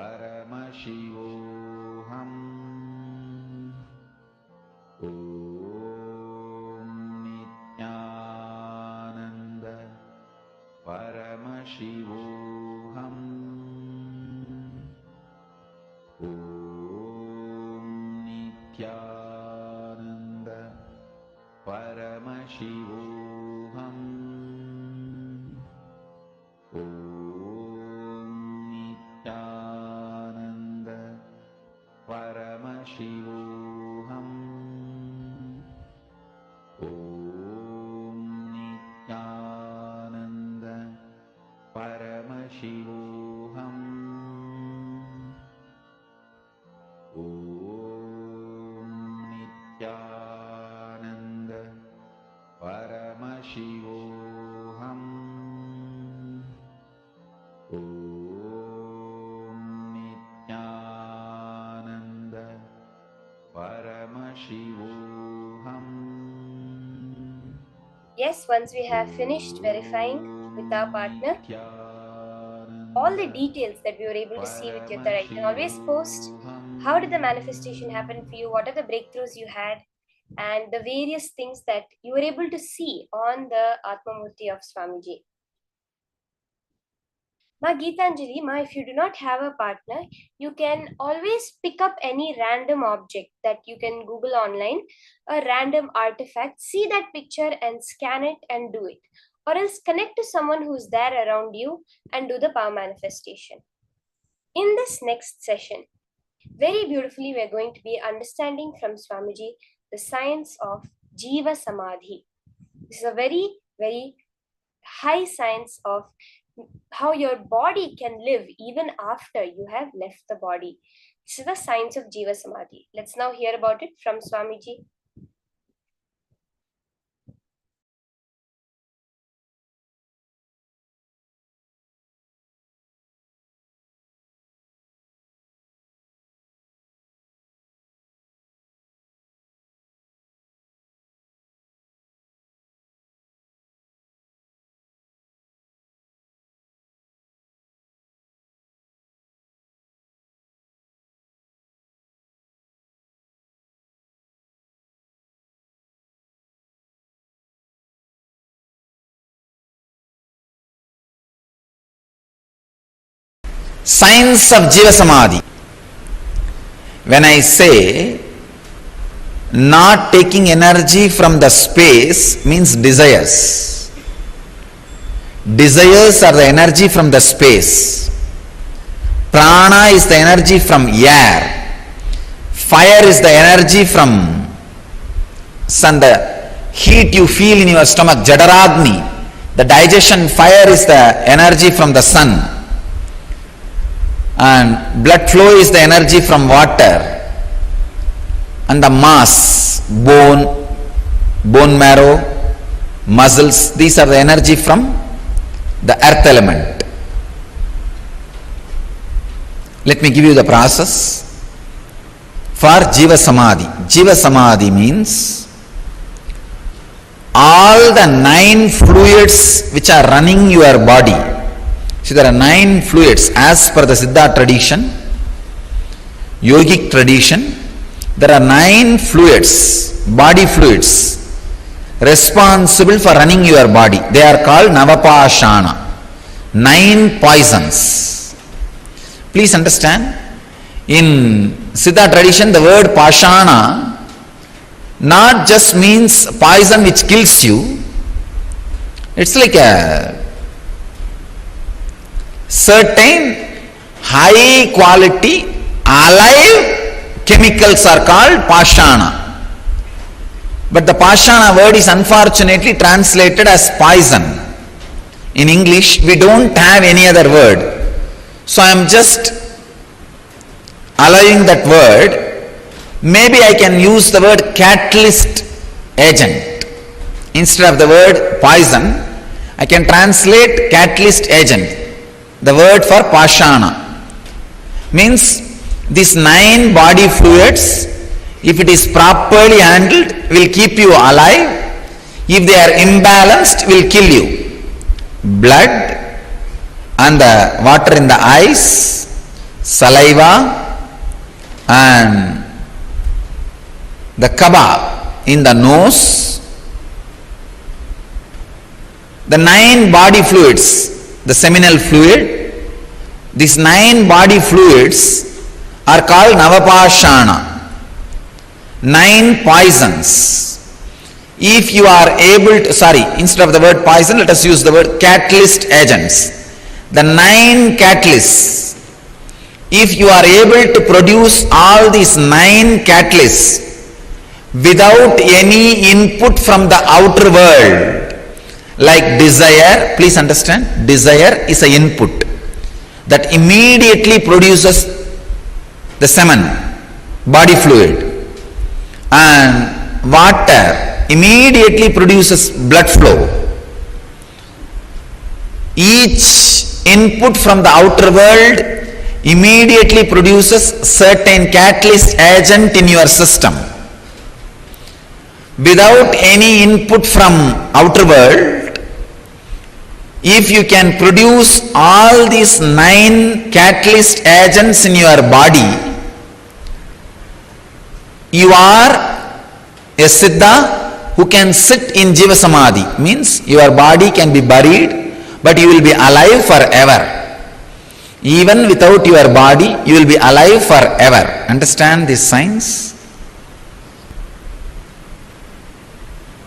Paramashivoham Om Nithyananda Paramashivoham Om Nithyananda Paramashivoham Om Nithyananda Paramashivoham Om Nithyananda Paramashivoham Om Nithyananda Paramashivoham. Yes, once we have finished verifying with our partner all the details that we were able to see with your third eye, you can always post how did the manifestation happen for you, what are the breakthroughs you had, and the various things that you were able to see on the Atma Murti of Swamiji. Ma Geetanjali, Ma, if you do not have a partner, you can always pick up any random object that you can Google online, a random artifact, see that picture and scan it and do it. Or else connect to someone who's there around you and do the power manifestation. In this next session, very beautifully, we're going to be understanding from Swamiji the science of Jiva Samadhi. This is a very, very high science of how your body can live even after you have left the body. This is the science of Jiva Samadhi. Let's now hear about it from Swamiji. Science of Jiva Samadhi. When I say not taking energy from the space means desires. Desires are the energy from the space. Prana is the energy from air. Fire is the energy from sun. The heat you feel in your stomach, Jadaragni. The digestion fire is the energy from the sun. And blood flow is the energy from water. And the mass, bone marrow, muscles, these are the energy from the earth element. Let me give you the process for Jiva Samadhi. Jiva Samadhi means all the 9 fluids which are running your body. See, there are 9 fluids as per the Siddha tradition, yogic tradition. There are 9 fluids, body fluids, responsible for running your body. They are called Navapashana, 9 poisons. Please understand, in Siddha tradition, the word Pashana not just means poison which kills you. It's like a certain high quality alive chemicals are called Pashana. But the Pashana word is unfortunately translated as poison. In English, we don't have any other word. So I am just allowing that word. Maybe I can use the word catalyst agent. Instead of the word poison, I can translate catalyst agent. The word for Pashana means these 9 body fluids, if it is properly handled, will keep you alive. If they are imbalanced, will kill you. Blood and the water in the eyes, saliva and the kaba in the nose, the 9 body fluids, the seminal fluid, these 9 body fluids are called Navapashana, 9 poisons. If you are able to, instead of the word poison, let us use the word catalyst agents. The 9 catalysts, if you are able to produce all these 9 catalysts without any input from the outer world, like desire, please understand, desire is an input that immediately produces the semen, body fluid, and water immediately produces blood flow. Each input from the outer world immediately produces certain catalyst agent in your system. Without any input from outer world, if you can produce all these 9 catalyst agents in your body, you are a Siddha who can sit in Jiva Samadhi. Means your body can be buried, but you will be alive forever. Even without your body, you will be alive forever. Understand this science?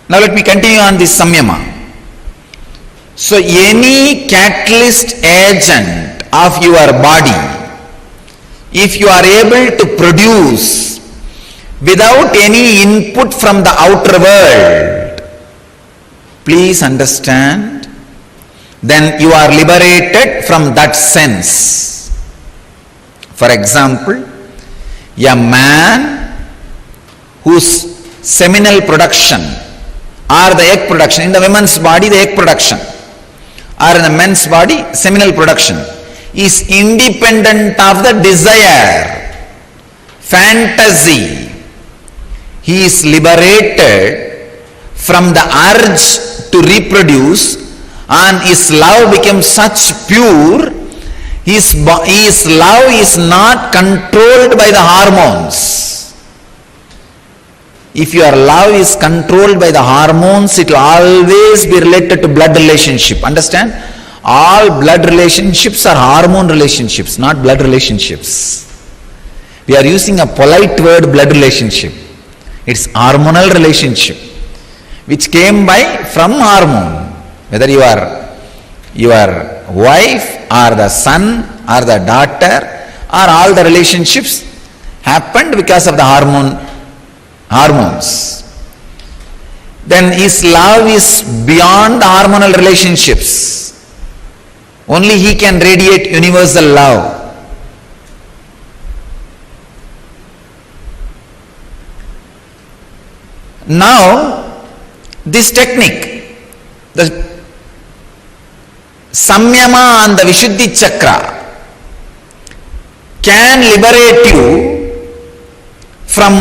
Now let me continue on this samyama. So any catalyst agent of your body, if you are able to produce without any input from the outer world, please understand, then you are liberated from that sense. For example, a man whose seminal production or the egg production, in the woman's body the egg production, or in the men's body seminal production, is independent of the desire, fantasy. He is liberated from the urge to reproduce, and his love becomes such pure, his love is not controlled by the hormones. If your love is controlled by the hormones, it will always be related to blood relationship. Understand? All blood relationships are hormone relationships, not blood relationships. We are using a polite word, blood relationship. It's hormonal relationship, which came from hormone. Whether you are your wife or the son or the daughter, or all the relationships happened because of the hormones. Then his love is beyond the hormonal relationships. Only he can radiate universal love. Now, this technique, the Samyama and the Vishuddhi Chakra, can liberate you from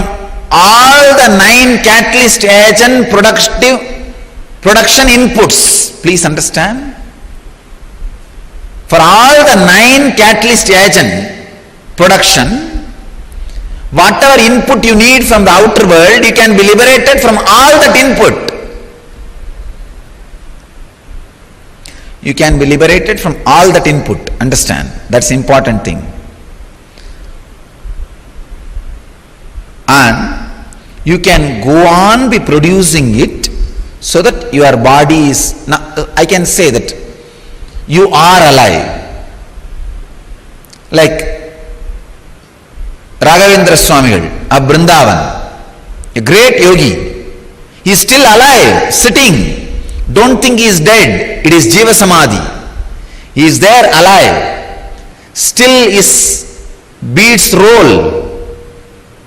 all the 9 catalyst agent production inputs. Please understand. For all the 9 catalyst agent production, whatever input you need from the outer world, you can be liberated from all that input. You can be liberated from all that input. Understand? That's the important thing. And you can go on be producing it so that your body is, I can say that you are alive. Like Raghavendra Swamigal of Vrindavan, a great yogi, he is still alive, sitting. Don't think he is dead. It is Jiva Samadhi. He is there alive. Still his beats roll.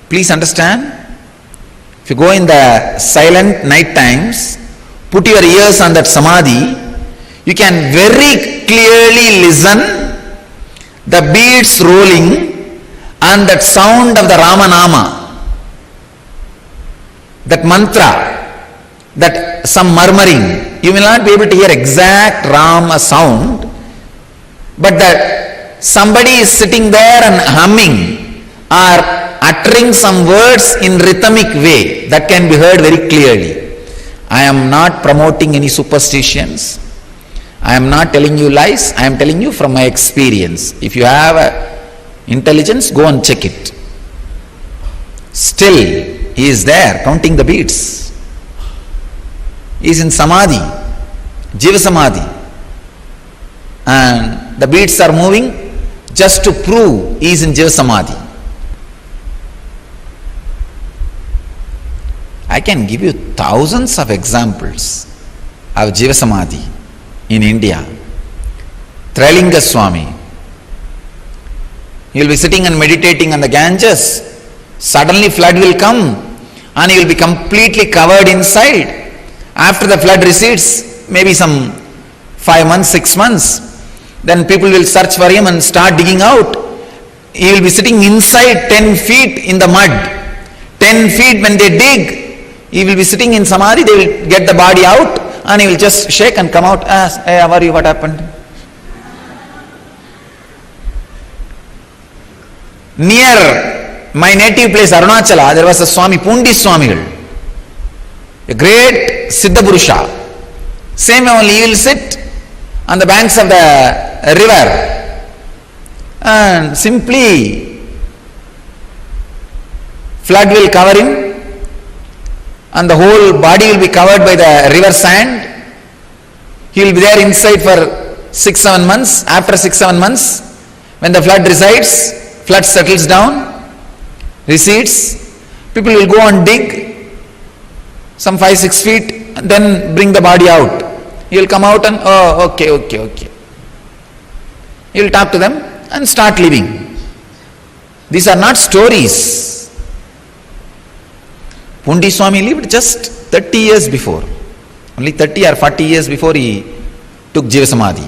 Please understand. If you go in the silent night times, put your ears on that Samadhi, you can very clearly listen the beats rolling and that sound of the Ramanama, that mantra, that some murmuring. You will not be able to hear exact Rama sound, but that somebody is sitting there and humming or uttering some words in rhythmic way, that can be heard very clearly. I am not promoting any superstitions. I am not telling you lies. I am telling you from my experience. If you have intelligence, go and check it. Still, he is there counting the beats. He is in Samadhi, Jiva Samadhi. And the beats are moving just to prove he is in Jiva Samadhi. I can give you thousands of examples of Jiva Samadhi in India. Trailinga Swami, he will be sitting and meditating on the Ganges. Suddenly flood will come and he will be completely covered inside. After the flood recedes, maybe some 5 months, 6 months, then people will search for him and start digging out. He will be sitting inside 10 feet in the mud. 10 feet when they dig, he will be sitting in Samadhi, they will get the body out and he will just shake and come out. Hey, how are you? What happened? Near my native place, Arunachala, there was a Swami, Pundi Swamigal, a great Siddha Purusha. Same only, he will sit on the banks of the river and simply flood will cover him and the whole body will be covered by the river sand. He will be there inside for 6-7 months. After 6-7 months, when the flood resides, flood settles down, recedes, people will go and dig some 5-6 feet and then bring the body out. He will come out and, oh, okay. He will talk to them and start living. These are not stories. Pundi Swami lived just 30 years before. Only 30 or 40 years before he took Jiva Samadhi.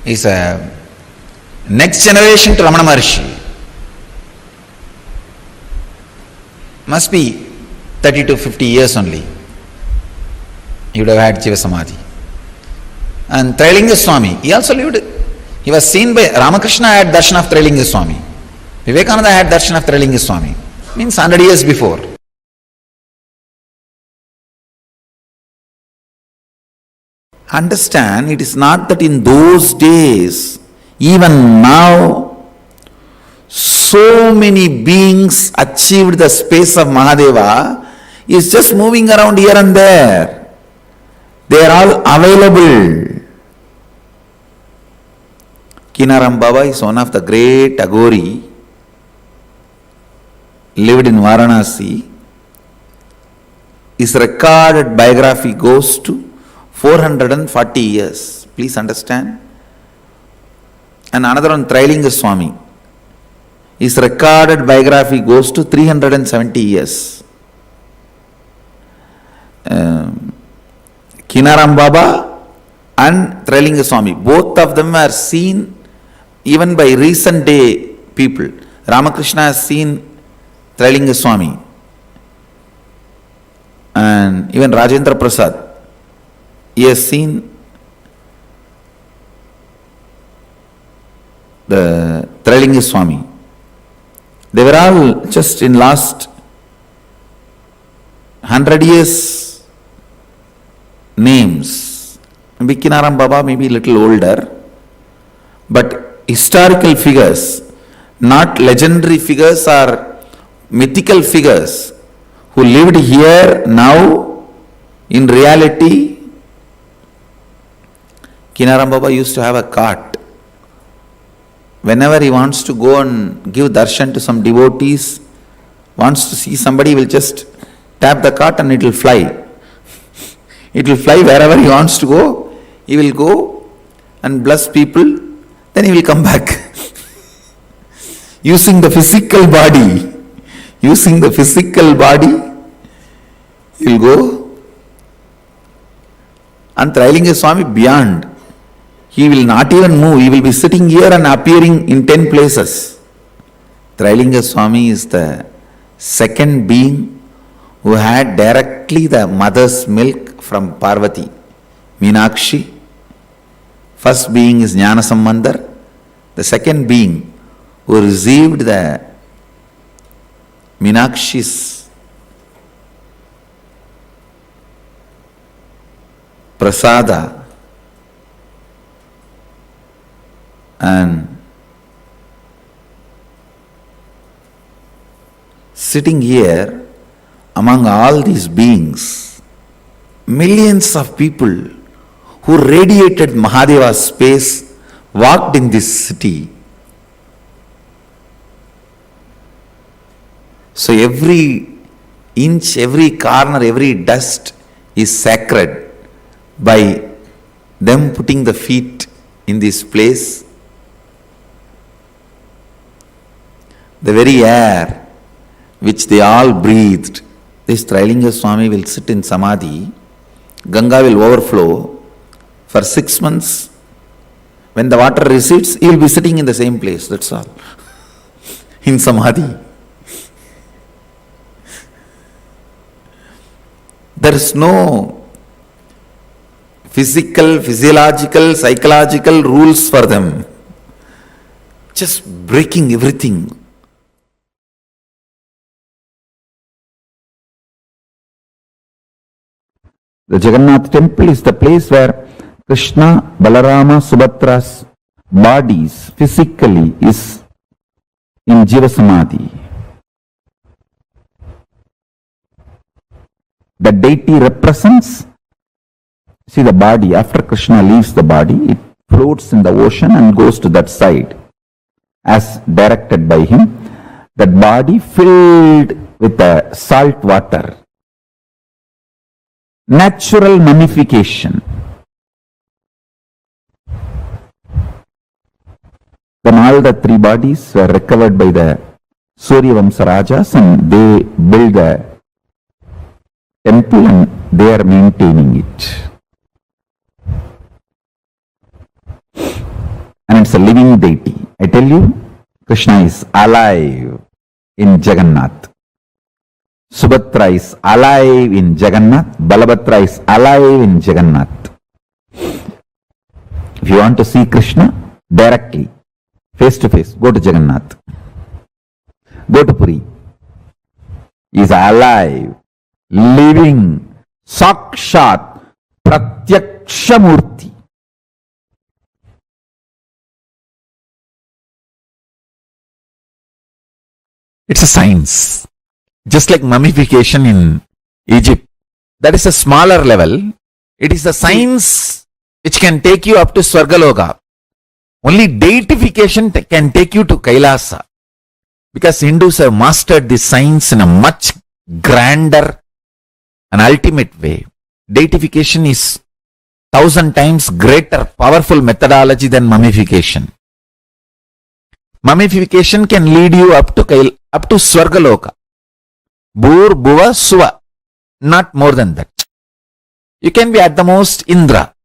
He is a next generation to Ramana Maharshi. Must be 30 to 50 years only. He would have had Jiva Samadhi. And Trailinga Swami, he also lived, he was seen by Ramakrishna had darshan of Trailinga Swami. Vivekananda had darshan of Trailinga Swami. Means 100 years before. Understand, it is not that in those days, even now, so many beings achieved the space of Mahadeva, is just moving around here and there. They are all available. Kinaram Baba is one of the great Aghori, lived in Varanasi. His recorded biography goes to 440 years. Please understand. And another one, Trailinga Swami. His recorded biography goes to 370 years. Kinaram Baba and Trailinga Swami, both of them are seen even by recent day people. Ramakrishna has seen Trailinga Swami. And even Rajendra Prasad, he has seen the Trailinga Swami. They were all just in last 100 years names. Maybe Kinaram Baba may be a little older, but historical figures, not legendary figures or mythical figures who lived here now in reality. Kinaram Baba used to have a cart. Whenever he wants to go and give darshan to some devotees, wants to see somebody, he will just tap the cart and it will fly. It will fly wherever he wants to go. He will go and bless people, then he will come back. Using the physical body. Using the physical body, he will go. And Trailinga Swami beyond. He will not even move. He will be sitting here and appearing in 10 places. Trailinga Swami is the second being who had directly the mother's milk from Parvati, Meenakshi. First being is Jnana Sambandar. The second being who received the Meenakshi's prasada and sitting here among all these beings, millions of people who radiated Mahadeva's space walked in this city. So every inch, every corner, every dust is sacred by them putting the feet in this place. The very air which they all breathed, this Trailinga Swami will sit in Samadhi, Ganga will overflow for 6 months. When the water recedes, he will be sitting in the same place, that's all, in Samadhi. There is no physical, physiological, psychological rules for them. Just breaking everything. The Jagannath temple is the place where Krishna, Balarama, Subhadra's bodies physically is in Jiva Samadhi. The deity represents, see the body, after Krishna leaves the body, it floats in the ocean and goes to that side as directed by him. That body filled with the salt water. Natural mummification. Then all the 3 bodies were recovered by the Suryavamsa Rajas and they built the temple and they are maintaining it. And it's a living deity. I tell you, Krishna is alive in Jagannath. Subhadra is alive in Jagannath. Balabhadra is alive in Jagannath. If you want to see Krishna directly, face to face, go to Jagannath. Go to Puri. He is alive, living, Sakshat, Pratyakshamurti. It's a science. Just like mummification in Egypt. That is a smaller level. It is a science which can take you up to Swargaloka. Only deification can take you to Kailasa. Because Hindus have mastered this science in a much grander and ultimate way. Deification is 1,000 times greater, powerful methodology than mummification. Mummification can lead you up to Swargaloka. Bhur, Bhuva, Suva. Not more than that. You can be at the most Indra.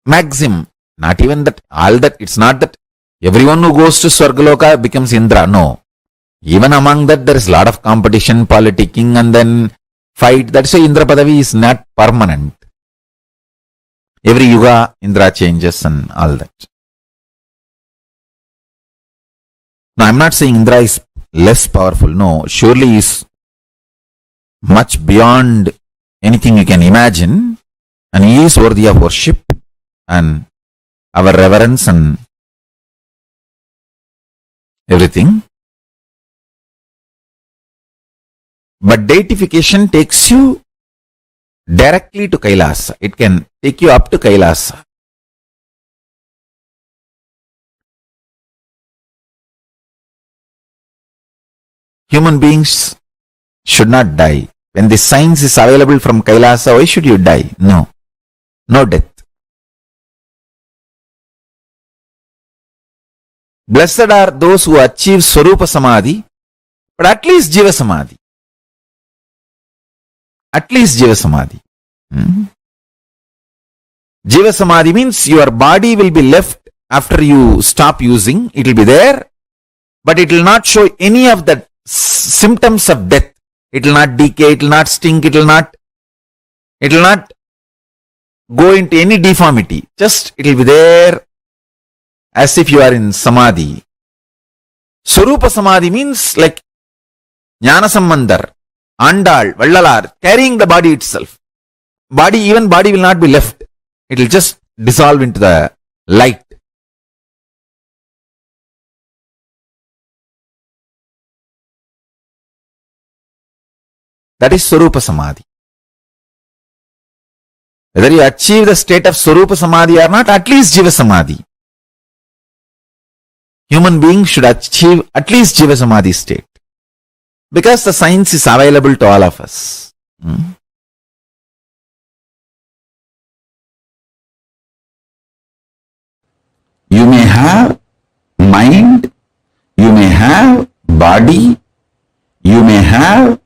Maximum. Not even that. All that. It's not that everyone who goes to Swargaloka becomes Indra. No. Even among that, there is a lot of competition, politicking, and then fight. That's why Indra Padavi is not permanent. Every yuga, Indra changes and all that. Now, I'm not saying Indra is less powerful. No, surely is much beyond anything you can imagine. And he is worthy of worship and our reverence and everything. But deification takes you directly to Kailasa. It can take you up to Kailasa. Human beings should not die. When the science is available from Kailasa, why should you die? No. No death. Blessed are those who achieve Swarupa Samadhi, but at least Jiva Samadhi. At least Jiva Samadhi. Jiva Samadhi means your body will be left after you stop using. It will be there, but it will not show any of the symptoms of death. It will not decay, it will not stink, it will not go into any deformity. Just it will be there as if you are in Samadhi. Swarupa Samadhi means like Jnana Sambandhar, Andal, Vallalar, carrying the body itself. Even body will not be left. It will just dissolve into the light. That is Swarupa Samadhi. Whether you achieve the state of Swarupa Samadhi or not, at least Jiva Samadhi. Human beings should achieve at least Jiva Samadhi state. Because the science is available to all of us. You may have mind, you may have body, you may have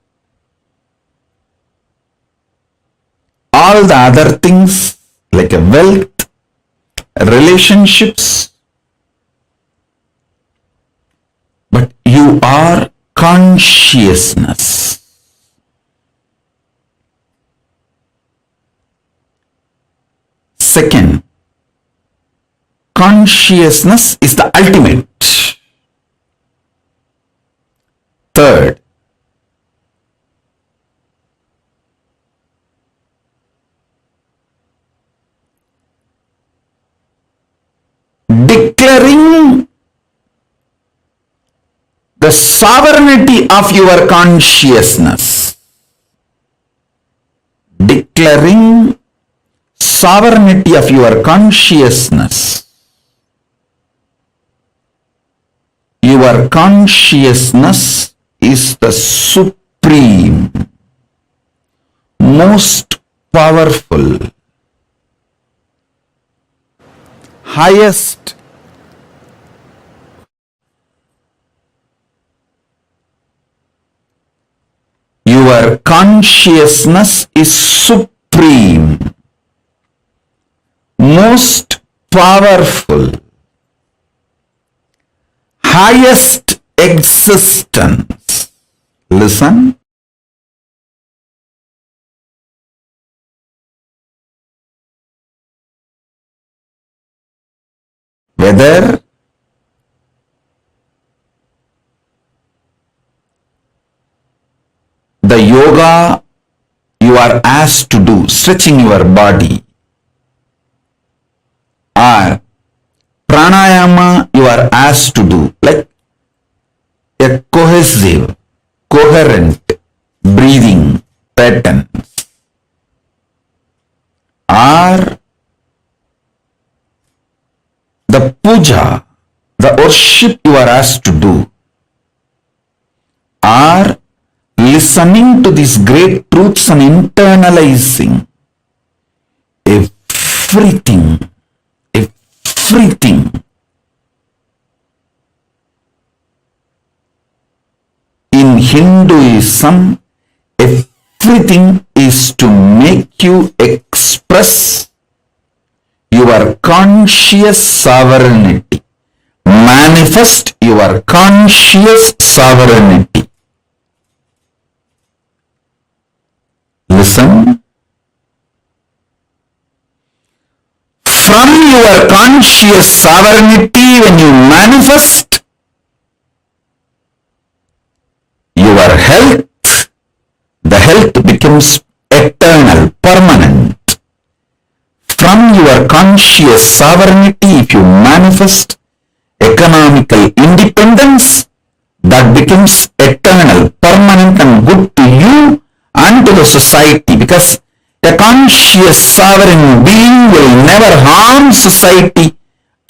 all the other things like a wealth, relationships, but you are consciousness. Second, consciousness is the ultimate. Third, declaring the sovereignty of your consciousness. Declaring sovereignty of your consciousness. Your consciousness is the supreme, most powerful, highest, your consciousness is supreme, most powerful, highest existence. Listen. Whether the yoga you are asked to do, stretching your body, or pranayama you are asked to do, like a cohesive, coherent breathing pattern, or the puja, the worship you are asked to do, or listening to these great truths and internalizing everything. In Hinduism, everything is to make you express your conscious sovereignty, manifest your conscious sovereignty. Listen. From your conscious sovereignty, when you manifest your health, the health becomes eternal, permanent. From your conscious sovereignty, if you manifest economical independence, that becomes eternal, permanent and good to you and to the society, because a conscious sovereign being will never harm society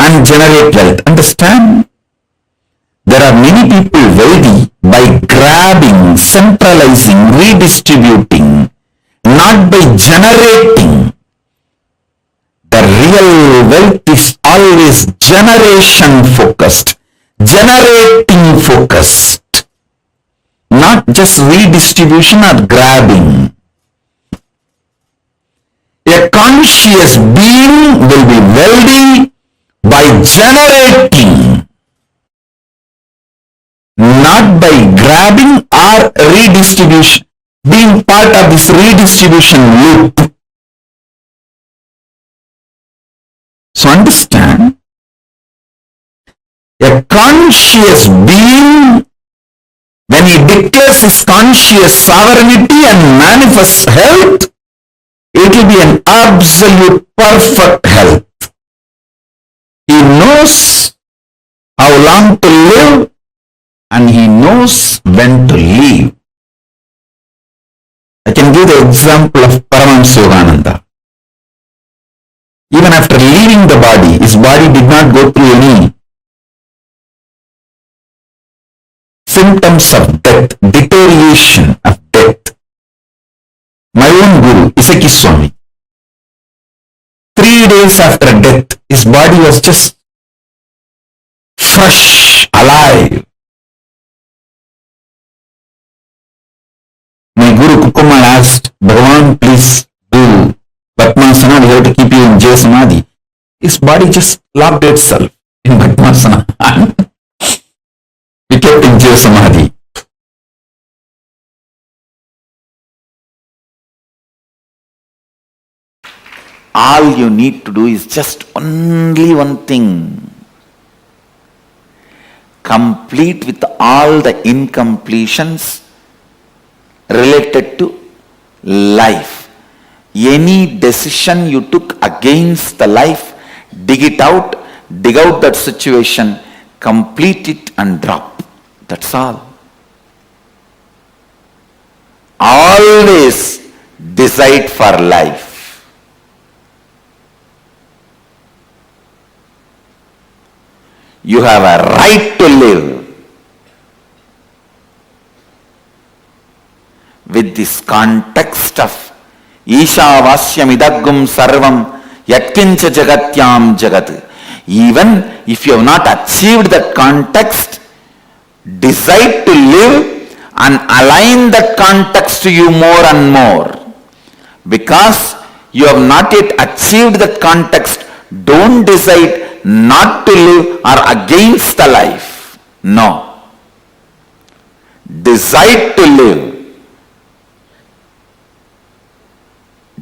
and generate wealth. Understand? There are many people wealthy by grabbing, centralizing, redistributing, not by generating. The real wealth is always generation focused, generating focused, not just redistribution or grabbing. A conscious being will be wealthy by generating, not by grabbing or redistribution, being part of this redistribution loop. So understand, a conscious being, when he declares his conscious sovereignty and manifests health, it will be an absolute perfect health. He knows how long to live and he knows when to leave. I can give the example of Paramashivoham. Even after leaving the body, his body did not go through any symptoms of death, deterioration of death. My own guru, Swami, 3 days after death, his body was just fresh, alive. My guru Kukumar asked, Bhagavan, please do Bhatmasana, we have to keep you in Jaya Samadhi. His body just locked itself in Bhatmasana and we kept in Jaya Samadhi. All you need to do is just only one thing. Complete with all the incompletions related to life. Any decision you took against the life, dig out that situation, complete it and drop. That's all. Always decide for life. You have a right to live. With this context of Ishavasyam idagum sarvam yatkincha jagatyam jagat. Even if you have not achieved that context, decide to live and align that context to you more and more. Because you have not yet achieved that context, don't decide not to live or against the life. No. Decide to live.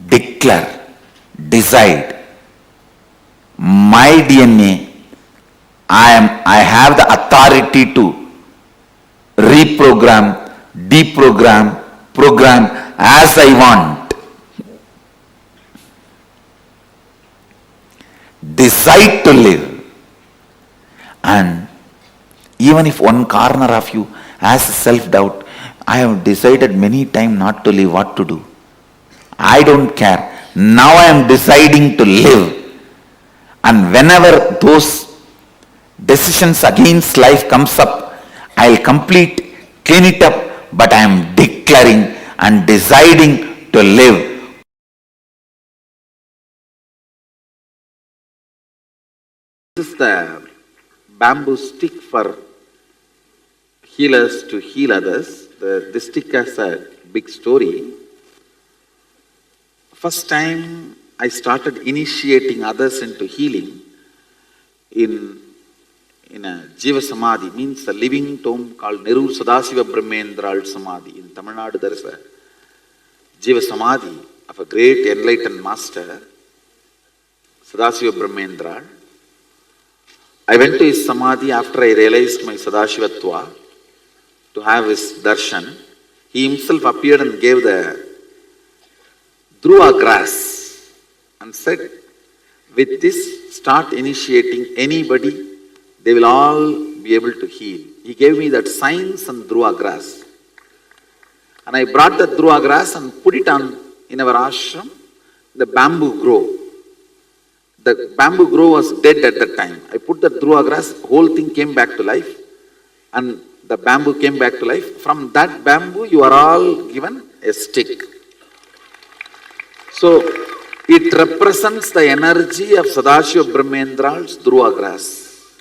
Declare. Decide. My DNA, I have the authority to reprogram, deprogram, program as I want. decide to live. And even if one corner of you has self-doubt, I have decided many times not to live, what to do? I don't care. Now I am deciding to live. And whenever those decisions against life comes up, I'll clean it up, but I am declaring and deciding to live. This is the bamboo stick for healers to heal others. This stick has a big story. First time I started initiating others into healing in a Jiva Samadhi, means a living tomb called Neru Sadasiva Brahmendral Samadhi. In Tamil Nadu there is a Jiva Samadhi of a great enlightened master, Sadasiva Brahmendral. I went to his Samadhi after I realized my Sadashivatva to have his darshan. He himself appeared and gave the Dhruva grass and said, with this start initiating anybody, they will all be able to heal. He gave me that science and Dhruva grass. And I brought the Dhruva grass and put it on in our ashram. The bamboo grew. The bamboo grove was dead at that time. I put the Dhruva grass, whole thing came back to life, and the bamboo came back to life. From that bamboo, you are all given a stick. So, it represents the energy of Sadashiva Brahmendral's Dhruva grass.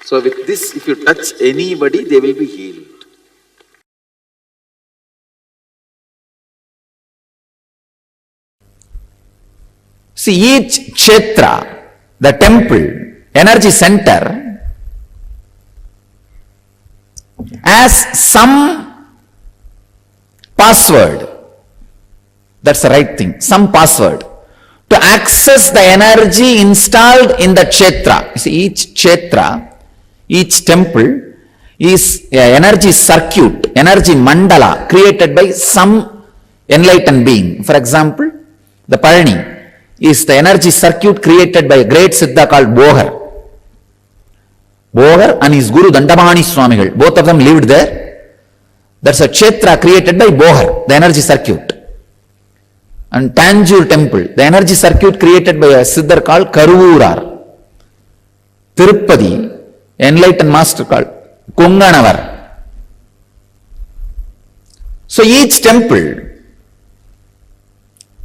So, with this, if you touch anybody, they will be healed. See, each kshetra, the temple, energy center, has some password. That's the right thing, some password to access the energy installed in the kshetra. You see, each kshetra, each temple is an energy circuit, energy mandala created by some enlightened being. For example, the Parani is the energy circuit created by a great Siddha called Bohar. Bohar and his Guru Dandamani Swamigal, both of them lived there. That's a kshetra created by Bohar, the energy circuit. And Tanjore temple, the energy circuit created by a Siddha called Karuvurar. Tirupati, enlightened master called Konganavar. So each temple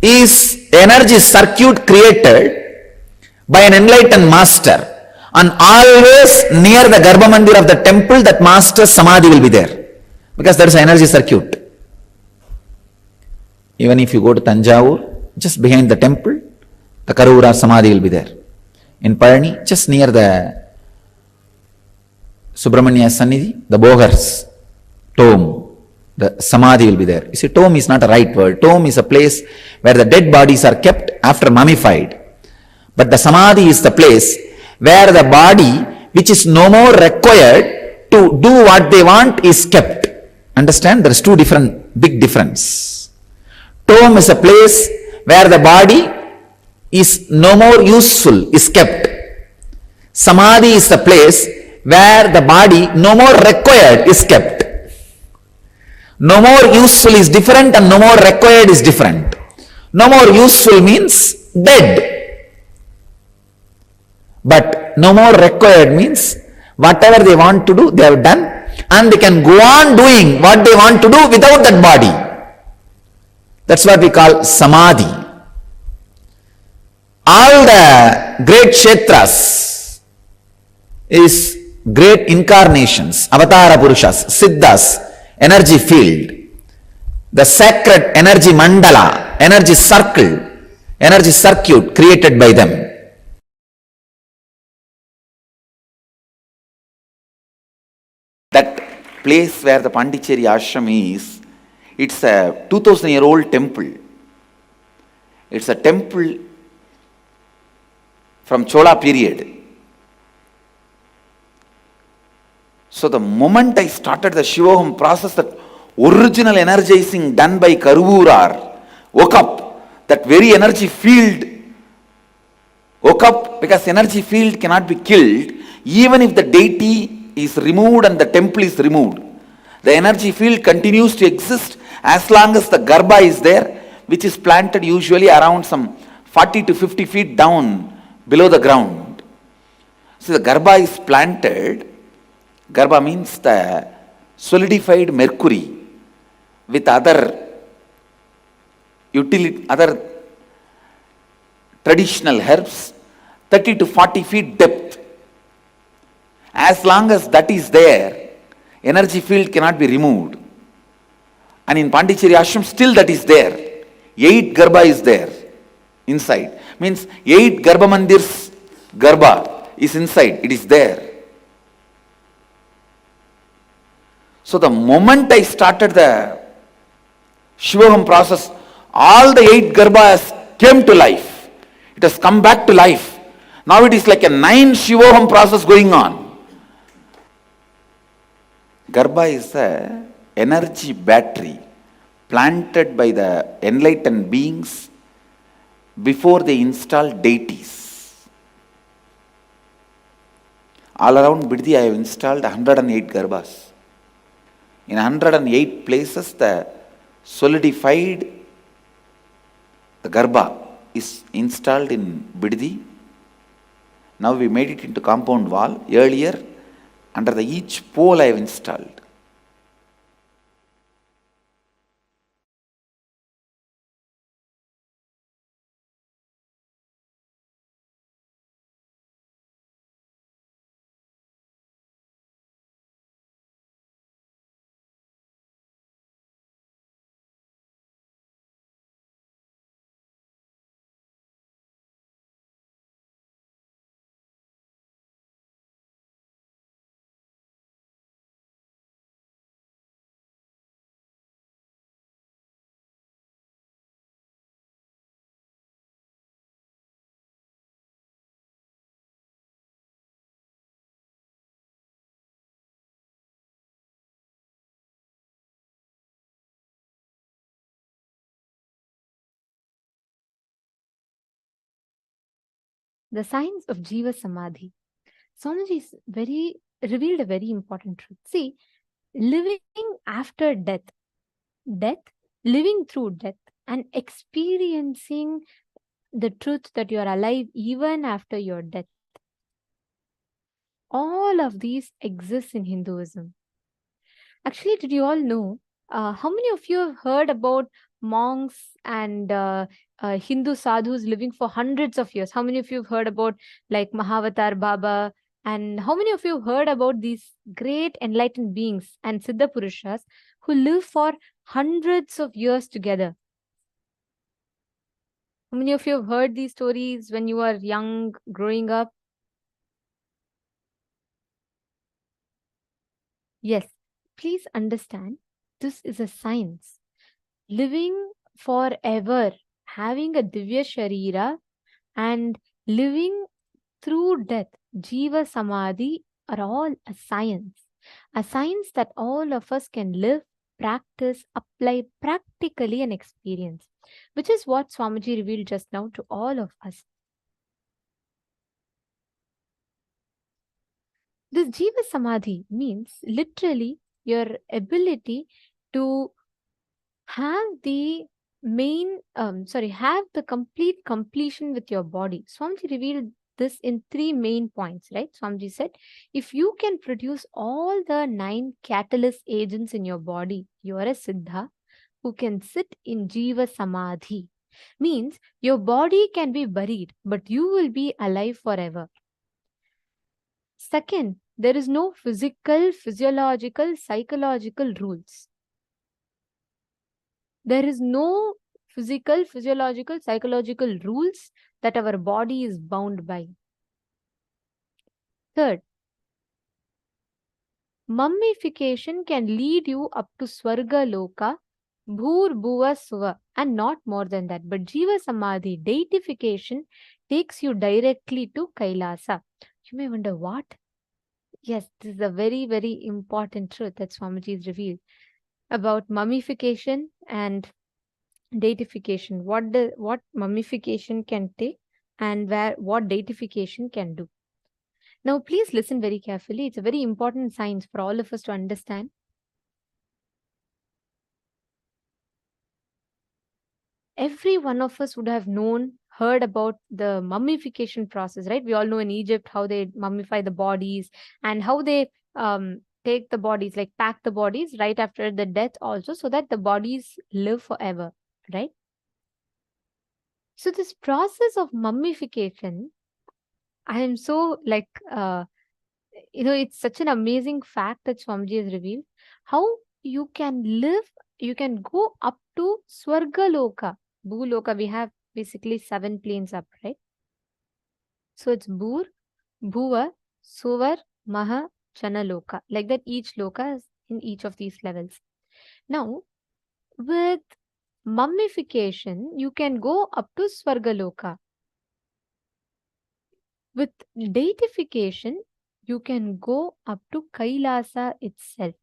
is energy circuit created by an enlightened master, and always near the Garbha Mandir of the temple that master's Samadhi will be there, because there is an energy circuit. Even if you go to Tanjavur, just behind the temple, the Karuvura Samadhi will be there. In Parani, just near the Subramanya Sannidhi, the Bohar's tomb, the Samadhi will be there. You see, tomb is not a right word. Tomb is a place where the dead bodies are kept after mummified. But the Samadhi is the place where the body, which is no more required to do what they want, is kept. Understand? There is big difference. Tomb is a place where the body is no more useful, is kept. Samadhi is the place where the body no more required is kept. No more useful is different and no more required is different. No more useful means dead. But no more required means whatever they want to do, they have done, and they can go on doing what they want to do without that body. That's what we call Samadhi. All the great kshetras is great incarnations, avatara purushas, siddhas, energy field, the sacred energy mandala, energy circle, energy circuit created by them. That place where the Pondicherry ashram is, it's a 2000-year-old temple. It's a temple from Chola period. So the moment I started the Shivoham process, that original energizing done by Karuvurar woke up. That very energy field Woke up because energy field cannot be killed even if the deity is removed and the temple is removed. The energy field continues to exist as long as the Garbha is there, which is planted usually around some 40 to 50 feet down below the ground. So the Garbha is planted. Garbha means the solidified mercury with other other traditional herbs, 30 to 40 feet depth. As long as that is there, energy field cannot be removed. And in Pondicherry Ashram, still that is there. 8 Garbha is there inside. Means 8 Garbha Mandirs Garbha is inside. It is there. So the moment I started the Shivoham process, all the 8 Garbhas came to life. It has come back to life. Now it is like a 9 Shivoham process going on. Garbha is a energy battery planted by the enlightened beings before they install deities. All around Biddi I have installed 108 Garbhas. In 108 places the solidified the Garbha is installed in Biddi. Now we made it into compound wall. Earlier, under each pole I have installed. The science of Jiva Samadhi. Swamiji revealed a very important truth. See, living after death, living through death, and experiencing the truth that you are alive even after your death. All of these exist in Hinduism. Actually, did you all know how many of you have heard about monks and Hindu sadhus living for hundreds of years? How many of you have heard about like Mahavatar Baba? And how many of you have heard about these great enlightened beings and Siddha Purushas who live for hundreds of years together? How many of you have heard these stories when you were young, growing up? Yes, please understand, this is a science. Living forever, having a Divya Sharira and living through death, Jiva Samadhi, are all a science. A science that all of us can live, practice, apply practically and experience, which is what Swamiji revealed just now to all of us. This Jiva Samadhi means literally your ability to have the have the complete completion with your body. Swamiji revealed this in 3 main points, right? Swamiji said, if you can produce all the 9 catalyst agents in your body, you are a Siddha who can sit in Jiva Samadhi. Means your body can be buried, but you will be alive forever. Second, there is no physical, physiological, psychological rules. There is no physical, physiological, psychological rules that our body is bound by. Third, mummification can lead you up to Swarga Loka, Bhur Bhuva Suva, and not more than that. But Jiva Samadhi, deification, takes you directly to Kailasa. You may wonder what? Yes, this is a very, very important truth that Swamiji has revealed about mummification and deification. What mummification can take? and what deification can do. Now, please listen very carefully. It's a very important science for all of us to understand. Every one of us would have heard about the mummification process, right? We all know in Egypt how they mummify the bodies and how they take the bodies, like pack the bodies right after the death also, so that the bodies live forever, right? So this process of mummification, I am so like, it's such an amazing fact that Swamiji has revealed. How you can live, you can go up to Swargaloka. Bhuloka, we have basically 7 planes up, right? So it's Bhur, Bhuva, Suvar, Maha, Chanaloka. Like that, each loka is in each of these levels. Now, with mummification, you can go up to Swargaloka. With deification, you can go up to Kailasa itself.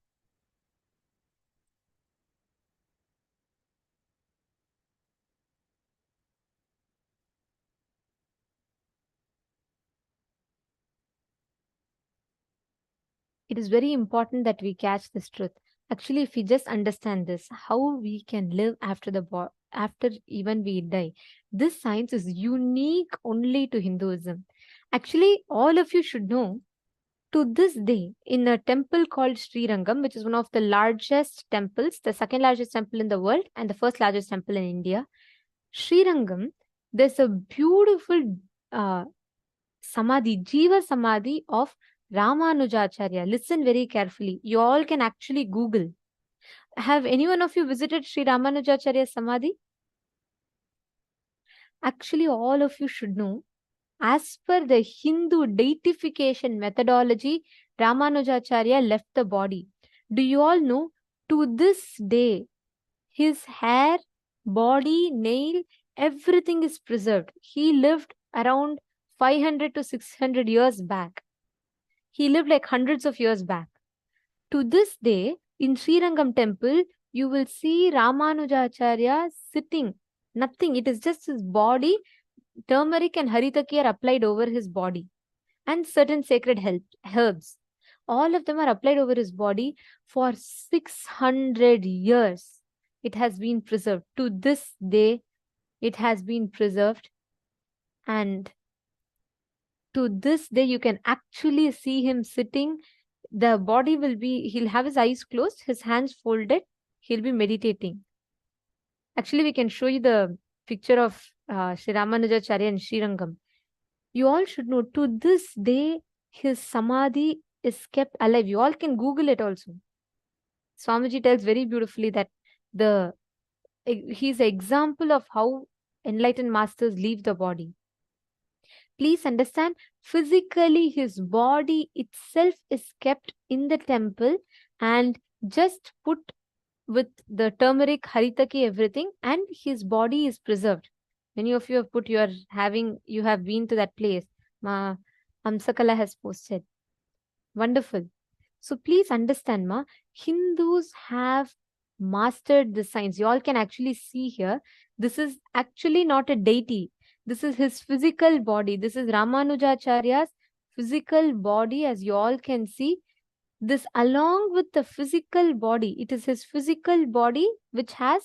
It is very important that we catch this truth. Actually, if we just understand this, how we can live after after even we die, this science is unique only to Hinduism. Actually, all of you should know, to this day, in a temple called Sri Rangam, which is one of the largest temples, the second largest temple in the world and the first largest temple in India, Sri Rangam, there's a beautiful samadhi, Jiva Samadhi of Ramanujacharya. Listen very carefully. You all can actually Google. Have any one of you visited Sri Ramanujacharya Samadhi? Actually, all of you should know, as per the Hindu deification methodology, Ramanujacharya left the body. Do you all know, to this day, his hair, body, nail, everything is preserved. He lived around 500 to 600 years back. He lived like hundreds of years back. To this day, in Sri Rangam temple, you will see Ramanujacharya sitting. Nothing. It is just his body. Turmeric and haritaki are applied over his body. And certain sacred herbs. All of them are applied over his body for 600 years. It has been preserved. To this day, it has been preserved. And to this day, you can actually see him sitting. The body will be, he'll have his eyes closed, his hands folded, he'll be meditating. Actually, we can show you the picture of Sri Ramanujacharya and Sri Rangam. You all should know, to this day, his samadhi is kept alive. You all can Google it also. Swamiji tells very beautifully that he's an example of how enlightened masters leave the body. Please understand, physically his body itself is kept in the temple and just put with the turmeric, haritaki, everything, and his body is preserved. Many of you have put, you have been to that place. Ma Amsakala has posted. Wonderful. So please understand, Ma, Hindus have mastered the science. You all can actually see here. This is actually not a deity. This is his physical body. This is Ramanujacharya's physical body, as you all can see. This, along with the physical body, it is his physical body which has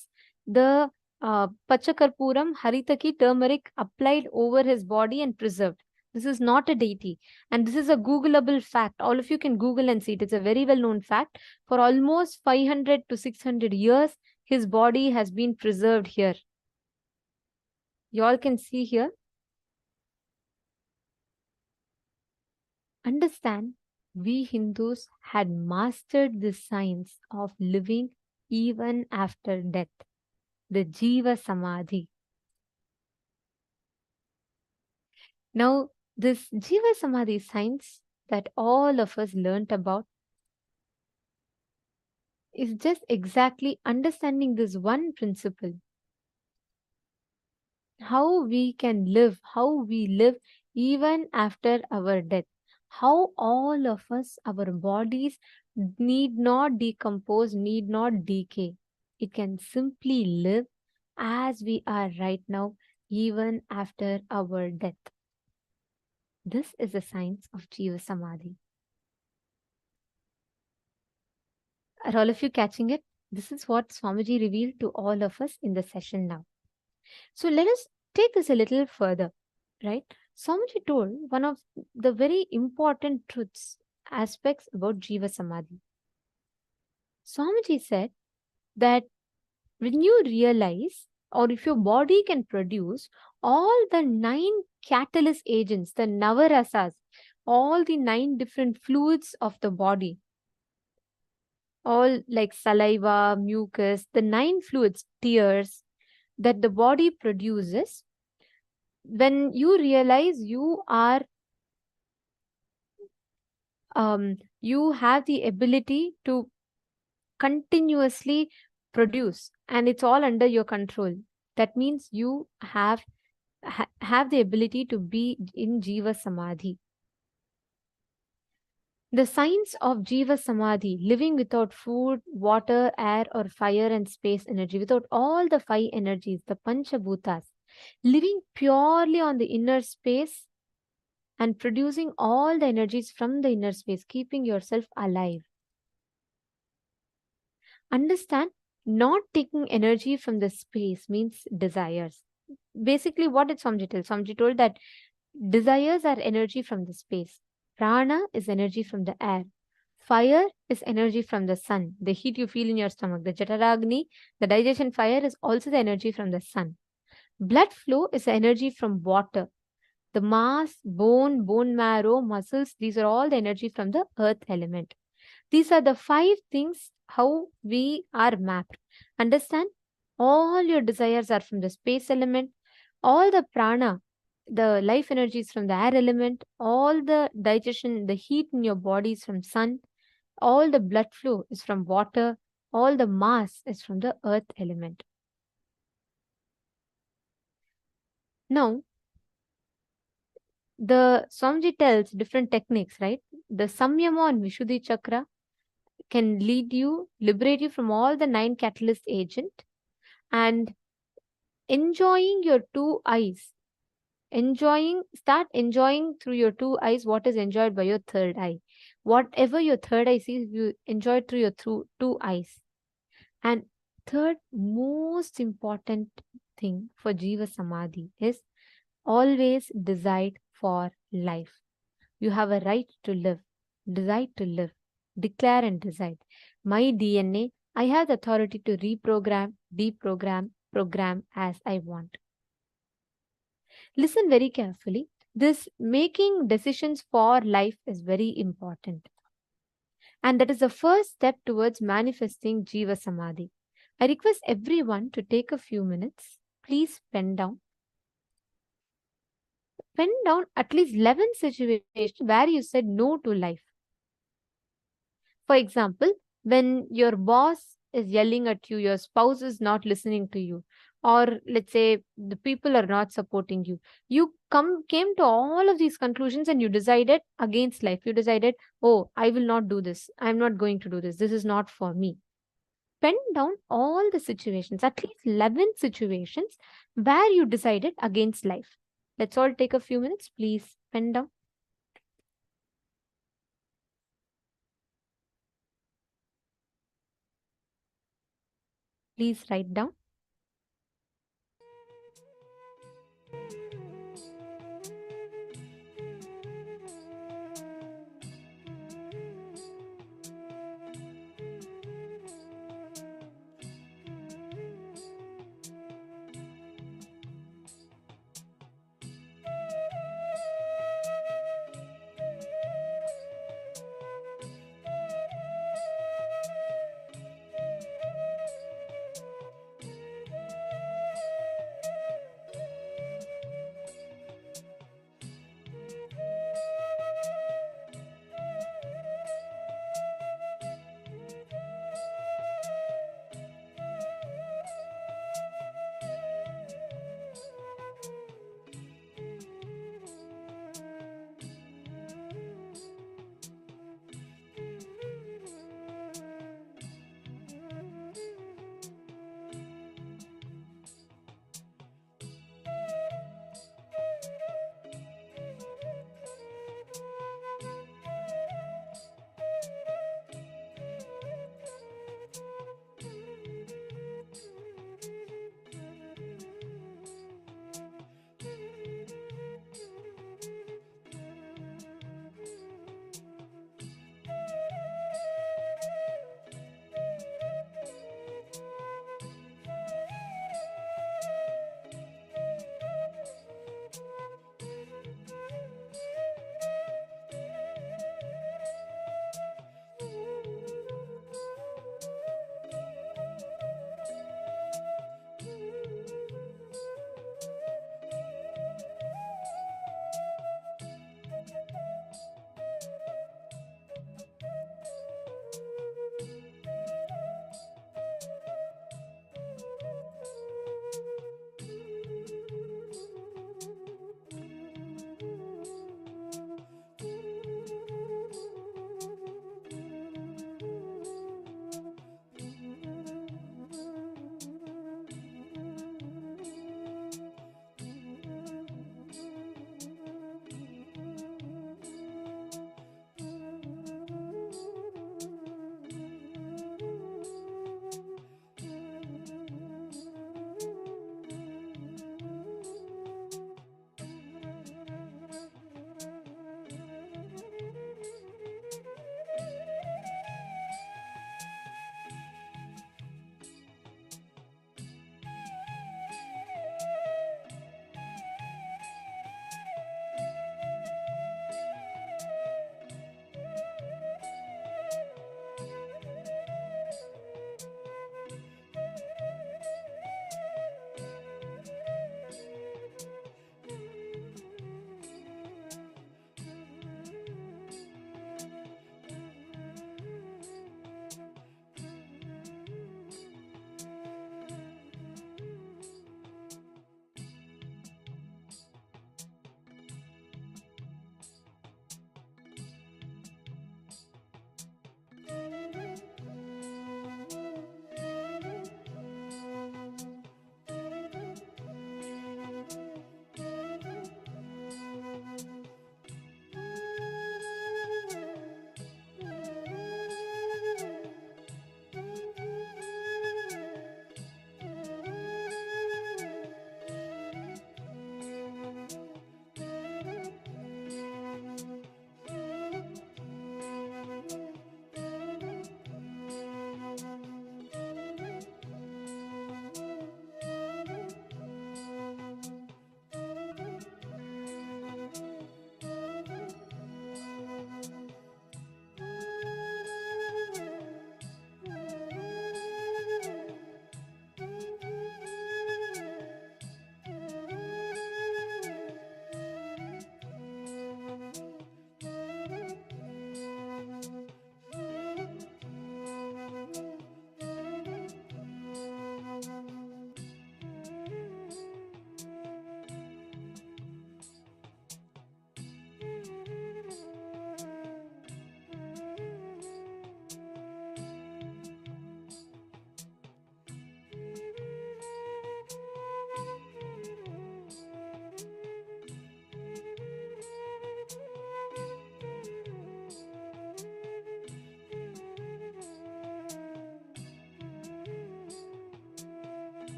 the Pachakarpuram, Haritaki, turmeric applied over his body and preserved. This is not a deity. And this is a Googleable fact. All of you can Google and see it. It's a very well-known fact. For almost 500 to 600 years, his body has been preserved here. You all can see here. Understand, we Hindus had mastered the science of living even after death, the Jiva Samadhi. Now, this Jiva Samadhi science that all of us learnt about is just exactly understanding this one principle. How we can live, how we live even after our death. How all of us, our bodies need not decompose, need not decay. It can simply live as we are right now, even after our death. This is the science of Jiva Samadhi. Are all of you catching it? This is what Swamiji revealed to all of us in the session now. So let us take this a little further, right? Swamiji told one of the very important truths, aspects about Jiva Samadhi. Swamiji said that when you realize, or if your body can produce all the 9 catalyst agents, the navarasas, all the 9 different fluids of the body, all like saliva, mucus, the 9 fluids, tears that the body produces, when you realize you are you have the ability to continuously produce, and it's all under your control. That means you have the ability to be in Jiva Samadhi. The science of Jiva Samadhi, living without food, water, air, or fire and space energy, without all the 5 energies, the Panchabhutas, living purely on the inner space and producing all the energies from the inner space, keeping yourself alive. Understand, not taking energy from the space means desires. Basically, what did Swamiji tell? Swamiji told that desires are energy from the space. Prana is energy from the air. Fire is energy from the sun, the heat you feel in your stomach. The Jataragni, the digestion fire, is also the energy from the sun. Blood flow is the energy from water. The mass, bone, bone marrow, muscles, these are all the energy from the earth element. These are the 5 things how we are mapped. Understand? All your desires are from the space element. All the prana, the life energy is from the air element. All the digestion, the heat in your body is from sun. All the blood flow is from water. All the mass is from the earth element. Now, the Swamiji tells different techniques, right? The Samyama on Vishuddhi Chakra can lead you, liberate you from all the 9 catalyst agent, and enjoying your 2 eyes. Start enjoying through your 2 eyes what is enjoyed by your 3rd eye. Whatever your 3rd eye sees, you enjoy through your 2 eyes. And third most important thing for Jiva Samadhi is always decide for life. You have a right to live. Decide to live. Declare and decide. My DNA, I have the authority to reprogram, deprogram, program as I want. Listen very carefully. This making decisions for life is very important. And that is the first step towards manifesting Jiva Samadhi. I request everyone to take a few minutes. Please pen down. Pen down at least 11 situations where you said no to life. For example, when your boss is yelling at you, your spouse is not listening to you, or let's say the people are not supporting you. You came to all of these conclusions and you decided against life. You decided, oh, I will not do this. I'm not going to do this. This is not for me. Pen down all the situations, at least 11 situations where you decided against life. Let's all take a few minutes. Please pen down. Please write down.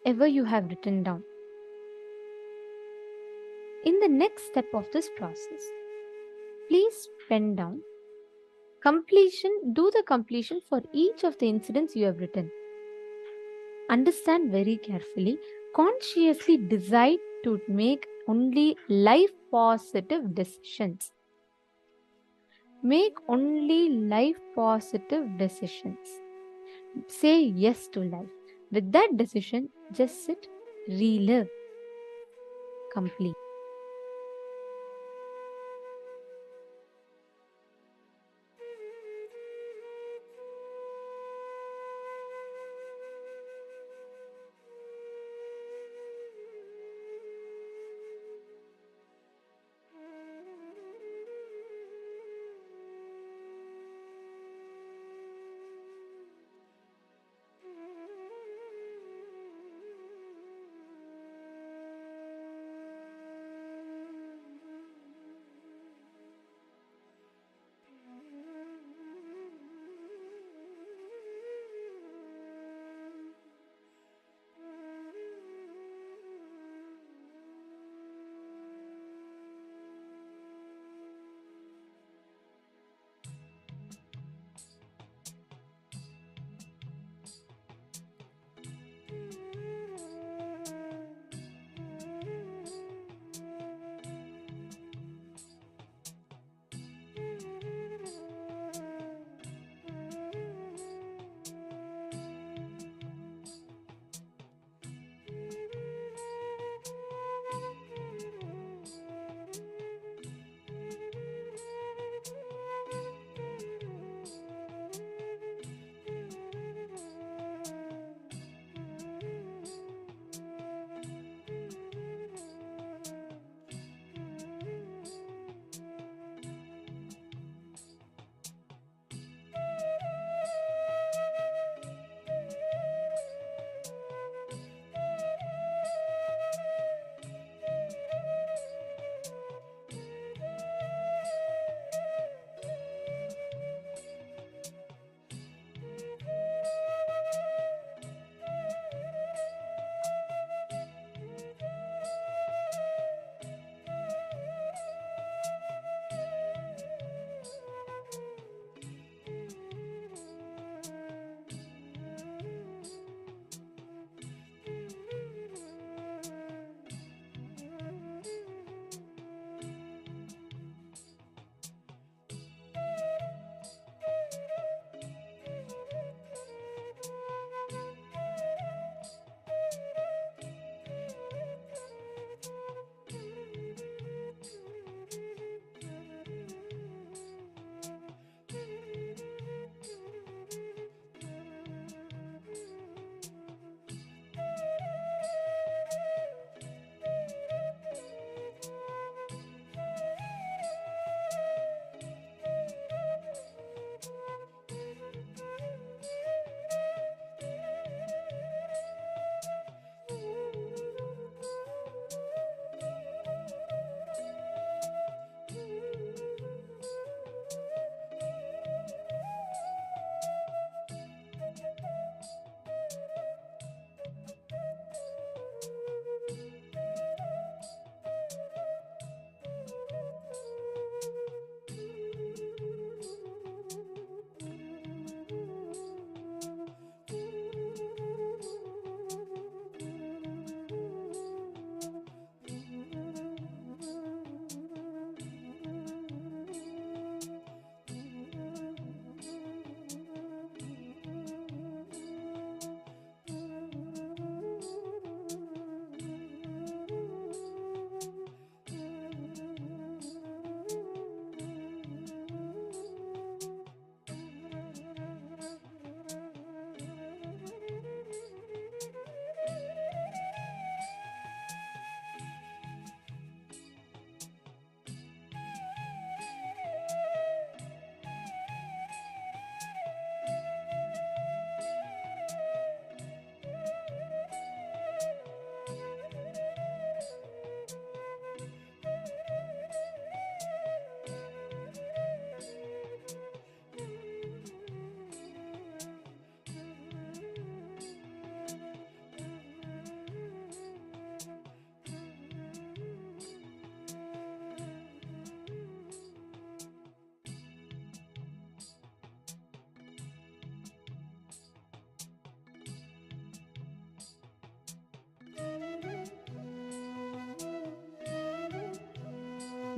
whatever you have written down. In the next step of this process, please pen down do the completion for each of the incidents you have written. Understand very carefully, consciously decide to make only life positive decisions. Make only life positive decisions. Say yes to life. With that decision, just sit, relive, complete.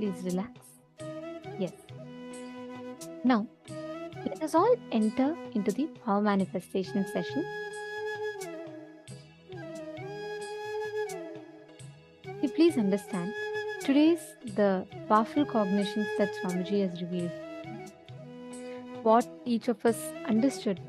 Please relax. Yes. Now, let us all enter into the power manifestation session. Please understand, today's the powerful cognitions that Swamiji has revealed. What each of us understood.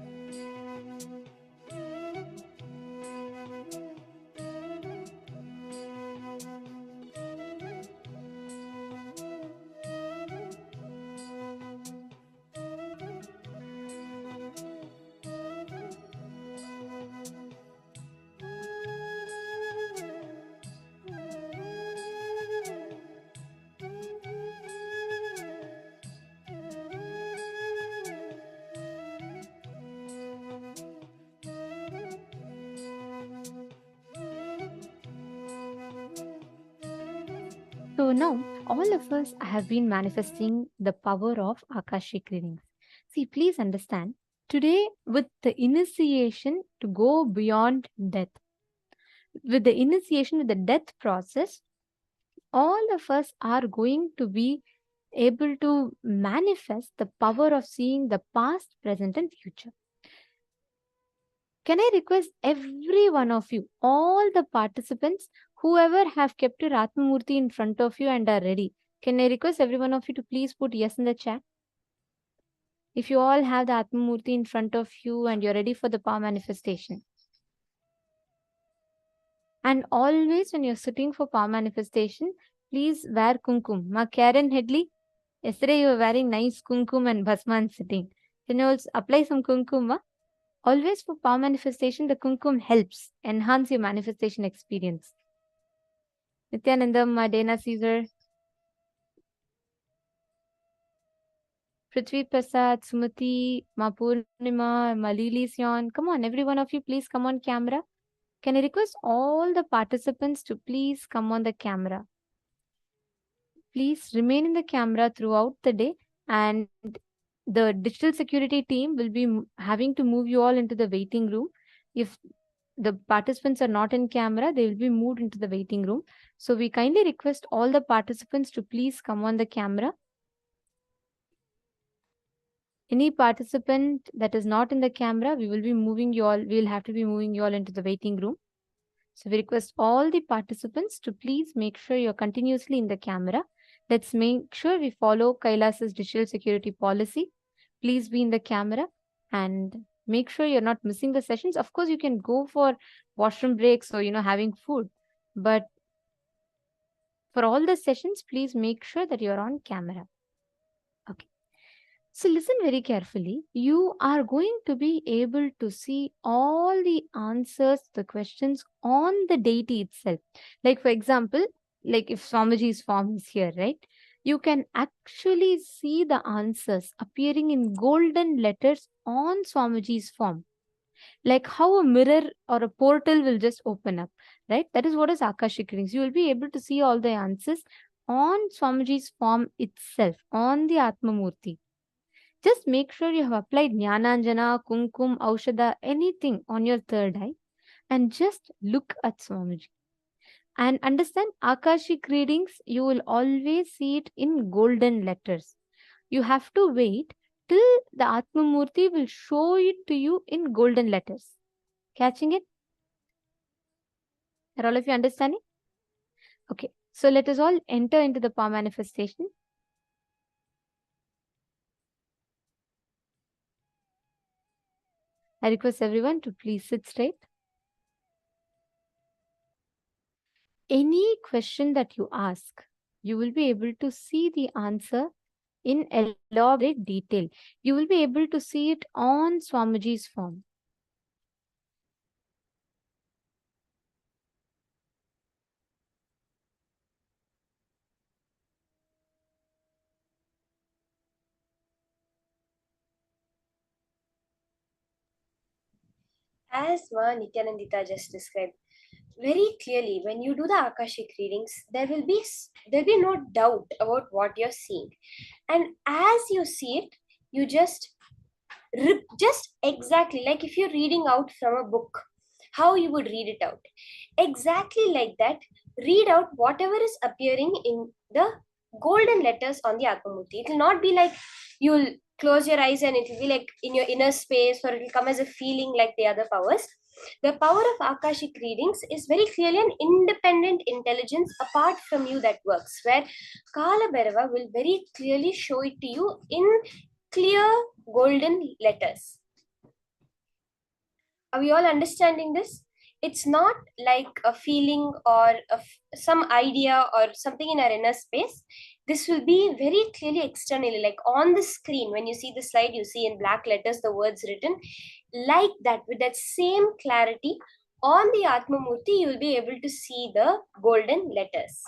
So now, all of us have been manifesting the power of Akashic readings. See, please understand, today with the initiation to go beyond death, with the initiation with the death process, all of us are going to be able to manifest the power of seeing the past, present, and future. Can I request every one of you, all the participants, whoever have kept your Atmamurti in front of you and are ready, can I request every one of you to please put yes in the chat? If you all have the Atmamurti in front of you and you're ready for the power manifestation. And always when you're sitting for power manifestation, please wear kumkum. Ma Karen Headley, yesterday you were wearing nice kumkum and bhasman sitting. Can you also apply some kumkum? Ma? Always for power manifestation, the kumkum helps enhance your manifestation experience. Nithyanandam, Dana Caesar, Prithvi Prasad, Sumati, Purnima, Malili Sion. Come on, every one of you, please come on camera. Can I request all the participants to please come on the camera? Please remain in the camera throughout the day, and the digital security team will be having to move you all into the waiting room. If the participants are not in camera, they will be moved into the waiting room. So we kindly request all the participants to please come on the camera. Any participant that is not in the camera, we will be moving you all, we will have to be moving you all into the waiting room. So we request all the participants to please make sure you're continuously in the camera. Let's make sure we follow KAILASA's digital security policy. Please be in the camera and make sure you're not missing the sessions. Of course, you can go for washroom breaks or, having food. But for all the sessions, please make sure that you're on camera. Okay. So listen very carefully. You are going to be able to see all the answers to the questions on the deity itself. Like for example, like if Swamiji's form is here, right? You can actually see the answers appearing in golden letters on Swamiji's form. Like how a mirror or a portal will just open up, right? That is what is Akashic readings. You will be able to see all the answers on Swamiji's form itself, on the Atmamurti. Just make sure you have applied Jnananjana, Kumkum, Aushada, anything on your third eye, and just look at Swamiji. And understand, Akashic readings, you will always see it in golden letters. You have to wait till the Atmamurti will show it to you in golden letters. Catching it? Are all of you understanding? Okay, so let us all enter into the power manifestation. I request everyone to please sit straight. Any question that you ask, you will be able to see the answer in elaborate detail. You will be able to see it on Swamiji's form. As Ma Nityanandita just described, very clearly, when you do the Akashic readings, there will be no doubt about what you're seeing, and as you see it, you just exactly like if you're reading out from a book, how you would read it out, exactly like that. Read out whatever is appearing in the golden letters on the Atmamurti. It will not be like you'll close your eyes and it will be like in your inner space, or it will come as a feeling like the other powers. The power of Akashic readings is very clearly an independent intelligence apart from you that works, where Kala Bhairava will very clearly show it to you in clear golden letters. Are we all understanding this? It's not like a feeling or some idea or something in our inner space. This will be very clearly externally, like on the screen. When you see the slide, you see in black letters the words written like that, with that same clarity. On the Atmamurti, you will be able to see the golden letters.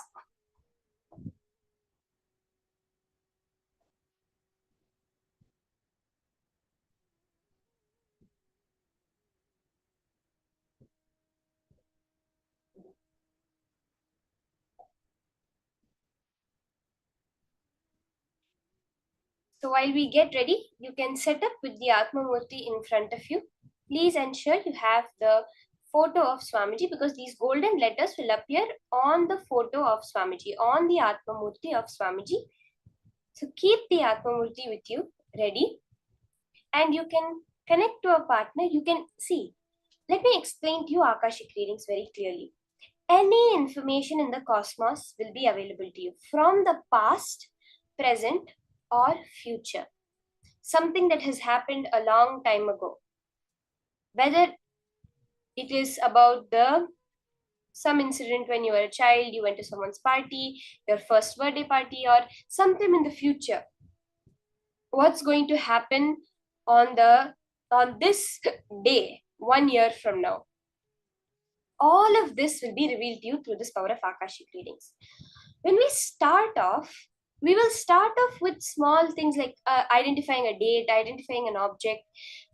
So while we get ready, you can set up with the Atmamurti in front of you. Please ensure you have the photo of Swamiji, because these golden letters will appear on the photo of Swamiji, on the Atmamurti of Swamiji. So keep the Atmamurti with you ready, and you can connect to a partner. You can see. Let me explain to you Akashic readings very clearly. Any information in the cosmos will be available to you from the past, present, or future. Something that has happened a long time ago. Whether it is about some incident when you were a child, you went to someone's party, your first birthday party, or sometime in the future. What's going to happen on this day, 1 year from now? All of this will be revealed to you through this power of Akashic readings. When we start off, we will start off with small things like identifying a date, identifying an object.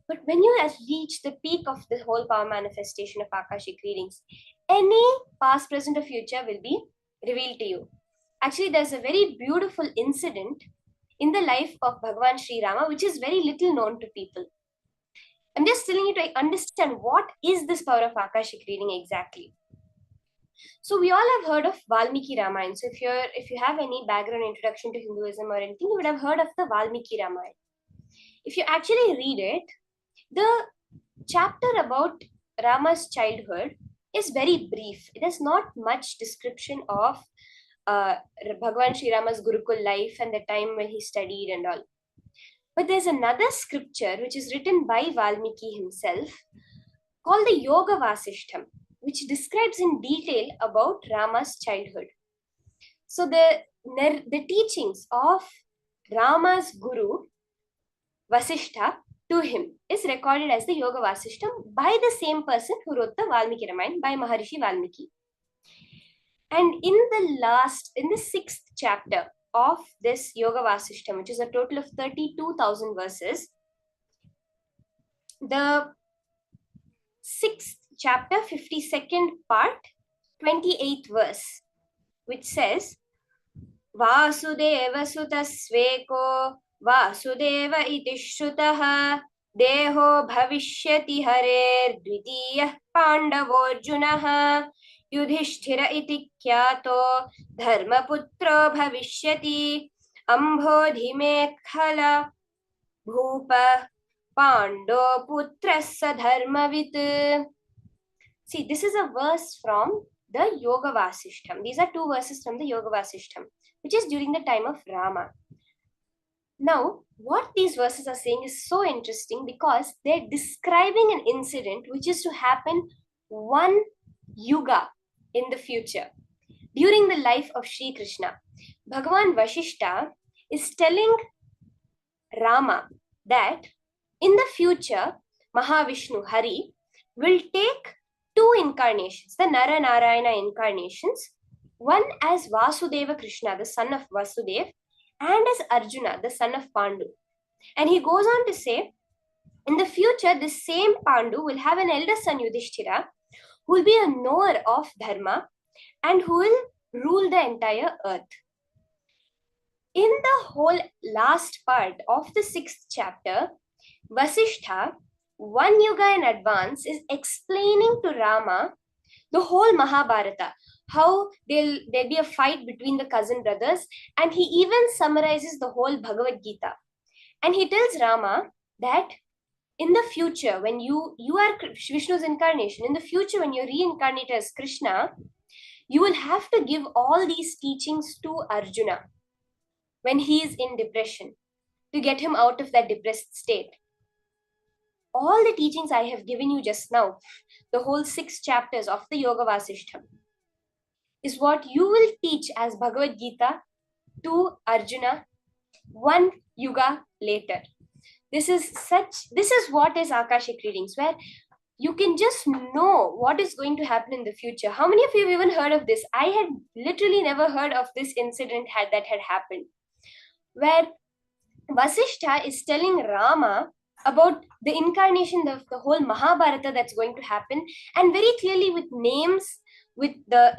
But when you reach the peak of the whole power manifestation of Akashic readings, any past, present, or future will be revealed to you. Actually, there's a very beautiful incident in the life of Bhagavan Sri Rama, which is very little known to people. I'm just telling you to understand what is this power of Akashic reading exactly. So we all have heard of Valmiki Ramayana. So if you have any background introduction to Hinduism or anything, you would have heard of the Valmiki Ramayana. If you actually read it, the chapter about Rama's childhood is very brief. It has not much description of Bhagavan Sri Rama's Gurukul life and the time when he studied and all. But there's another scripture which is written by Valmiki himself called the Yoga Vasishtham, which describes in detail about Rama's childhood. So the teachings of Rama's guru, Vasishtha, to him is recorded as the Yoga Vasishtham by the same person who wrote the Valmiki Ramayana, by Maharishi Valmiki. And in the 6th chapter of this Yoga Vasishtham, which is a total of 32,000 verses, the 6th chapter, 52nd part, 28th verse, which says, Vasudeva sutasveko Vasudeva iti shrutah deho bhavishyati harer dvitiyah pandavojunah yudhishthira iti kyato dharmaputro bhavishyati ambodhimekhala bhupa pando putrassa dharmavit. See, this is a verse from the Yoga Vasishtham. These are 2 verses from the Yoga Vasishtham, which is during the time of Rama. Now, what these verses are saying is so interesting because they're describing an incident which is to happen 1 yuga in the future, during the life of Sri Krishna. Bhagavan Vasishta is telling Rama that in the future, Mahavishnu, Hari, will take 2 incarnations, the Nara Narayana incarnations, one as Vasudeva Krishna, the son of Vasudeva, and as Arjuna, the son of Pandu. And he goes on to say, in the future, this same Pandu will have an elder son, Yudhishthira, who will be a knower of Dharma and who will rule the entire earth. In the whole last part of the 6th chapter, Vasishtha, 1 yuga in advance, is explaining to Rama the whole Mahabharata, how there'll be a fight between the cousin brothers, and he even summarizes the whole Bhagavad Gita. And he tells Rama that in the future, when you are Vishnu's incarnation, in the future when you reincarnate as Krishna, you will have to give all these teachings to Arjuna when he is in depression, to get him out of that depressed state. All the teachings I have given you just now, the whole 6 chapters of the Yoga Vasishtham, is what you will teach as Bhagavad Gita to Arjuna one yuga later. This is what is Akashic readings, where you can just know what is going to happen in the future. How many of you have even heard of this? I had literally never heard of this incident that had happened, where Vasishtha is telling Rama about the incarnation of the whole Mahabharata that's going to happen, and very clearly with names, with the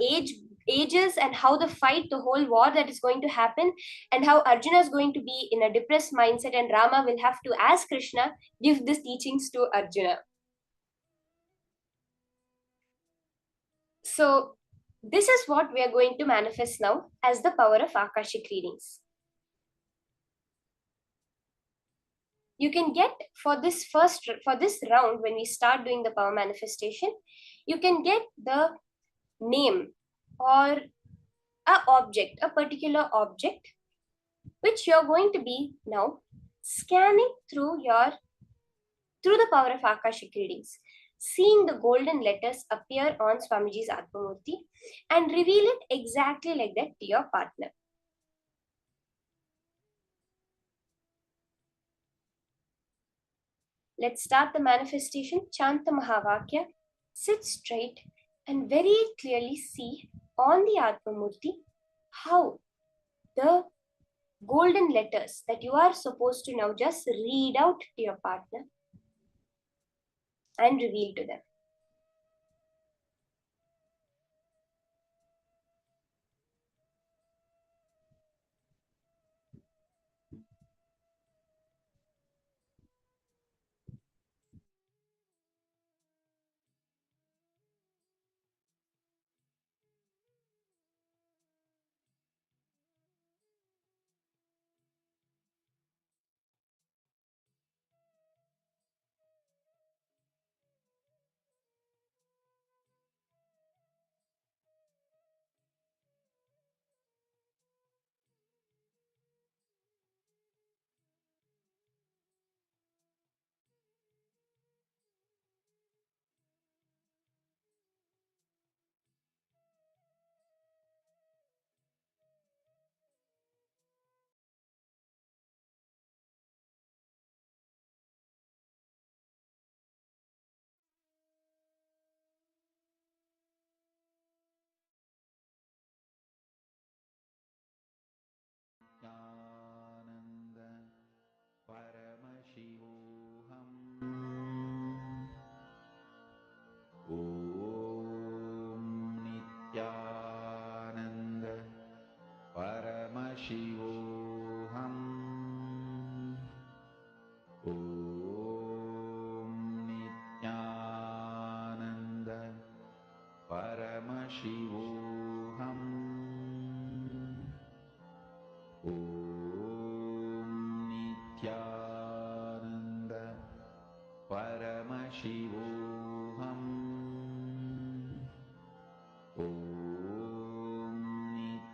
ages, and how the fight, the whole war that is going to happen, and how Arjuna is going to be in a depressed mindset, and Rama will have to, as Krishna, give these teachings to Arjuna. So this is what we are going to manifest now as the power of Akashic readings. You can get for this round, when we start doing the power manifestation, you can get the name or a particular object, which you're going to be now scanning through the power of Akashic readings, seeing the golden letters appear on Swamiji's Atmamurti and reveal it exactly like that to your partner. Let's start the manifestation. Chant the Mahavakya, sit straight, and very clearly see on the Atmamurti how the golden letters that you are supposed to now just read out to your partner and reveal to them. Paramashivoham Nithyananda Paramashivoham Nithyananda Paramashivoham Nithyananda Paramashivoham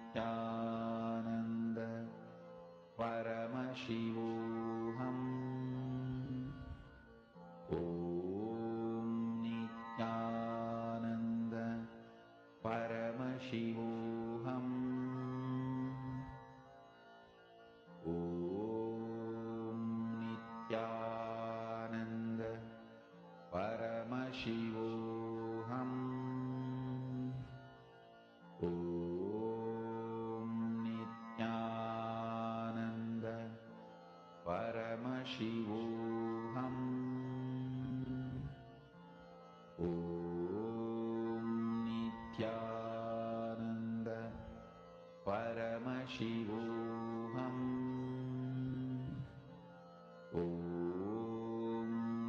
Nithyananda Paramashivoham Nithyananda Paramashivoham Nithyananda Paramashivoham Nithyananda Paramashivoham Nithyananda Paramashivoham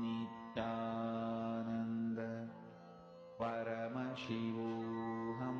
Nithyananda Paramashivoham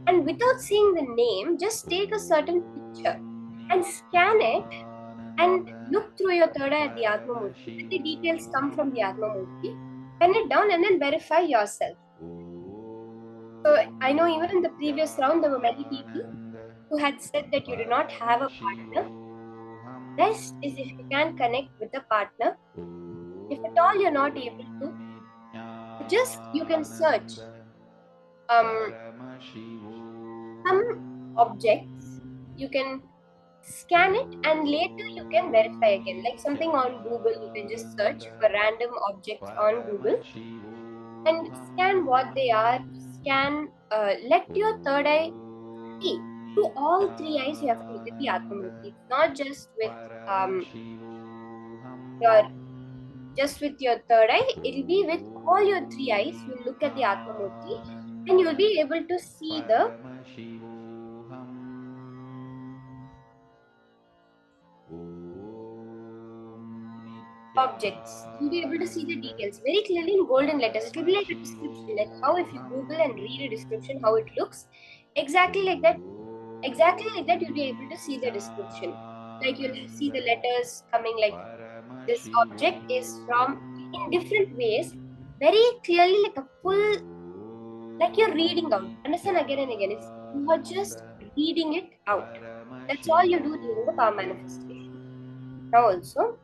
And without seeing the name, just take a certain picture and scan it and look through your third eye at the Atma Murti. Let the details come from the Atma Murti. Pen it down and then verify yourself. So I know even in the previous round, there were many people who had said that you do not have a partner. Best is if you can connect with a partner. If at all you're not able to, just you can search some objects. You can scan it and later you can verify again. Like something on Google, you can just search for random objects on Google and scan what they are. Let your third eye see. Through all three eyes, you have to look at the Atma Murti. It's not your just with your third eye. It'll be with all your three eyes. You'll look at the Atma Murti and you'll be able to see the objects. You'll be able to see the details very clearly in golden letters. It will be like a description, like how if you Google and read a description, how it looks. Exactly like that. Exactly like that, you'll be able to see the description. Like you'll see the letters coming like this object is from in different ways, very clearly, like a full, like you're reading out. Understand again and again. It's you are just reading it out. That's all you do during the power manifestation. Now also,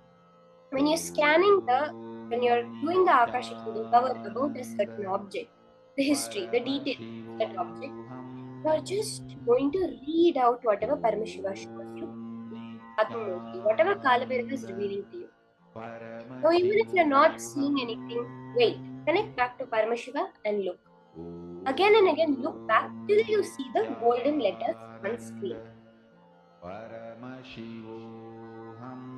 when when you're doing the Akashic reading cover about a certain object, the history, the details of that object, you're just going to read out whatever Paramashiva shows you, Atmamurti, whatever Kalabhairava is revealing to you. So even if you're not seeing anything, wait, connect back to Paramashiva and look. Again and again, look back till you see the golden letters on screen. Paramashivoham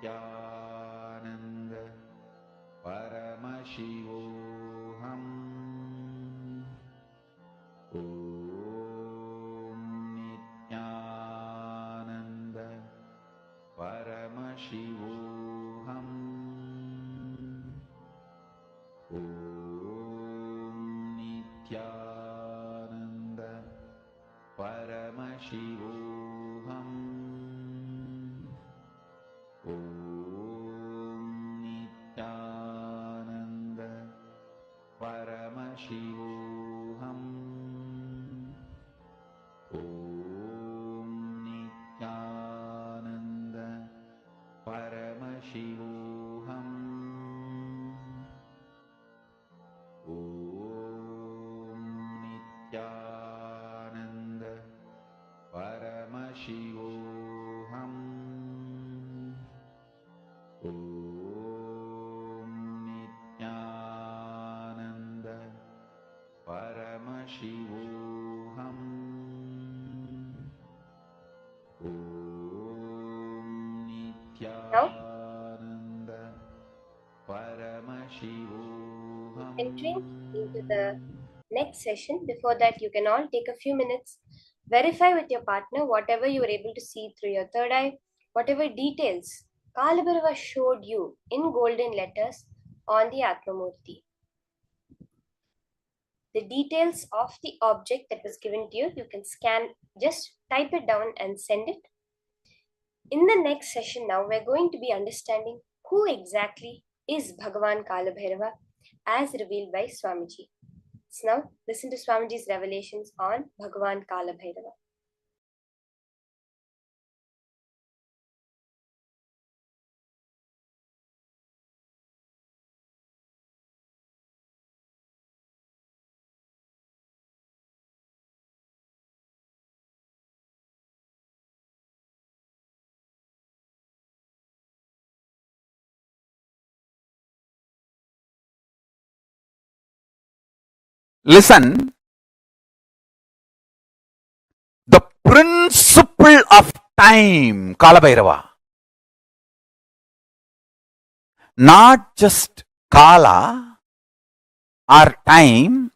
Nithyananda Paramashivoham Om Nithyananda Paramashivoham Om Nithyananda Paramashivoham Om Nithyananda Paramashivoham Om Nithyananda Paramashivoham Om Nithyananda Paramashivoham Om Nithyananda Paramashivoham Om Nithyananda Paramashivoham. Entering into the next session, before that, you can all take a few minutes, verify with your partner whatever you were able to see through your third eye, whatever details Kalabhairava showed you in golden letters on the Atmamurti. The details of the object that was given to you, you can scan, just type it down and send it. In the next session now, we're going to be understanding who exactly is Bhagavan Kalabhairava as revealed by Swamiji. So now, listen to Swamiji's revelations on Bhagavan Kalabhairava. Listen, the principle of time, Kalabhairava, not just Kala or time,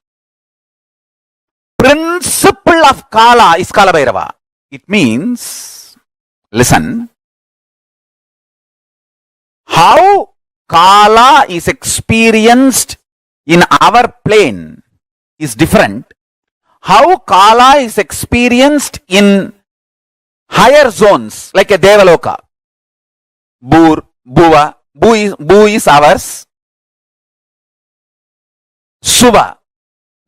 principle of Kala is Kalabhairava. It means, listen, how Kala is experienced in our plane is different. How Kala is experienced in higher zones like a Devaloka, Bur, Bhuva, Bu is ours, Suva,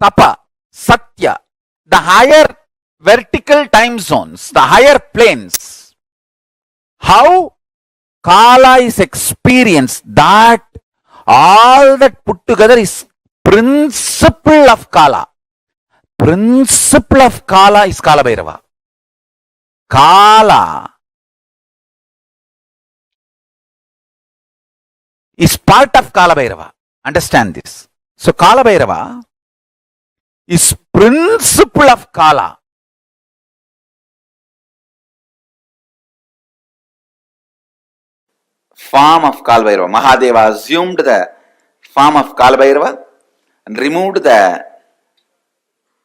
Tapa, Satya, the higher vertical time zones, the higher planes. How Kala is experienced, that all that put together is principle of Kala. Principle of Kala is Kalabhairava. Kala is part of Kalabhairava. Understand this. So Kalabhairava is principle of Kala. Form of Kalabhairava. Mahadeva assumed the form of Kalabhairava and removed the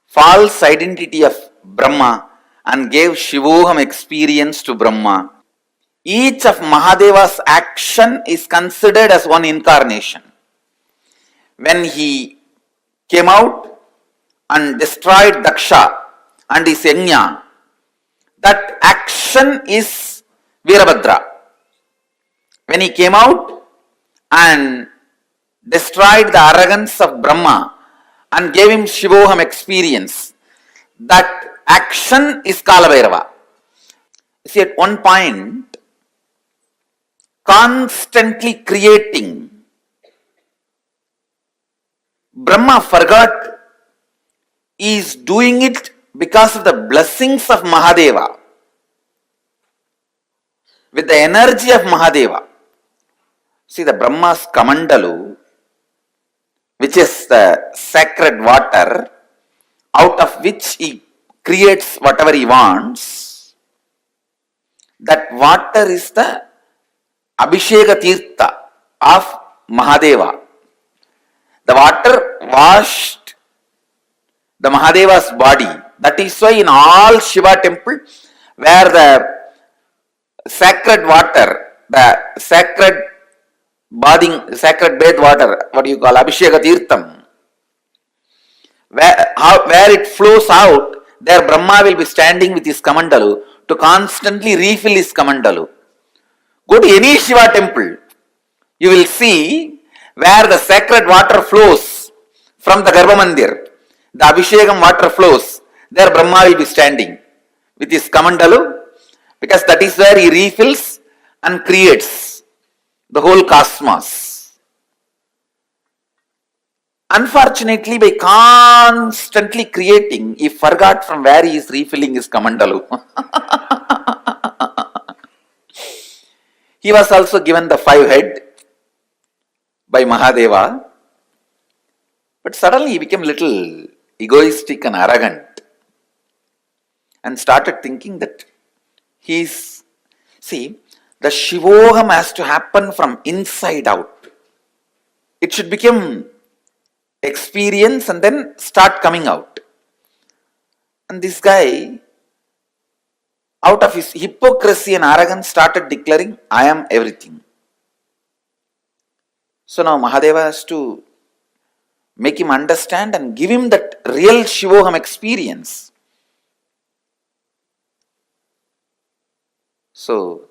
false identity of Brahma and gave Shivoham experience to Brahma. Each of Mahadeva's action is considered as one incarnation. When he came out and destroyed Daksha and his Yajna, that action is Virabhadra. When he came out and destroyed the arrogance of Brahma and gave him Shivoham experience, that action is Kalabhairava. See, at one point, constantly creating, Brahma forgot he is doing it because of the blessings of Mahadeva, with the energy of Mahadeva. See, the Brahma's Kamandalu, which is the sacred water, out of which he creates whatever he wants, that water is the Abhisheka Tirtha of Mahadeva. The water washed the Mahadeva's body. That is why in all Shiva temple where the sacred water, the sacred sacred bath water, what do you call Abhisheka Tirtham, where it flows out, there Brahma will be standing with his kamandalu to constantly refill his kamandalu. Go to any Shiva temple, you will see where the sacred water flows from the Garbha Mandir, the Abhishekam water flows, there Brahma will be standing with his kamandalu, because that is where he refills and creates the whole cosmos. Unfortunately, by constantly creating, he forgot from where he is refilling his kamandalu. He was also given the 5 head by Mahadeva, but suddenly he became a little egoistic and arrogant and started thinking that he's, see, the Shivoham has to happen from inside out. It should become experience and then start coming out. And this guy, out of his hypocrisy and arrogance, started declaring, I am everything. So now Mahadeva has to make him understand and give him that real Shivoham experience. So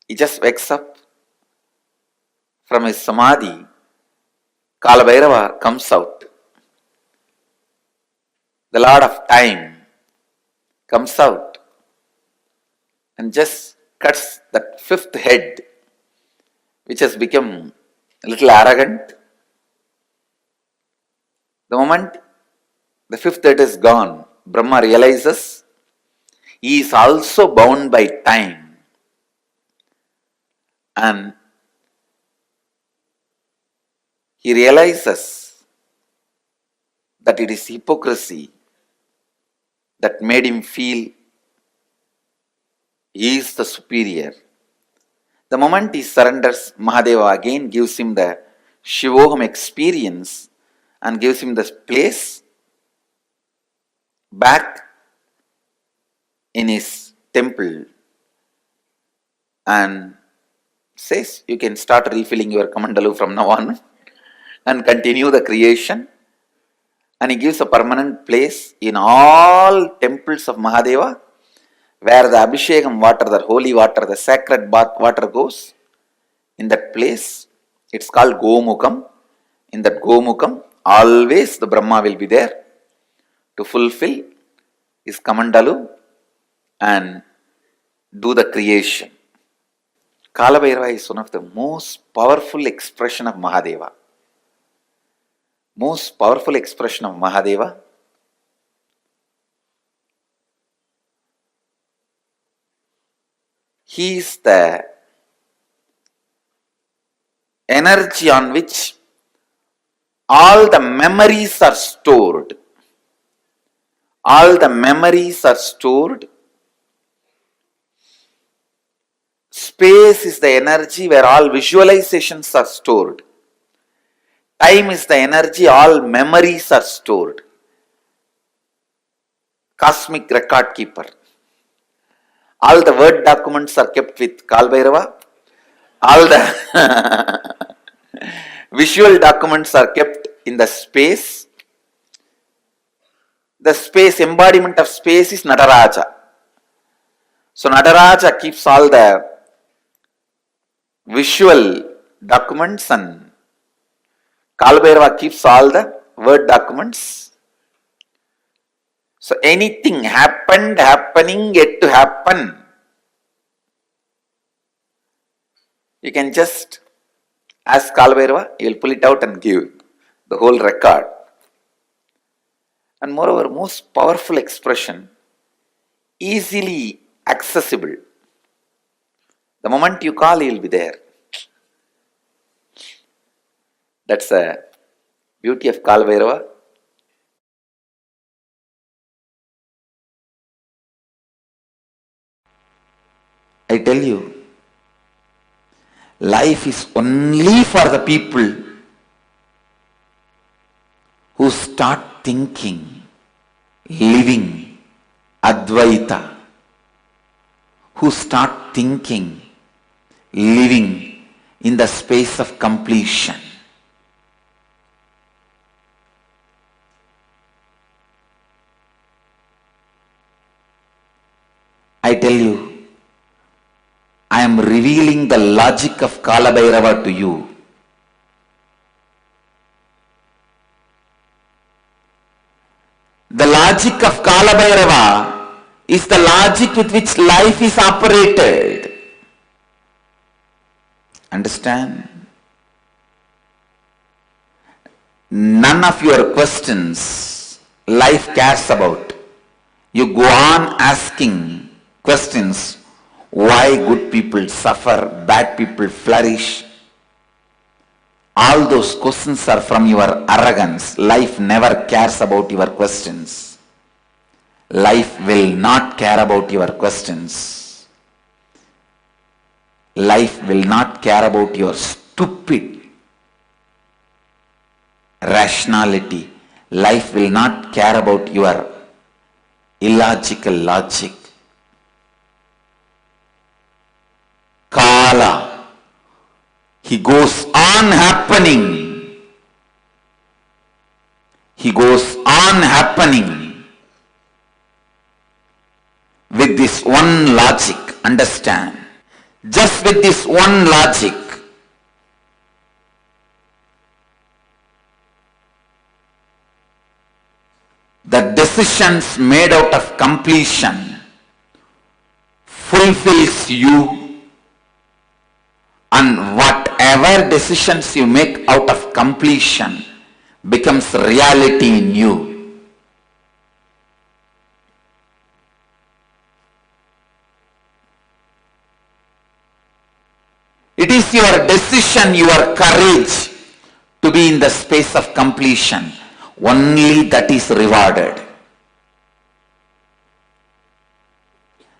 he just wakes up from his samadhi. Kalabhairava comes out. The Lord of Time comes out and just cuts that 5th head, which has become a little arrogant. The moment the 5th head is gone, Brahma realizes he is also bound by time. And he realizes that it is hypocrisy that made him feel he is the superior. The moment he surrenders, Mahadeva again gives him the Shivoham experience and gives him the place back in his temple and says, you can start refilling your kamandalu from now on and continue the creation. And he gives a permanent place in all temples of Mahadeva where the Abhishekam water, the holy water, the sacred bath water goes. In that place, it's called Gomukam. In that Gomukam, always the Brahma will be there to fulfill his kamandalu and do the creation. Kalabhairava is one of the most powerful expression of Mahadeva. Most powerful expression of Mahadeva. He is the energy on which all the memories are stored. All the memories are stored. Space is the energy where all visualizations are stored. Time is the energy, all memories are stored. Cosmic record keeper. All the word documents are kept with Kalbhairava. All the visual documents are kept in the space. The space, embodiment of space is Nataraja. So Nataraja keeps all the visual documents and Kalbhairava keeps all the word documents. So anything happened, happening, yet to happen, you can just ask Kalbhairava, he will pull it out and give the whole record. And moreover, most powerful expression, easily accessible. The moment you call, he will be there. That's the beauty of Kalbhairava. I tell you, Life is only for the people who start thinking, living Advaita, who start thinking, living in the space of completion. I tell you, I am revealing the logic of Kala Bhairava to you. The logic of Kala Bhairava is the logic with which life is operated. Understand? None of your questions life cares about. You go on asking questions. Why good people suffer, bad people flourish? All those questions are from your arrogance. Life never cares about your questions. Life will not care about your questions. Life will not care about your stupid rationality. Life will not care about your illogical logic. Kala, he goes on happening. He goes on happening with this one logic. Understand? Just with this one logic. The decisions made out of completion fulfills you, and whatever decisions you make out of completion becomes reality in you. It is your decision, your courage to be in the space of completion. Only that is rewarded.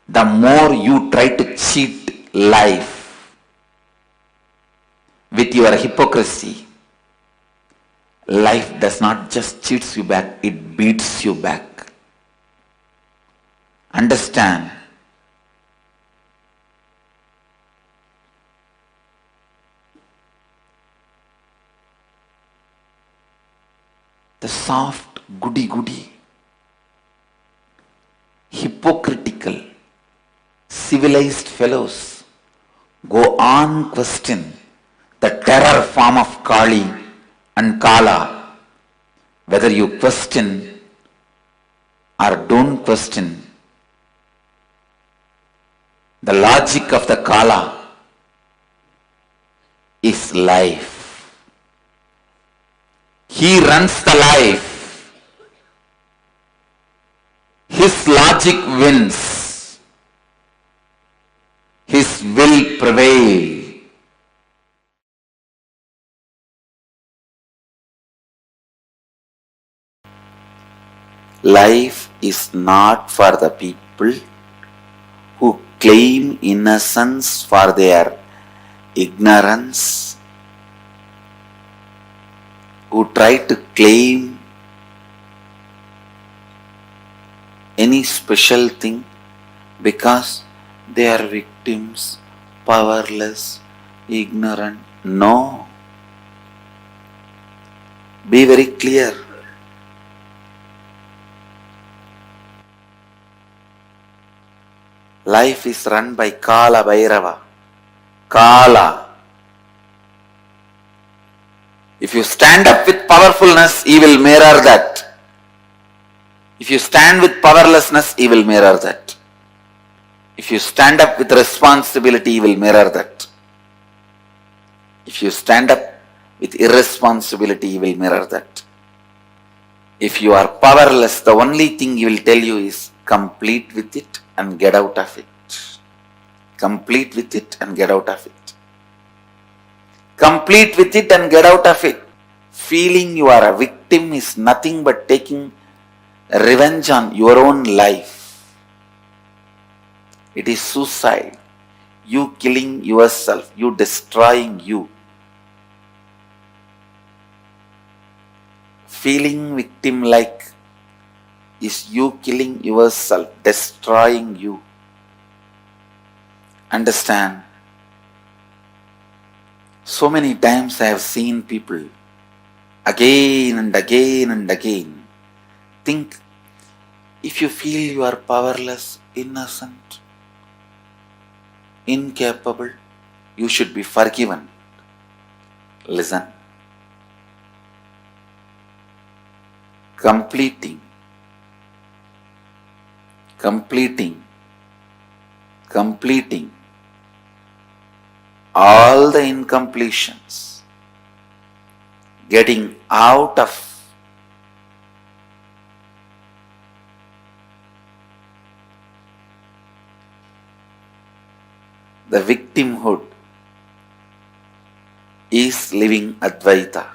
The more you try to cheat life with your hypocrisy, life does not just cheats you back, it beats you back. Understand? The soft, goody-goody, hypocritical, civilized fellows go on question the terror form of Kali and Kala. Whether you question or don't question, the logic of the Kala is life. He runs the life. His logic wins. His will prevails. Life is not for the people who claim innocence for their ignorance, who try to claim any special thing because they are victims, powerless, ignorant. No. Be very clear. Life is run by Kala Bhairava. Kala. If you stand up with powerfulness, he will mirror that. If you stand with powerlessness, he will mirror that. If you stand up with responsibility, he will mirror that. If you stand up with irresponsibility, he will mirror that. If you are powerless, the only thing he will tell you is complete with it and get out of it. Complete with it and get out of it. Complete with it and get out of it. Feeling you are a victim is nothing but taking revenge on your own life. It is suicide. you killing yourself, you destroying you. Feeling victim-like is you killing yourself, destroying you. Understand? So many times I have seen people again and again and again think, if you feel you are powerless, innocent, incapable, you should be forgiven. Listen. Completing all the incompletions, getting out of the victimhood is living Advaita.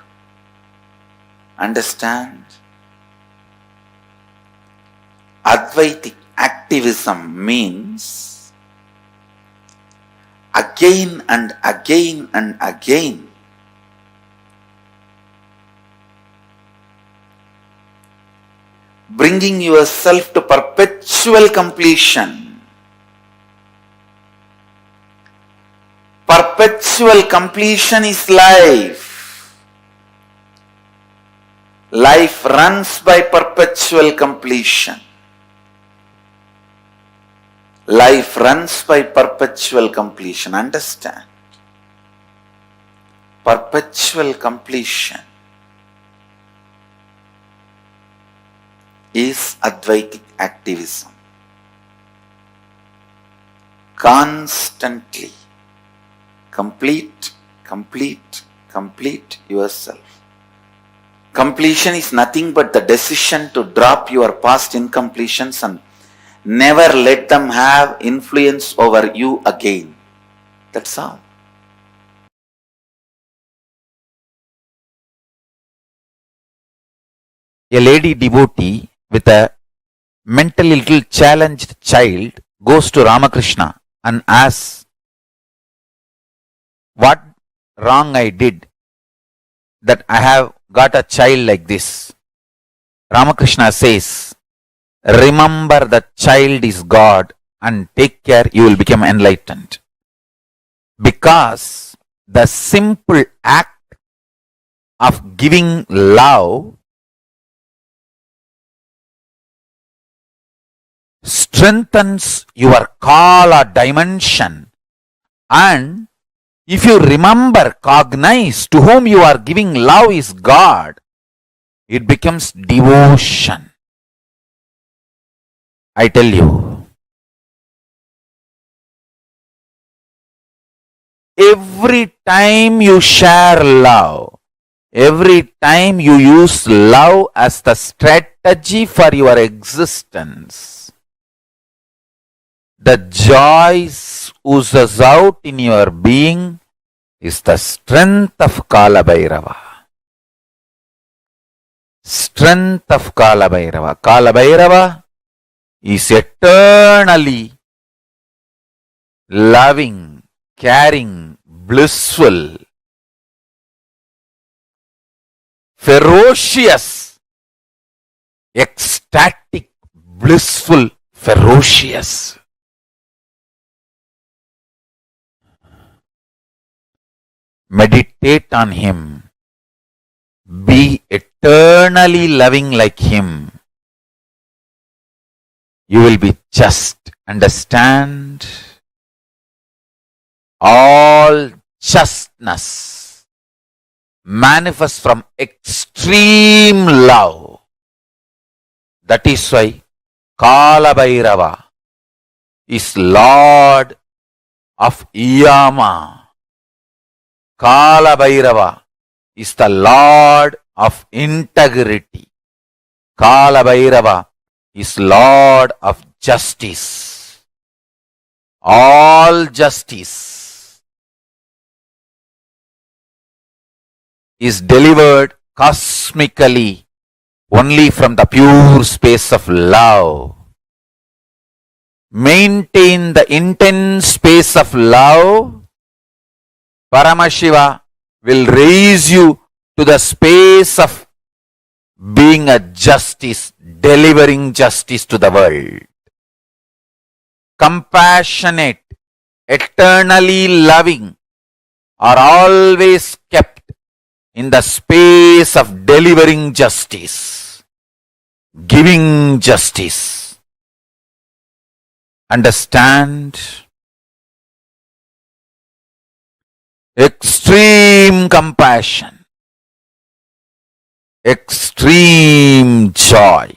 Understand? Advaitic activism means again and again and again bringing yourself to perpetual completion. Perpetual completion is life. Life runs by perpetual completion. Life runs by perpetual completion. Understand? Perpetual completion is Advaitic activism. Constantly complete yourself. Completion is nothing but the decision to drop your past incompletions and never let them have influence over you again. That's all. A lady devotee with a mentally little challenged child goes to Ramakrishna and asks, what wrong I did that I have got a child like this? Ramakrishna says, remember that child is God and take care, you will become enlightened. Because the simple act of giving love strengthens your Kala dimension, and if you remember, cognize to whom you are giving love is God, it becomes devotion. I tell you, every time you share love, every time you use love as the strategy for your existence, the joy oozes out in your being is the strength of Kala Bhairava. Strength of Kala Bhairava. Kala Bhairava is eternally loving, caring, blissful, ferocious, ecstatic, blissful, ferocious. Meditate on him. Be eternally loving like him. You will be just. Understand? All justness manifests from extreme love. That is why Kala Bhairava is Lord of Yama. Kala Bhairava is the Lord of integrity. Kala Bhairava is Lord of justice. All justice is delivered cosmically only from the pure space of love. maintain the intense space of love, Paramashiva will raise you to the space of being a justice, delivering justice to the world. Compassionate, eternally loving, are always kept in the space of delivering justice, giving justice. Understand? Extreme compassion, extreme joy,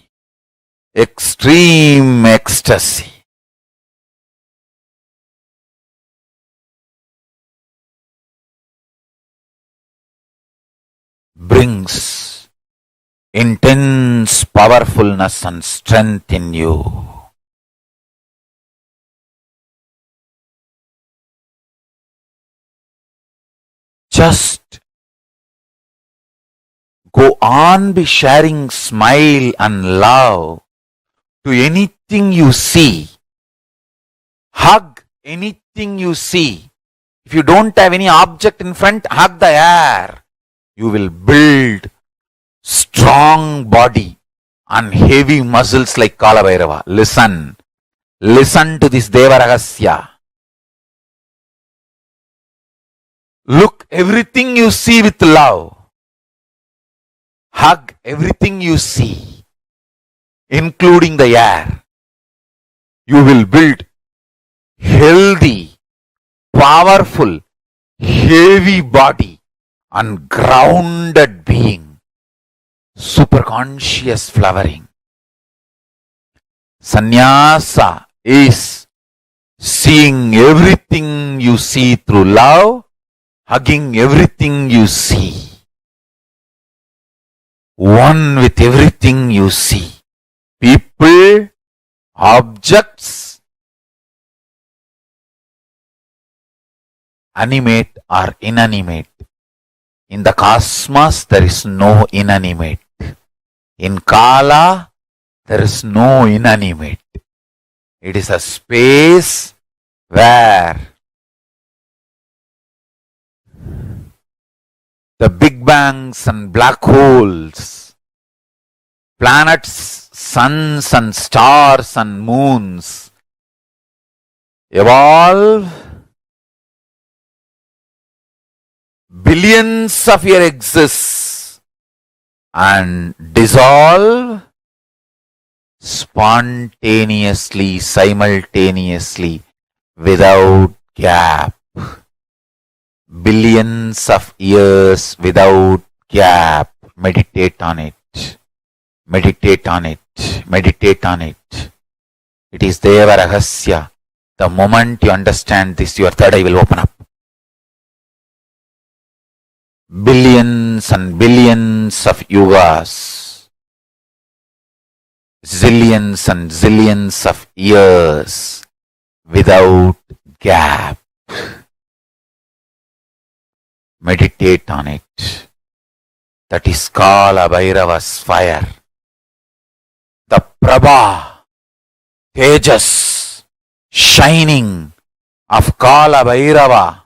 extreme ecstasy. Brings intense powerfulness and strength in you. Just go on be sharing smile and love to anything you see. Hug anything you see. If you don't have any object in front, hug the air. You will build strong body and heavy muscles like Kalabhairava. Listen. Listen to this Deva Rahasya. Look everything you see with love. Hug everything you see, including the air. You will build healthy, powerful, heavy body and grounded being. Superconscious flowering. Sannyasa is seeing everything you see through love, hugging everything you see. One with everything you see. People, objects, animate or inanimate. In the cosmos, there is no inanimate. In Kala, there is no inanimate. It is a space where the big bangs and black holes, planets, suns and stars and moons evolve billions of years exist and dissolve spontaneously, simultaneously, without gap. Billions of years without gap. Meditate on it. Meditate on it. Meditate on it. It is Deva Rahasya. The moment you understand this, your third eye will open up. Billions and billions of yugas, zillions and zillions of years without gap. Meditate on it. That is Kala Bhairava's fire. The Prabha, Tejas, shining of Kala Bhairava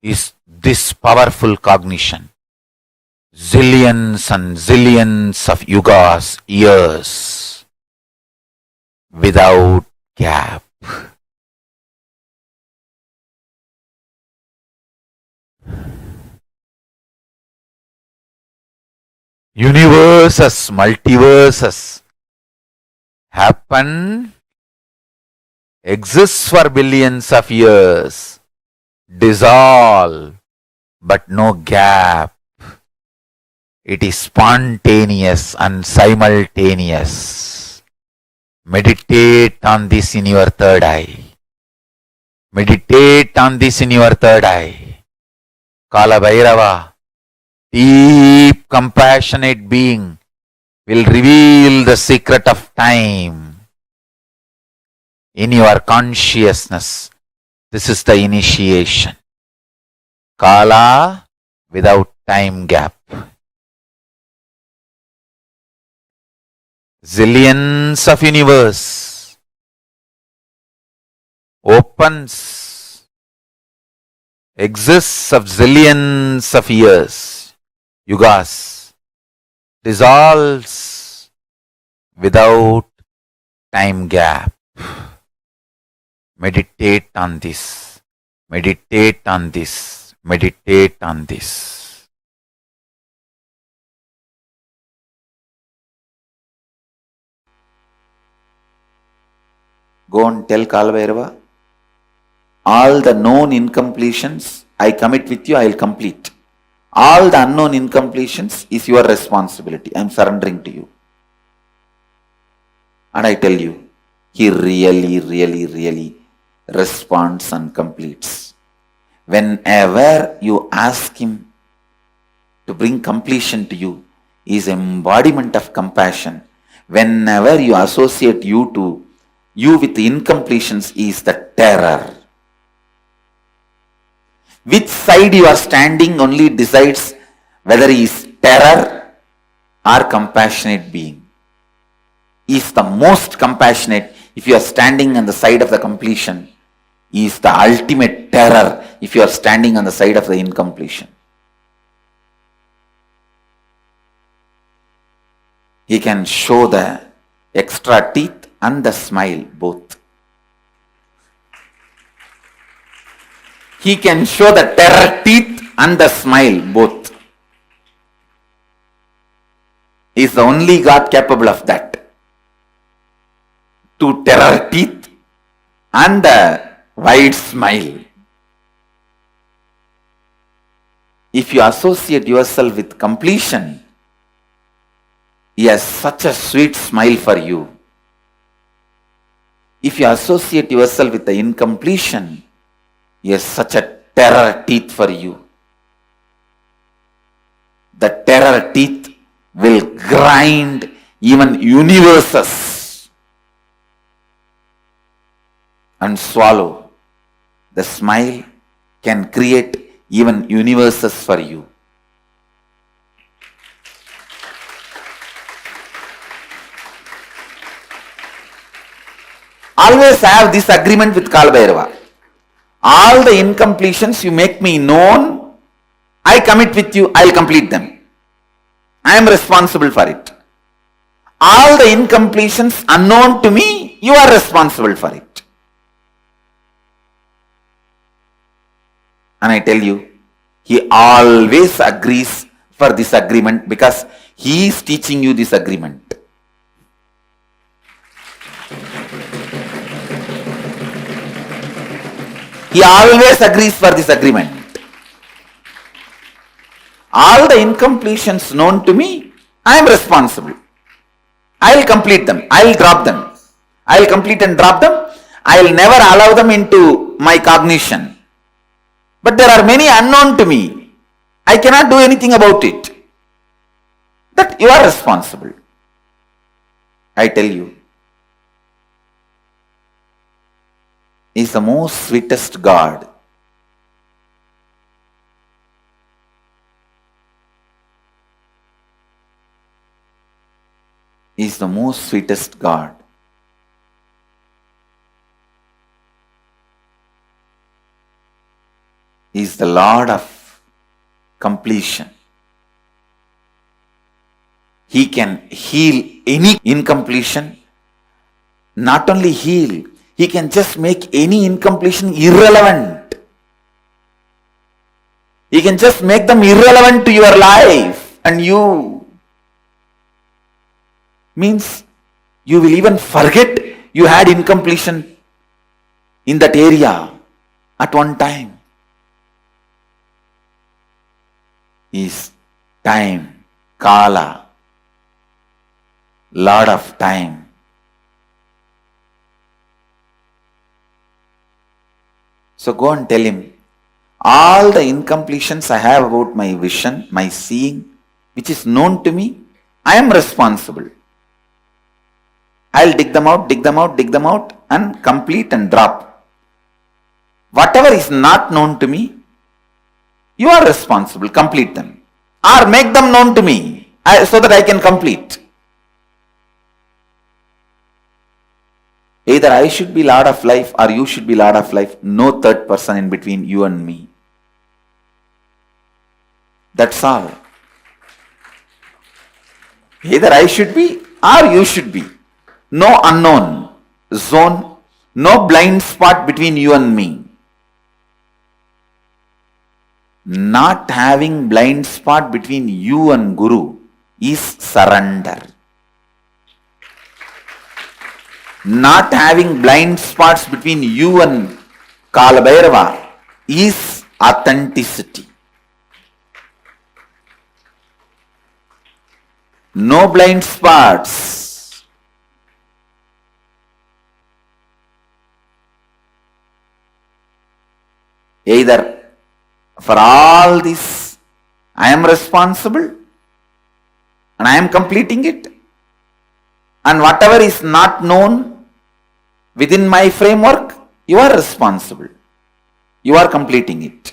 is this powerful cognition. Zillions and zillions of yugas, years, without gap. Universes, multiverses happen, exists for billions of years, dissolve, but no gap. It is spontaneous and simultaneous. Meditate on this in your third eye. Meditate on this in your third eye. Kala Bhairava, deep compassionate being, will reveal the secret of time in your consciousness. This is the initiation. Kala without time gap. Zillions of universe opens, exists of zillions of years, yugas, dissolves without time gap. Meditate on this, meditate on this, meditate on this. Go and tell Kalabhairava, all the known incompletions I commit with you, I will complete. All the unknown incompletions is your responsibility. I am surrendering to you. And I tell you, he really responds and completes. Whenever you ask him to bring completion to you, he is embodiment of compassion. Whenever you associate you with incompletions, he is the terror. Which side you are standing only decides whether he is terror or compassionate being. He is the most compassionate if you are standing on the side of the completion. He is the ultimate terror if you are standing on the side of the incompletion. He can show the extra teeth and the smile both. He can show the terror teeth and the smile both. He is the only God capable of that. To terror teeth and the wide smile. If you associate yourself with completion, he has such a sweet smile for you. If you associate yourself with the incompletion, he has such a terror teeth for you. The terror teeth will grind even universes and swallow. The smile can create even universes for you. Always have this agreement with Kalabhairava. All the incompletions you make me known, I commit with you, I will complete them. I am responsible for it. All the incompletions unknown to me, you are responsible for it. And I tell you, he always agrees for this agreement because he is teaching you this agreement. He always agrees for this agreement. All the incompletions known to me, I am responsible. I will complete them. I will drop them. I will complete and drop them. I will never allow them into my cognition. But there are many unknown to me. I cannot do anything about it. That you are responsible. I tell you, he is the most sweetest God. He is the most sweetest God. He is the Lord of completion. He can heal any incompletion. Not only heal, he can just make any incompletion irrelevant. He can just make them irrelevant to your life and you. Means you will even forget you had incompletion in that area at one time. Is time, Kala, Lord of time. So go and tell him, all the incompletions I have about my vision, my seeing, which is known to me, I am responsible. I will dig them out and complete and drop. Whatever is not known to me, you are responsible, complete them. Or make them known to me so that I can complete. Either I should be Lord of life or you should be Lord of life. No third person in between you and me. That's all. Either I should be or you should be. No unknown zone, no blind spot between you and me. Not having blind spot between you and Guru is surrender. Not having blind spots between you and Kalabhairava is authenticity. No blind spots. Either for all this I am responsible and I am completing it, and whatever is not known within my framework, you are responsible. You are completing it.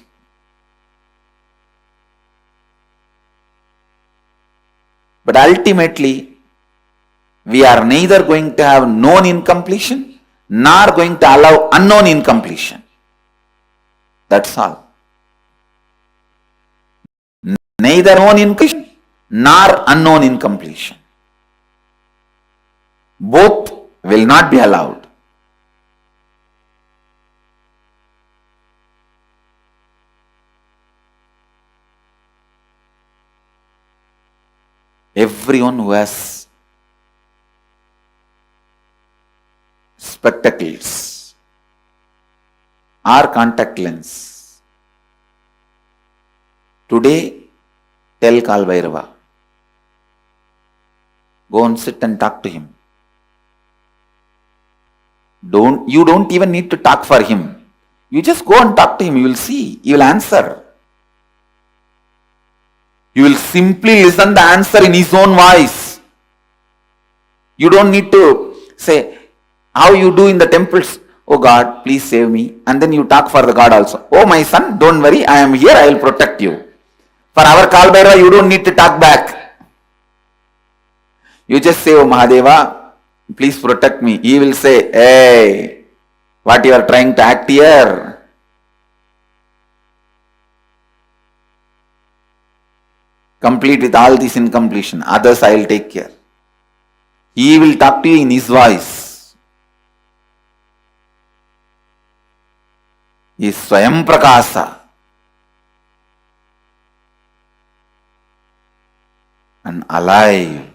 But ultimately, we are neither going to have known incompletion nor going to allow unknown incompletion. That's all. Neither known incompletion nor unknown incompletion. Both will not be allowed. Everyone who has spectacles or contact lens, today tell Kal Bhairava, go and sit and talk to him. You don't even need to talk for him. You just go and talk to him. You will see. He will answer. You will simply listen the answer in his own voice. You don't need to say how you do in the temples. Oh God, please save me. And then you talk for the God also. Oh my son, don't worry. I am here. I will protect you. For our Kal Bhairava, you don't need to talk back. You just say, oh Mahadeva, please protect me. He will say, hey, what you are trying to act here? Complete with all this incompletion. Others I will take care. He will talk to you in his voice. He is Swayam Prakasa. And alive.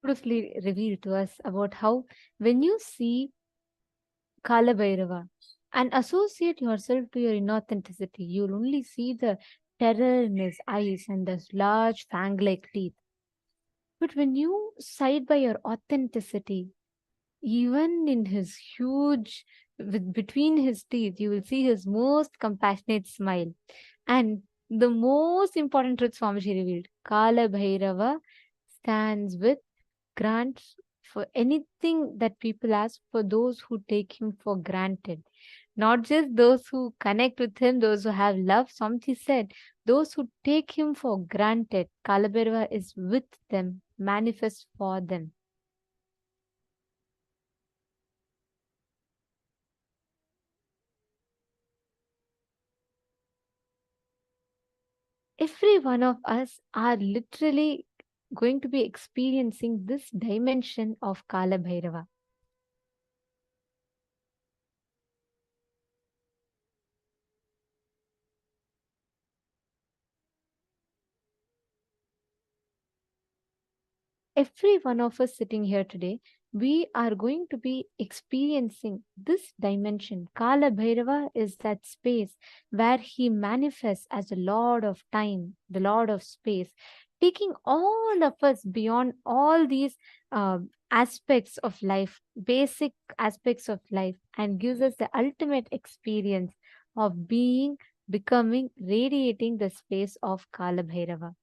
Beautifully revealed to us about how when you see Kala Bhairava and associate yourself to your inauthenticity, you'll only see the terror in his eyes and those large fang-like teeth. But when you side by your authenticity, even in his huge, between his teeth, you will see his most compassionate smile. And the most important truth Swamiji revealed, Kala Bhairava stands with grants for anything that people ask for those who take him for granted. Not just those who connect with him, those who have love. Swamiji said, those who take him for granted, Kalabhairava is with them, manifests for them. Every one of us are literally going to be experiencing this dimension of Kala Bhairava. Every one of us sitting here today, we are going to be experiencing this dimension. Kala Bhairava is that space where he manifests as the Lord of time, the Lord of space, taking all of us beyond all these aspects of life, basic aspects of life, and gives us the ultimate experience of being, becoming, radiating the space of Kala Bhairava.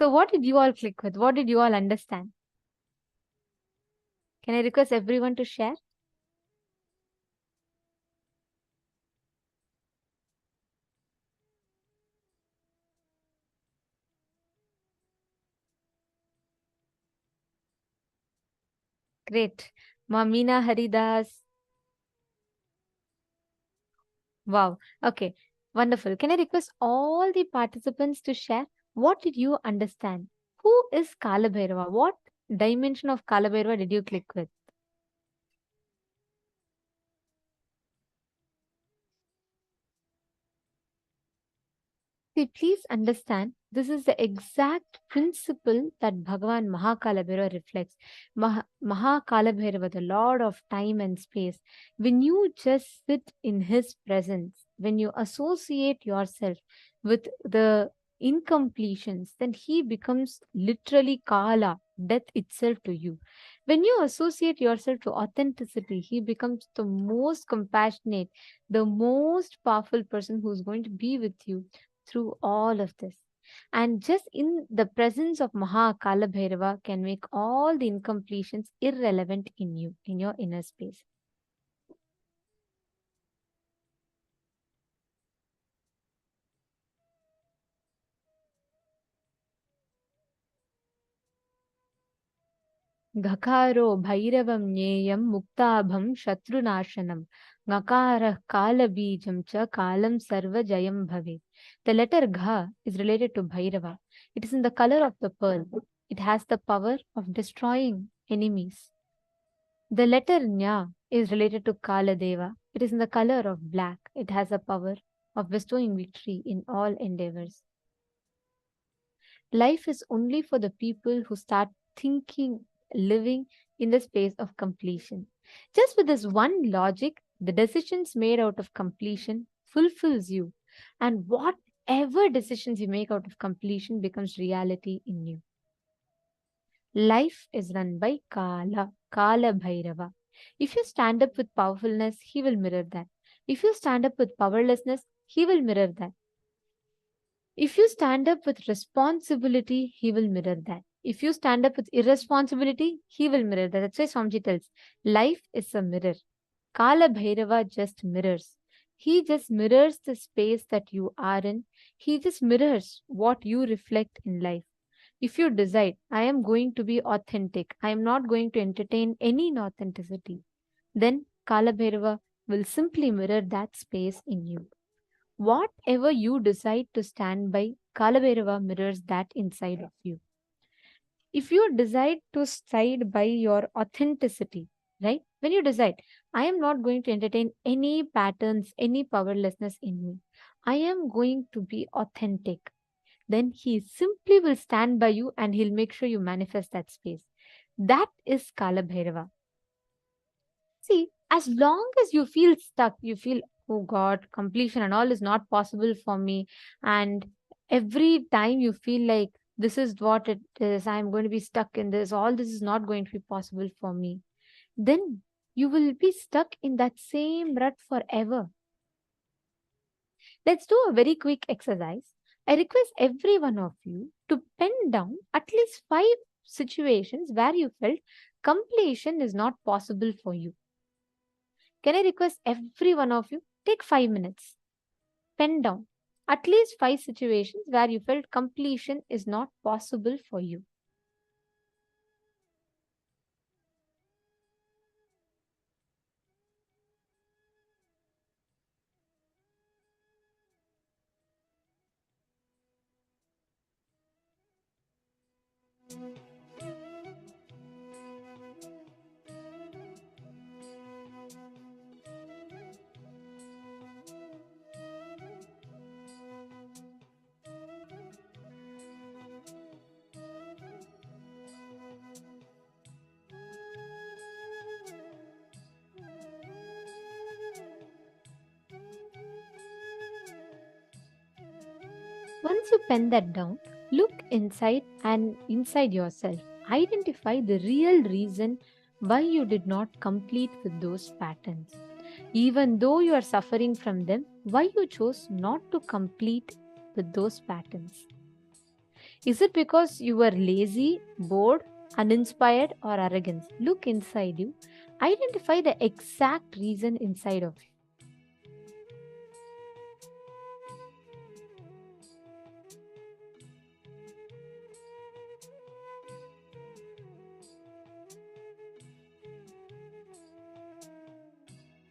So what did you all click with? What did you all understand? Can I request everyone to share? Great. Mamina Haridas. Wow. Okay. Wonderful. Can I request all the participants to share? What did you understand? Who is Kala Bhairava? What dimension of Kala Bhairava did you click with? See, please understand, this is the exact principle that Bhagavan Mahakalabhairava reflects. Mahakalabhairava, the Lord of time and space, when you just sit in his presence, when you associate yourself with the incompletions, then he becomes literally Kala, death itself to you. When you associate yourself to authenticity, he becomes the most compassionate, the most powerful person who's going to be with you through all of this. And just in the presence of Mahakala Bhairava can make all the incompletions irrelevant in you, in your inner space. Gakaro Bhairavam Nyeyam Muktabham Shatrunashanam Gakara Kala Bijam Cha Kalam Sarva Jayam Bhave. The letter Gha is related to Bhairava. It is in the color of the pearl. It has the power of destroying enemies. The letter Nya is related to Kala Deva. It is in the color of black. It has the power of bestowing victory in all endeavors. Life is only for the people who start thinking, living in the space of completion. Just with this one logic, the decisions made out of completion fulfills you. And whatever decisions you make out of completion becomes reality in you. Life is run by Kala Bhairava. If you stand up with powerfulness, he will mirror that. If you stand up with powerlessness, he will mirror that. If you stand up with responsibility, he will mirror that. If you stand up with irresponsibility, he will mirror that. That's why Swamiji tells, life is a mirror. Kala Bhairava just mirrors. He just mirrors the space that you are in. He just mirrors what you reflect in life. If you decide, I am going to be authentic, I am not going to entertain any inauthenticity, then Kala Bhairava will simply mirror that space in you. Whatever you decide to stand by, Kala Bhairava mirrors that inside of you. If you decide to side by your authenticity, right? When you decide, I am not going to entertain any patterns, any powerlessness in me. I am going to be authentic. Then he simply will stand by you and he'll make sure you manifest that space. That is Kala Bhairava. See, as long as you feel stuck, you feel, oh God, completion and all is not possible for me. And every time you feel like this is what it is, I'm going to be stuck in this, all this is not going to be possible for me, then you will be stuck in that same rut forever. Let's do a very quick exercise. I request every one of you to pen down at least 5 situations where you felt completion is not possible for you. Can I request every one of you take 5 minutes, pen down at least 5 situations where you felt completion is not possible for you. Once you pen that down, look inside and inside yourself. Identify the real reason why you did not complete with those patterns. Even though you are suffering from them, why you chose not to complete with those patterns. Is it because you were lazy, bored, uninspired, or arrogant? Look inside you. Identify the exact reason inside of you.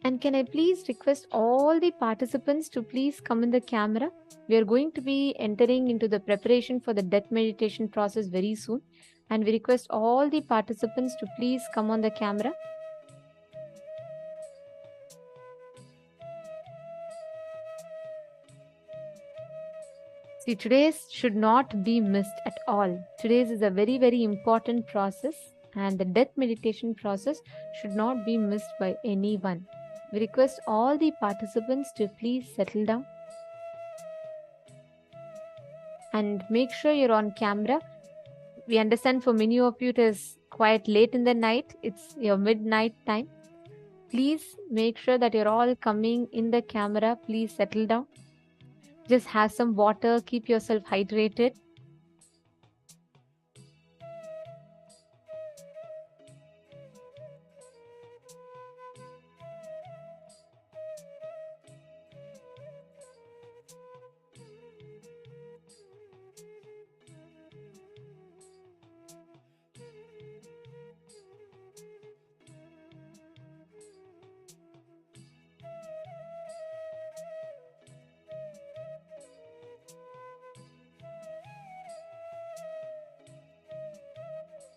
And can I please request all the participants to please come in the camera? We are going to be entering into the preparation for the death meditation process very soon. And we request all the participants to please come on the camera. See, today's should not be missed at all. Today's is a very, very important process, and the death meditation process should not be missed by anyone. We request all the participants to please settle down and make sure you're on camera. We understand for many of you it is quite late in the night. It's your midnight time. Please make sure that you're all coming in the camera. Please settle down. Just have some water. Keep yourself hydrated.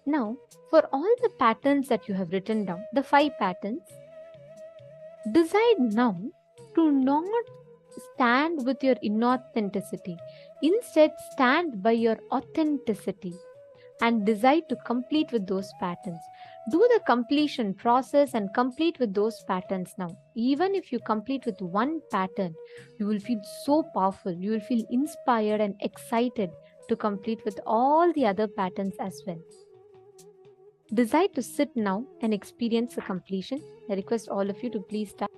Now, for all the patterns that you have written down, the 5 patterns, decide now to not stand with your inauthenticity. Instead, stand by your authenticity and decide to complete with those patterns. Do the completion process and complete with those patterns now. Even if you complete with one pattern, you will feel so powerful. You will feel inspired and excited to complete with all the other patterns as well. Decide to sit now and experience the completion. I request all of you to please start.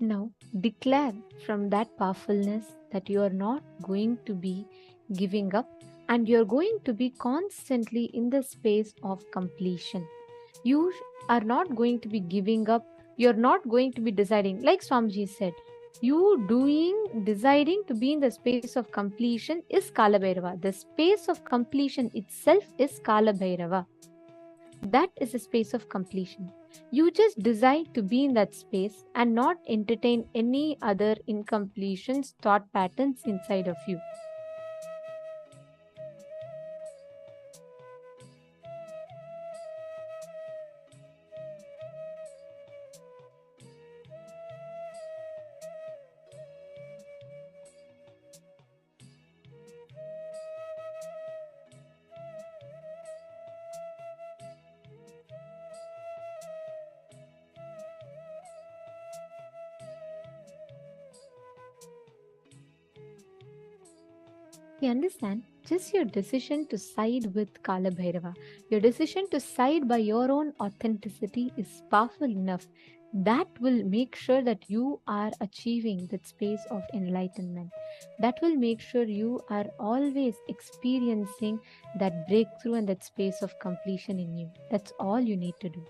Now, declare from that powerfulness that you are not going to be giving up and you are going to be constantly in the space of completion. You are not going to be giving up. You're not going to be deciding, like Swamiji said, deciding to be in the space of completion is Kala Bhairava. The space of completion itself is Kala Bhairava. That is a space of completion. You just decide to be in that space and not entertain any other incompletions, thought patterns inside of you. You understand? Just your decision to side with Kala Bhairava, your decision to side by your own authenticity is powerful enough. That will make sure that you are achieving that space of enlightenment. That will make sure you are always experiencing that breakthrough and that space of completion in you. That's all you need to do.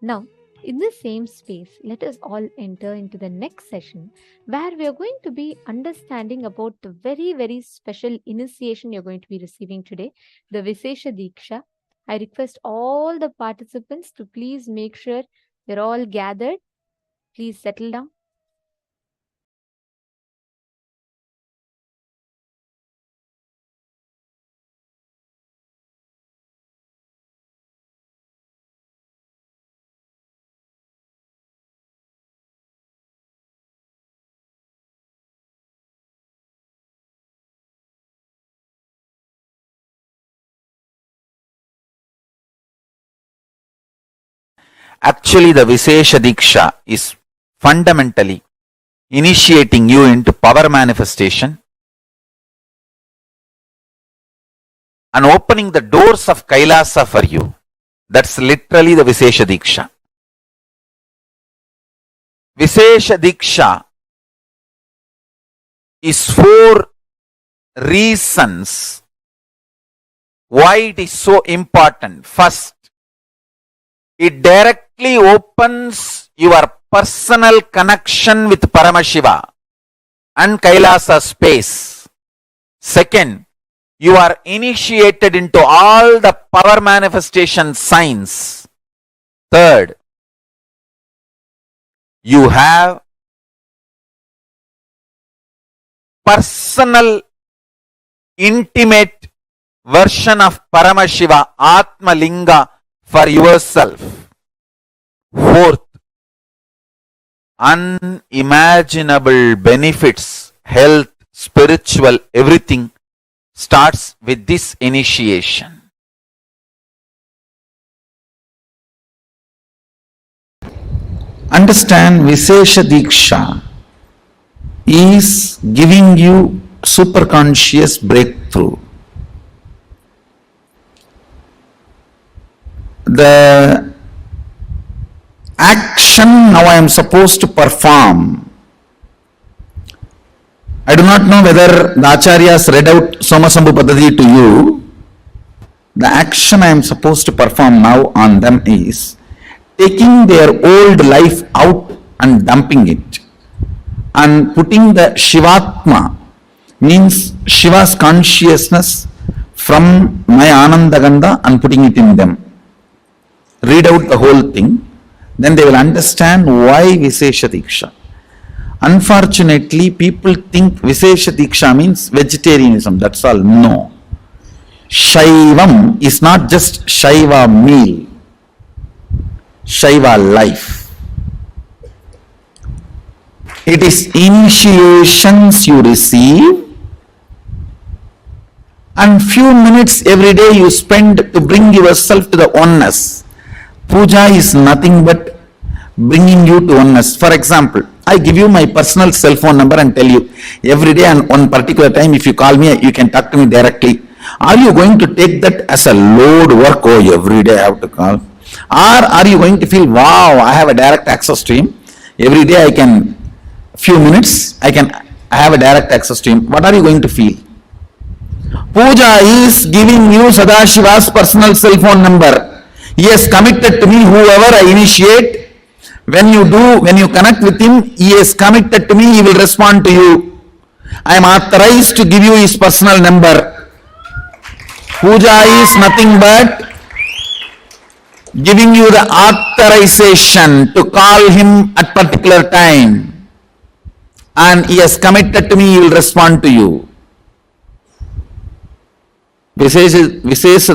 Now, in the same space, let us all enter into the next session where we are going to be understanding about the very, very special initiation you're going to be receiving today, the Vishesha Deeksha. I request all the participants to please make sure you're all gathered. Please settle down. Actually, the Vishesha Diksha is fundamentally initiating you into power manifestation and opening the doors of Kailasa for you. That's literally the Vishesha Diksha. Vishesha Diksha is 4 reasons why it is so important. First, it directly opens your personal connection with Paramashiva and Kailasa space. Second, you are initiated into all the power manifestation signs. Third, you have personal, intimate version of Paramashiva, Atma Linga, for yourself. Fourth, unimaginable benefits, health, spiritual, everything starts with this initiation. Understand, Vishesha Diksha is giving you superconscious breakthrough. The action now I am supposed to perform. I do not know whether the Acharyas read out Somasambhu Paddhati to you. The action I am supposed to perform now on them is taking their old life out and dumping it and putting the Shivatma, means Shiva's consciousness, from my Anandaganda and putting it in them. Read out the whole thing, then they will understand why Vishesha Diksha. Unfortunately, people think Vishesha Diksha means vegetarianism, that's all. No. Shaivam is not just Shaiva meal, Shaiva life. It is initiations you receive and few minutes every day you spend to bring yourself to the oneness. Puja is nothing but bringing you to oneness. For example, I give you my personal cell phone number and tell you every day and on particular time if you call me, you can talk to me directly. Are you going to take that as a load work? Oh, every day I have to call. Or are you going to feel, wow, I have a direct access to him. Every day I can, few minutes, I have a direct access to him. What are you going to feel? Puja is giving you Sadashiva's personal cell phone number. He has committed to me, whoever I initiate. When you connect with him, he is committed to me, he will respond to you. I am authorized to give you his personal number. Puja is nothing but giving you the authorization to call him at particular time, and he has committed to me, he will respond to you. Vishesha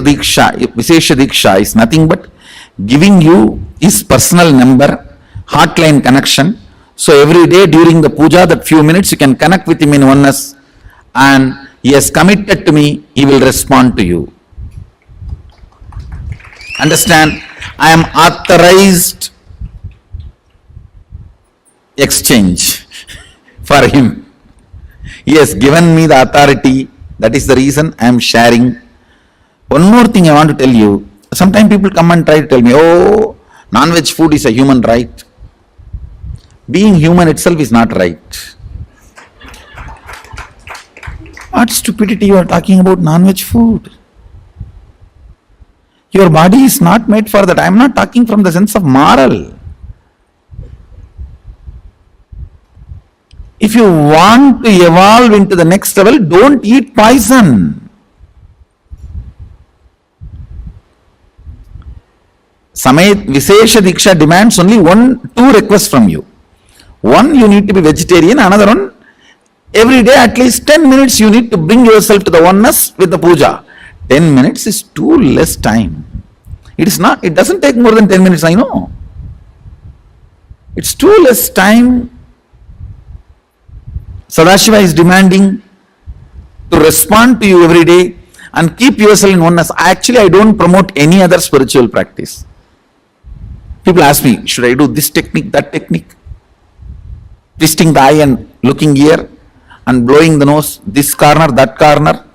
Diksha is nothing but giving you his personal number, hotline connection. So every day during the puja, that few minutes you can connect with him in oneness, and he has committed to me, he will respond to you. Understand? I am authorized exchange for him. He has given me the authority. That is the reason I am sharing. One more thing I want to tell you. Sometimes people come and try to tell me, oh, non-veg food is a human right. Being human itself is not right. What stupidity you are talking about non-veg food? Your body is not made for that. I am not talking from the sense of moral. If you want to evolve into the next level, don't eat poison. Vishesha Diksha demands only two requests from you. One, you need to be vegetarian. Another one, every day at least 10 minutes you need to bring yourself to the oneness with the puja. 10 minutes is too less time. It is not, it doesn't take more than 10 minutes, I know. It's too less time. Sadashiva is demanding to respond to you every day and keep yourself in oneness. Actually, I don't promote any other spiritual practice. People ask me, should I do this technique, that technique? Twisting the eye and looking here and blowing the nose, this corner, that corner.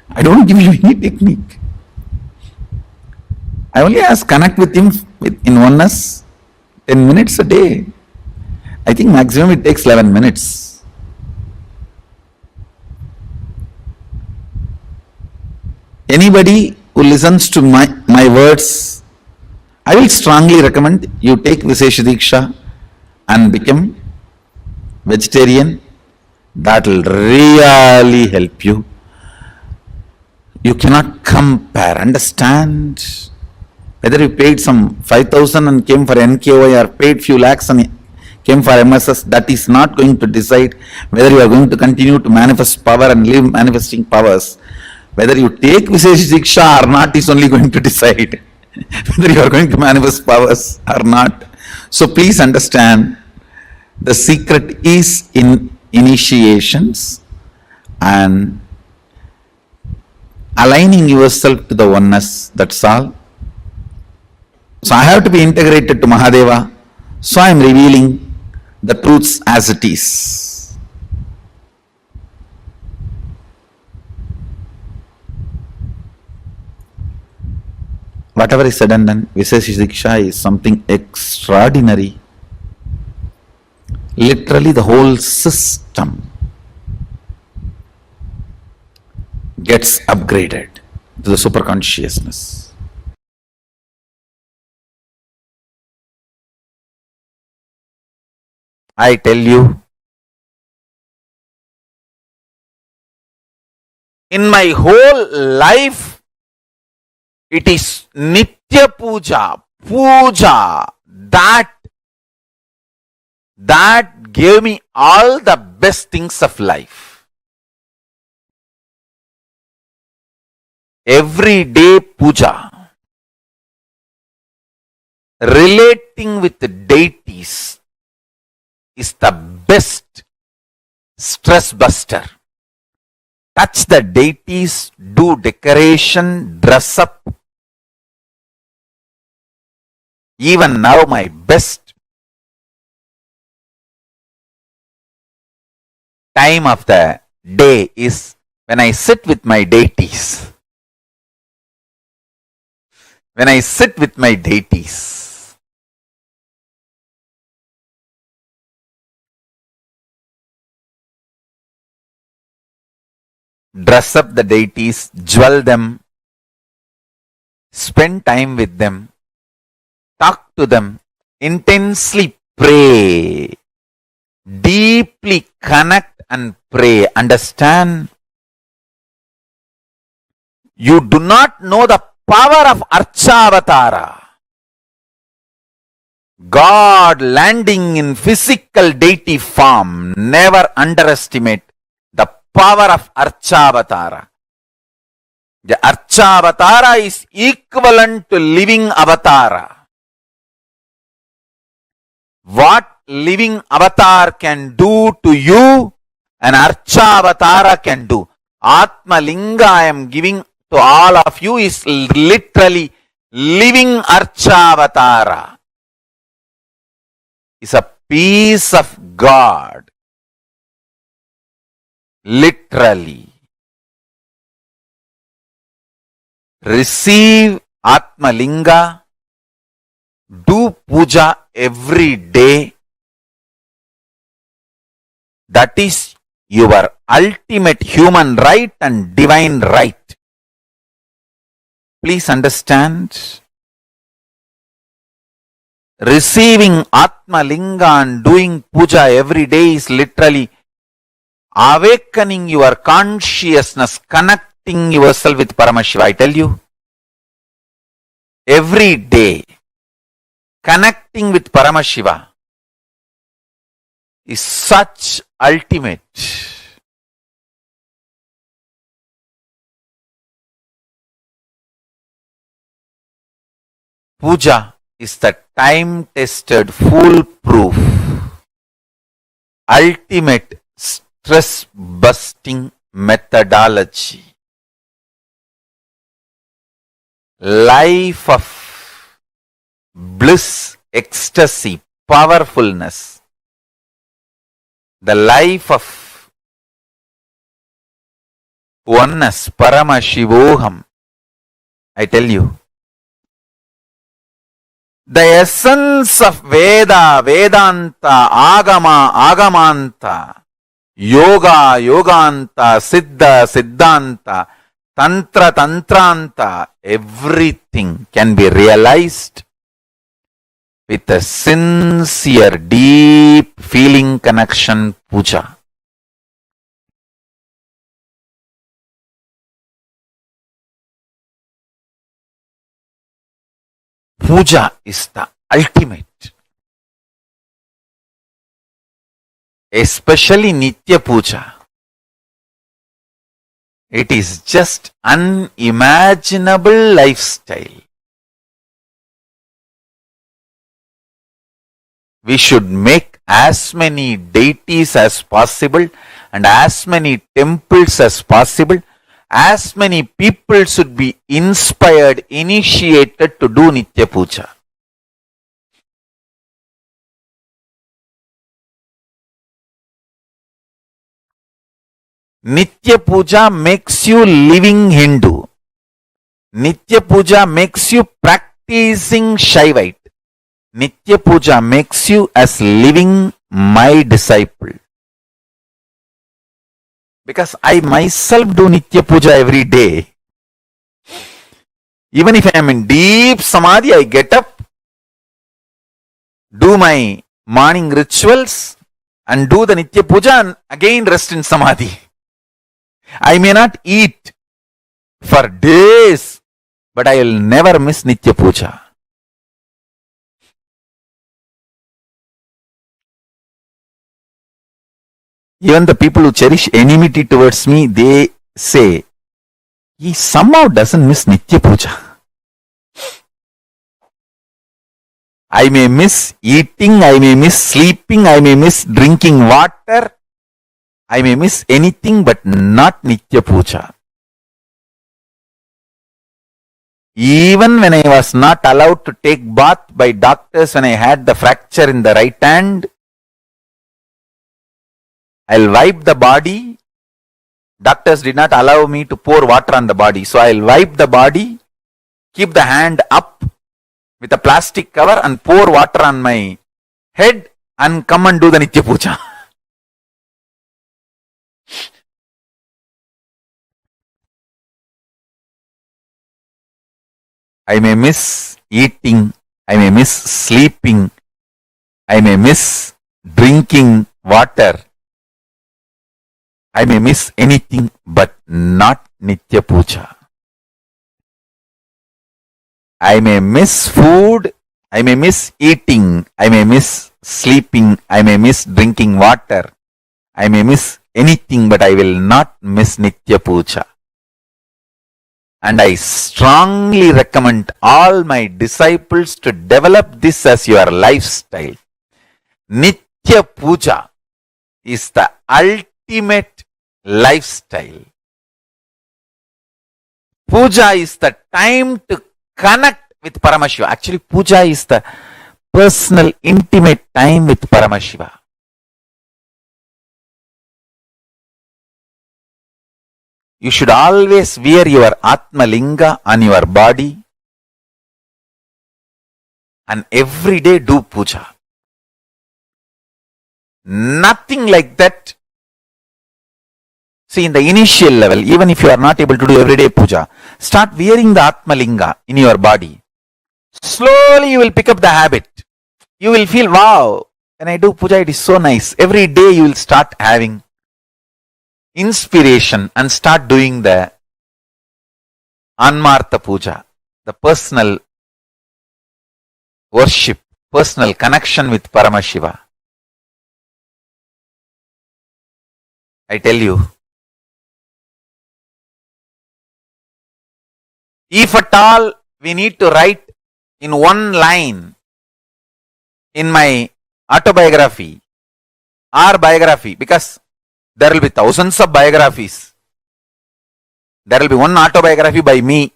I don't give you any technique. I only ask, connect with him in oneness, 10 minutes a day. I think maximum it takes 11 minutes. Anybody who listens to my words, I will strongly recommend you take Vishesha Diksha and become vegetarian. That will really help you. You cannot compare, understand? Whether you paid some 5,000 and came for NKY or paid few lakhs and came for MSS, that is not going to decide whether you are going to continue to manifest power and live manifesting powers. Whether you take Vishesha Diksha or not is only going to decide whether you are going to manifest powers or not. So please understand, the secret is in initiations and aligning yourself to the oneness, that's all. So I have to be integrated to Mahadeva, so I am revealing the truths as it is. Whatever is said and done, Vishesha Diksha is something extraordinary. Literally the whole system gets upgraded to the super consciousness. I tell you, in my whole life, it is Nitya Puja, that gave me all the best things of life. Everyday puja, relating with the deities, is the best stress buster. Touch the deities, do decoration, dress up. Even now my best time of the day is when I sit with my deities. When I sit with my deities. Dress up the deities, jewel them, spend time with them, talk to them, intensely pray, deeply connect and pray. Understand? You do not know the power of Archavatara, God landing in physical deity form. Never underestimate the power of Archavatara. The Archavatara is equivalent to living avatara. What living avatar can do to you, an Archavatara can do. Atma Linga I am giving to all of you is literally living Archavatara. Is a piece of God. Literally. Receive Atma Linga. Do puja every day. That is your ultimate human right and divine right. Please understand. Receiving Atma Linga and doing puja every day is literally awakening your consciousness, connecting yourself with Paramashiva. I tell you, every day, connecting with Paramashiva is such ultimate. Puja is the time-tested, foolproof, ultimate stress-busting methodology. Life of bliss, ecstasy, powerfulness. The life of oneness, Paramashivoham. I tell you. The essence of Veda, Vedanta, Agama, Agamanta, Yoga, Yoganta, Siddha, Siddhanta, Tantra, Tantranta, everything can be realized with a sincere, deep feeling connection puja. Puja is the ultimate. Especially Nitya Puja. It is just unimaginable lifestyle. We should make as many deities as possible and as many temples as possible. As many people should be inspired, initiated to do Nitya Puja. Nitya Puja makes you living Hindu. Nitya Puja makes you practicing Shaivite. Nitya Puja makes you as living my disciple. Because I myself do Nitya Puja every day. Even if I am in deep Samadhi, I get up, do my morning rituals and do the Nitya Puja and again rest in Samadhi. I may not eat for days, but I will never miss Nitya Puja. Even the people who cherish enmity towards me, they say, he somehow doesn't miss Nitya Puja. I may miss eating, I may miss sleeping, I may miss drinking water, I may miss anything but not Nitya Puja. Even when I was not allowed to take bath by doctors when I had the fracture in the right hand, I'll wipe the body. Doctors did not allow me to pour water on the body. So I'll wipe the body, keep the hand up with a plastic cover and pour water on my head and come and do the Nitya Puja. I may miss eating, I may miss sleeping, I may miss drinking water. I may miss anything but not Nitya Puja. I may miss food, I may miss eating, I may miss sleeping, I may miss drinking water, I may miss anything, but I will not miss Nitya Puja. And I strongly recommend all my disciples to develop this as your lifestyle. Nitya Puja is the ultimate lifestyle. Puja is the time to connect with Paramashiva. Actually, puja is the personal, intimate time with Paramashiva. You should always wear your Atma Linga on your body and every day do puja. Nothing like that. See, in the initial level, even if you are not able to do everyday puja, start wearing the Atma Linga in your body. Slowly you will pick up the habit. You will feel, wow, when I do puja, it is so nice. Every day you will start having inspiration and start doing the Anmartha Puja, the personal worship, personal connection with Paramashiva. I tell you, if at all we need to write in one line in my autobiography or biography, because there will be thousands of biographies. There will be one autobiography by me,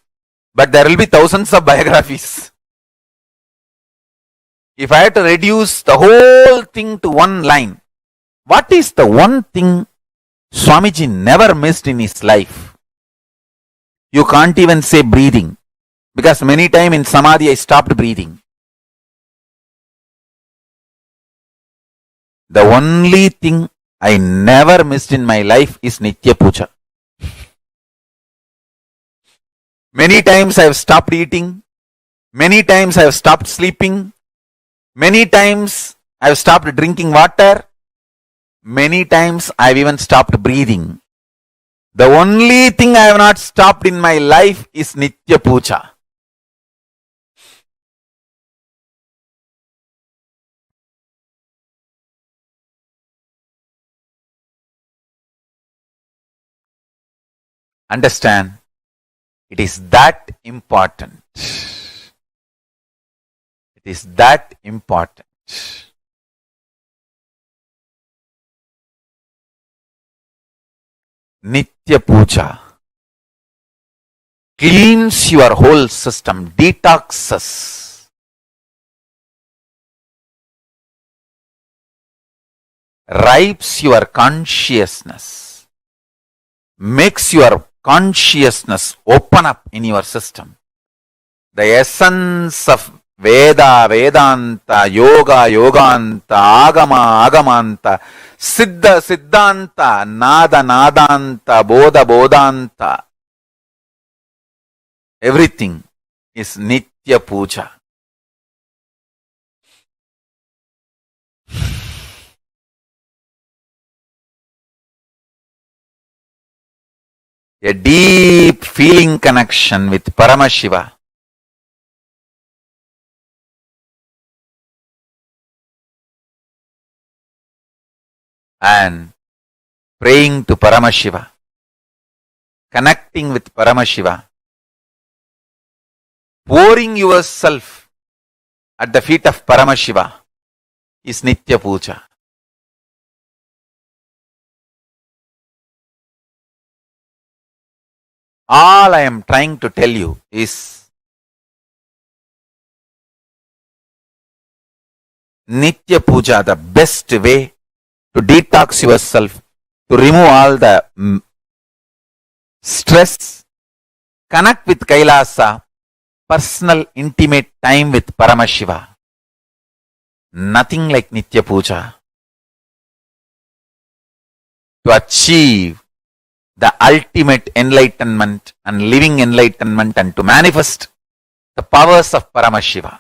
but there will be thousands of biographies. If I have to reduce the whole thing to one line, what is the one thing Swamiji never missed in his life? You can't even say breathing, because many times in Samadhi I stopped breathing. The only thing I never missed in my life is Nitya Puja. Many times I have stopped eating. Many times I have stopped sleeping. Many times I have stopped drinking water. Many times I have even stopped breathing. The only thing I have not stopped in my life is Nitya Puja. Understand? It is that important. It is that important. Nitya Puja cleans your whole system, detoxes, ripes your consciousness, makes your consciousness open up in your system. The essence of Veda, Vedanta, Yoga, Yoganta, Agama, Agamanta, Siddha, Siddhanta, Nada, Nadanta, Bodha, Bodhanta. Everything is Nitya Puja. A deep feeling connection with Paramashiva. And praying to Paramashiva, connecting with Paramashiva, pouring yourself at the feet of Paramashiva is Nitya Puja. All I am trying to tell you is Nitya Puja, the best way to detox yourself, to remove all the stress, connect with Kailasa, personal intimate time with Paramashiva. Nothing like Nitya Puja. To achieve the ultimate enlightenment and living enlightenment and to manifest the powers of Paramashiva.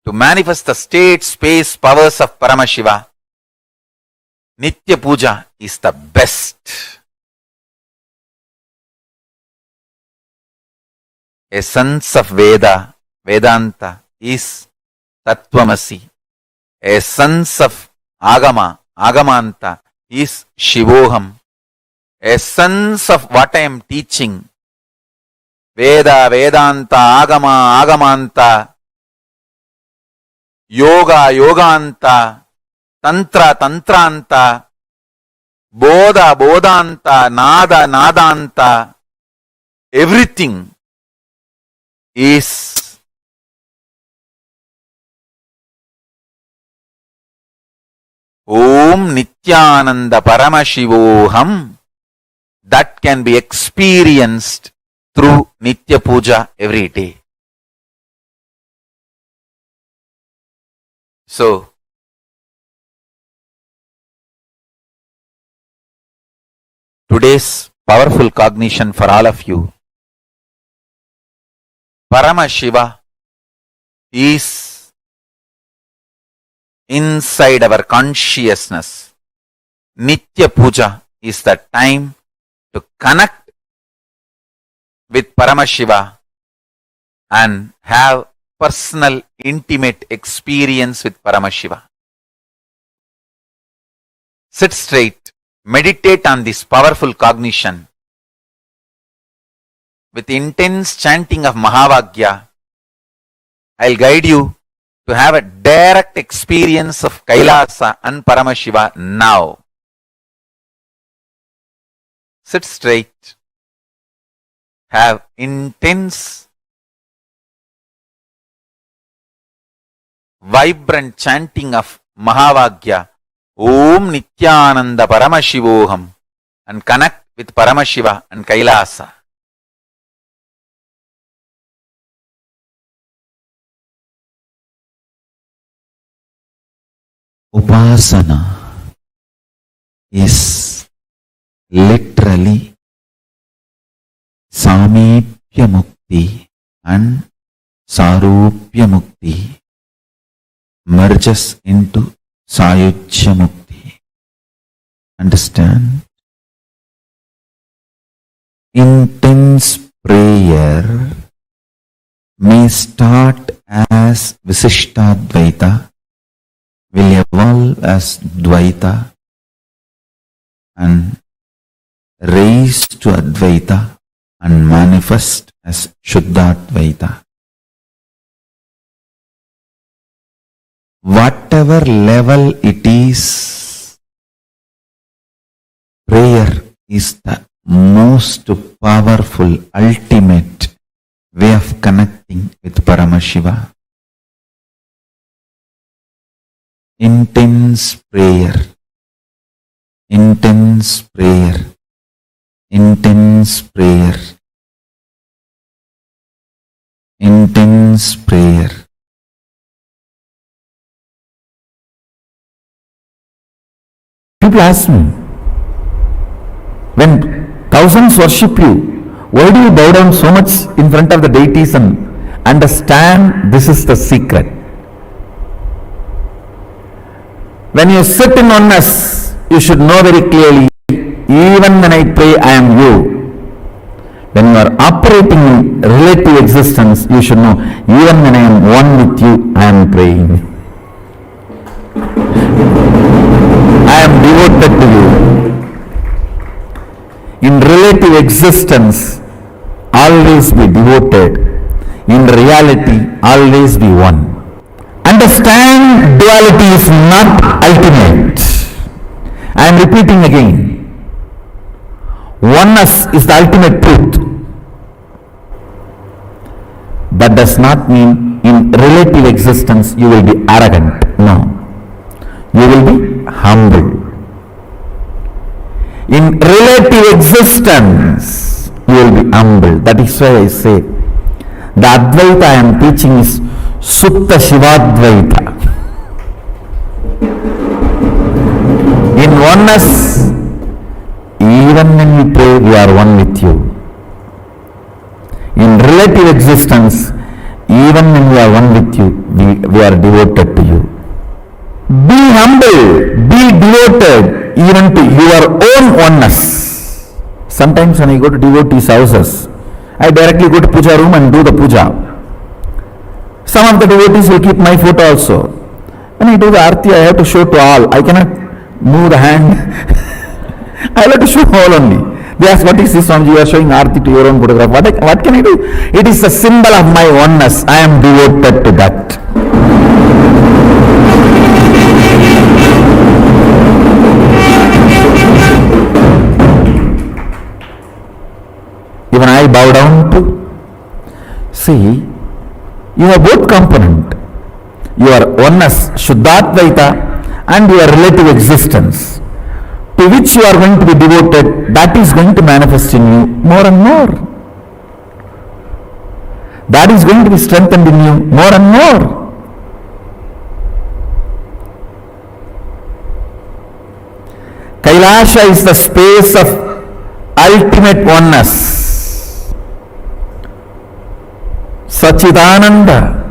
To manifest the state, space, powers of Paramashiva, Nitya Puja is the best. essence of Veda, Vedanta is Tattvamasi. Essence of Agama, Agamanta is Shivoham. Essence of what I am teaching, Veda, Vedanta, Agama, Agamanta, Yoga, Yoganta, Tantra, Tantranta, Bodha, Bodhanta, Nada, Nadanta, everything is Om Nithyananda Paramashivoham, that can be experienced through Nitya Puja every day. So, today's powerful cognition for all of you, Paramashiva is inside our consciousness. Nitya Puja is the time to connect with Paramashiva and have personal, intimate experience with Paramashiva. Sit straight, meditate on this powerful cognition. With intense chanting of Mahavagya, I'll guide you to have a direct experience of Kailasa and Paramashiva now. Sit straight. Have intense, vibrant chanting of Mahavagya, Om Nithyananda Paramashivoham, and connect with Paramashiva and Kailasa. Upasana is literally Samipya Mukti and Sarupya Mukti merges into Sayujya Mukti. Understand? Intense prayer may start as Visishtadvaita, will evolve as Dvaita and raise to Advaita and manifest as Shuddhadvaita. Whatever level it is, prayer is the most powerful, ultimate way of connecting with Paramashiva. Intense prayer, intense prayer, intense prayer, intense prayer. People ask me, when thousands worship you, why do you bow down so much in front of the deities? And understand, this is the secret. When you sit in oneness, you should know very clearly, even when I pray, I am you. When you are operating in relative existence, you should know, even when I am one with you, I am praying. I am devoted to you. In relative existence, always be devoted. In reality, always be one. Understand, duality is not ultimate. I am repeating again. Oneness is the ultimate truth. But does not mean in relative existence you will be arrogant. No. You will be humble. In relative existence, you will be humble. That is why I say, the Advaita I am teaching is Sutta Shivadvaita. In oneness, even when we pray, we are one with you. In relative existence, even when we are one with you, we are devoted to you. Be humble, be devoted even to your own oneness. Sometimes when I go to devotees' houses, I directly go to puja room and do the puja. Some of the devotees will keep my photo also. When I do the arti, I have to show to all. I cannot move the hand. I have to show all only. They ask, what is this, Swamiji? You are showing arti to your own photograph. What can I do? It is a symbol of my oneness. I am devoted to that. Even I bow down to. See, you have both component. Your oneness, Shuddhatvaita, and your relative existence, to which you are going to be devoted, that is going to manifest in you more and more. That is going to be strengthened in you more and more. Kailasa is the space of ultimate oneness. Sachidananda,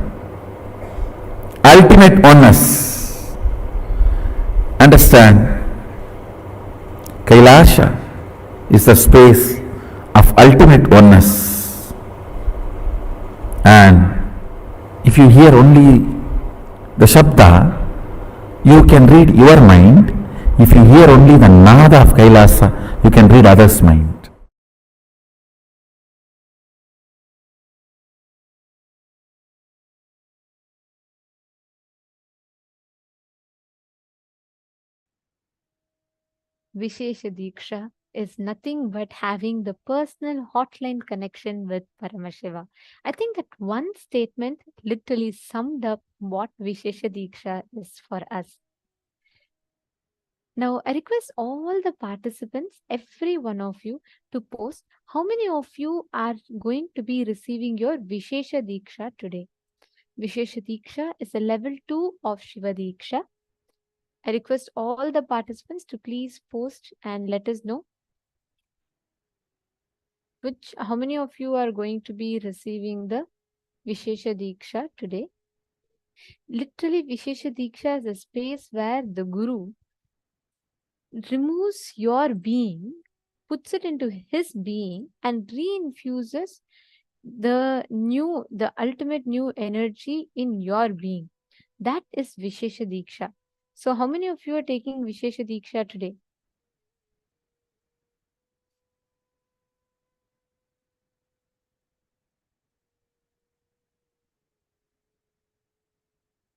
ultimate oneness. Understand? Kailasa is the space of ultimate oneness. And if you hear only the Shabda, you can read your mind. If you hear only the Nada of Kailasa, you can read others' mind. Vishesha Deeksha is nothing but having the personal hotline connection with Paramashiva. I think that one statement literally summed up what Vishesha Deeksha is for us. Now, I request all the participants, every one of you, to post how many of you are going to be receiving your Vishesha Deeksha today. Vishesha Deeksha is a level 2 of Shiva Deeksha. I request all the participants to please post and let us know how many of you are going to be receiving the Vishesha Deeksha today. Literally, Vishesha Deeksha is a space where the Guru removes your being, puts it into his being, and reinfuses the ultimate new energy in your being. That is Vishesha Deeksha. So, how many of you are taking Vishesha Deeksha today?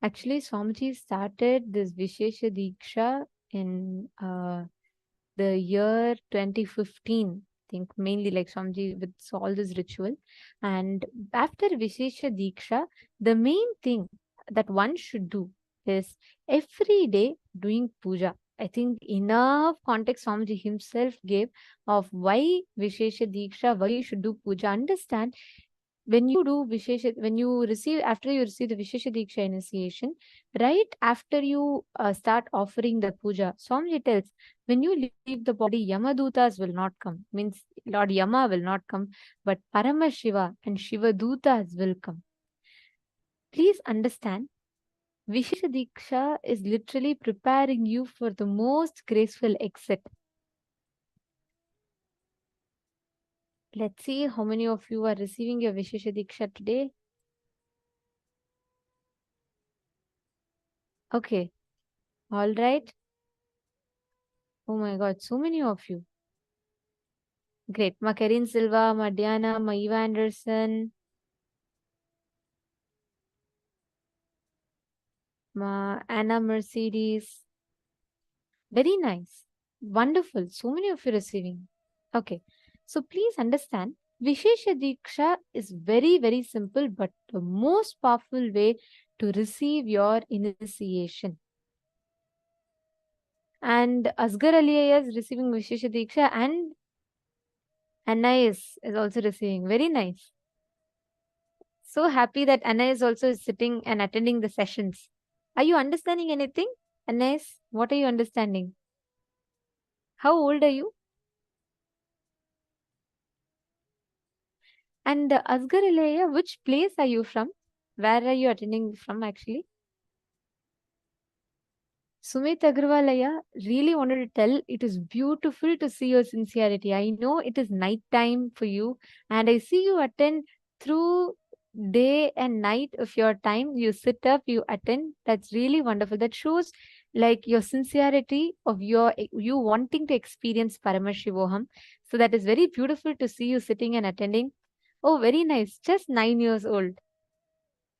Actually, Swamiji started this Vishesha Deeksha in the year 2015. I think mainly like Swamiji with all this ritual. And after Vishesha Deeksha, the main thing that one should do is every day doing puja. I think enough context Swamiji himself gave of why Vishesha Deeksha, why you should do puja. Understand, when you do Vishesha, after you receive the Vishesha Deeksha initiation, right after you start offering the puja, Swamiji tells, when you leave the body, Yamadutas will not come. Means Lord Yama will not come, but Paramashiva and Shiva Dutas will come. Please understand, Vishesha Deeksha is literally preparing you for the most graceful exit. Let's see how many of you are receiving your Vishesha Deeksha today. Okay. All right. Oh my God, so many of you. Great. Ma Karin Silva, Ma Diana, Ma Eva Anderson, Ma Anna Mercedes. Very nice. Wonderful. So many of you receiving. Okay. So please understand, Vishesha Deeksha is very, very simple, but the most powerful way to receive your initiation. And Asghar Ali is receiving Vishesha Deeksha, and Anais is also receiving. Very nice. So happy that Anais is also sitting and attending the sessions. Are you understanding anything? Anais, what are you understanding? How old are you? And Asghar Alaya, which place are you from? Where are you attending from actually? Sumit Agrawalaya really wanted to tell it is beautiful to see your sincerity. I know it is night time for you, and I see you attend through day and night of your time. You sit up, you attend. That's really wonderful. That shows like your sincerity of you wanting to experience Paramashivoham. So that is very beautiful to see you sitting and attending. Oh, very nice. Just 9 years old.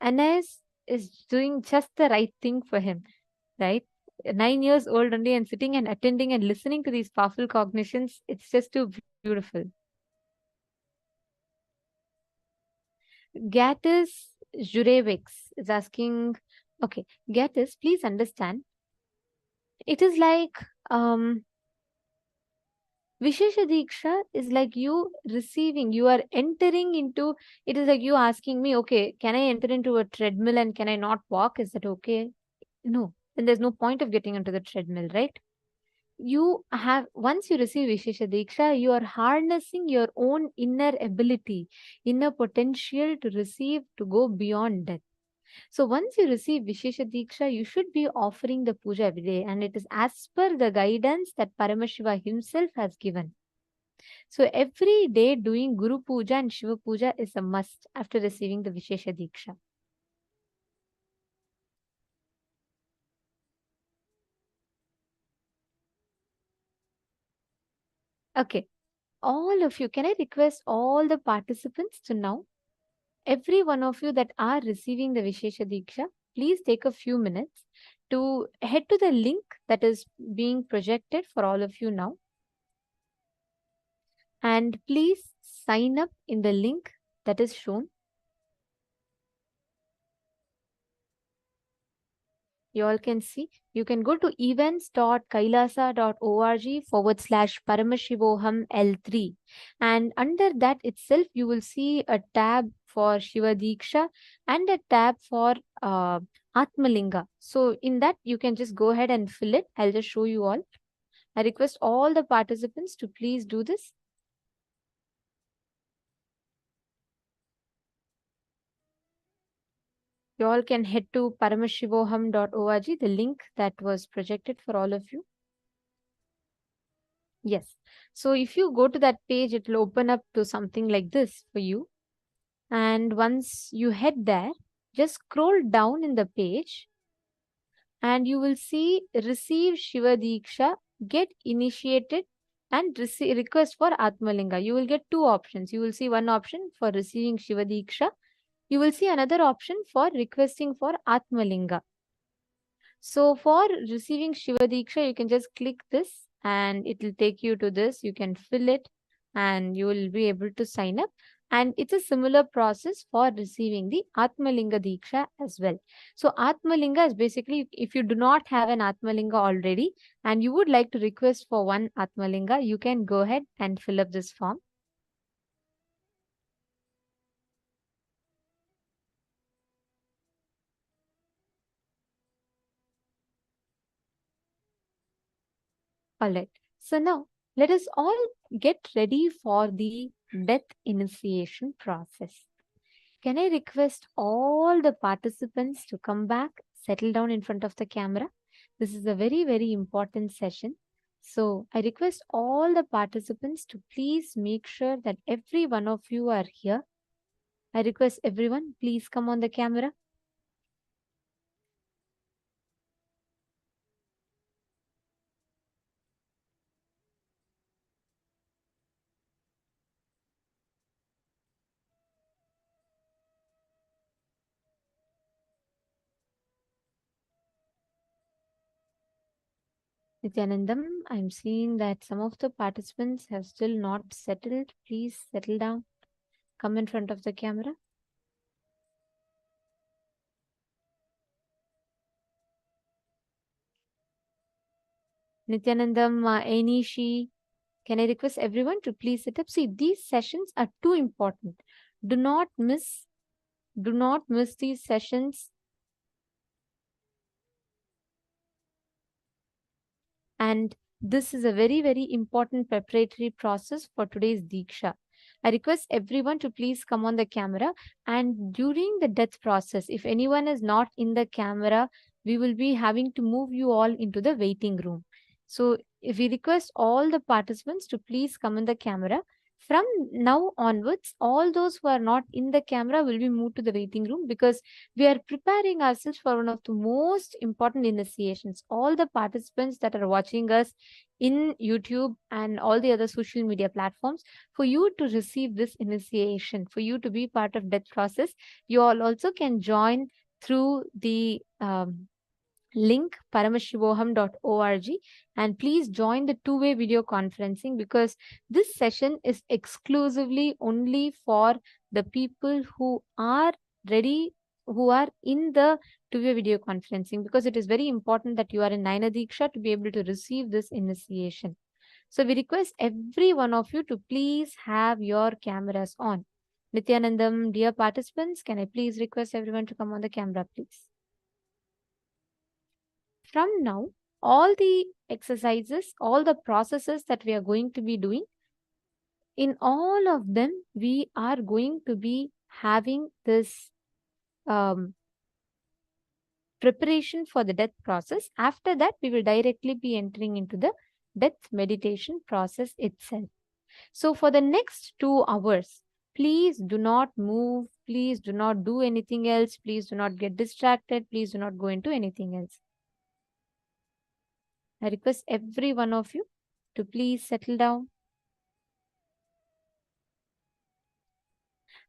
Anas is doing just the right thing for him, right? 9 years old only and sitting and attending and listening to these powerful cognitions, it's just too beautiful. Gatis Jurevics is asking, okay, Gatis, please understand. It is like Vishesha Diksha is like you receiving, you are entering into, it is like you asking me, okay, can I enter into a treadmill and can I not walk? Is that okay? No, then there's no point of getting into the treadmill, right? You have, once you receive Vishesha Diksha, you are harnessing your own inner ability, inner potential to receive, to go beyond death. So once you receive Vishesha Diksha, you should be offering the puja every day, and it is as per the guidance that Paramashiva himself has given. So every day doing Guru Puja and Shiva Puja is a must after receiving the Vishesha Diksha. Okay, all of you, can I request all the participants to now, every one of you that are receiving the Vishesha Diksha, please take a few minutes to head to the link that is being projected for all of you now. And please sign up in the link that is shown. You all can see. You can go to events.kailasa.org/Paramashivoham L3. And under that itself, you will see a tab for Shiva Diksha and a tab for Atmalinga. So in that, you can just go ahead and fill it. I'll just show you all. I request all the participants to please do this. You all can head to paramashivoham.org, the link that was projected for all of you. Yes. So if you go to that page, it will open up to something like this for you. And once you head there, just scroll down in the page and you will see receive Shiva Diksha, get initiated and request for Atmalinga. You will get two options. You will see one option for receiving Shiva Diksha. You will see another option for requesting for Atmalinga. So for receiving Shiva Diksha, you can just click this and it will take you to this. You can fill it and you will be able to sign up. And it's a similar process for receiving the Atmalinga Diksha as well. So Atmalinga is basically, if you do not have an Atmalinga already and you would like to request for one Atmalinga, you can go ahead and fill up this form. All right. So now let us all get ready for the death initiation process. Can I request all the participants to come back, settle down in front of the camera? This is a very, very important session. So I request all the participants to please make sure that every one of you are here. I request everyone, please come on the camera. Nithyanandam, I'm seeing that some of the participants have still not settled. Please settle down. Come in front of the camera. Nithyanandam, Ainishi, can I request everyone to please sit up? See, these sessions are too important. Do not miss these sessions. And this is a very, very important preparatory process for today's Deeksha. I request everyone to please come on the camera. And during the death process, if anyone is not in the camera, we will be having to move you all into the waiting room. So if we request all the participants to please come in the camera. From now onwards, all those who are not in the camera will be moved to the waiting room, because we are preparing ourselves for one of the most important initiations. All the participants that are watching us in YouTube and all the other social media platforms, for you to receive this initiation, for you to be part of death process, you all also can join through the link paramashivoham.org, and please join the two-way video conferencing, because this session is exclusively only for the people who are ready, who are in the two-way video conferencing, because it is very important that you are in Naina Deeksha to be able to receive this initiation. So we request every one of you to please have your cameras on. Nithyanandam, dear participants, can I please request everyone to come on the camera, please? From now, all the exercises, all the processes that we are going to be doing, in all of them, we are going to be having this preparation for the death process. After that, we will directly be entering into the death meditation process itself. So for the next 2 hours, please do not move. Please do not do anything else. Please do not get distracted. Please do not go into anything else. I request every one of you to please settle down.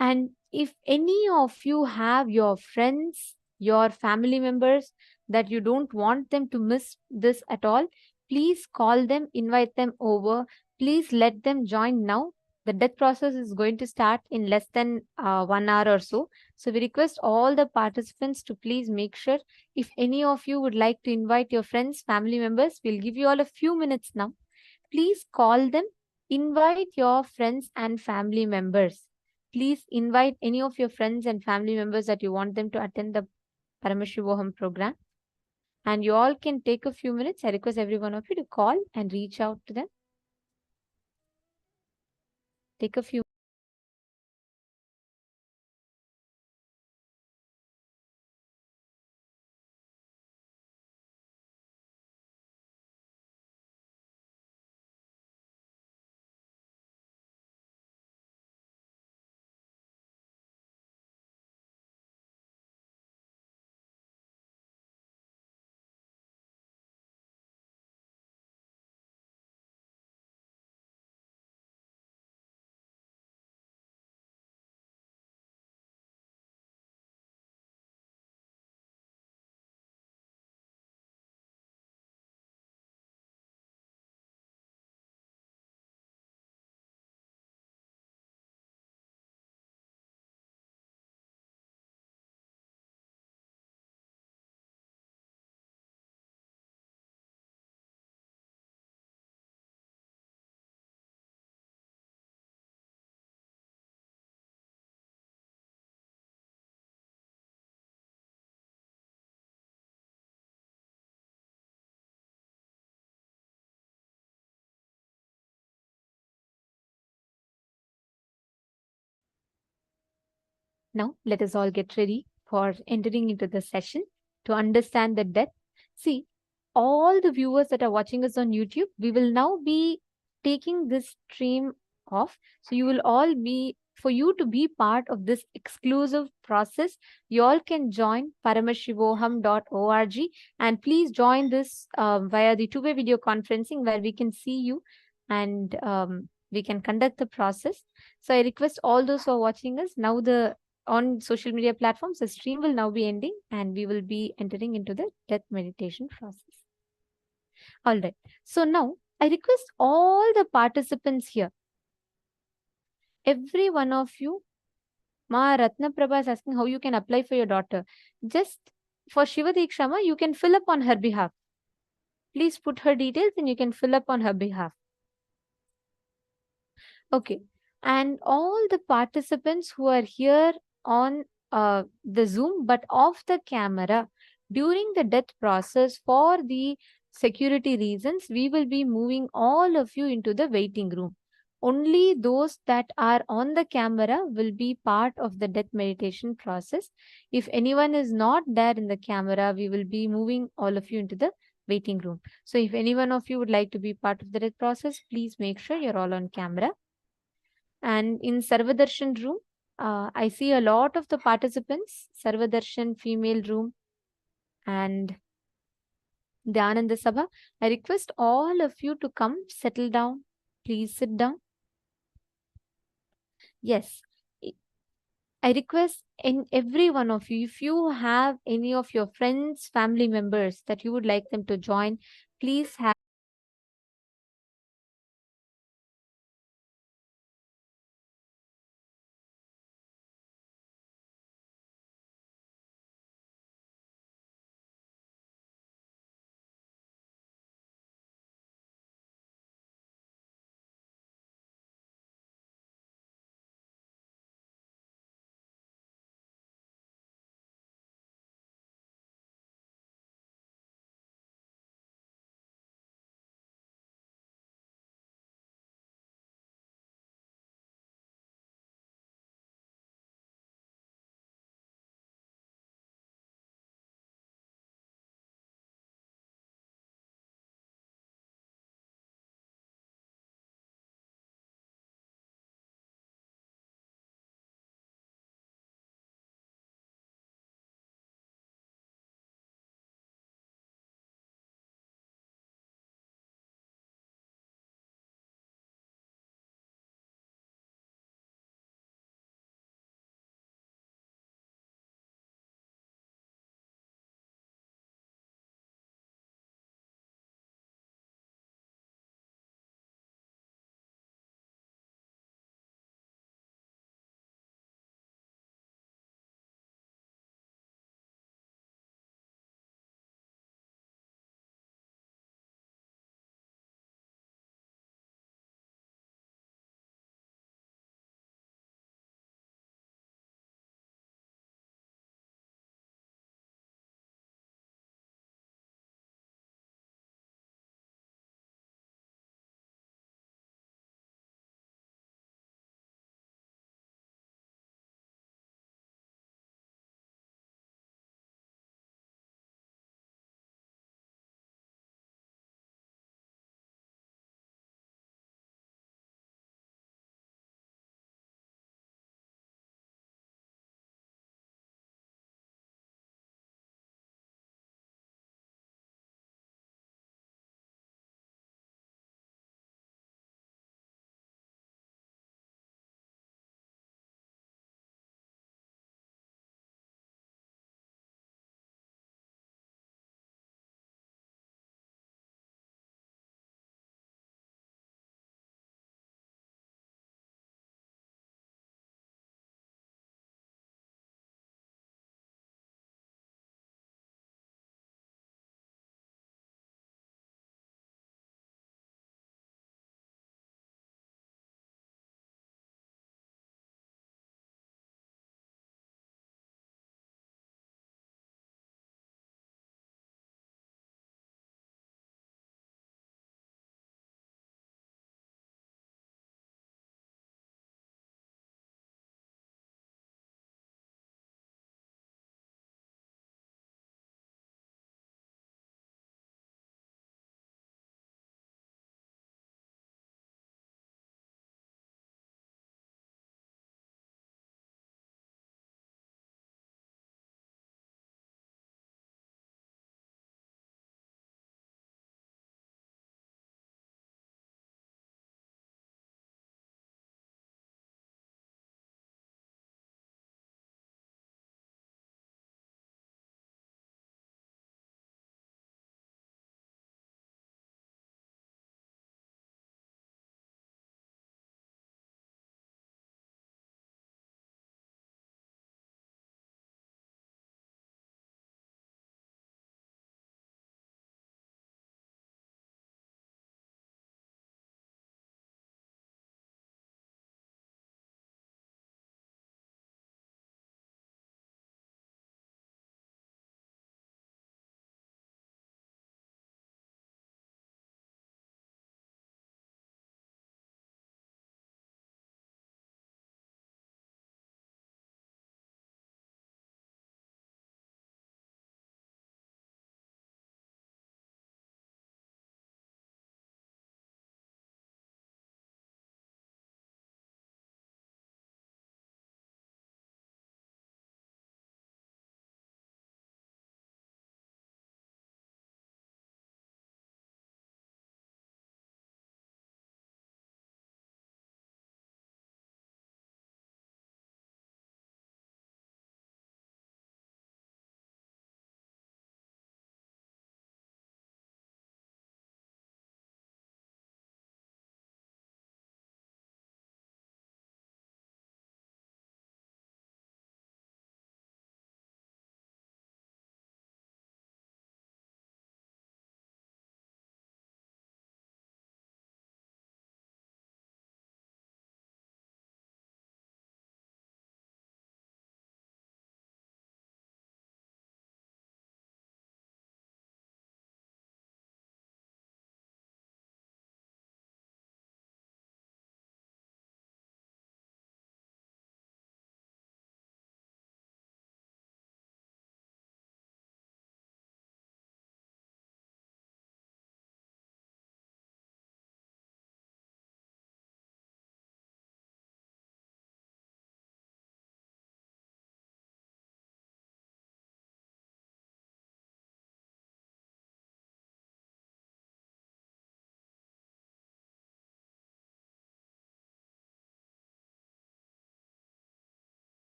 And if any of you have your friends, your family members that you don't want them to miss this at all, please call them, invite them over. Please let them join now. The death process is going to start in less than 1 hour or so. So we request all the participants to please make sure, if any of you would like to invite your friends, family members, we'll give you all a few minutes now. Please call them, invite your friends and family members. Please invite any of your friends and family members that you want them to attend the Paramashivoham program. And you all can take a few minutes. I request every one of you to call and reach out to them. Take a few. Now, let us all get ready for entering into the session to understand the death. See, all the viewers that are watching us on YouTube, we will now be taking this stream off. So you will all be, for you to be part of this exclusive process, you all can join paramashivoham.org, and please join this via the two-way video conferencing, where we can see you and we can conduct the process. So I request all those who are watching us now, on social media platforms, the stream will now be ending and we will be entering into the death meditation process. All right. So now I request all the participants here, every one of you. Ma Ratna Prabha is asking how you can apply for your daughter. Just for Shiva Deeksha, Ma, you can fill up on her behalf. Please put her details and you can fill up on her behalf. Okay. And all the participants who are here on the Zoom but off the camera, during the death process, for the security reasons, we will be moving all of you into the waiting room. only those that are on the camera will be part of the death meditation process. If anyone is not there in the camera, we will be moving all of you into the waiting room. So if any one of you would like to be part of the death process, please make sure you're all on camera. And in Sarvadarshan room, I see a lot of the participants, Sarvadarshan female room and the Ananda Sabha. I request all of you to come, settle down. Please sit down. Yes, I request in every one of you, if you have any of your friends, family members that you would like them to join, please have